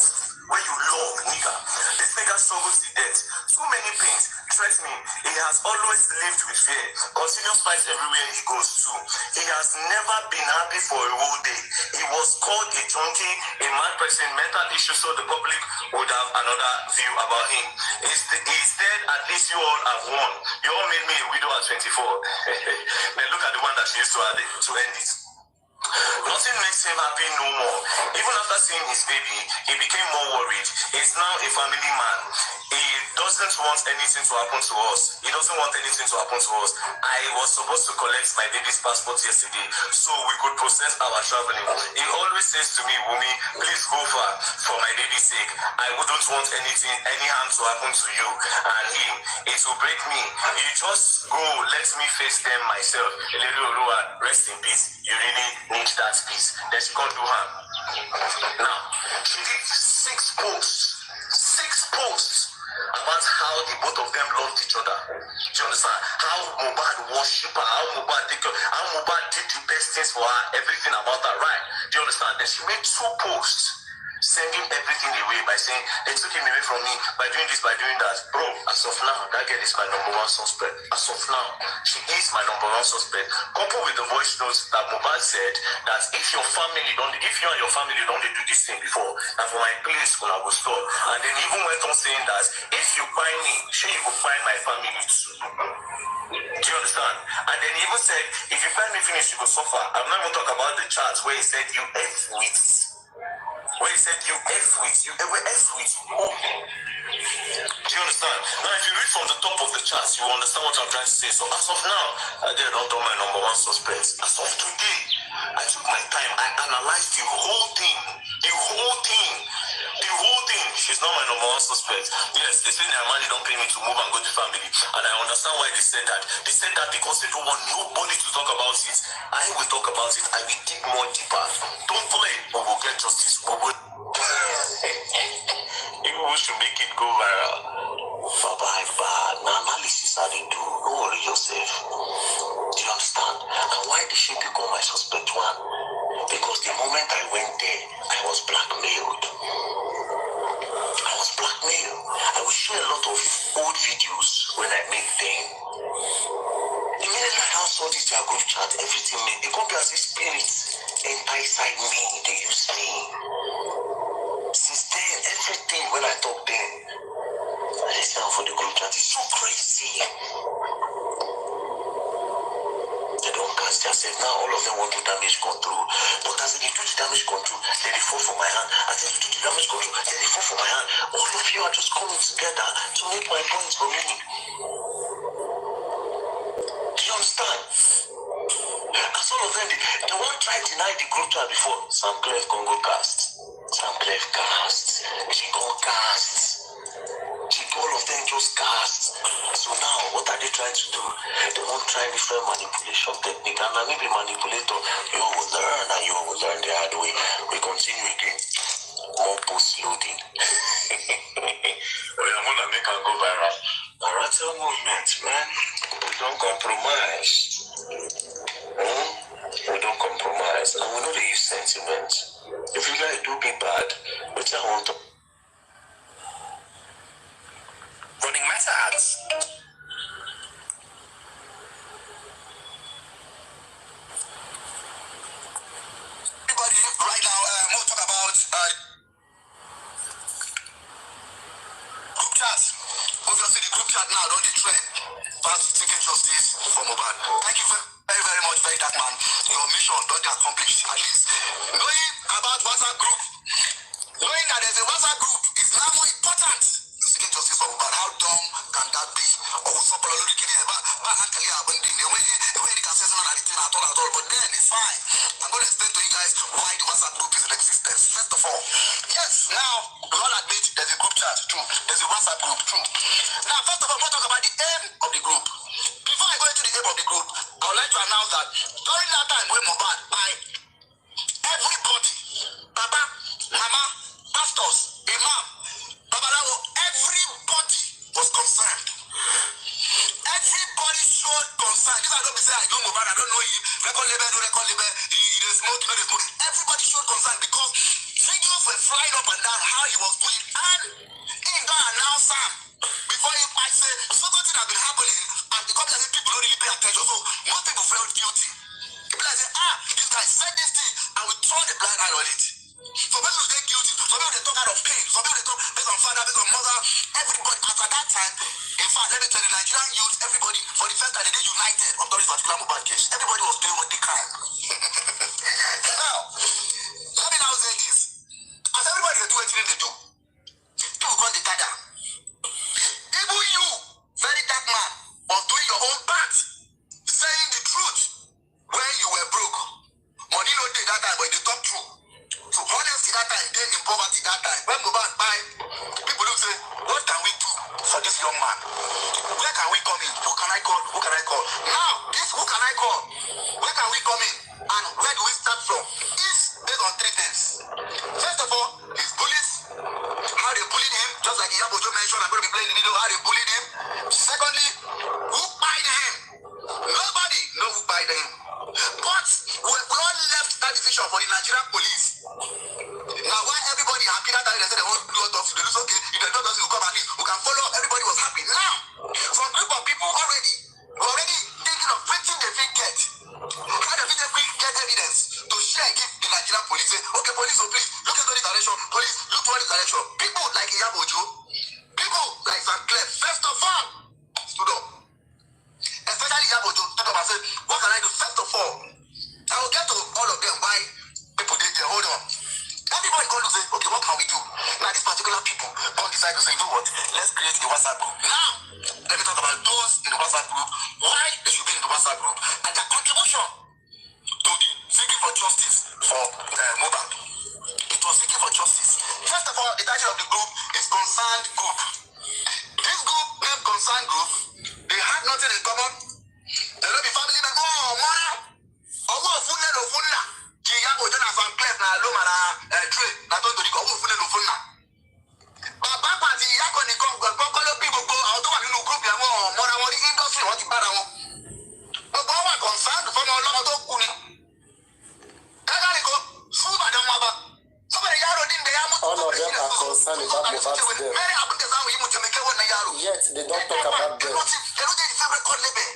nigga. This nigga struggles to death. So many pains. Trust me, he has always lived with fear. Continuous fights everywhere he goes to. He has never been happy for a whole day. He was called a junkie, a mad person, mental issues, so the public would have another view about him. He's dead, at least you all have won. You all made me a widow at 24. Then look at the one that she used to have to end it. Nothing makes him happy no more. Even after seeing his baby, he became more worried. He's now a family man. He doesn't want anything to happen to us. I was supposed to collect my baby's passport yesterday so we could process our traveling. He always says to me, Wumi, please go far for my baby's sake. I wouldn't want any harm to happen to you and him. It will break me. You just go, let me face them myself. Rest in peace. You really need that peace. Then she can't do harm. Now, she did 6 posts about how the both of them loved each other. Do you understand? How Mohbad worship her, how Mohbad did the best things for her, everything about her, right? Do you understand? Then she made 2 posts sending everything away by saying they took him away from me by doing this, by doing that. Bro, as of now, that girl is my number 1 suspect. As of now, she is my number 1 suspect. Coupled with the voice notes that Mohbad said that if you and your family don't do this thing before, and for my place when I will stop. And then even went on saying that if you find me, sure you will find my family too. Do you understand? And then he even said, if you find me finish, you will suffer. I'm not even talking about the charts where he said you F with. Where he said you F with, you ever F with who? Do you understand? Now if you read from the top of the charts, you understand what I'm trying to say. So as of now, I did not do my number 1 suspect. As of today, I took my time, I analyzed the whole thing. She's not my number 1 suspect. Yes, they say their money don't pay me to move and go to family. And I understand why they said that. They said that because they don't want nobody to talk about it. I will talk about it. I will dig more deeper. Don't play. We will get justice. We will. People should make it go viral. Bad. Now analysis how they do. Don't worry yourself. Do you understand? And why did she become my suspect one? spirits inside me, they use me. Since then, everything when I talk then, I listen for the group chat. It's so crazy. They don't cast themselves. Now all of them want to damage control. But as they do the damage control, then they fall for my hand. As they do the damage control, then they fall for my hand. All of you are just coming together to make my points for me. Do you understand? As all of them, they won't try to deny the group chat before. Sam Clef Congo cast. Sam Clef cast. She gon' cast. All of them just cast. So now, what are they trying to do? They won't try different manipulation technique. And I may be manipulator. You will learn and you will learn the hard way. We continue again. More post loading. I'm gonna make her go viral. Marathon movement, man. We don't compromise. We don't compromise. And we know they use sentiment. If you guys do be bad, which I want to. Running Meta ads. Everybody, right now, we'll talk about group chat. Obviously, the group chat now don't the trend. Fast seeking justice for Mohbad. Thank you very, very much, very dark man. Your mission don't accomplish. At least knowing about WhatsApp group, knowing that there's a WhatsApp group is now more important. Seeking justice for Mohbad. How dumb can that be? But then it's fine. I'm going to explain to you guys why the WhatsApp group is in existence. First of all, yes, now we all admit there's a group chat, true. There's a WhatsApp group, true. Now, first of all, we'll talk about the aim of the group. Before I go into the aim of the group, I would like to announce that during that time when Mohbad, everybody, Baba, Mama, pastors, Imam, Babalawo, everybody was concerned. Everybody showed concern. This I don't be saying I know Mohbad, I don't know him. Record label, no record label. He smoke, no they smoke. Everybody showed concern because videos were flying up and down how he was doing. And he don't announce Sam before he might say something has been happening and the company people don't really pay attention. So most people felt guilty. People like say, this guy said this thing and we turn a blind eye on it. So people get guilty. Some people they talk out of pain. Some people they talk based on father, based on mother. Everybody after that time, in fact, let me tell you, Nigerian youth, everybody, for the first time, they united on this particular Mohbad case. Everybody was doing what they can. Now, let me now say this. As everybody they do anything they do, people go on the gather. Even you, very dark man, was doing your own part, saying the truth when you were broke. Money no day that time, but they talk true. So honesty that time, then in poverty that time. When Mohbad buy, people look say, what can we do for this young man? Where can we come in? Who can I call? Who can I call? Now, this who can I call? Where can we come in? And where do we start from? It's based on three things. First of all, his bullies, how they bullied him, just like Iyabo mentioned, I'm going to be playing the video, how they bullied him. Secondly, who buyed him? Nobody know who buyed him. But we all left that decision for the Nigerian police. Now, why everybody happy that time they said they won't do autopsy, they lose okay, if they don't do autopsy, will come at least, we can follow up, everybody was happy. Now, some group of people already thinking of printing the big get. How the big get evidence to share and give the Nigerian police. Say, okay, police, so please look into this direction. Police, look toward this direction. People like Iyabo, people like Sam Clef, first of all, stood up. Especially Iyabo stood up and said, what can I do? First of all, I will get to all of them why people did there. Hold on. Everybody going to say, okay, what can we do? Now, these particular people don't decide to say, you know what? Let's create a WhatsApp group. Now, let me talk about those in the WhatsApp group, why they should be in the WhatsApp group, and their contribution to the seeking for justice for Mohbad. It was seeking for justice. First of all, the title of the group is Concerned Group. This group, named Concerned Group, they had nothing in common. They don't be family members. Oh, man. Oh, Funna. Iyabo Jonathan Clef na lo mara trade na to di ko wo fun lo fun na baba party Iyabo ni ko lo bi gbogbo àwọn tó wà nínú group yẹn wọ́n mọ́ra wọn ní industry wọ́n ti bára wọn gbogbo wọn wà concerned fún ọmọ ọlọ́mọ tó kú ni kákàrí ko fún ìbàdàn wọn bá sọ́bẹ̀rẹ̀ yàrá ní ìdè yàmú tó bẹ̀rẹ̀ sílẹ̀ fún mẹ́rin àbúkẹ́ sáwọn yìí mú tẹ̀mẹ́kẹ́ wọn na yàrá yet they don't talk about them. They don't get the same record label.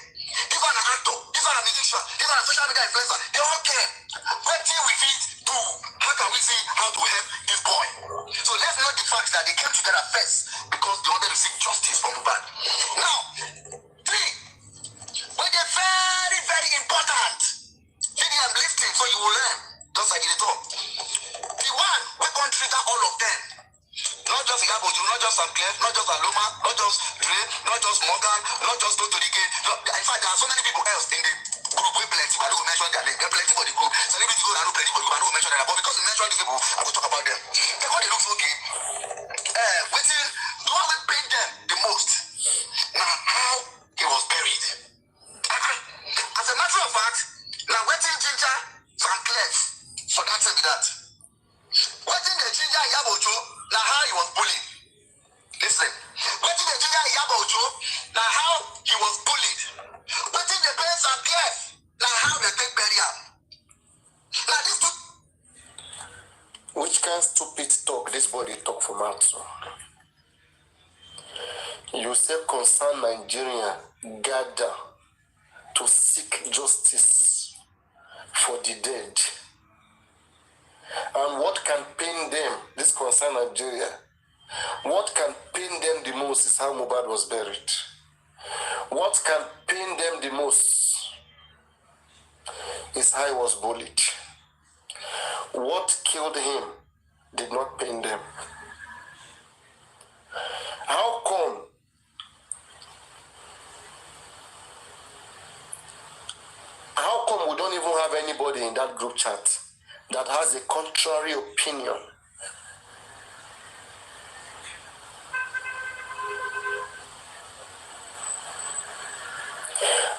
This one an actor, this one a musician, this one a social media influencer. They all care. how can we see how to help this boy? So let's note the fact that they came together first because they wanted to seek justice from Mohbad. Now, three, when they're very, very important. I'm listening so you will learn. Just like it all. The one we can't trigger all of them. Not just Iyabo, not just Sam Clef, not just Aloma, not just Dre, not just Morgan, not just Dotolike. In fact, there are so many people else in the group. We plenty, I don't mention their name. They're plenty for the group. Celebrities go, I know plenty for the group. I don't mention them. But because we mention these people, I will talk about them. Because it looks okay. Waiting, do I will paint them the most? Now, how he was buried. As a matter of fact, now waiting Ginger Sam Clef for that to be that. Waiting the Ginger Iyabo, now how he was bullied. Listen, waiting the Ginger Iyabo, now how he was bullied. Waiting the parents and PF, now how they take burial. Now this two. Which kind of stupid talk this body talk from out? So? You say concern Nigeria gather to seek justice for the dead. And what can pain them, this concern Nigeria, what can pain them the most is how Mohbad was buried. What can pain them the most is how he was bullied. What killed him did not pain them. How come we don't even have anybody in that group chat that has a contrary opinion?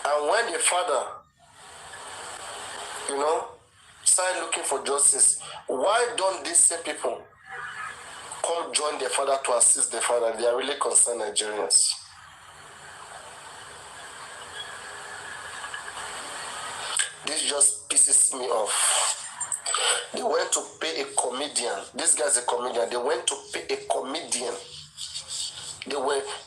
And when the father, started looking for justice, why don't these same people come join their father to assist the father? They are really concerned Nigerians. This just pisses me off. They went to pay a comedian. This guy's a comedian. They went to pay a comedian.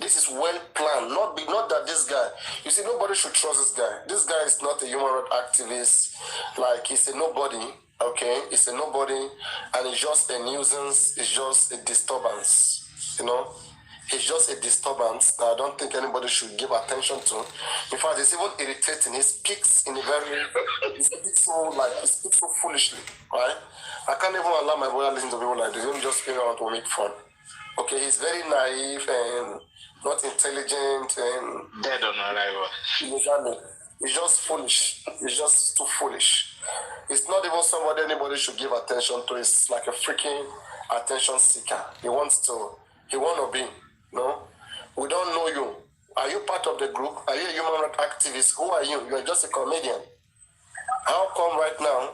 This is well planned. Not that this guy, you see, nobody should trust this guy. This guy is not a human rights activist. Like, he's a nobody, okay? He's a nobody, and it's just a nuisance. It's just a disturbance, It's just a disturbance that I don't think anybody should give attention to. In fact, it's even irritating. He speaks in a very, he speaks so foolishly, right? I can't even allow my brother listen to people like this. He just spin around to make fun. Okay, he's very naive and not intelligent and dead on arrival. Exactly. He's just foolish. He's just too foolish. It's not even somebody anybody should give attention to. It's like a freaking attention seeker. He wants to be. No? We don't know you. Are you part of the group? Are you a human rights activist? Who are you? You are just a comedian. How come right now,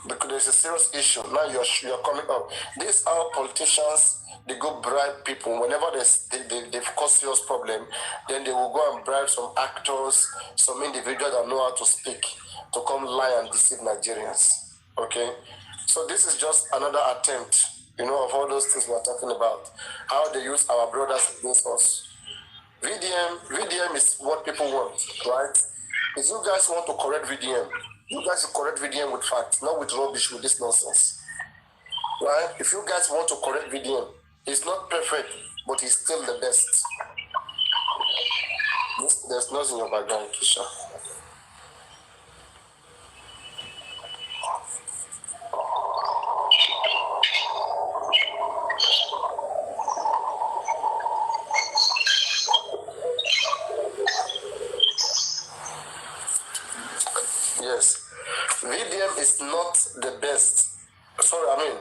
because there's a serious issue, now you're coming up? These are politicians. They go bribe people. Whenever they've caused serious problem, then they will go and bribe some actors, some individuals that know how to speak, to come lie and deceive Nigerians. Okay? So this is just another attempt, of all those things we're talking about. How they use our brothers against us. VDM is what people want, right? If you guys want to correct VDM, you guys should correct VDM with facts, not with rubbish, with this nonsense. Right? If you guys want to correct VDM, he's not perfect, but he's still the best. There's nothing in your background, Kisha. Yes. VDM is not the best. Sorry,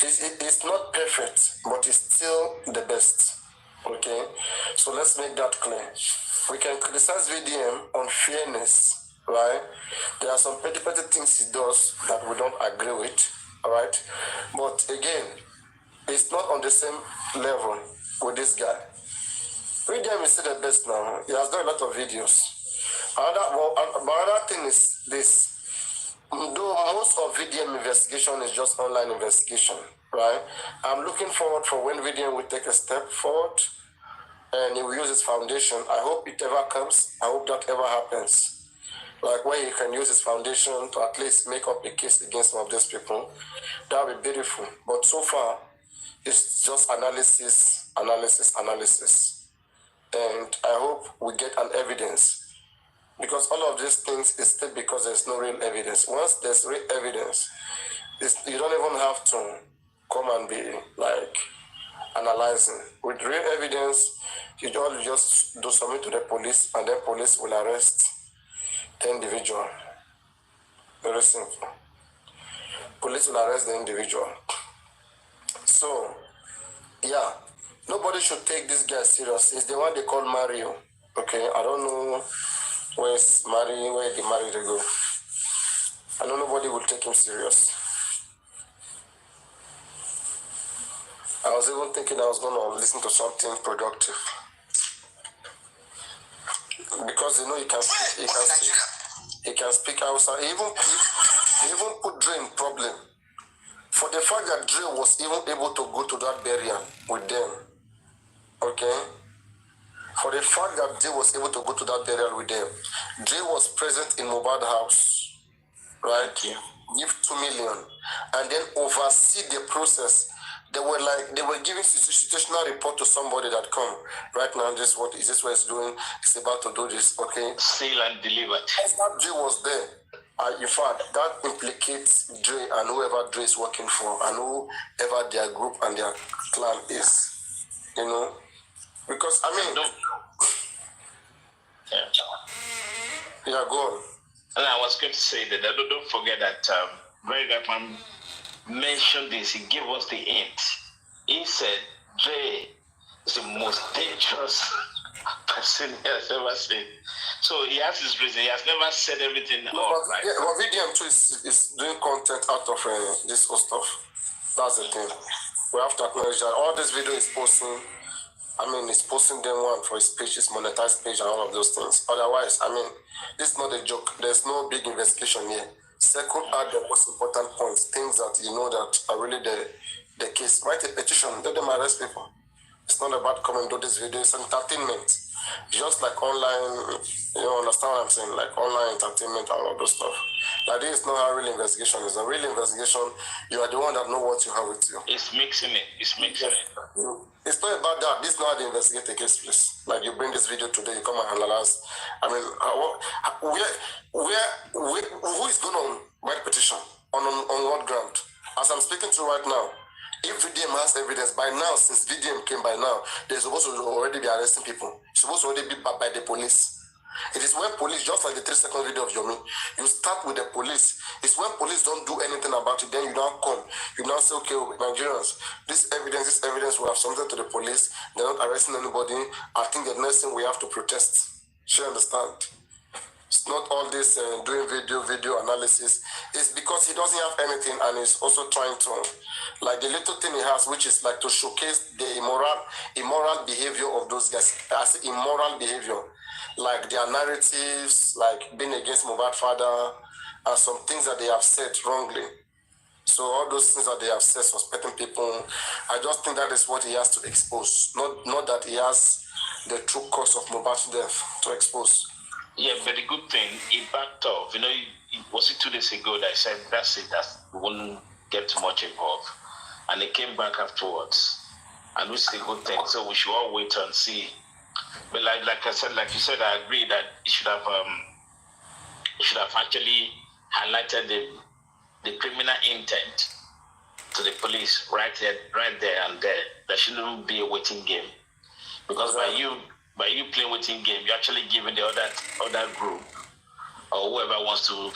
it's not perfect, but it's still the best. Okay? So let's make that clear. We can criticize VDM on fairness, right? There are some petty things he does that we don't agree with, all right? But again, it's not on the same level with this guy. VDM is still the best now. He has done a lot of videos. Another thing is this. Though most of VDM investigation is just online investigation, right? I'm looking forward for when VDM will take a step forward and he will use his foundation. I hope it ever comes. I hope that ever happens. like where he can use his foundation to at least make up a case against some of these people, that would be beautiful. But so far, it's just analysis. And I hope we get an evidence, because all of these things is still because there's no real evidence. Once there's real evidence, you don't even have to come and be like analyzing. With real evidence, you don't just do submit to the police, and then police will arrest the individual. Very simple. Police will arrest the individual. So, yeah, nobody should take this guy serious. It's the one they call Mario. Okay, I don't know where the Mario they go. I know nobody will take him serious. I was even thinking I was going to listen to something productive. Because you know he can speak Hausa. He even put Dre in problem. For the fact that Dre was even able to go to that burial with them. Okay? For the fact that Dre was able to go to that burial with them. Dre was present in Mohbad's house. Right? Give 2 million. And then oversee the process. They were giving situational report to somebody that come right now. Is this what it's doing? It's about to do this, okay? Seal and delivered. That Dre was there. In fact, that implicates Dre and whoever Dre is working for, and whoever their group and their clan is. You know, because I mean, yeah, go on. And I was going to say that don't forget that very that man mentioned this. He gave us the hint. He said Dre is the most dangerous person he has ever seen. So he has his reason. He has never said everything. Right? Yeah, but VDM too is doing content out of this whole stuff. That's the thing. We have to acknowledge that all this video is posting. I mean, he's posting them one for his page, his monetized page, and all of those things. Otherwise, I mean, this is not a joke. There's no big investigation here. Second, add the most important points, things that you know that are really the case. Write a petition, let them arrest people. It's not about coming to do this video, it's entertainment. Just like online, you understand what I'm saying? Like online entertainment and all of those stuff. Like this is not a real investigation. It's a real investigation. You are the one that know what you have with you. It's mixing it. It's mixing it. It's not about that. This is not how they investigate a case, please. Like you bring this video today, you come and analyze. I mean, who is going to write petition? On what ground? As I'm speaking to you right now, if VDM has evidence by now, since VDM came by now, they're supposed to already be arresting people. It's supposed to already be by the police. It is when police, just like the 3-second video of Yomi, you start with the police. It's when police don't do anything about it, then you now come. You now say, okay, Nigerians, this evidence, we have something to the police. They're not arresting anybody. I think the next thing we have to protest. Should you understand? It's not all this doing video analysis. It's because he doesn't have anything, and he's also trying to, like the little thing he has, which is like to showcase the immoral behavior of those guys. I say immoral behavior, like their narratives, like being against Mohbad's father, and some things that they have said wrongly. So all those things that they have said, suspecting people, I just think that is what he has to expose. Not that he has the true cause of Mohbad's death to expose. Yeah, but the good thing, he backed off. You know, was it 2 days ago that I said, that's it, we won't get too much involved. And he came back afterwards. And which is a good thing. So we should all wait and see. But like you said, I agree that he should have actually highlighted the criminal intent to the police right there and there. There shouldn't be a waiting game. Because by you playing waiting game, you're actually giving the other group or whoever wants to plan.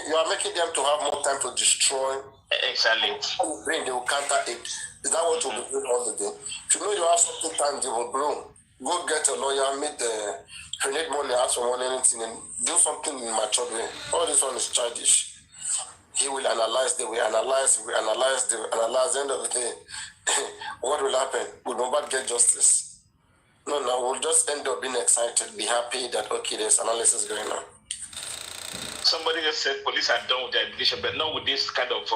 You are making them to have more time to destroy. Exactly. They will counter it. Is that what you'll be doing all the day? If you know you have something tangible, bro, go get a lawyer, if you need money, ask for money, anything, and do something in mature way. All this one is childish. He will analyze, they will analyze, at the end of the day, what will happen? Will Mohbad get justice? No, we'll just end up being excited, be happy that, okay, there's analysis going on. Somebody just said police are done with their investigation, but not with this kind of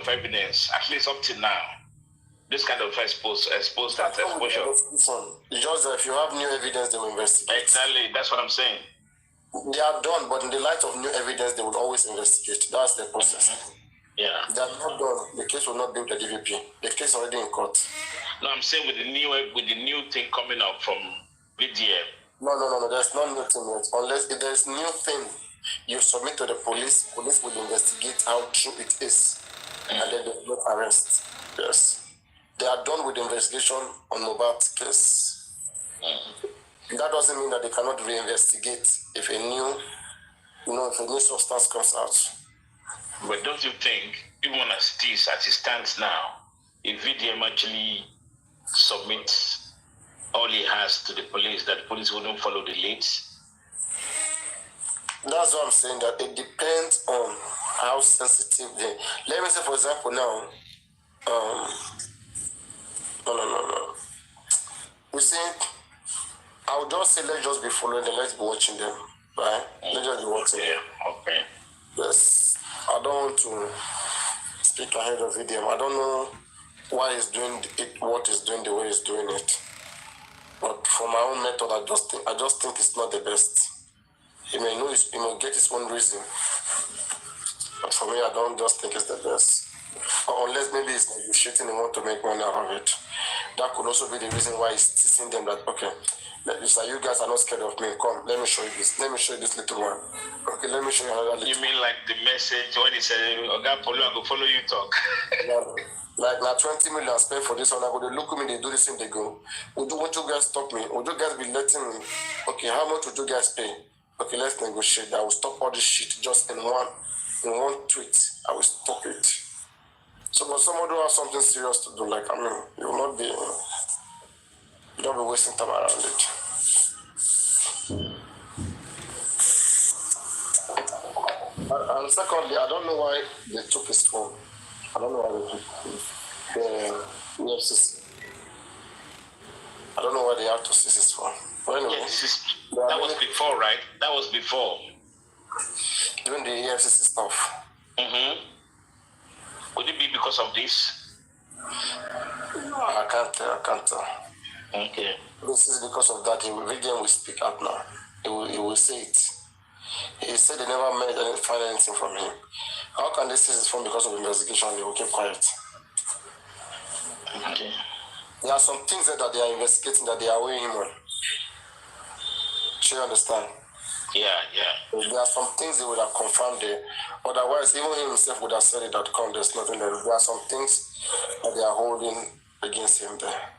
evidence, at least up to now. this kind of exposure. It's just that if you have new evidence, they will investigate. Exactly, that's what I'm saying. They are done, but in the light of new evidence, they will always investigate. That's the process. Yeah. They are not done. The case will not be with the DVP. The case is already in court. No, I'm saying with the new thing coming up from VDM. No. There's no new thing yet. Unless if there's new thing, you submit to the police. Police will investigate how true it is, and then they will arrest. Yes. They are done with the investigation on Mohbad's case. That doesn't mean that they cannot reinvestigate if a new substance comes out. But don't you think, even as it stands now, if VDM actually submits all he has to the police, that the police wouldn't follow the leads? That's what I'm saying, that it depends on how sensitive they... Let me say, for example, now, no. You see, I would just say, let's just be following them, let's be watching them, right? Let's just be watching them. Okay. Yes, I don't want to speak ahead of VDM. I don't know why he's doing it, what he's doing the way he's doing it. But for my own method, I just think it's not the best. He may get his own reason. But for me, I don't just think it's the best. Or unless maybe he's negotiating and want to make money out of it. That could also be the reason why he's teasing them that, okay, you guys are not scared of me. Come, let me show you this. Let me show you this little one. Okay, let me show you another little. You mean like the message when he said, "Oga Polo, I go follow you talk." Like now 20 million spent for this one. I go, they look at me, they do this thing, they go. Won't you guys stop me? Would you guys be letting me? Okay, how much would you guys pay? Okay, let's negotiate. I will stop all this shit just in one tweet. I will stop it. So, but someone who has something serious to do, like, you will not be, you don't be wasting time around it. And secondly, I don't know why they took his phone. I don't know why they took the EFCC. I don't know why they had to seize his phone. But anyway, that was before, right? That was before. Doing the EFCC stuff. Could it be because of this? I can't tell. Okay. This is because of that. VDM will speak out now. He will say it. He said they never find anything from him. How can they seize his phone because of the investigation? They will keep quiet. Okay. There are some things that they are investigating that they are weighing him on. Do you understand? Yeah. There are some things they would have confirmed there. Otherwise, even he himself would have said it that come, there's nothing there. There are some things that they are holding against him there.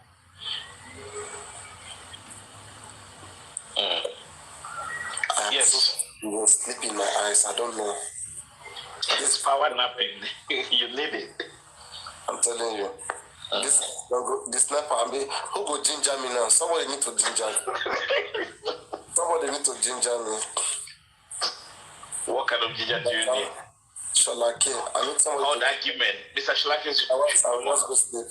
Yes. You will sleep in my eyes. I don't know. This power napping. You need it. I'm telling you. This sniper, who go ginger me now? Somebody need to ginger me. Somebody need to ginger me. What kind of ginger do you need? Shalake. I need somebody. Oh, the argument. Mr. Shalake is. I will just go sleep.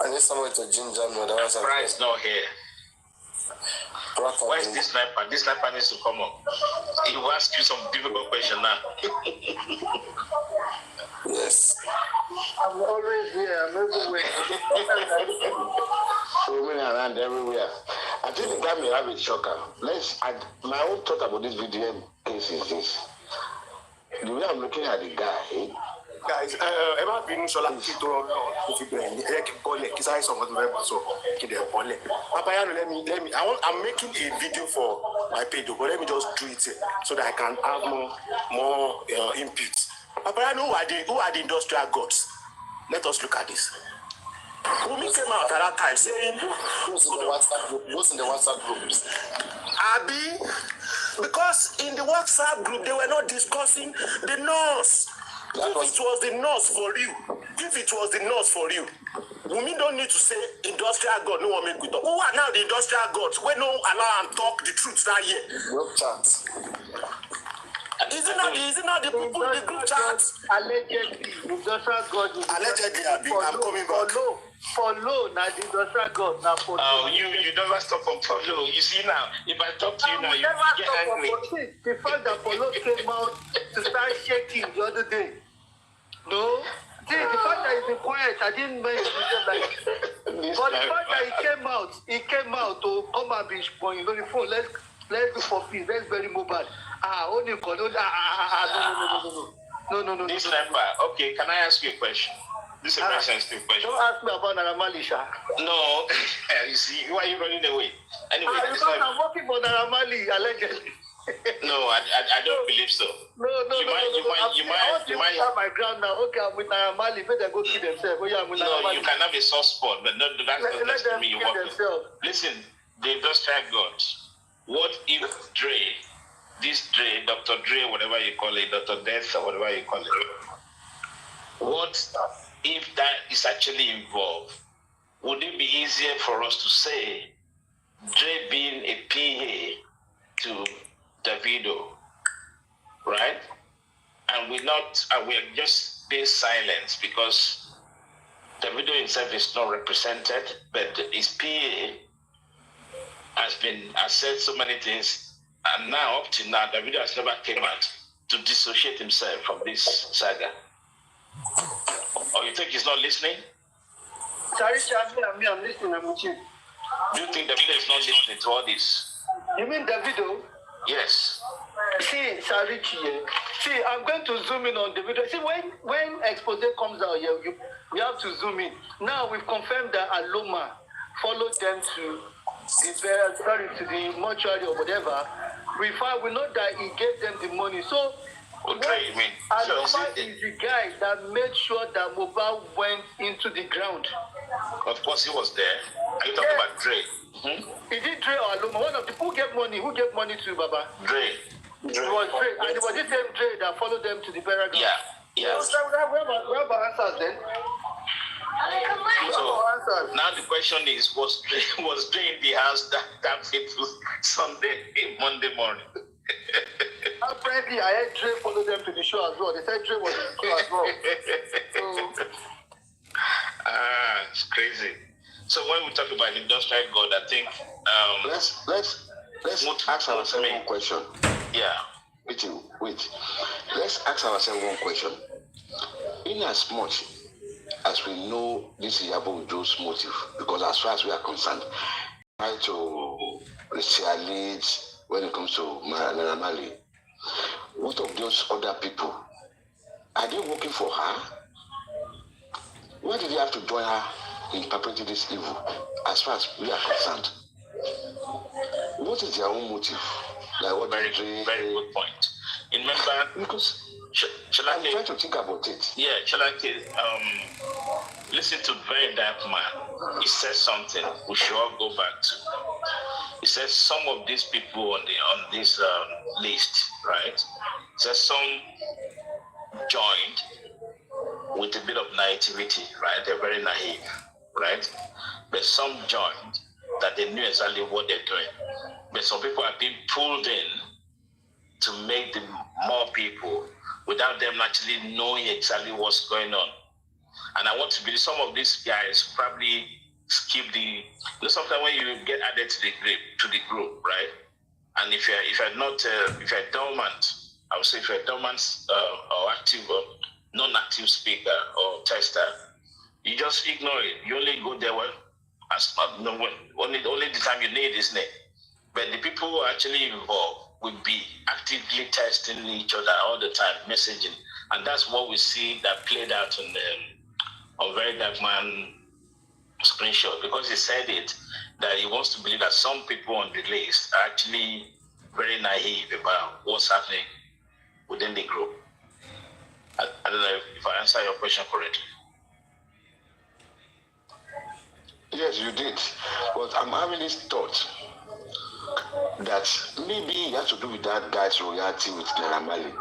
I need somebody to ginger me. Otherwise, Price is not here. Why is this sniper? This sniper needs to come up. He will ask you some difficult question now. Yes. I'm always here. I'm everywhere. Roaming around everywhere. I think the guy may have a shocker. My own thought about this VDM case is this. The way I'm looking at the guy, guys, Emma being Shola I'm making a video for my page, but let me just do it so that I can have more input. Apparently, who are the industrial gods? Let us look at this. Wumi came out at that time saying, Who's in the WhatsApp groups? Abi, because in the WhatsApp group they were not discussing the nurse. If it was the nurse for you, Wumi don't need to say industrial god. No one make with talk. Who are now the industrial gods? We don't allow and talk the truth that year. Group chat. Is it not the people in the group chat? Allegedly, industrial god. Allegedly, I'm coming back. Follow now the industrial god. Now follow. Oh, you never stop from follow. You see now, if I talk to you now, you get angry. The fact that Follow came out to start shaking the other day. No, See, the fact that he's been quiet, I didn't mention it like. But the fact that he came out to come and be going on the phone. Let's do for peace. Let's bury Mohbad. Only no. This member, okay, can I ask you a question? This is a very sensitive question. Don't ask me about Naramali, Sha. No, you see, why are you running away? Anyway, because I'm working for Naramali, allegedly. No, I don't believe so. No. You might have my ground now. Okay, I'm with Naramali. But they go kill themselves. Oh, yeah, I'm with Naramali. No, you can have a soft spot, but that's not to me. You work. Listen, the industrial gods. What if Dre, Dr. Dre, whatever you call it, Dr. Death or whatever you call it, what if that is actually involved? Would it be easier for us to say Dre being a PA to Davido, right? And we're just being silent because Davido himself is not represented, but his PA has said so many things, and now up to now, Davido has never came out to dissociate himself from this saga. Or you think he's not listening? Sorry, I'm listening. I'm with you. Do you think Davido is not listening to all this? You mean Davido? Yes. See, I'm going to zoom in on Davido. See, when expose comes out here, we have to zoom in. Now we've confirmed that Aloma followed them to the mortuary or whatever. We know that he gave them the money. So Aloma is the guy that made sure that Mohbad went into the ground. Of course, he was there. Are you talking about Dre? Mm-hmm. Is it Dre or Aloma? One of the who gave money to Baba? Dre. It was Dre, and it was the same Dre that followed them to the burial ground. Yeah. So we have answers then. So now the question is, was Dre in the house that fateful Monday morning? Apparently, I heard Dre follow them to the show as well. They said Dre was in the show as well. So, it's crazy. So when we talk about industrial God, I think let's ask ourselves one question. Yeah. Wait. Let's ask ourselves one question. In as much as we know this is Iyabo Ojo's motive, because as far as we are concerned, try to retaliate when it comes to Naramali. What of those other people? Are they working for her? Why did they have to join her in perpetrating this evil? As far as we are concerned, what is their own motive? Like what very good point. Remember, because I'm trying to think about it. Yeah, listen to Very Dark Man. He says something we should all go back to. He says some of these people on this list, right? He says some joined with a bit of naivety, right? They're very naive, right? But some joined that they knew exactly what they're doing. But some people are being pulled in to make more people without them actually knowing exactly what's going on. And I want to believe some of these guys probably skip sometimes when you get added to the group, right? And if you're dormant, I would say if you're dormant or active or non-active speaker or tester, you just ignore it. You only go there only the time you need is name. But the people who are actually involved will be actively testing each other all the time, messaging. And that's what we see that played out on Very Dark Man screenshot, because he said it, that he wants to believe that some people on the list are actually very naive about what's happening within the group. I don't know if I answer your question correctly. Yes, you did. But I'm having this thought that maybe it has to do with that guy's royalty with Naramali.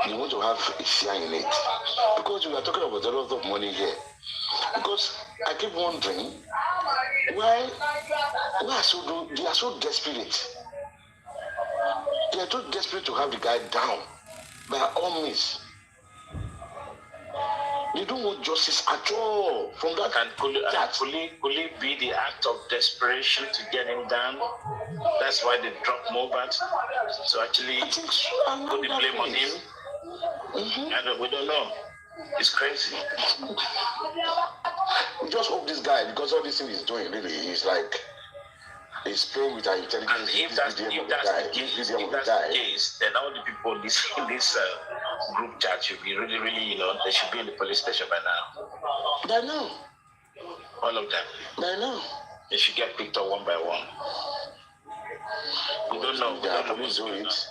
You want to have a share in it. Because we are talking about a lot of money here. Because I keep wondering why they are so desperate. They are too desperate to have the guy down by all means. They don't want justice at all from that. And could it be the act of desperation to get him down? That's why they dropped Mohbad to actually put the blame on him. Mm-hmm. And we don't know. It's crazy. We just hope this guy, because all this thing he's doing, really, he's like, he's playing with our intelligence. And if that's the case, then all the people in this group chat should be really, really, they should be in the police station by now. By now. All of them. By now. They should get picked up one by one. We don't know. Police do it.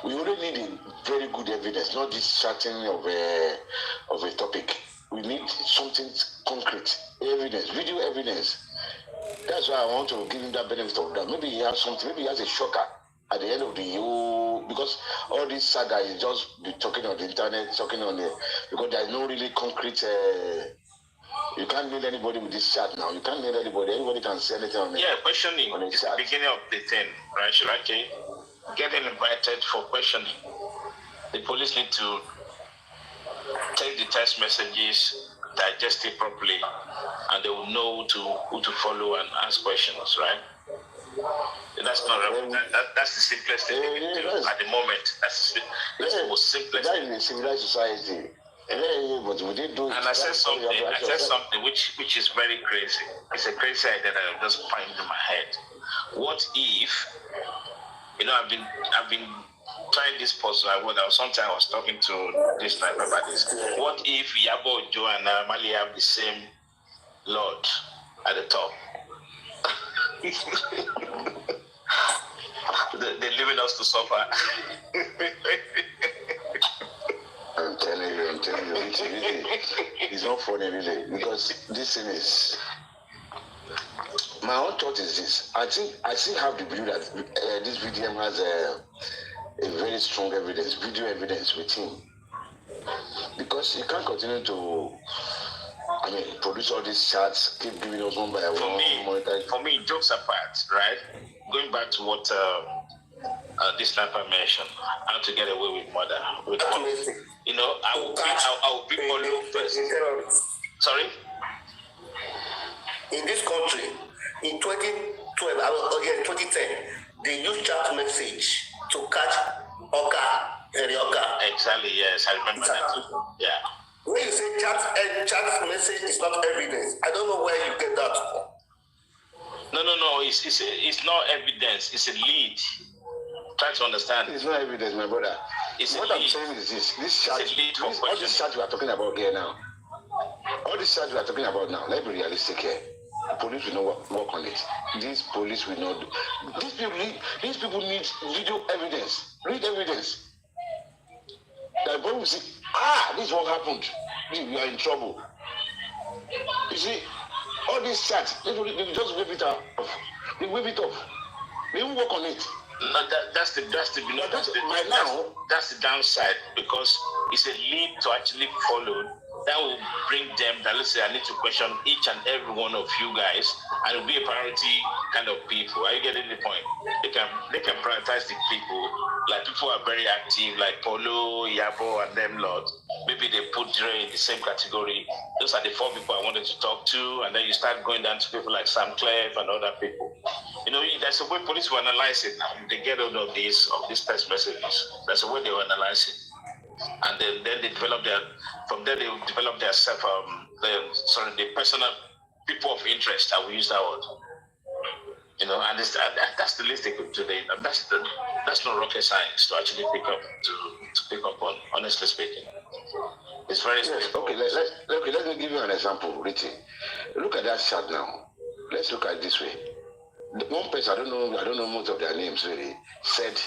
We only need a very good evidence, not this chatting of a topic. We need something concrete, evidence, video evidence. That's why I want to give him that benefit of that. Maybe he has something. Maybe he has a shocker at the end of the whole. Because all this saga is just be talking on the internet, talking on the. Because there is no really concrete. You can't meet anybody with this chat now. You can't meet anybody. Anybody can say anything on it. Yeah, questioning is the beginning of the thing, right? Shiraki? Getting invited for questioning. The police need to take the text messages, digest it properly, and they will know who to follow and ask questions, right? That's not that's the simplest thing we can do at the moment. That's the most simplest thing. That is a civilized society. But we didn't do it. And I said something which is very crazy. It's a crazy idea that I just find in my head. What if, I've been trying this puzzle. Sometimes I was talking to this type about this. What if Iyabo, Joe, and Mali have the same Lord at the top? They're leaving us to suffer. I'm telling you, it's not funny really, because this thing is. My own thought is this. I still have the belief that this VDM has a very strong evidence, video evidence with him, because he can't continue to, produce all these charts, keep giving us one by one. For me, jokes apart, right? Going back to what this sniper mentioned, how to get away with murder. I will be Polo first. Sorry? In this country, in 2012, 2010, they used chat message to catch Henry Oka. Exactly, yes, I remember that too. Yeah. When you say chat message is not evidence, I don't know where you get that from. No, it's not evidence, it's a lead. Try to understand. It's not evidence, my brother. What I'm saying is this chat, all this chat we are talking about here now. All this chat we are talking about now, let's be realistic here. The police will not work on it. These police will not. These people need video evidence, read evidence. That boy will say, this is what happened. We are in trouble. You see, all this chat, they just whip it up. They whip it off. They won't work on it. No, that's the downside, because it's a lead to actually follow. That will bring them that, let's say, I need to question each and every one of you guys, and it'll be a priority kind of people. Are you getting the point? They can prioritize the people. Like people are very active, like Polo, Iyabo, and them lot. Maybe they put Dre in the same category. Those are the 4 people I wanted to talk to, and then you start going down to people like Sam Clef and other people. There's a way police will analyze it now. They get hold of these text messages. That's the way they will analyze it. And then they develop the personal people of interest. I will use that word. And that's the least they could do. That's no rocket science to actually pick up on. Honestly speaking, it's very simple. Okay, let me give you an example, Richie. Look at that shot now. Let's look at it this way. One person, I don't know most of their names really, said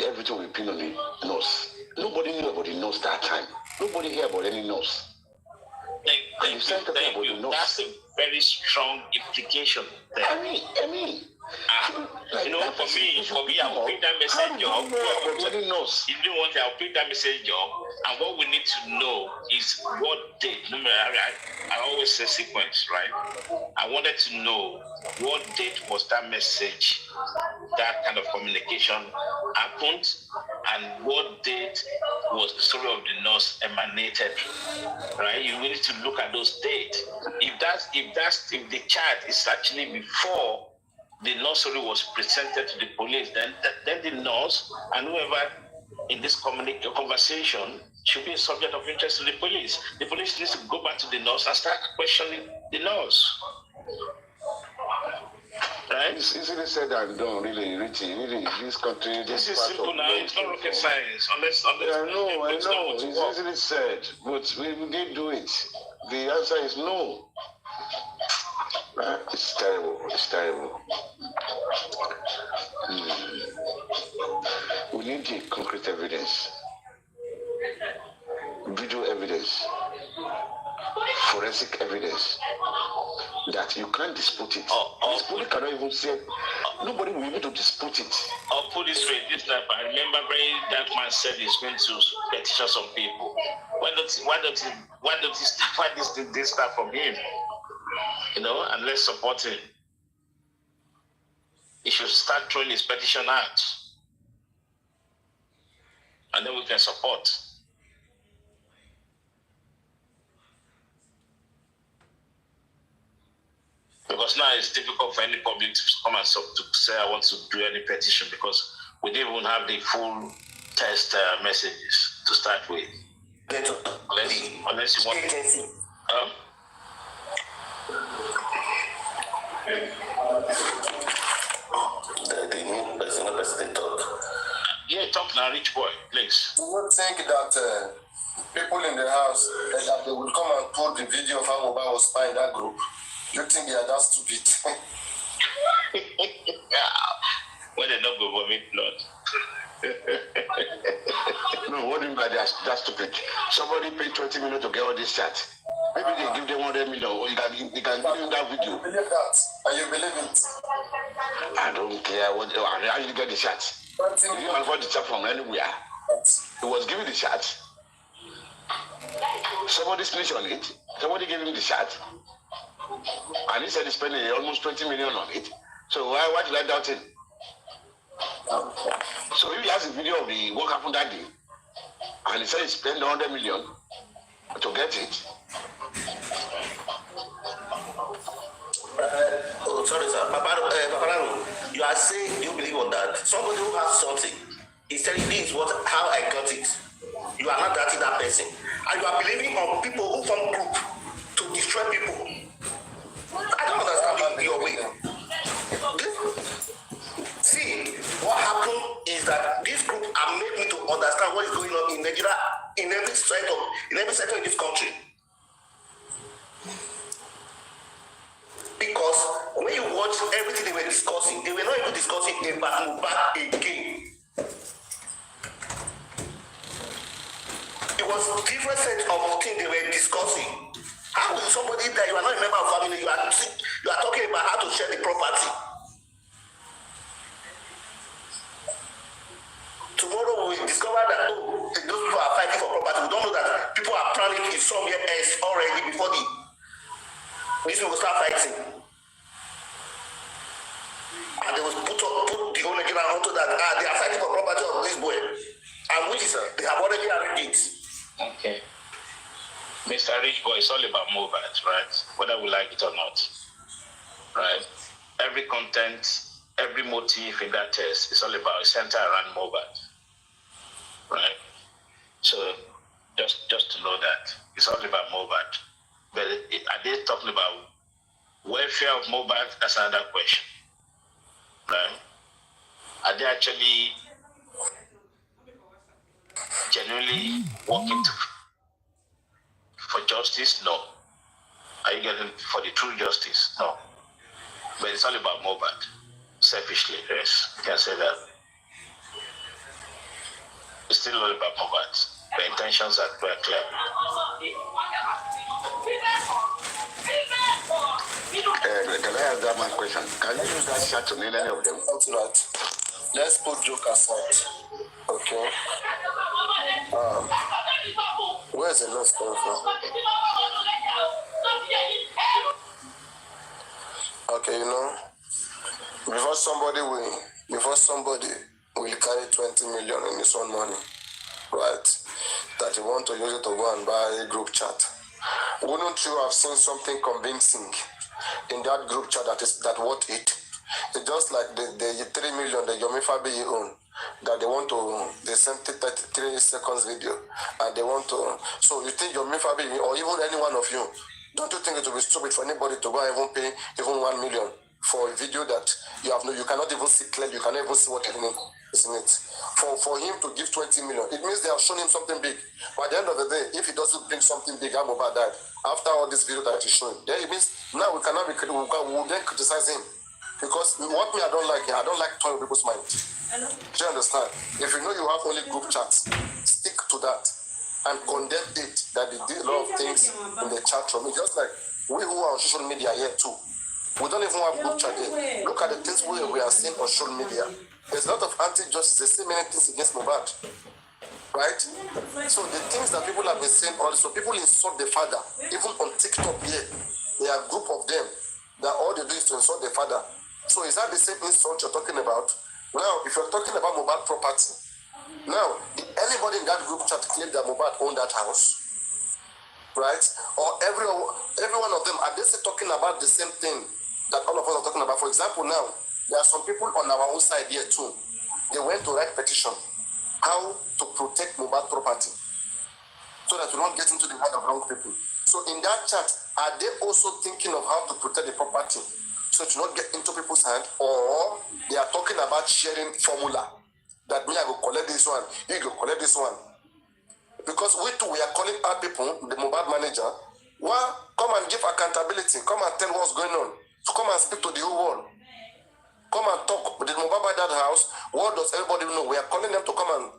everything will be pinned on the nose. Nobody knew about the nose that time. Nobody heard about any nose. Thank you. That's a very strong implication there. I mean. For me, I will pick that message up. If you want it, I'll pick that message up. And what we need to know is what date. I always say sequence, right? I wanted to know what date was that message, that kind of communication happened, and what date was the story of the nurse emanated, right? You need to look at those dates. If the chat is actually before the nursery was presented to the police, then the nurse and whoever in this conversation should be a subject of interest to the police. The police needs to go back to the nurse and start questioning the nurse. Right? It's easily said and done, really, Richie. Really, this country. This is simple now. It's not rocket science, unless I know. It's easily said, but we didn't do it. The answer is no. It's terrible. It's terrible. We need the concrete evidence, video evidence, forensic evidence that you can't dispute it. This police cannot even say. Nobody will be able to dispute it. I'll put this way. This time, I remember that man said he's going to petition some people. Why don't this start from him? You know, and let's support him. He should start throwing his petition out, and then we can support. Because now it's difficult for any public to come and to say I want to do any petition because we didn't even have the full test messages to start with. Unless you want to. The new person talk. Yeah, talk now, rich boy, please. Do you think that people in the house that they will come and put the video of how Mobile was spying that group? You think they are that stupid? When they don't go vomit blood. No, what do you mean by that stupid? Somebody paid 20 million to get all this chat. Maybe they give them 100 million or you can give them that video. You believe that? And you believe it? I don't care how you get the chat. You can afford the chat from anywhere. He was given the chat. Somebody snitched on it. Somebody gave him the chat. And he said he's spending almost 20 million on it. So why did I doubt him? So if he has a video of what happened that day, and he said he spent 100 million to get it. Sorry, sir. Paparano, you are saying you believe on that. Somebody who has something is telling me how I got it. You are not doubting that person. And you are believing on people who form group to destroy people. I don't understand your way. See, what happened is that this group are made me to understand what is going on in Nigeria, in every sector in this country. Because when you watch everything they were discussing, they were not even discussing about Mohbad again. It was different set of things they were discussing. How will somebody that you are not a member of family, you are talking about how to share the property? Tomorrow we will discover that those people are fighting for property. We don't know that people are planning it somewhere else already before these people start fighting. And they will put the whole Nigeria onto that. They are fighting for property of this boy. And which is they have already arranged it. Okay. Mr. Rich Boy, it's all about Mohbad, right? Whether we like it or not, right? Every content, every motive in that test is all about center around Mohbad, right? So just to know that it's all about Mohbad. But are they talking about welfare of Mohbad? That's another question, right? Are they actually genuinely working for justice? No. Are you getting for the true justice? No. But it's all about Mohbad. Selfishly, yes, you can say that. It's still all about Mohbad. The intentions are very clear. Can I ask that man a question? Can you use that chat to name any of them? Not tonight. Let's put joke aside. Okay. Where's the noise coming from? Okay, before somebody will carry 20 million in his own money, right? That he want to use it to go and buy a group chat. Wouldn't you have seen something convincing in that group chat that worth it? It's just like the 3 million that Yomi Fabi own. that they sent 33 seconds video, and they want to, so you think your Mifabi, or even any one of you, don't you think it will be stupid for anybody to go and even pay even 1 million for a video that you cannot even see clearly, you cannot even see what is in it? For him to give 20 million, it means they have shown him something big. But at the end of the day, if he doesn't bring something big, I'm about that. After all this video that he's showing, then it means now we cannot be critical, we will then criticize him. Because what I don't like toying people's mind. Do you understand? If you know you have only group chats, stick to that and condemn it that they did a lot of things in the chat room. It's just like we who are on social media here too. We don't even have group chat here. Look at the things we are seeing on social media. There's a lot of anti-justice. They say many things against Mohbad. Right? So the things that people have been saying also, people insult the father. Even on TikTok here, there are a group of them that all they do is to insult the father. So is that the same insult you're talking about? Now, if you're talking about Mohbad property, now, did anybody in that group chat claim that Mohbad owned that house? Right? Or every one of them, are they still talking about the same thing that all of us are talking about? For example, now, there are some people on our own side here too. They went to write petition how to protect Mohbad property so that we don't get into the hand of wrong people. So in that chat, are they also thinking of how to protect the property so to not get into people's hand? Or they are talking about sharing formula that me, I will collect this one, you go collect this one. Because we too, we are calling our people, the Mohbad manager, well, come and give accountability, come and tell what's going on, so come and speak to the whole world. Come and talk. Did Mohbad buy that house? What does everybody know? We are calling them to come and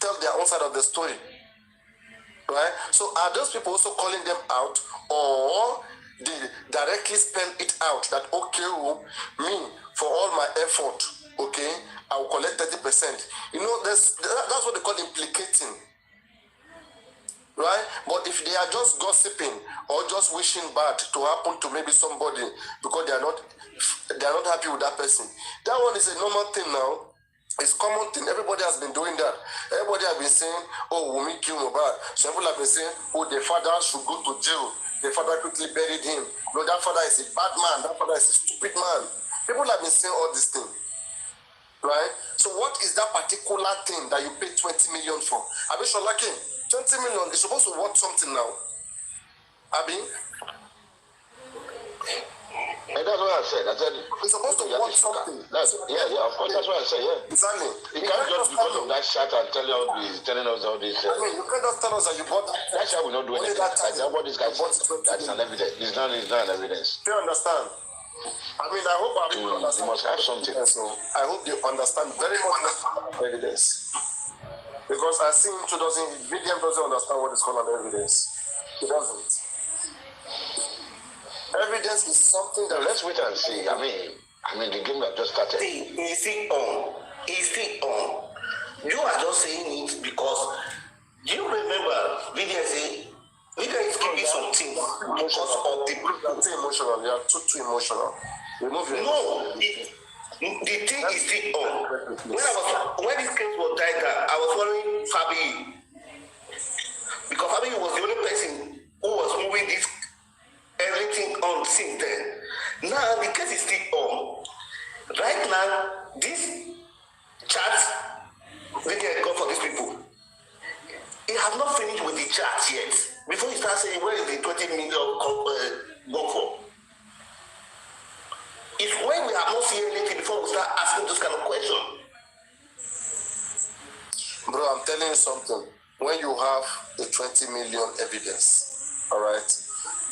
tell their own side of the story. Right? So are those people also calling them out, or they directly spell it out that, okay, me, for all my effort, okay, I will collect 30%. You know, that's what they call implicating. Right? But if they are just gossiping or just wishing bad to happen to maybe somebody because they are not happy with that person, that one is a normal thing now. It's a common thing. Everybody has been doing that. Everybody has been saying, oh, Wunmi killed Mohbad. Some people have been saying, oh, the father should go to jail. The father quickly buried him. No, that father is a bad man. That father is a stupid man. People have been saying all these things. Right? So what is that particular thing that you pay 20 million for? Abi Sholake, 20 million is supposed to worth something now. Abi? And that's what I said. I said it's supposed to worth something. Yeah, of course, that's what I said, yeah. Exactly. You can't just because of that shot and telling us all this. I mean, you can't just tell us that you bought that. That shot will not do anything. That's what this guy said. That's an evidence. It's not an evidence. Do you understand? I mean, I hope you must have something. So I hope you understand very much evidence. Because I see him VDM doesn't understand what is called an evidence. He doesn't. Evidence is something that let's wait and see. I mean the game that just started. Is it on? You are just saying it because you remember VDM say VDM is giving something because of the too emotional. You are too emotional. No, the thing is still on. When this case was died down, I was following Fabi because Fabi was the only person who was moving this everything on since then. Now the case is still on. Right now, this chat video got for these people. He has not finished with the chat yet. Before you start saying where is the 20 million go for? It's when we have not seen anything before we start asking those kind of questions. Bro, I'm telling you something. When you have a 20 million evidence, all right,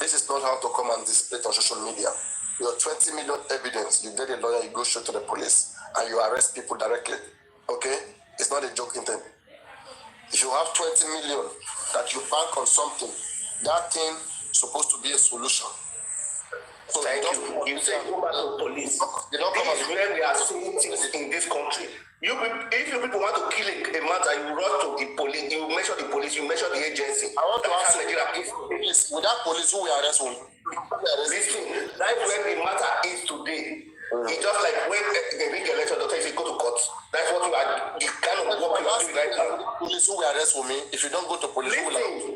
this is not how to come and display it on social media. Your 20 million evidence, you get a lawyer, you go straight to the police, and you arrest people directly. Okay? It's not a joking thing. If you have 20 million that you bank on something, that thing is supposed to be a solution. So thank you. You say go back to police. This is where we are seeing things in this country. If you people want to kill a matter, you rush to the police, you measure the police, you measure the agency. I want to ask Nigeria, please, with that police who we arrest one? Listen, that's where the matter is today. It's just like when they rig election, doctor, if you go to court, that's what you are, the kind of work you are doing right now. Police who we arrest for me, if you don't go to police, who will arrest?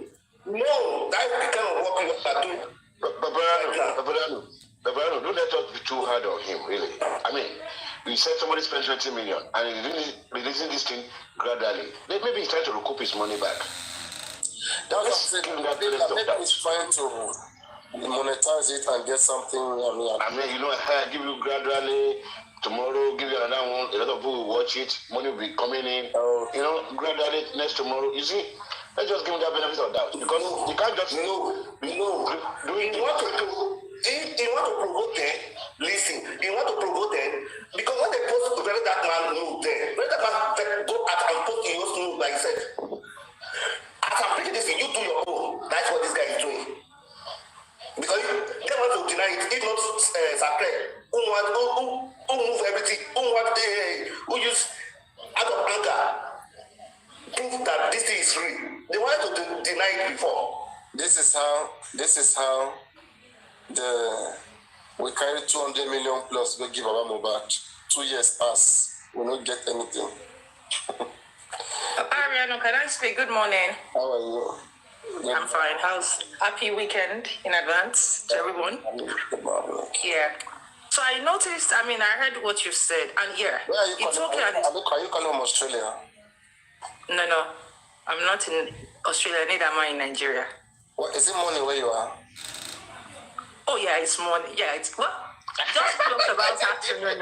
No, that's the kind of work you are doing. Babarano, don't let us be too hard on him, really. I mean, he said somebody spent 20 million and he's releasing this thing gradually. Maybe he's trying to recoup his money back. That's what I'm saying. Maybe he's trying to monetize it and get something. I mean, you know, I give you gradually. Tomorrow, give you another one. A lot of people will watch it. Money will be coming in. You know, gradually next tomorrow. You see, let's just give him that benefit of doubt because you can't just do it. You want to provoke them. Listen, you want to provoke them because when they post to very that man move there, very that man go out and post in your move like I said. As I'm breaking this, you do your own. That's what this guy is doing. Because they want to deny it, if not sacred. Who move everything? Who use out of anger prove that this thing is real. They wanted to deny it before. This is how we carry 200 million plus. We give our Mohbad 2 years pass. We don't get anything. Ariano, can I speak? Good morning. How are you? I'm fine. How's happy weekend in advance to everyone? Yeah. So I noticed, I heard what you said, and yeah, where are you it's calling? okay. Are you calling from Australia? No, I'm not in Australia, neither am I in Nigeria. What, is it morning where you are? Oh yeah, it's morning. Yeah, it's what? Just thought about afternoon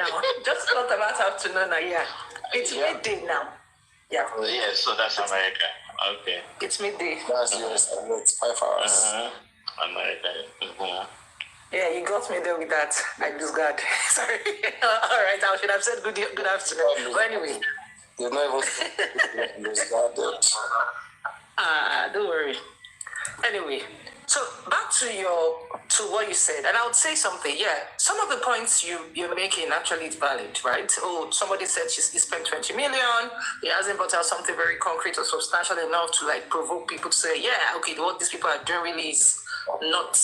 now. Yeah. It's midday now. Yeah. Yeah, so that's America. Okay. It's midday. That's US, and it's 5 hours. America. Yeah, you got me there with that. I just got. Sorry. All right, I should have said good afternoon. But anyway. You're not even discarded. Don't worry. Anyway, so back to what you said, and I would say something. Yeah, some of the points you're making actually is valid, right? Oh, somebody said he spent 20 million. He hasn't brought out something very concrete or substantial enough to like provoke people to say, yeah, okay, what these people are doing really is not.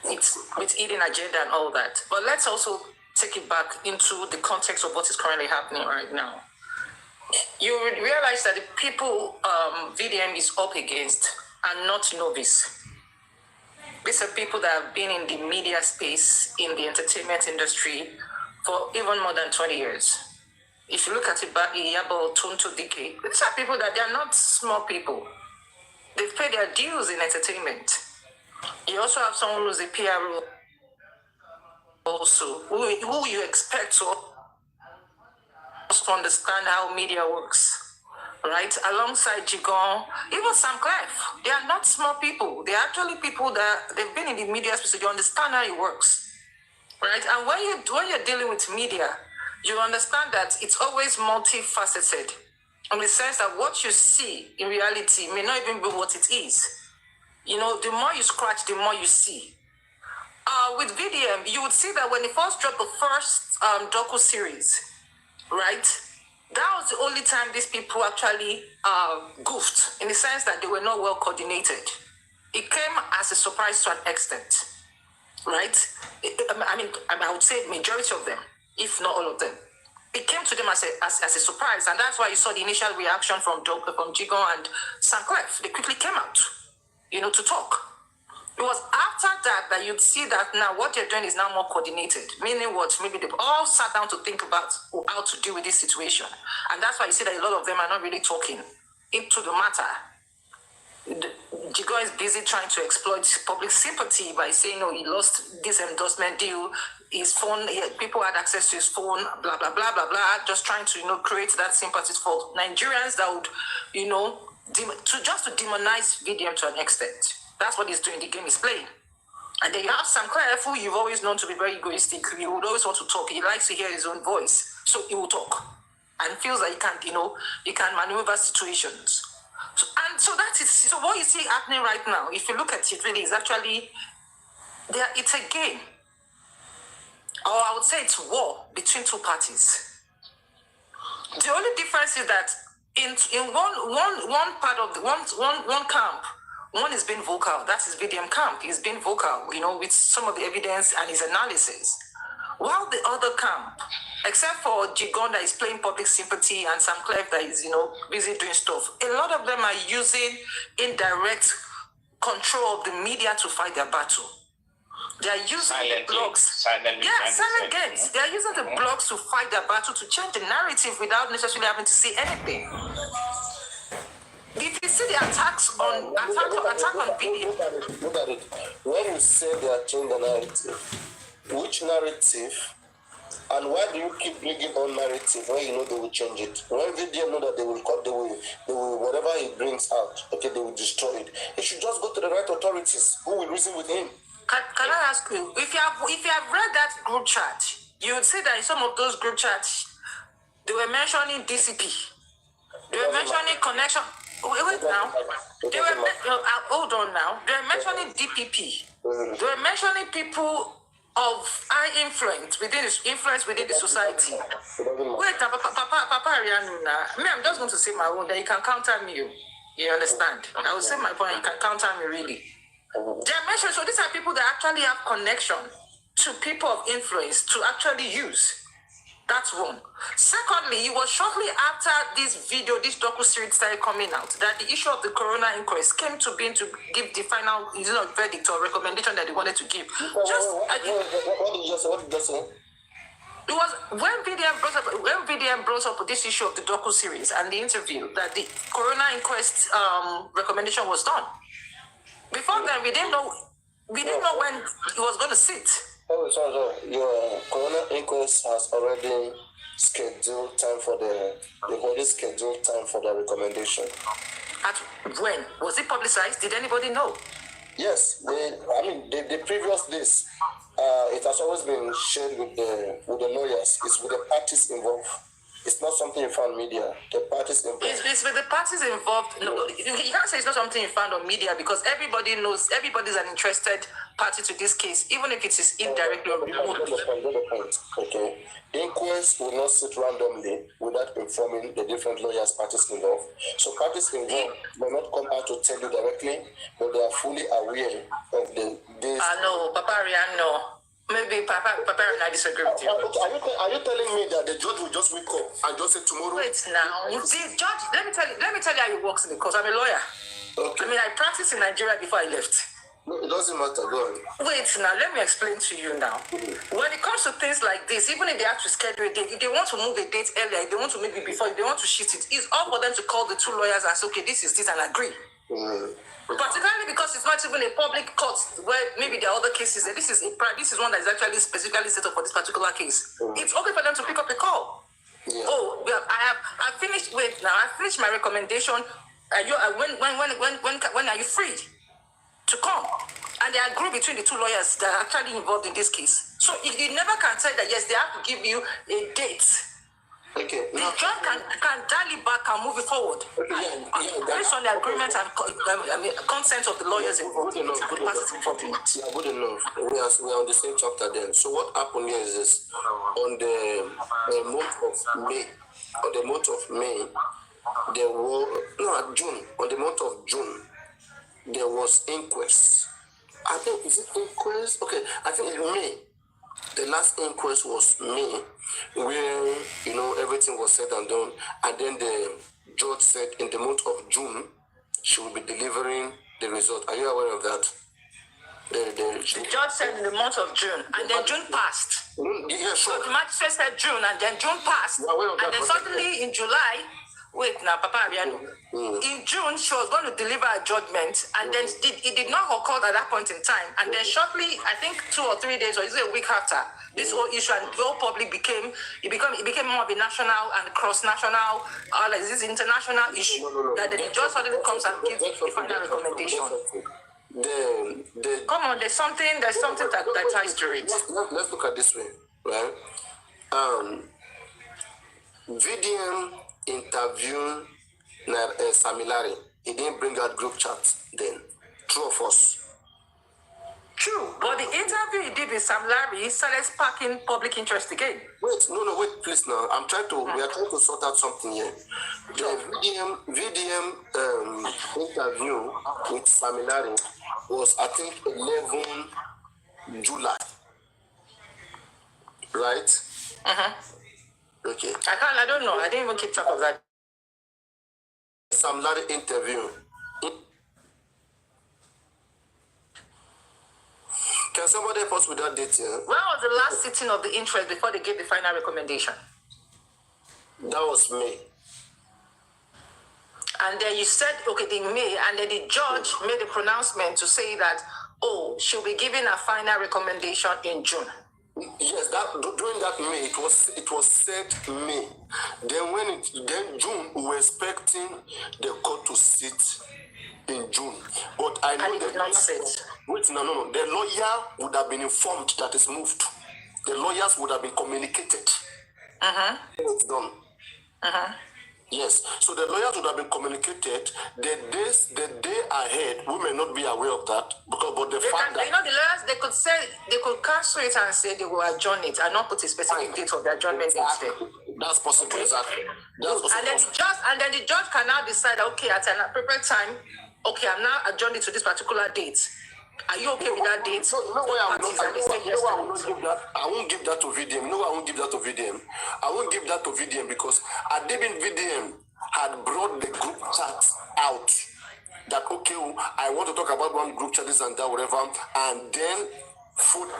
It's with hidden agenda and all that. But let's also take it back into the context of what is currently happening right now. You realize that the people VDM is up against are not novice. These are people that have been in the media space, in the entertainment industry for even more than 20 years. If you look at it back, Iyabo, Tonto, Dike, these are people that they are not small people. They've paid their dues in entertainment. You also have someone who's a PRO also, who you expect to understand how media works, right? Alongside Jigon, even Sam Clef, they are not small people. They are actually people that they've been in the media space, so you understand how it works, right? And when you're dealing with media, you understand that it's always multifaceted, in the sense that what you see in reality may not even be what it is. You know, the more you scratch, the more you see. With VDM, you would see that when they first dropped the first docu-series, right? That was the only time these people actually goofed, in the sense that they were not well coordinated. It came as a surprise to an extent, right? I would say majority of them, if not all of them. It came to them as a surprise, and that's why you saw the initial reaction from Jigon and Sam Clef. They quickly came out, to talk. It was after that you'd see that now what they're doing is now more coordinated. Meaning what? Maybe they've all sat down to think about how to deal with this situation. And that's why you see that a lot of them are not really talking into the matter. Jigo is busy trying to exploit public sympathy by saying, he lost this endorsement deal, his phone, people had access to his phone, blah, blah, blah, blah, blah, just trying to, create that sympathy for Nigerians that would, to demonize VDM to an extent. That's what he's doing. The game is playing. And then you have Sam Clef, who you've always known to be very egoistic. He would always want to talk. He likes to hear his own voice. So he will talk. And feels that he can maneuver situations. So that is, so what you see happening right now, if you look at it really, is actually, it's a game. Or I would say it's war between two parties. The only difference is that in one part of one camp, one is being vocal. That's his VDM camp. He's been vocal, with some of the evidence and his analysis. While the other camp, except for Jigon that is playing public sympathy and Sam Clef that is, busy doing stuff, a lot of them are using indirect control of the media to fight their battle. They are using silently, the blogs. silent games. They are using the blogs to fight their battle, to change the narrative without necessarily having to say anything. If you see the attacks on video. Look at it. When you say they are changing the narrative, which narrative? And why do you keep bringing on narrative when you know they will change it? When VDM know that they will cut, they will whatever he brings out, okay, they will destroy it. He should just go to the right authorities who will reason with him. Can I ask you, if you have read that group chat, you would see that in some of those group chats, they were mentioning DCP. They were mentioning connection. Wait now. They were hold on now. They were mentioning DPP. They were mentioning people of high influence within the society. Wait, Papa Arianu, me, I'm just going to say my own. Then you can counter me. You understand? I will say my point. You can counter me really. They are mentioned. So these are people that actually have connection to people of influence to actually use. That's one. Secondly, it was shortly after this docu-series started coming out that the issue of the corona inquest came to being to give the final verdict or recommendation that they wanted to give. What did you say? It was when VDM brought up this issue of the docu-series and the interview that the corona inquest recommendation was done. Before then, we didn't know when it was going to sit. Oh, sorry. Your corona inquest has already scheduled time for the recommendation. At when? Was it publicized? Did anybody know? Yes. The previous days, it has always been shared with the lawyers. It's with the parties involved. It's not something you found media. The parties involved. It's with the parties involved. No, you can't say it's not something you found on media because everybody knows, everybody's an interested party to this case, even if it is indirectly or remotely. Okay. Inquest will not sit randomly without informing the different lawyers, parties involved. So parties involved may not come out to tell you directly, but they are fully aware of the days. No, Papa Ariano. Maybe Papa and I disagree with you. Are you telling me that the judge will just wake up and just say tomorrow? Wait now. The judge, let me tell you how it works because I'm a lawyer. Okay. I practiced in Nigeria before I left. No, it doesn't matter. Go on. Wait now, let me explain to you now. When it comes to things like this, even if they have to schedule a date, if they want to move a date earlier, if they want to maybe before, if they want to shift it, it's all for them to call the two lawyers and say, okay, this is this and agree. Particularly because it's not even a public court where maybe there are other cases. This is one that is actually specifically set up for this particular case. It's okay for them to pick up a call. Yeah. Oh, I finished my recommendation. When are you free to come? And they agree between the two lawyers that are actually involved in this case. So you never can say that yes, they have to give you a date. Okay. The judge can dial it back and move it forward. Based on the agreement and consent of the lawyers involved. Good enough. Good enough. We are on the same chapter then. So what happened here is this. On the month of May, there were June. On the month of June, there was inquest. I think is it inquest? Okay, I think in May. The last inquest was May, where everything was said and done, and then the judge said in the month of June she will be delivering the result. Are you aware of that? The judge said in the month of June, and then June passed. Yeah, sure. So the magistrate said June, and then June passed, and then suddenly in July. Wait now, Papa Ariano. In June, she was going to deliver a judgment, and then it did not occur at that point in time. And then shortly, I think 2 or 3 days, or is it a week after, this whole issue and the whole public became more of a national and cross-national, this international issue. That the judge suddenly comes and gives a final recommendation. Come on, there's something that ties to it. Let's look at this way, right? VDM interviewed Samilari. He didn't bring out group chat then. True or false? True, but the interview he did with Samilari started sparking public interest again. Wait, please now. We are trying to sort out something here. The VDM interview with Samilari was, I think, 11 July. Right? Okay. I don't know. I didn't even keep track of that. Samilari interview. Can somebody help us with that date? When was the last sitting of the interest before they gave the final recommendation? That was May. And then you said, okay, in May, and then the judge made a pronouncement to say that, oh, she'll be giving a final recommendation in June. Yes, that during that May, it was said May. Then June, we were expecting the court to sit in June. But I know that not sit. Wait, no. The lawyer would have been informed that it's moved. The lawyers would have been communicated. It's done. Yes. So the lawyers would have been communicated. The day ahead, we may not be aware of that but the fact that the lawyers they could cancel it and say they will adjourn it and not put a specific date of the adjournment instead. That's possible. Okay. Exactly. That's possible. And then the judge can now decide, okay, at an appropriate time, okay, I'm now adjourned it to this particular date. Are you okay with that date? No way I won't give that to VDM. No, I won't give that to VDM. I won't give that to VDM because Adebin VDM had brought the group chat out. That okay, I want to talk about one group chat, this and that, whatever, and then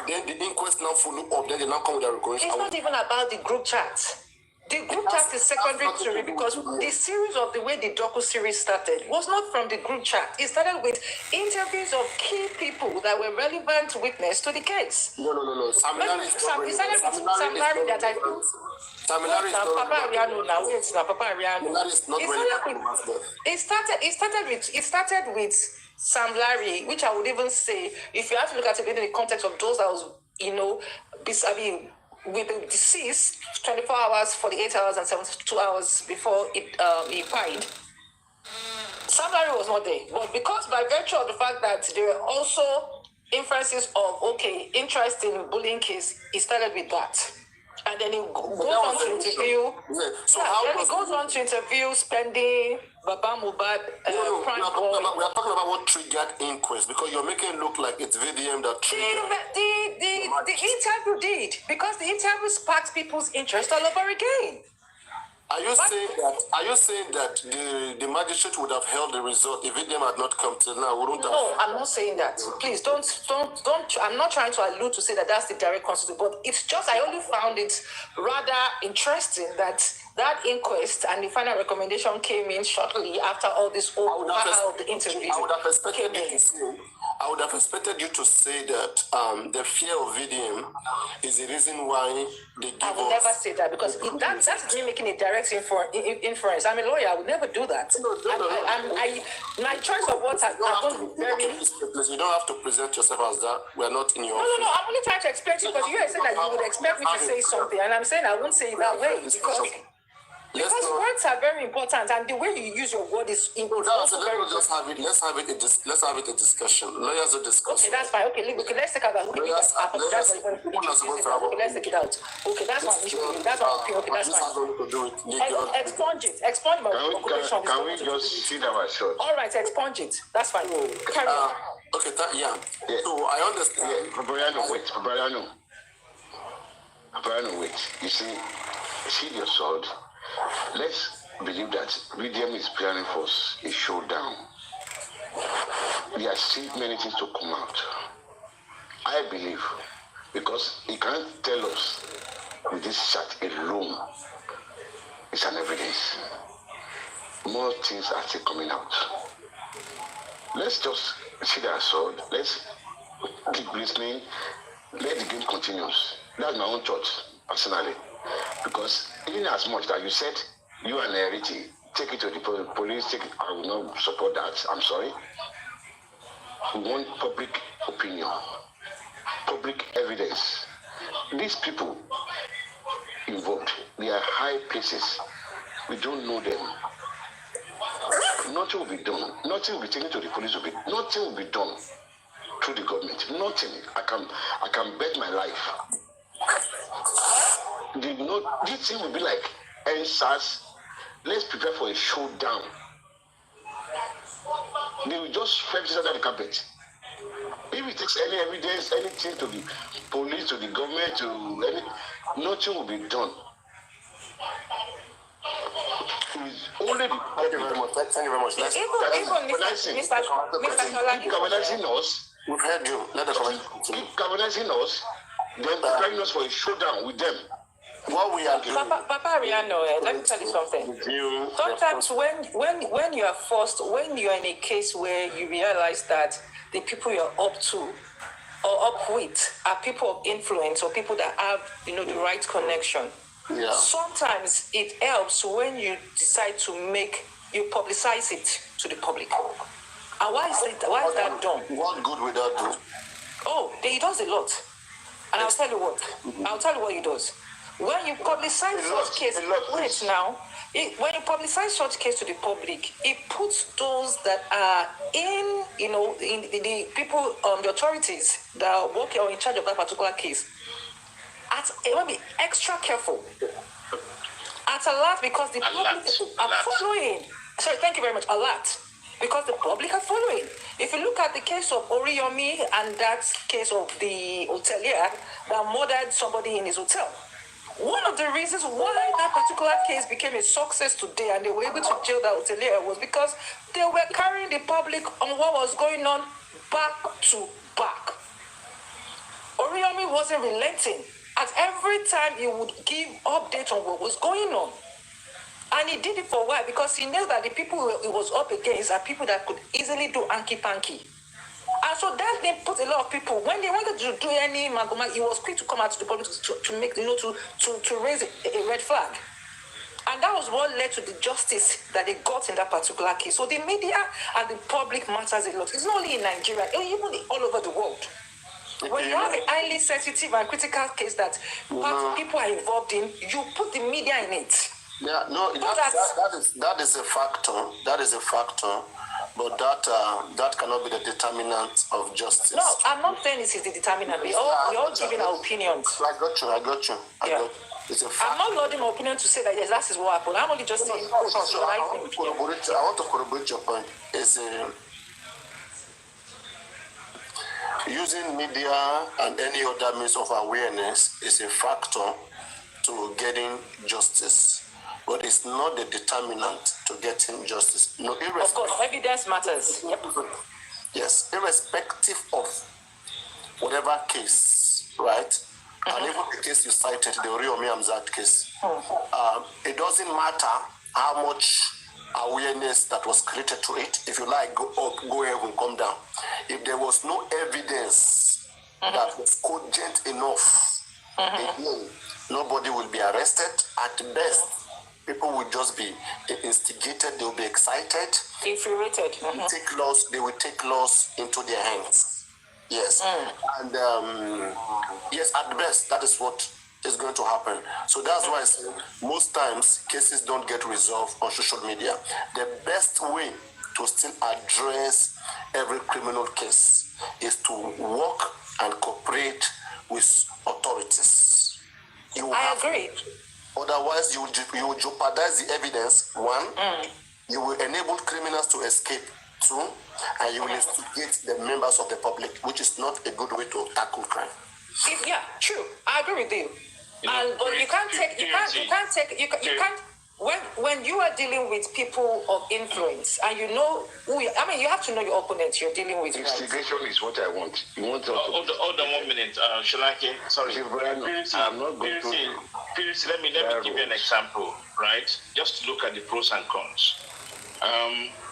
the inquest now follow up. Then they now come with a recommendation. It's not even about the group chat. The group chat is secondary to it because the series of the way the docu-series started was not from the group chat. It started with interviews of key people that were relevant witness to the case. No. It started with Sam Larry that I put. Papa Ariano now. Wait, now Papa Ariano. It started with Sam Larry, which I would even say, if you have to look at it in the context of those that was, with the deceased 24 hours, 48 hours, and 72 hours before he died, Sam Larry was not there. But because by virtue of the fact that there were also inferences of, okay, interest in the bullying case, he started with that. And then he goes on to interview. Goes on to interview Spending, Baba Mubad, we are talking about what triggered inquest because you're making it look like it's VDM that triggered. The interview did because the interview sparked people's interest all over again. Are you saying that the magistrate would have held the result if VDM had not come till now? No, I'm not saying that. Please don't. I'm not trying to allude to say that that's the direct consequence, but it's just I only found it rather interesting that inquest and the final recommendation came in shortly after all this whole of the interview. I would have expected you to say that the fear of VDM is the reason why they give I would never say that because that's me making a direct inference. I'm a lawyer. I would never do that. My choice of words are going to be very... You don't have to present yourself as that. We're not in your... No. I'm only trying to explain to you because you said that you would expect me to say something and I'm saying I won't say it that way because words are very important and the way you use your word is important. Let's have it a discussion. Lawyers a discussion. Okay, that's fine. Okay, let's take it out. Let's take it out. Okay, that's one issue. That's one thing. Okay, that's fine. Expunge it. Expunge my occupation. Can we just see that ourselves? All right, expunge it. That's fine. Carry on. Okay, yeah. So I understand. Brian, wait. You see your sword. Let's believe that VDM is planning for a showdown. There are still many things to come out. I believe, because he can't tell us with this chat alone, it's an evidence. More things are still coming out. Let's just see that sword. Let's keep listening. Let the game continues. That's my own thoughts, personally. Because even as much that you said, you and Eriti, take it to the police, I will not support that, I'm sorry. We want public opinion, public evidence. These people involved, they are high places. We don't know them. Nothing will be done. Nothing will be taken to the police. Nothing will be done through the government. Nothing. I can bet my life. This thing will be like NSAS. Let's prepare for a showdown. They will just sweep this under the carpet. If it takes any evidence, anything to the police, to the government, nothing will be done. Only the Thank you very much. Even Mr. Galvanizing us. We've heard you. Let the comment continue. Galvanizing us, then preparing us for a showdown with them. What we are doing. Papa Riano, let me tell you something. Sometimes when you are forced, when you are in a case where you realize that the people you're up to or up with are people of influence or people that have, the right connection. Yeah. Sometimes it helps when you decide to you publicize it to the public. And why is that done? What good will that do? Oh, he does a lot. And I'll tell you what. I'll tell you what he does. When you publicize such case, when you publicize such case to the public, it puts those that are in the people, the authorities that are working or in charge of that particular case, it will be extra careful. At alert, because the public are following. Sorry, thank you very much. Alert. Because the public are following. If you look at the case of Oriyomi and that case of the hotelier that murdered somebody in his hotel, one of the reasons why that particular case became a success today and they were able to jail that hotelier was because they were carrying the public on what was going on back to back. Oriyomi wasn't relenting. At every time he would give updates on what was going on. And he did it for a while because he knew that the people he was up against are people that could easily do hanky-panky. And so that then put a lot of people, when they wanted to do any magoma, he was quick to come out to the public to make, to raise a red flag. And that was what led to the justice that they got in that particular case. So the media and the public matters a lot. It's not only in Nigeria, even all over the world. When you have a highly sensitive and critical case that people are involved in, you put the media in it. Yeah, no, that is a factor. That is a factor, but that cannot be the determinant of justice. No, I'm not saying this is the determinant. We're all giving our opinions. I got you. It's a fact. I'm not loading my opinion to say that yes, that is what happened. I'm only just saying what I think. I want to corroborate your point. Using media and any other means of awareness is a factor to getting justice. But it's not the determinant to getting justice. No, of course, evidence matters. Yep. Yes, irrespective of whatever case, right? And even the case you cited, the Oriyomi Hamzat case, it doesn't matter how much awareness that was created to it. If you like, go up, go ahead and come down. If there was no evidence that was cogent enough, again, nobody will be arrested. At best, people will just be instigated, they will be excited. Infuriated. They will take laws into their hands. Yes. And yes, at best, that is what is going to happen. So that's why I say most times cases don't get resolved on social media. The best way to still address every criminal case is to work and cooperate with authorities. I agree. Otherwise, you will jeopardize the evidence, one. You will enable criminals to escape, two. And you will instigate the members of the public, which is not a good way to tackle crime. Yeah, true. I agree with you. But you can't. When you are dealing with people of influence, and you know who you have to know your opponent you're dealing with. Instigation is what I want. You want to hold on 1 minute, Shalaki. Sorry, I'm not going to. Let me give you an example, right? Just look at the pros and cons.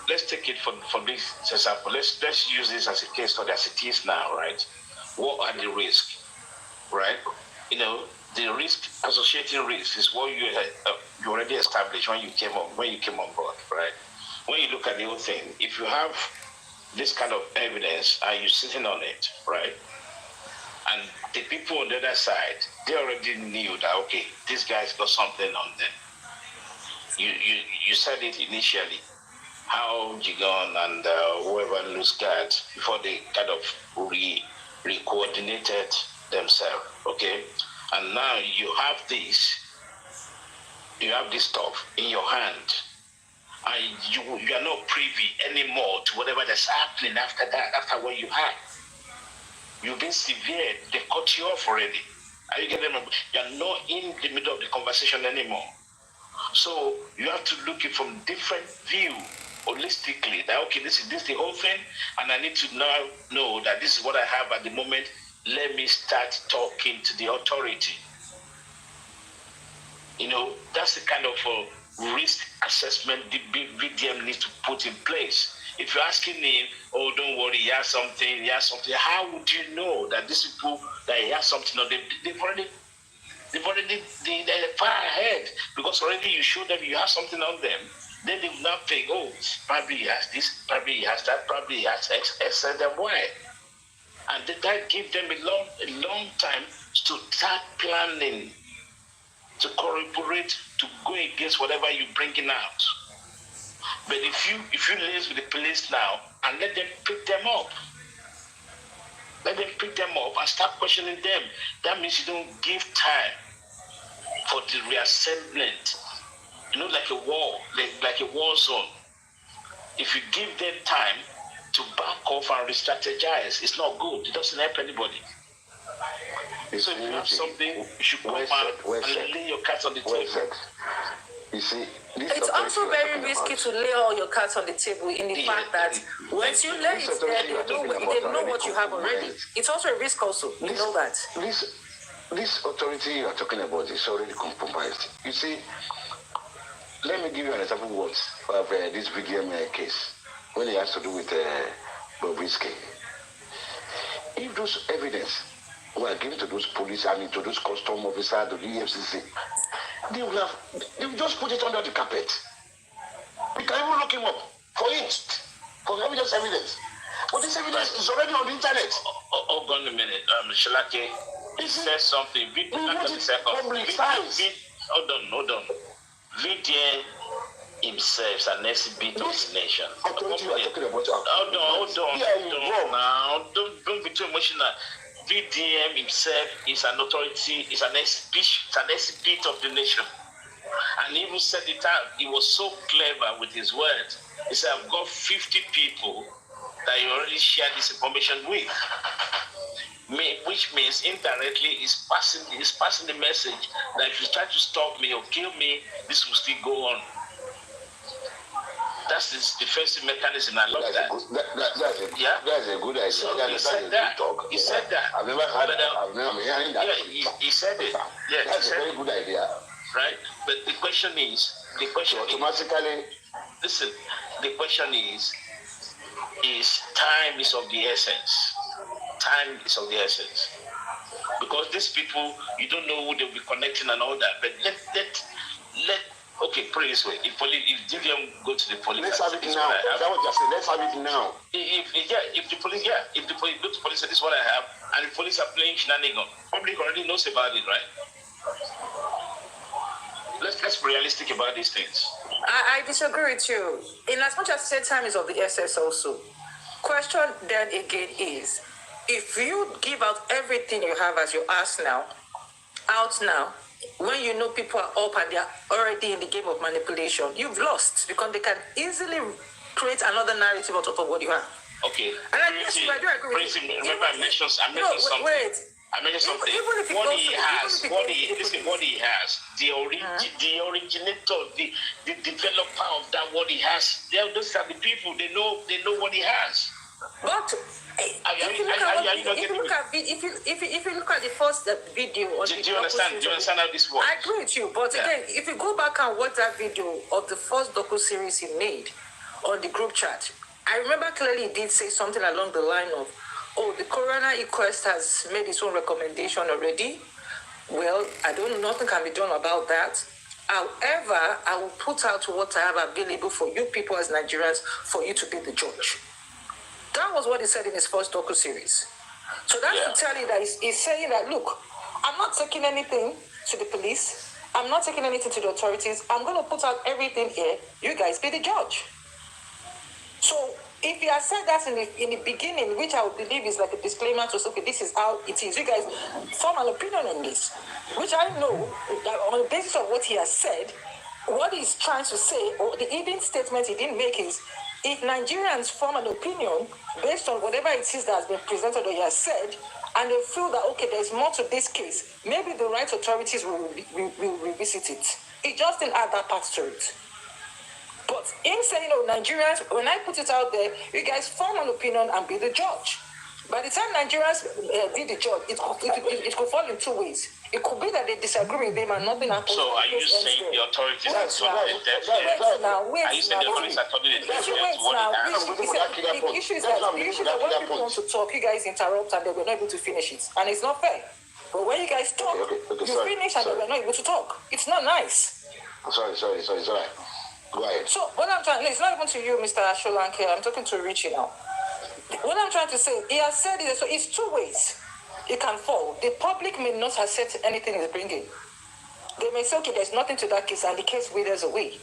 Let's take it for this example. Let's use this as a case study as it is now, right? What are the risks, right? The risk, associating risks, is what you already established when you came on board, right? When you look at the whole thing, if you have this kind of evidence, are you sitting on it, right? And the people on the other side, they already knew that okay, this guy's got something on them. You said it initially, how Jigon and whoever lose guard before they kind of re-coordinated themselves, okay? And now you have this stuff in your hand, and you are not privy anymore to whatever that's happening after that, after what you had. You've been severe, they cut you off already. Are you getting me? You're not in the middle of the conversation anymore. So you have to look it from different view. holistically that okay, this is the whole thing, and I need to now know that this is what I have at the moment. Let me start talking to the authority. You know, that's the kind of risk assessment the VDM needs to put in place. If you're asking him, oh, don't worry, he has something, how would you know that these people, that he has something, or they're far ahead, because already you showed them you have something on them. Then they will not think, oh, probably he has this, probably he has that, probably he has X, and Y. And that gives them a long time to start planning, to corroborate, to go against whatever you're bringing out. But if you liaise with the police now and let them pick them up, and start questioning them, that means you don't give time for the reassemblement. You know, like a war, like a war zone. If you give them time to back off and re-strategize, it's not good. It doesn't help anybody. So if you have something, you should come out and lay your cards on the table. You see, it's also very risky to lay all your cards on the table in the fact that once you lay it there, they know what you have already. It's also a risk also. You know that. This authority you are talking about is already compromised. You see, let me give you an example of this VDM case, when it has to do with Bobrisky. If those evidence were given to those police, I mean to those custom officers, to the EFCC, they will just put it under the carpet. We can even look him up for evidence. But this evidence is already on the internet. Hold on a minute, Shalake. He says something. Hold on. VDN himself is an exhibit of the nation. Hold on. Now, don't be too emotional. VDM himself is an authority, is an exhibit of the nation. And he even said it out. He was so clever with his words. He said, I've got 50 people that you already shared this information with. Which means indirectly is passing the message that if you try to stop me or kill me, this will still go on. That's this defensive mechanism. I love that. That's a good idea. So he said that. He said that. I've never hearing that. Yeah, he said it. Yeah, that's a very good idea. Right? But the question is, listen, the question is time is of the essence. Time is of the essence. Because these people, you don't know who they'll be connecting and all that. But let okay, put it this way. If DVM go to the police, let's have it now. That's what you're saying. Let's have it now. If the police go to police, say this is what I have, and the police are playing shenanigans, public already knows about it, right? Let's be realistic about these things. I disagree with you. In as much as said time is of the essence also. Question then again is, if you give out everything you have as you ask now, out now, when you know people are up and they are already in the game of manipulation, you've lost, because they can easily create another narrative out of what you have. Okay. And I do agree with you. Remember, I mentioned something. I mentioned something. What he has, the originator, the developer of that, what he has, those are the people. They know what he has. But if you look at the first video, do you understand how this works? I agree with you, but again, if you go back and watch that video of the first docu-series he made on the group chat, I remember clearly he did say something along the line of, oh, the coroner inquest has made its own recommendation already. Well, I don't know, nothing can be done about that. However, I will put out what I have available for you people as Nigerians for you to be the judge. That was what he said in his first docu-series. So that's to tell you that he's saying that, look, I'm not taking anything to the police. I'm not taking anything to the authorities. I'm going to put out everything here. You guys be the judge. So if he has said that in the beginning, which I would believe is like a disclaimer to say, okay, this is how it is. You guys form an opinion on this, which I know that on the basis of what he has said, what he's trying to say, or the even statement he didn't make is, if Nigerians form an opinion based on whatever it is that has been presented or he has said, and they feel that, okay, there's more to this case, maybe the right authorities will revisit it. It just didn't add that part to it. But in saying, oh, Nigerians, when I put it out there, you guys form an opinion and be the judge. By the time Nigerians be the judge, it could fall in two ways. It could be that they disagree with them and nothing happens. So are you saying the authorities are turning a deaf ear? Are you saying the authorities are turning a deaf ear to what they ask? The issue is that when people want to talk, you guys interrupt and they were not able to finish it. And it's not fair. But when you guys talk, you finish and they were not able to talk. It's not nice. Sorry. Go ahead. So what I'm trying, it's not even to you, Mr. Asholanke. I'm talking to Richie now. What I'm trying to say, he has said it, so it's two ways it can fall. The public may not accept anything he's bringing. They may say, okay, there's nothing to that case, and the case withers away.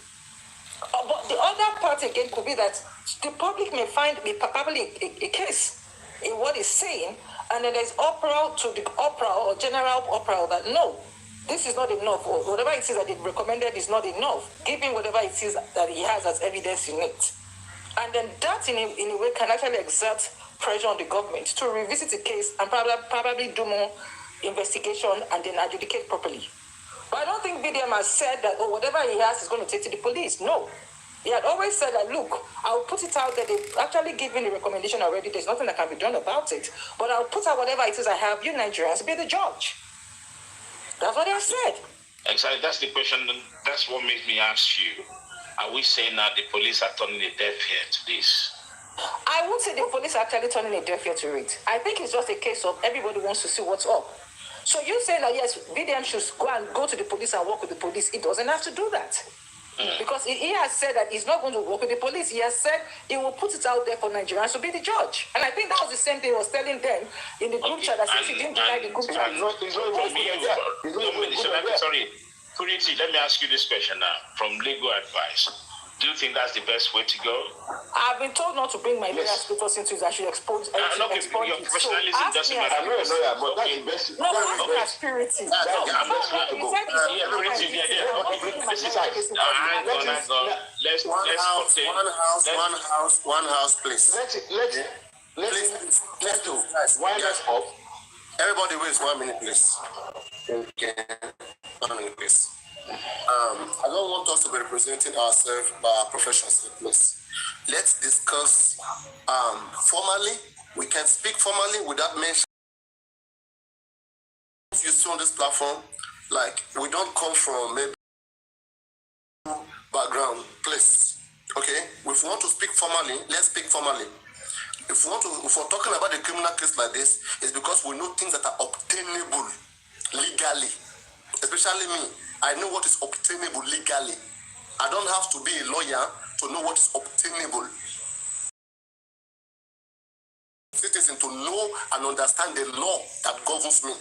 But the other part again could be that the public may find probably a case in what he's saying, and then there's uproar to the uproar or general uproar that no, this is not enough, or whatever it is that they recommended is not enough, given whatever it is that he has as evidence in it. And then that in a way can actually exert pressure on the government to revisit the case and probably do more investigation and then adjudicate properly. But I don't think BDM has said that, oh, whatever he has is going to take to the police. No. He had always said that, look, I'll put it out there. They've actually given the recommendation already. There's nothing that can be done about it. But I'll put out whatever it is I have. You Nigerians, be the judge. That's what they have said. Exactly. That's the question. That's what makes me ask you. Are we saying that the police are turning a deaf ear to this? I won't say the police are actually turning a deaf ear to it. I think it's just a case of everybody wants to see what's up. So you're saying that, yes, BDM should go to the police and work with the police. It doesn't have to do that. Because he has said that he's not going to work with the police. He has said he will put it out there for Nigerians to be the judge. And I think that was the same thing he was telling them in the group chat. That he didn't deny the group chat. Sorry, Purity, let me ask you this question now. From legal advice, do you think that's the best way to go? I've been told not to bring my lawyer status into it. I should expose it. Your professionalism doesn't matter. I'm not a lawyer, but that's the best. No, that's Purity. One house, please. Let's do. Why not up? Everybody waits 1 minute, please. Okay. 1 minute, please. I don't want us to be representing ourselves by our professions, please. Let's discuss formally. We can speak formally without mentioning you see on this platform. Like, we don't come from maybe background, please. Okay? If we want to speak formally, let's speak formally. If we're talking about a criminal case like this, it's because we know things that are obtainable legally. Especially me. I know what is obtainable legally. I don't have to be a lawyer to know what is obtainable. Citizen to know and understand the law that governs me.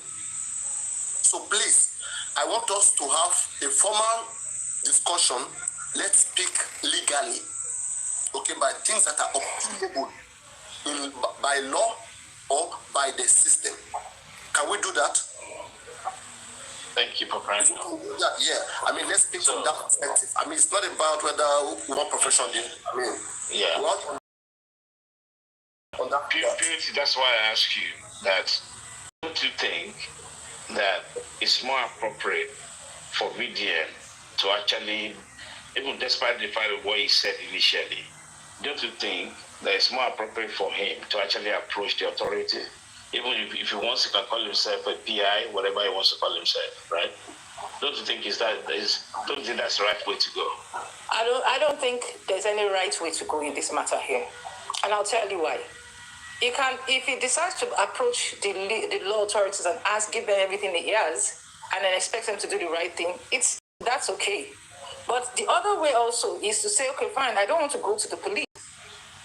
So please, I want us to have a formal discussion. Let's speak legally. Okay, by things that are obtainable by law or by the system. Can we do that? Thank you, Papa. Yeah, I mean, let's speak from that perspective. I mean, it's not about whether one profession did. I mean, yeah. Purity, that's why I ask you that. Don't you think that it's more appropriate for VDM to actually, even despite the fact of what he said initially, don't you think that it's more appropriate for him to actually approach the authority? Even if he wants, he can call himself a PI, whatever he wants to call himself, right? Don't you think don't you think that's the right way to go? I don't think there's any right way to go in this matter here. And I'll tell you why. If he decides to approach the law authorities and give them everything he has, and then expect them to do the right thing, that's okay. But the other way also is to say, okay, fine, I don't want to go to the police.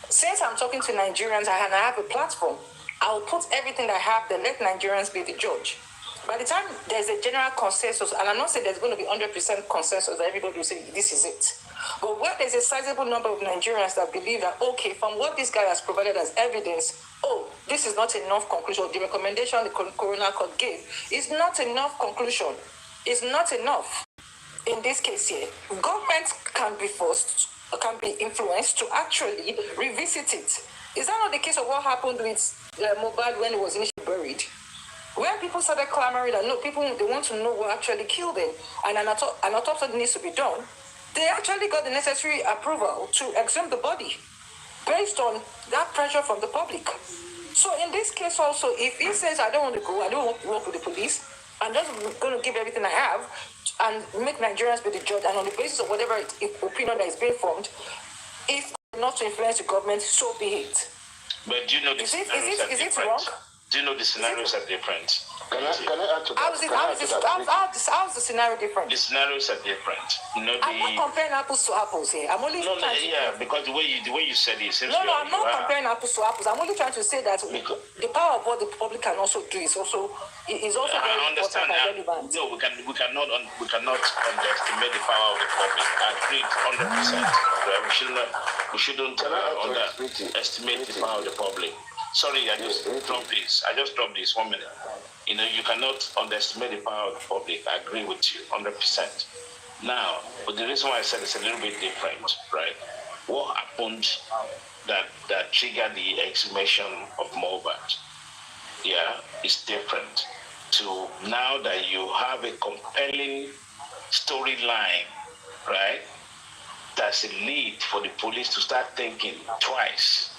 Since I'm talking to Nigerians and I have a platform, I'll put everything I have there, let Nigerians be the judge. By the time there's a general consensus, and I'm not saying there's going to be 100% consensus that everybody will say, this is it. But where there's a sizable number of Nigerians that believe that, okay, from what this guy has provided as evidence, this is not enough conclusion. The recommendation the coroner court gave is not enough conclusion. It's not enough. In this case here, government can be forced, can be influenced to actually revisit it. Is that not the case of what happened with Mohbad when he was initially buried? When people started clamoring that no, they want to know what actually killed him, and an autopsy needs to be done, they actually got the necessary approval to exhume the body based on that pressure from the public. So in this case also, if he says, I don't want to go, I don't want to work with the police, I'm just going to give everything I have and make Nigerians be the judge, and on the basis of whatever opinion that is being formed, if not to influence the government, so be it. But do you know the scenarios are different? Wrong? Do you know the scenarios are different? Can I add to that? How's the scenario different? The scenarios are different. I'm not comparing apples to apples here. I'm only because the way you said it seems I'm not comparing apples to apples. I'm only trying to say that the power of what the public can also do is also very important and relevant. No, we cannot underestimate the power of the public. I agree 100%. We shouldn't underestimate the power of the public. Sorry, I just dropped this 1 minute. You cannot underestimate the power of the public. I agree with you 100%. Now, but the reason why I said it's a little bit different, right? What happened that triggered the exhumation of Mohbad, is different to now that you have a compelling storyline, right? That's a lead for the police to start thinking twice.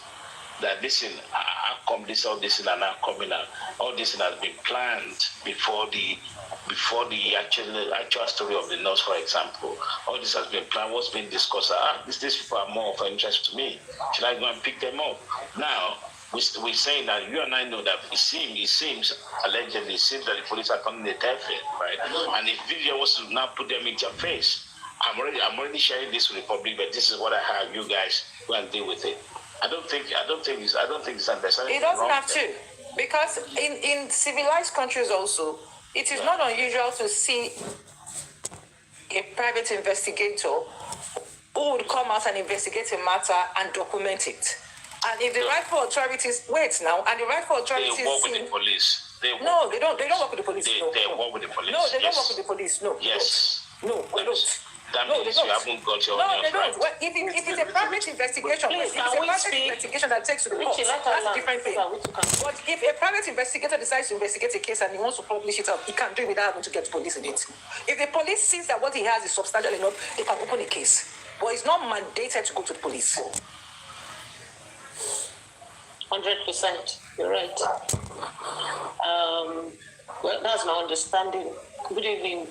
That how come all this are now coming out? All this has been planned before the actual story of the nurse, for example. All this has been planned. What's been discussed? These people are more of interest to me. Should I go and pick them up? Now we're saying that you and I know that it seems allegedly that the police are coming the terrific, right? And if Vivian was to now put them in your face, I'm already sharing this with the public, but this is what I have. You guys go and deal with it. I don't think it's unnecessary. It doesn't have to, because in civilized countries also, it is not unusual to see a private investigator who would come out and investigate a matter and document it. And if the rightful authorities they work with the police. They don't work with the police. They work with the police. No, they don't work with the police. No. Yes. No, they don't. That means you haven't got your they don't. Well, if it's a private investigation, that takes to the court, that's a different thing. But if a private investigator decides to investigate a case and he wants to publish it up, he can do it without having to get the police in it. If the police sees that what he has is substantial enough, they can open a case. But it's not mandated to go to the police. 100%. You're right. Well, that's my understanding. Good evening.